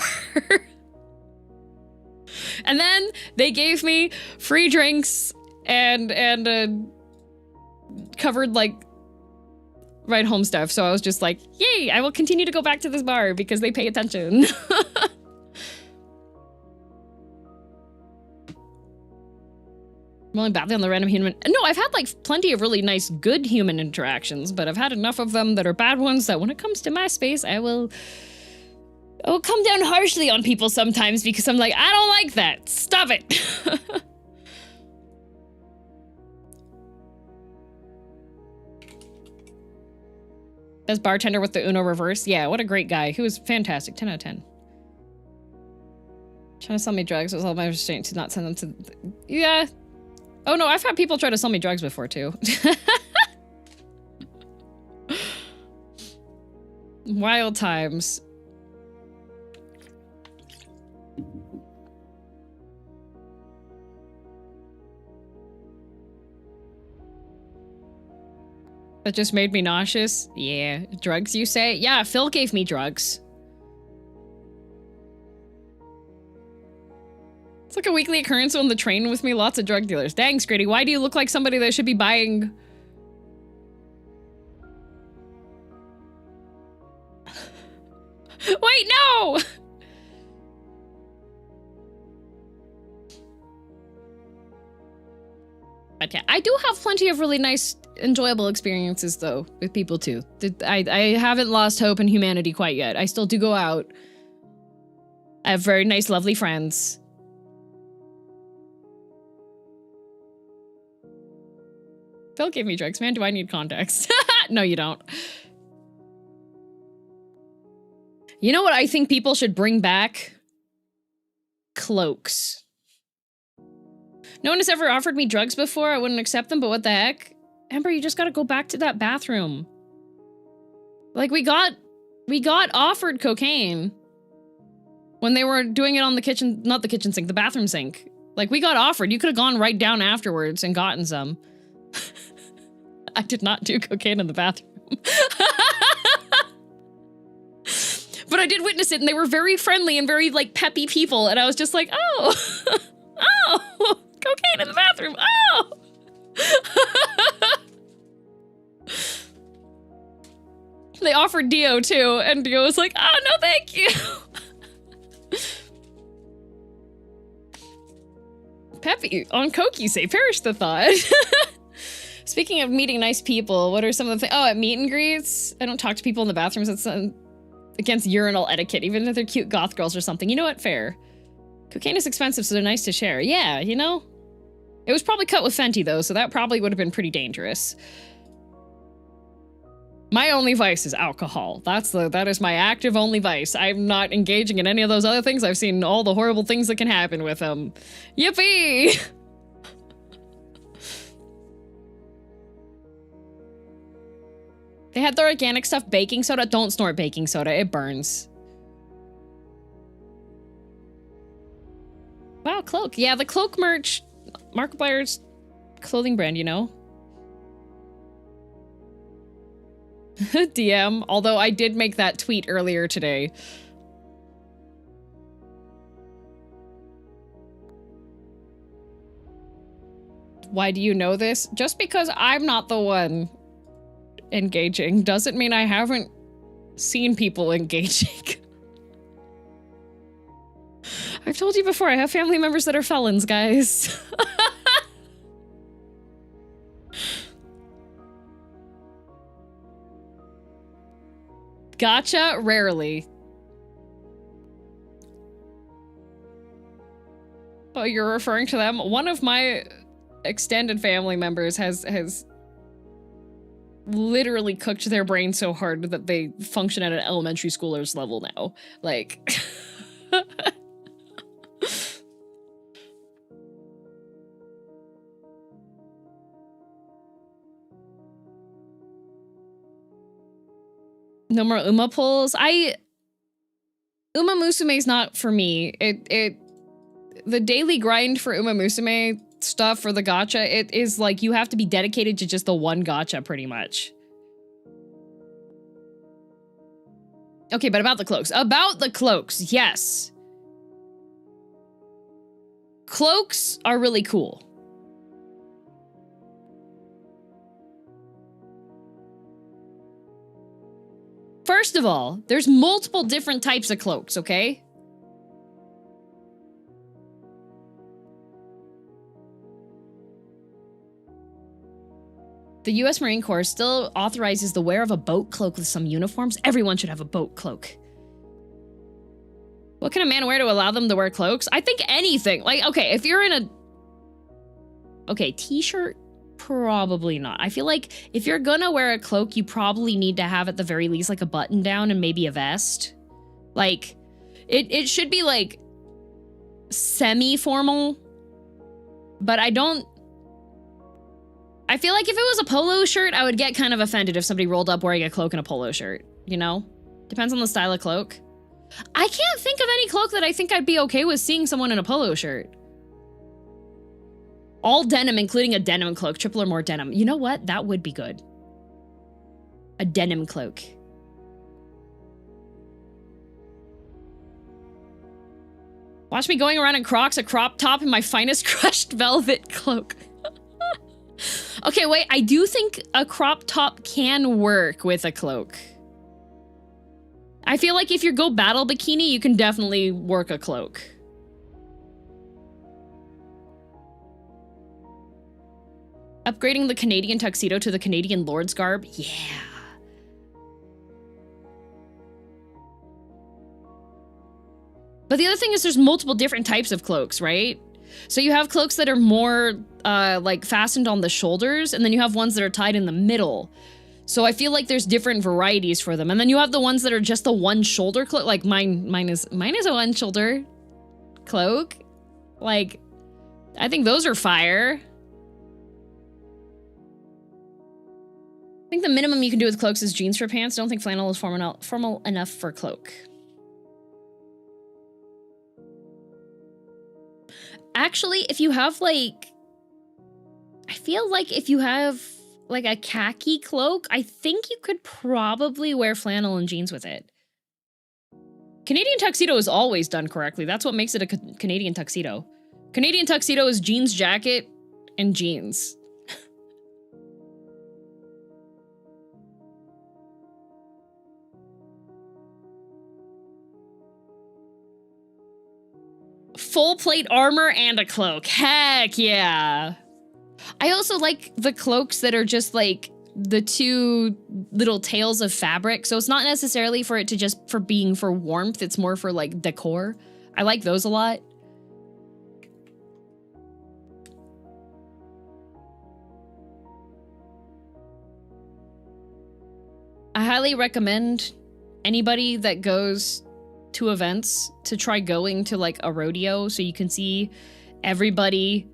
And then they gave me free drinks and covered like ride home stuff. So I was just like, yay, I will continue to go back to this bar because they pay attention. I'm only badly on the random human. No, I've had like plenty of really nice, good human interactions, but I've had enough of them that are bad ones that when it comes to my space, I will come down harshly on people sometimes because I'm like, I don't like that. Stop it. Best bartender with the Uno reverse. Yeah, what a great guy. He was fantastic. 10 out of 10. Trying to sell me drugs. It was all my restraint to not send them to... Yeah. Oh no, I've had people try to sell me drugs before too. Wild times. That just made me nauseous? Yeah. Drugs, you say? Yeah, Phil gave me drugs. It's like a weekly occurrence on the train with me, lots of drug dealers. Dang, Scritty, why do you look like somebody that should be buying... Wait, no! But yeah, I do have plenty of really nice, enjoyable experiences, though, with people, too. I haven't lost hope in humanity quite yet. I still do go out. I have very nice, lovely friends. Phil gave me drugs, man. Do I need context? No, you don't. You know what I think people should bring back? Cloaks. No one has ever offered me drugs before. I wouldn't accept them, but what the heck? Amber, you just gotta go back to that bathroom. Like, we got offered cocaine when they were doing it on the kitchen, not the kitchen sink, the bathroom sink. Like, we got offered. You could have gone right down afterwards and gotten some. I did not do cocaine in the bathroom. But I did witness it, and they were very friendly and very, like, peppy people, and I was just like, oh, oh, cocaine in the bathroom, oh! They offered Dio, too, and Dio was like, oh, no, thank you! Peppy, on coke, you say, perish the thought. Speaking of meeting nice people, what are some of the things? Oh, at meet and greets, I don't talk to people in the bathrooms. It's against urinal etiquette, even if they're cute goth girls or something. You know what? Fair. Cocaine is expensive, so they're nice to share. Yeah, you know? It was probably cut with Fenty, though, so that probably would have been pretty dangerous. My only vice is alcohol. That is my active only vice. I'm not engaging in any of those other things. I've seen all the horrible things that can happen with them. Yippee! They had the organic stuff, baking soda. Don't snort baking soda, it burns. Wow, Cloak. Yeah, the Cloak merch, Markiplier's clothing brand, you know? DM, although I did make that tweet earlier today. Why do you know this? Just because I'm not the one engaging doesn't mean I haven't seen people engaging. I've told you before, I have family members that are felons, guys. Gotcha, rarely. Oh, you're referring to them? One of my extended family members has literally cooked their brain so hard that they function at an elementary schooler's level now. Like... No more Uma pulls. Uma Musume is not for me. The daily grind for Uma Musume stuff for the gacha, it is like you have to be dedicated to just the one gacha pretty much. Okay, but about the cloaks. About the cloaks, yes. Cloaks are really cool. First of all, there's multiple different types of cloaks, okay? The US Marine Corps still authorizes the wear of a boat cloak with some uniforms. Everyone should have a boat cloak. What can a man wear to allow them to wear cloaks? I think anything. Like, okay, if you're in a... Okay, t-shirt? Probably not. I feel like if you're gonna wear a cloak, you probably need to have at the very least like a button down and maybe a vest. Like, it should be like semi-formal, but I feel like if it was a polo shirt, I would get kind of offended if somebody rolled up wearing a cloak and a polo shirt, you know? Depends on the style of cloak. I can't think of any cloak that I think I'd be okay with seeing someone in a polo shirt. All denim, including a denim cloak, triple or more denim. You know what? That would be good. A denim cloak. Watch me going around in Crocs, a crop top, and my finest crushed velvet cloak. Okay, wait, I do think a crop top can work with a cloak. I feel like if you go battle bikini, you can definitely work a cloak. Upgrading the Canadian tuxedo to the Canadian Lord's garb? Yeah. But the other thing is there's multiple different types of cloaks, right? So you have cloaks that are more like fastened on the shoulders, and then you have ones that are tied in the middle. So I feel like there's different varieties for them. And then you have the ones that are just the one shoulder cloak. Like mine is a one shoulder cloak. Like, I think those are fire. I think the minimum you can do with cloaks is jeans for pants. Don't think flannel is formal enough for cloak. Actually, if you have like, I feel like if you have like a khaki cloak, I think you could probably wear flannel and jeans with it. Canadian tuxedo is always done correctly. That's what makes it a Canadian tuxedo. Canadian tuxedo is jeans, jacket, and jeans. Full plate armor and a cloak. Heck yeah. I also like the cloaks that are just like the two little tails of fabric. So it's not necessarily for it to just for being for warmth. It's more for like decor. I like those a lot. I highly recommend anybody that goes to events to try going to like a rodeo so you can see everybody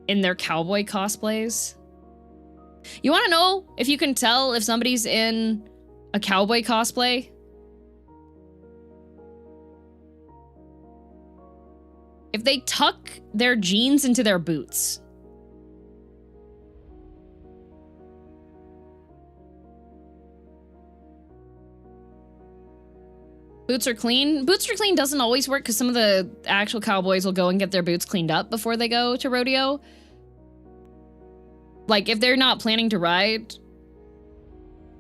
in their cowboy cosplays. You want to know if you can tell if somebody's in a cowboy cosplay? If they tuck their jeans into their boots. Boots are clean. Boots are clean doesn't always work because some of the actual cowboys will go and get their boots cleaned up before they go to rodeo. Like, if they're not planning to ride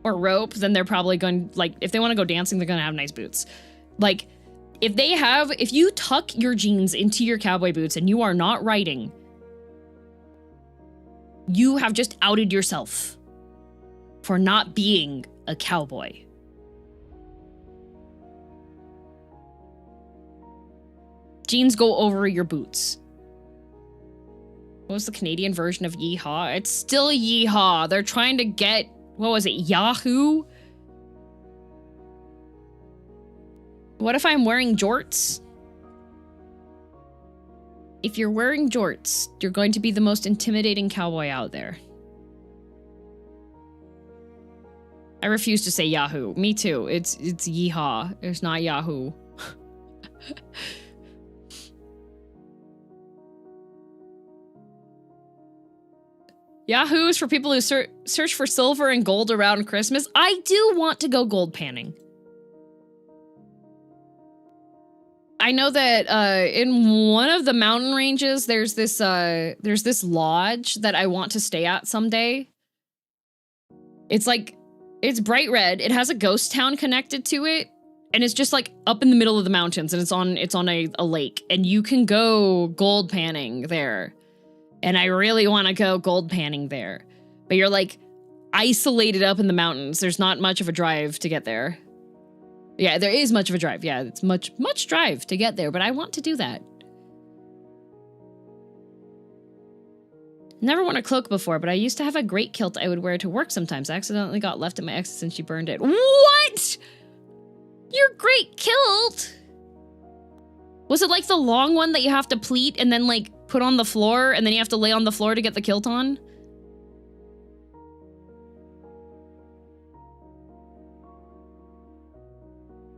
or rope, then they're probably going, like, if they want to go dancing, they're going to have nice boots. Like, if you tuck your jeans into your cowboy boots and you are not riding, you have just outed yourself for not being a cowboy. Jeans go over your boots. What was the Canadian version of yeehaw? It's still yeehaw. They're trying to get, what was it, Yahoo? What if I'm wearing jorts? If you're wearing jorts, you're going to be the most intimidating cowboy out there. I refuse to say Yahoo. Me too. It's yeehaw. It's not Yahoo. Yahoo is for people who search for silver and gold around Christmas. I do want to go gold panning. I know that in one of the mountain ranges, there's this lodge that I want to stay at someday. It's like, it's bright red. It has a ghost town connected to it, and it's just like up in the middle of the mountains, and it's on a lake, and you can go gold panning there. And I really want to go gold panning there, but you're like isolated up in the mountains. There's not much of a drive to get there. Yeah, there is much of a drive. Yeah, it's much drive to get there, but I want to do that. Never worn a cloak before, but I used to have a great kilt I would wear to work sometimes. I accidentally got left at my ex's and she burned it. What? Your great kilt? Was it like the long one that you have to pleat and then like put on the floor and then you have to lay on the floor to get the kilt on?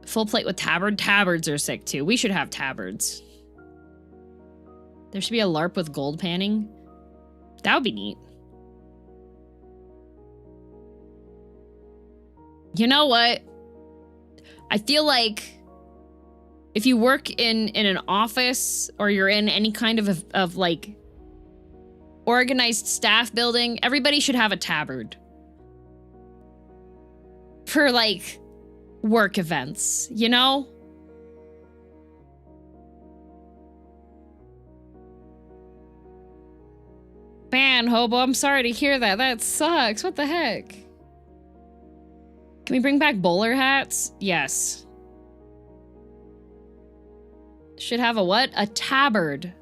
Full plate with tabard? Tabards are sick too. We should have tabards. There should be a LARP with gold panning. That would be neat. You know what? I feel like if you work in an office or you're in any kind of like organized staff building, everybody should have a tabard. For like work events, you know? Man, Hobo, I'm sorry to hear that. That sucks. What the heck? Can we bring back bowler hats? Yes. Should have a what? A tabard.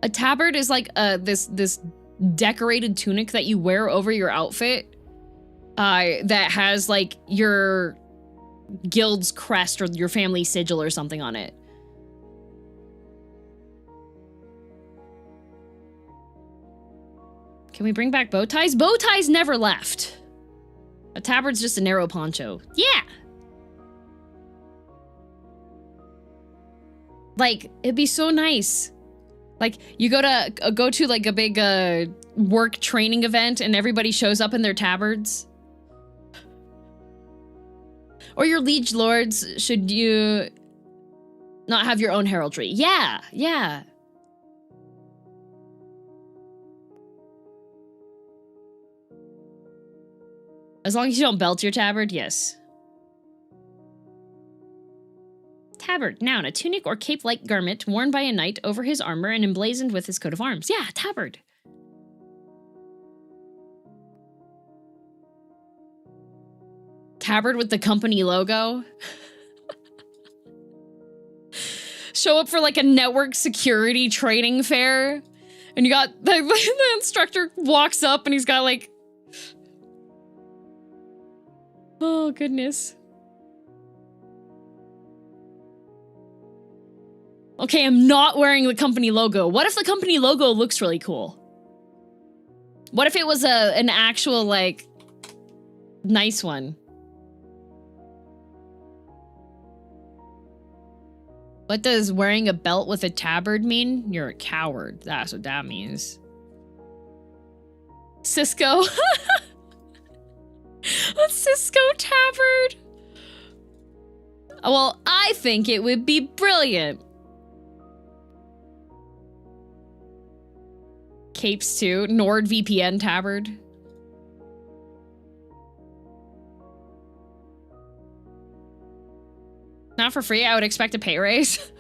A tabard is like this decorated tunic that you wear over your outfit that has like your guild's crest or your family sigil or something on it. Can we bring back bow ties? Bow ties never left. A tabard's just a narrow poncho. Yeah! Like, it'd be so nice. Like, you go to like a big work training event and everybody shows up in their tabards. Or your liege lords, should you not have your own heraldry? Yeah, yeah. As long as you don't belt your tabard, yes. Tabard, noun, a tunic or cape-like garment worn by a knight over his armor and emblazoned with his coat of arms. Yeah, tabard. Tabard with the company logo. Show up for like a network security training fair, and you got the instructor walks up and he's got like, oh, goodness. Okay, I'm not wearing the company logo. What if the company logo looks really cool? What if it was an actual, like, nice one? What does wearing a belt with a tabard mean? You're a coward. That's what that means. Cisco. A Cisco tabard. Well, I think it would be brilliant. Capes too. NordVPN tabard. Not for free. I would expect a pay raise.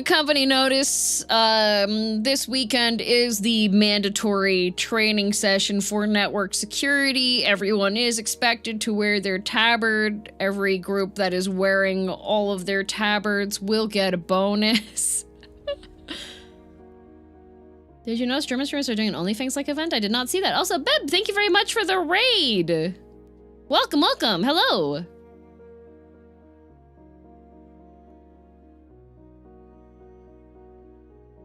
Company notice, this weekend is the mandatory training session for network security. Everyone is expected to wear their tabard. Every group that is wearing all of their tabards will get a bonus. Did you know German streamers are doing an OnlyFans-like event? I did not see that. Also, Beb, thank you very much for the raid. Welcome, welcome. Hello.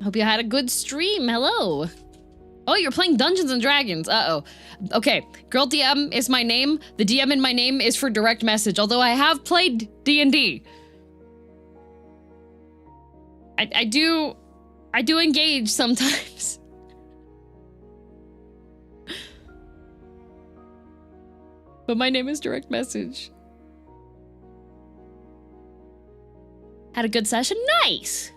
Hope you had a good stream. Hello. Oh, you're playing Dungeons and Dragons. Uh-oh. Okay, Girl DM is my name. The DM in my name is for direct message, although I have played D&D. I do engage sometimes. But my name is direct message. Had a good session? Nice!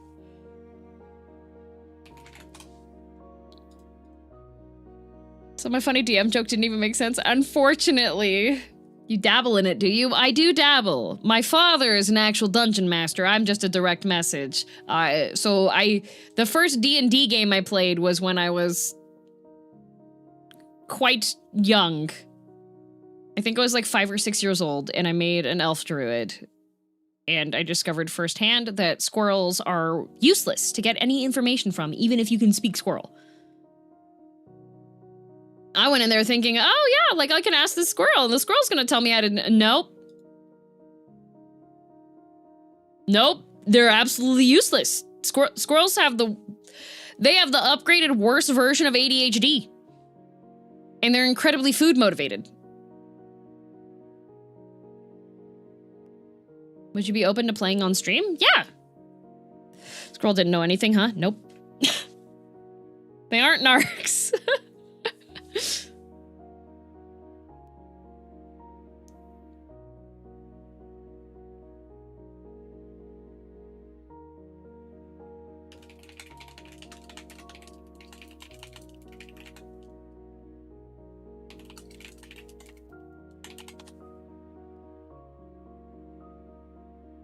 So my funny DM joke didn't even make sense. Unfortunately. You dabble in it, do you? I do dabble. My father is an actual dungeon master. I'm just a direct message. The first D&D game I played was when I was quite young. I think I was like 5 or 6 years old, and I made an elf druid. And I discovered firsthand that squirrels are useless to get any information from, even if you can speak squirrel. I went in there thinking, oh yeah, like I can ask this squirrel, and the squirrel's gonna tell me how to, nope. Nope, they're absolutely useless. Squirrels have the upgraded worse version of ADHD. And they're incredibly food motivated. Would you be open to playing on stream? Yeah. Squirrel didn't know anything, huh? Nope. They aren't narcs.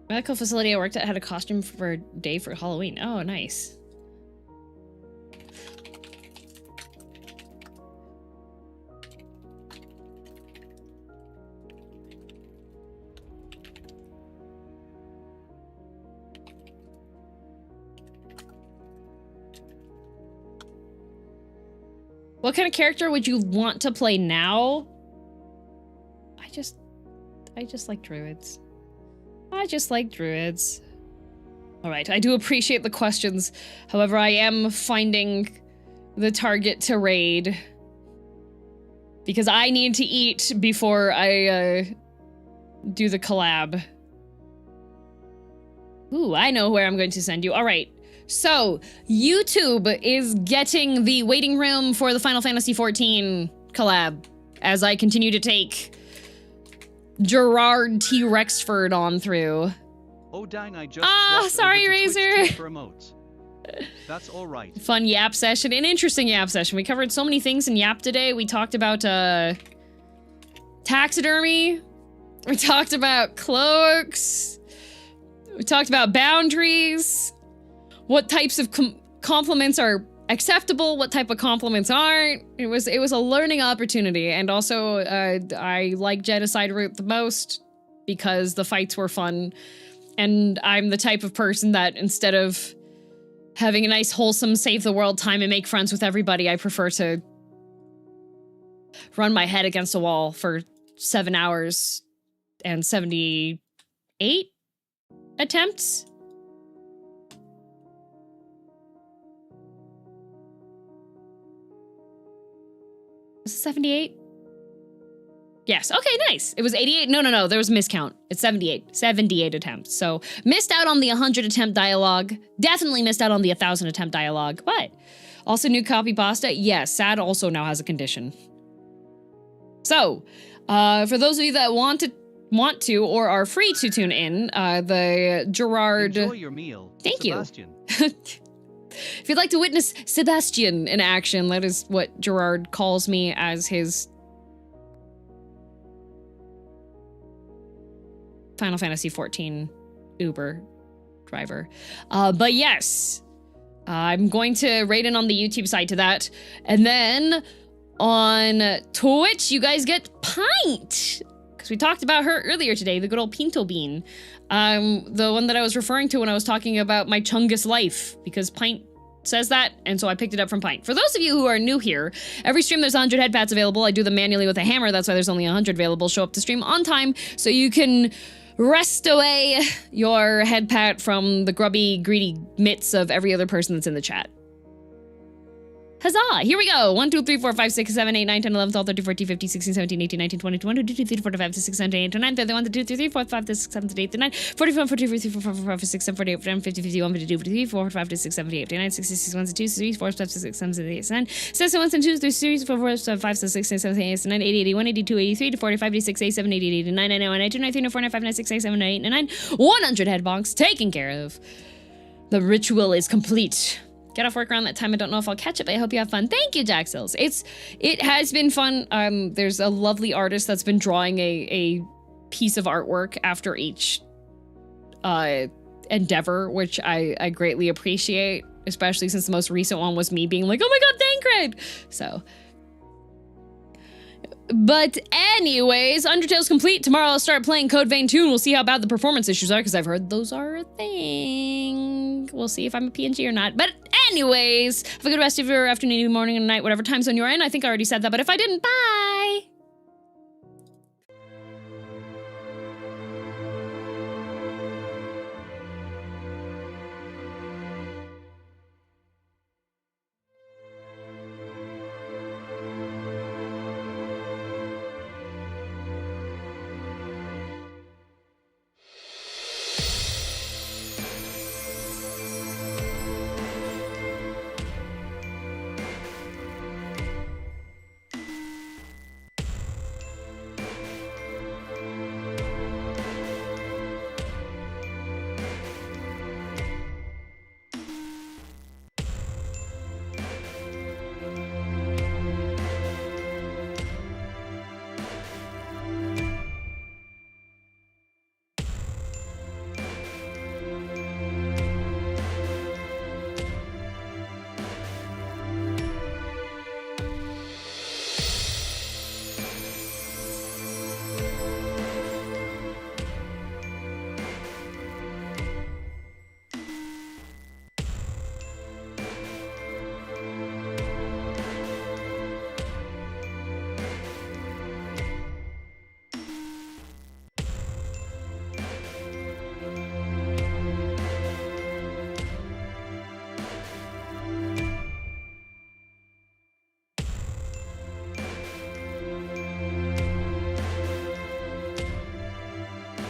Medical facility I worked at had a costume for a day for Halloween. Oh, nice. What kind of character would you want to play now? I just like druids. I just like druids. All right, I do appreciate the questions. However, I am finding the target to raid because I need to eat before I do the collab. Ooh, I know where I'm going to send you. All right. So, YouTube is getting the waiting room for the Final Fantasy XIV collab as I continue to take Gerard T. Rexford on through. Oh dang, I just sorry, Razor. for emotes. That's all right. Fun Yap session, an interesting Yap session. We covered so many things in Yap today. We talked about taxidermy. We talked about cloaks. We talked about boundaries. What types of compliments are acceptable, what type of compliments aren't. It was a learning opportunity, and also I like Genocide Route the most because the fights were fun, and I'm the type of person that instead of having a nice wholesome save the world time and make friends with everybody, I prefer to run my head against a wall for 7 hours and 78 attempts. Was it 78? Yes. Okay, nice. It was 88. No. There was a miscount. It's 78. 78 attempts. So missed out on the 100 attempt dialogue. Definitely missed out on the 1,000 attempt dialogue. But also new copy pasta. Yes, SAD also now has a condition. So for those of you that want to or are free to tune in, the Gerard. Enjoy your meal. Thank Sebastian. you. If you'd like to witness Sebastian in action, that is what Gerard calls me as his Final Fantasy XIV Uber driver. But yes, I'm going to raid in on the YouTube side to that. And then on Twitch, you guys get Pint. Because we talked about her earlier today, the good old Pinto Bean. The one that I was referring to when I was talking about my Chungus life, because Pint says that, and so I picked it up from Pint. For those of you who are new here, every stream there's 100 head pats available. I do them manually with a hammer, that's why there's only 100 available. Show up to stream on time so you can wrest away your head pat from the grubby, greedy mitts of every other person that's in the chat. Huzzah! Here we go. 1, 2, 3, 4, 5, 6, 7, 8, 9, 10, 11, 12, 13, 14, 15, 16, 17, 18, 19, 20, 21, 22, 23, 24, 25, 26, 27, 28, 29, 30, 31, 32, 33, 34, 35, 36, 37, 38, 39, 41, 42, 43, 44, 45, 46, 47, 48, 49, 50, 51, 52, 53, 54, 55, 56, 57, 58, 59, 60, 61, 62, 63, 64, 65, 66, 67, 68, 69, 70, 71, 72, 73, 74, 45, 56, 67, 78, 69, 80, 81, 82, 83, 45, 86, 87, 88, 89, 91, 92, 93, 94, 95, 96, 97, 98, 99, 100 headbonks taken care of. The ritual is complete. Get off work around that time. I don't know if I'll catch it, but I hope you have fun. Thank you, Jack Sills. It has been fun. There's a lovely artist that's been drawing a piece of artwork after each endeavor, which I greatly appreciate, especially since the most recent one was me being like, oh my god, Thancred! So. But anyways, Undertale's complete. Tomorrow I'll start playing Code Vein 2 and we'll see how bad the performance issues are, because I've heard those are a thing. We'll see if I'm a PNG or not. But anyways, have a good rest of your afternoon, morning, and night, whatever time zone you're in. I think I already said that, but if I didn't, bye!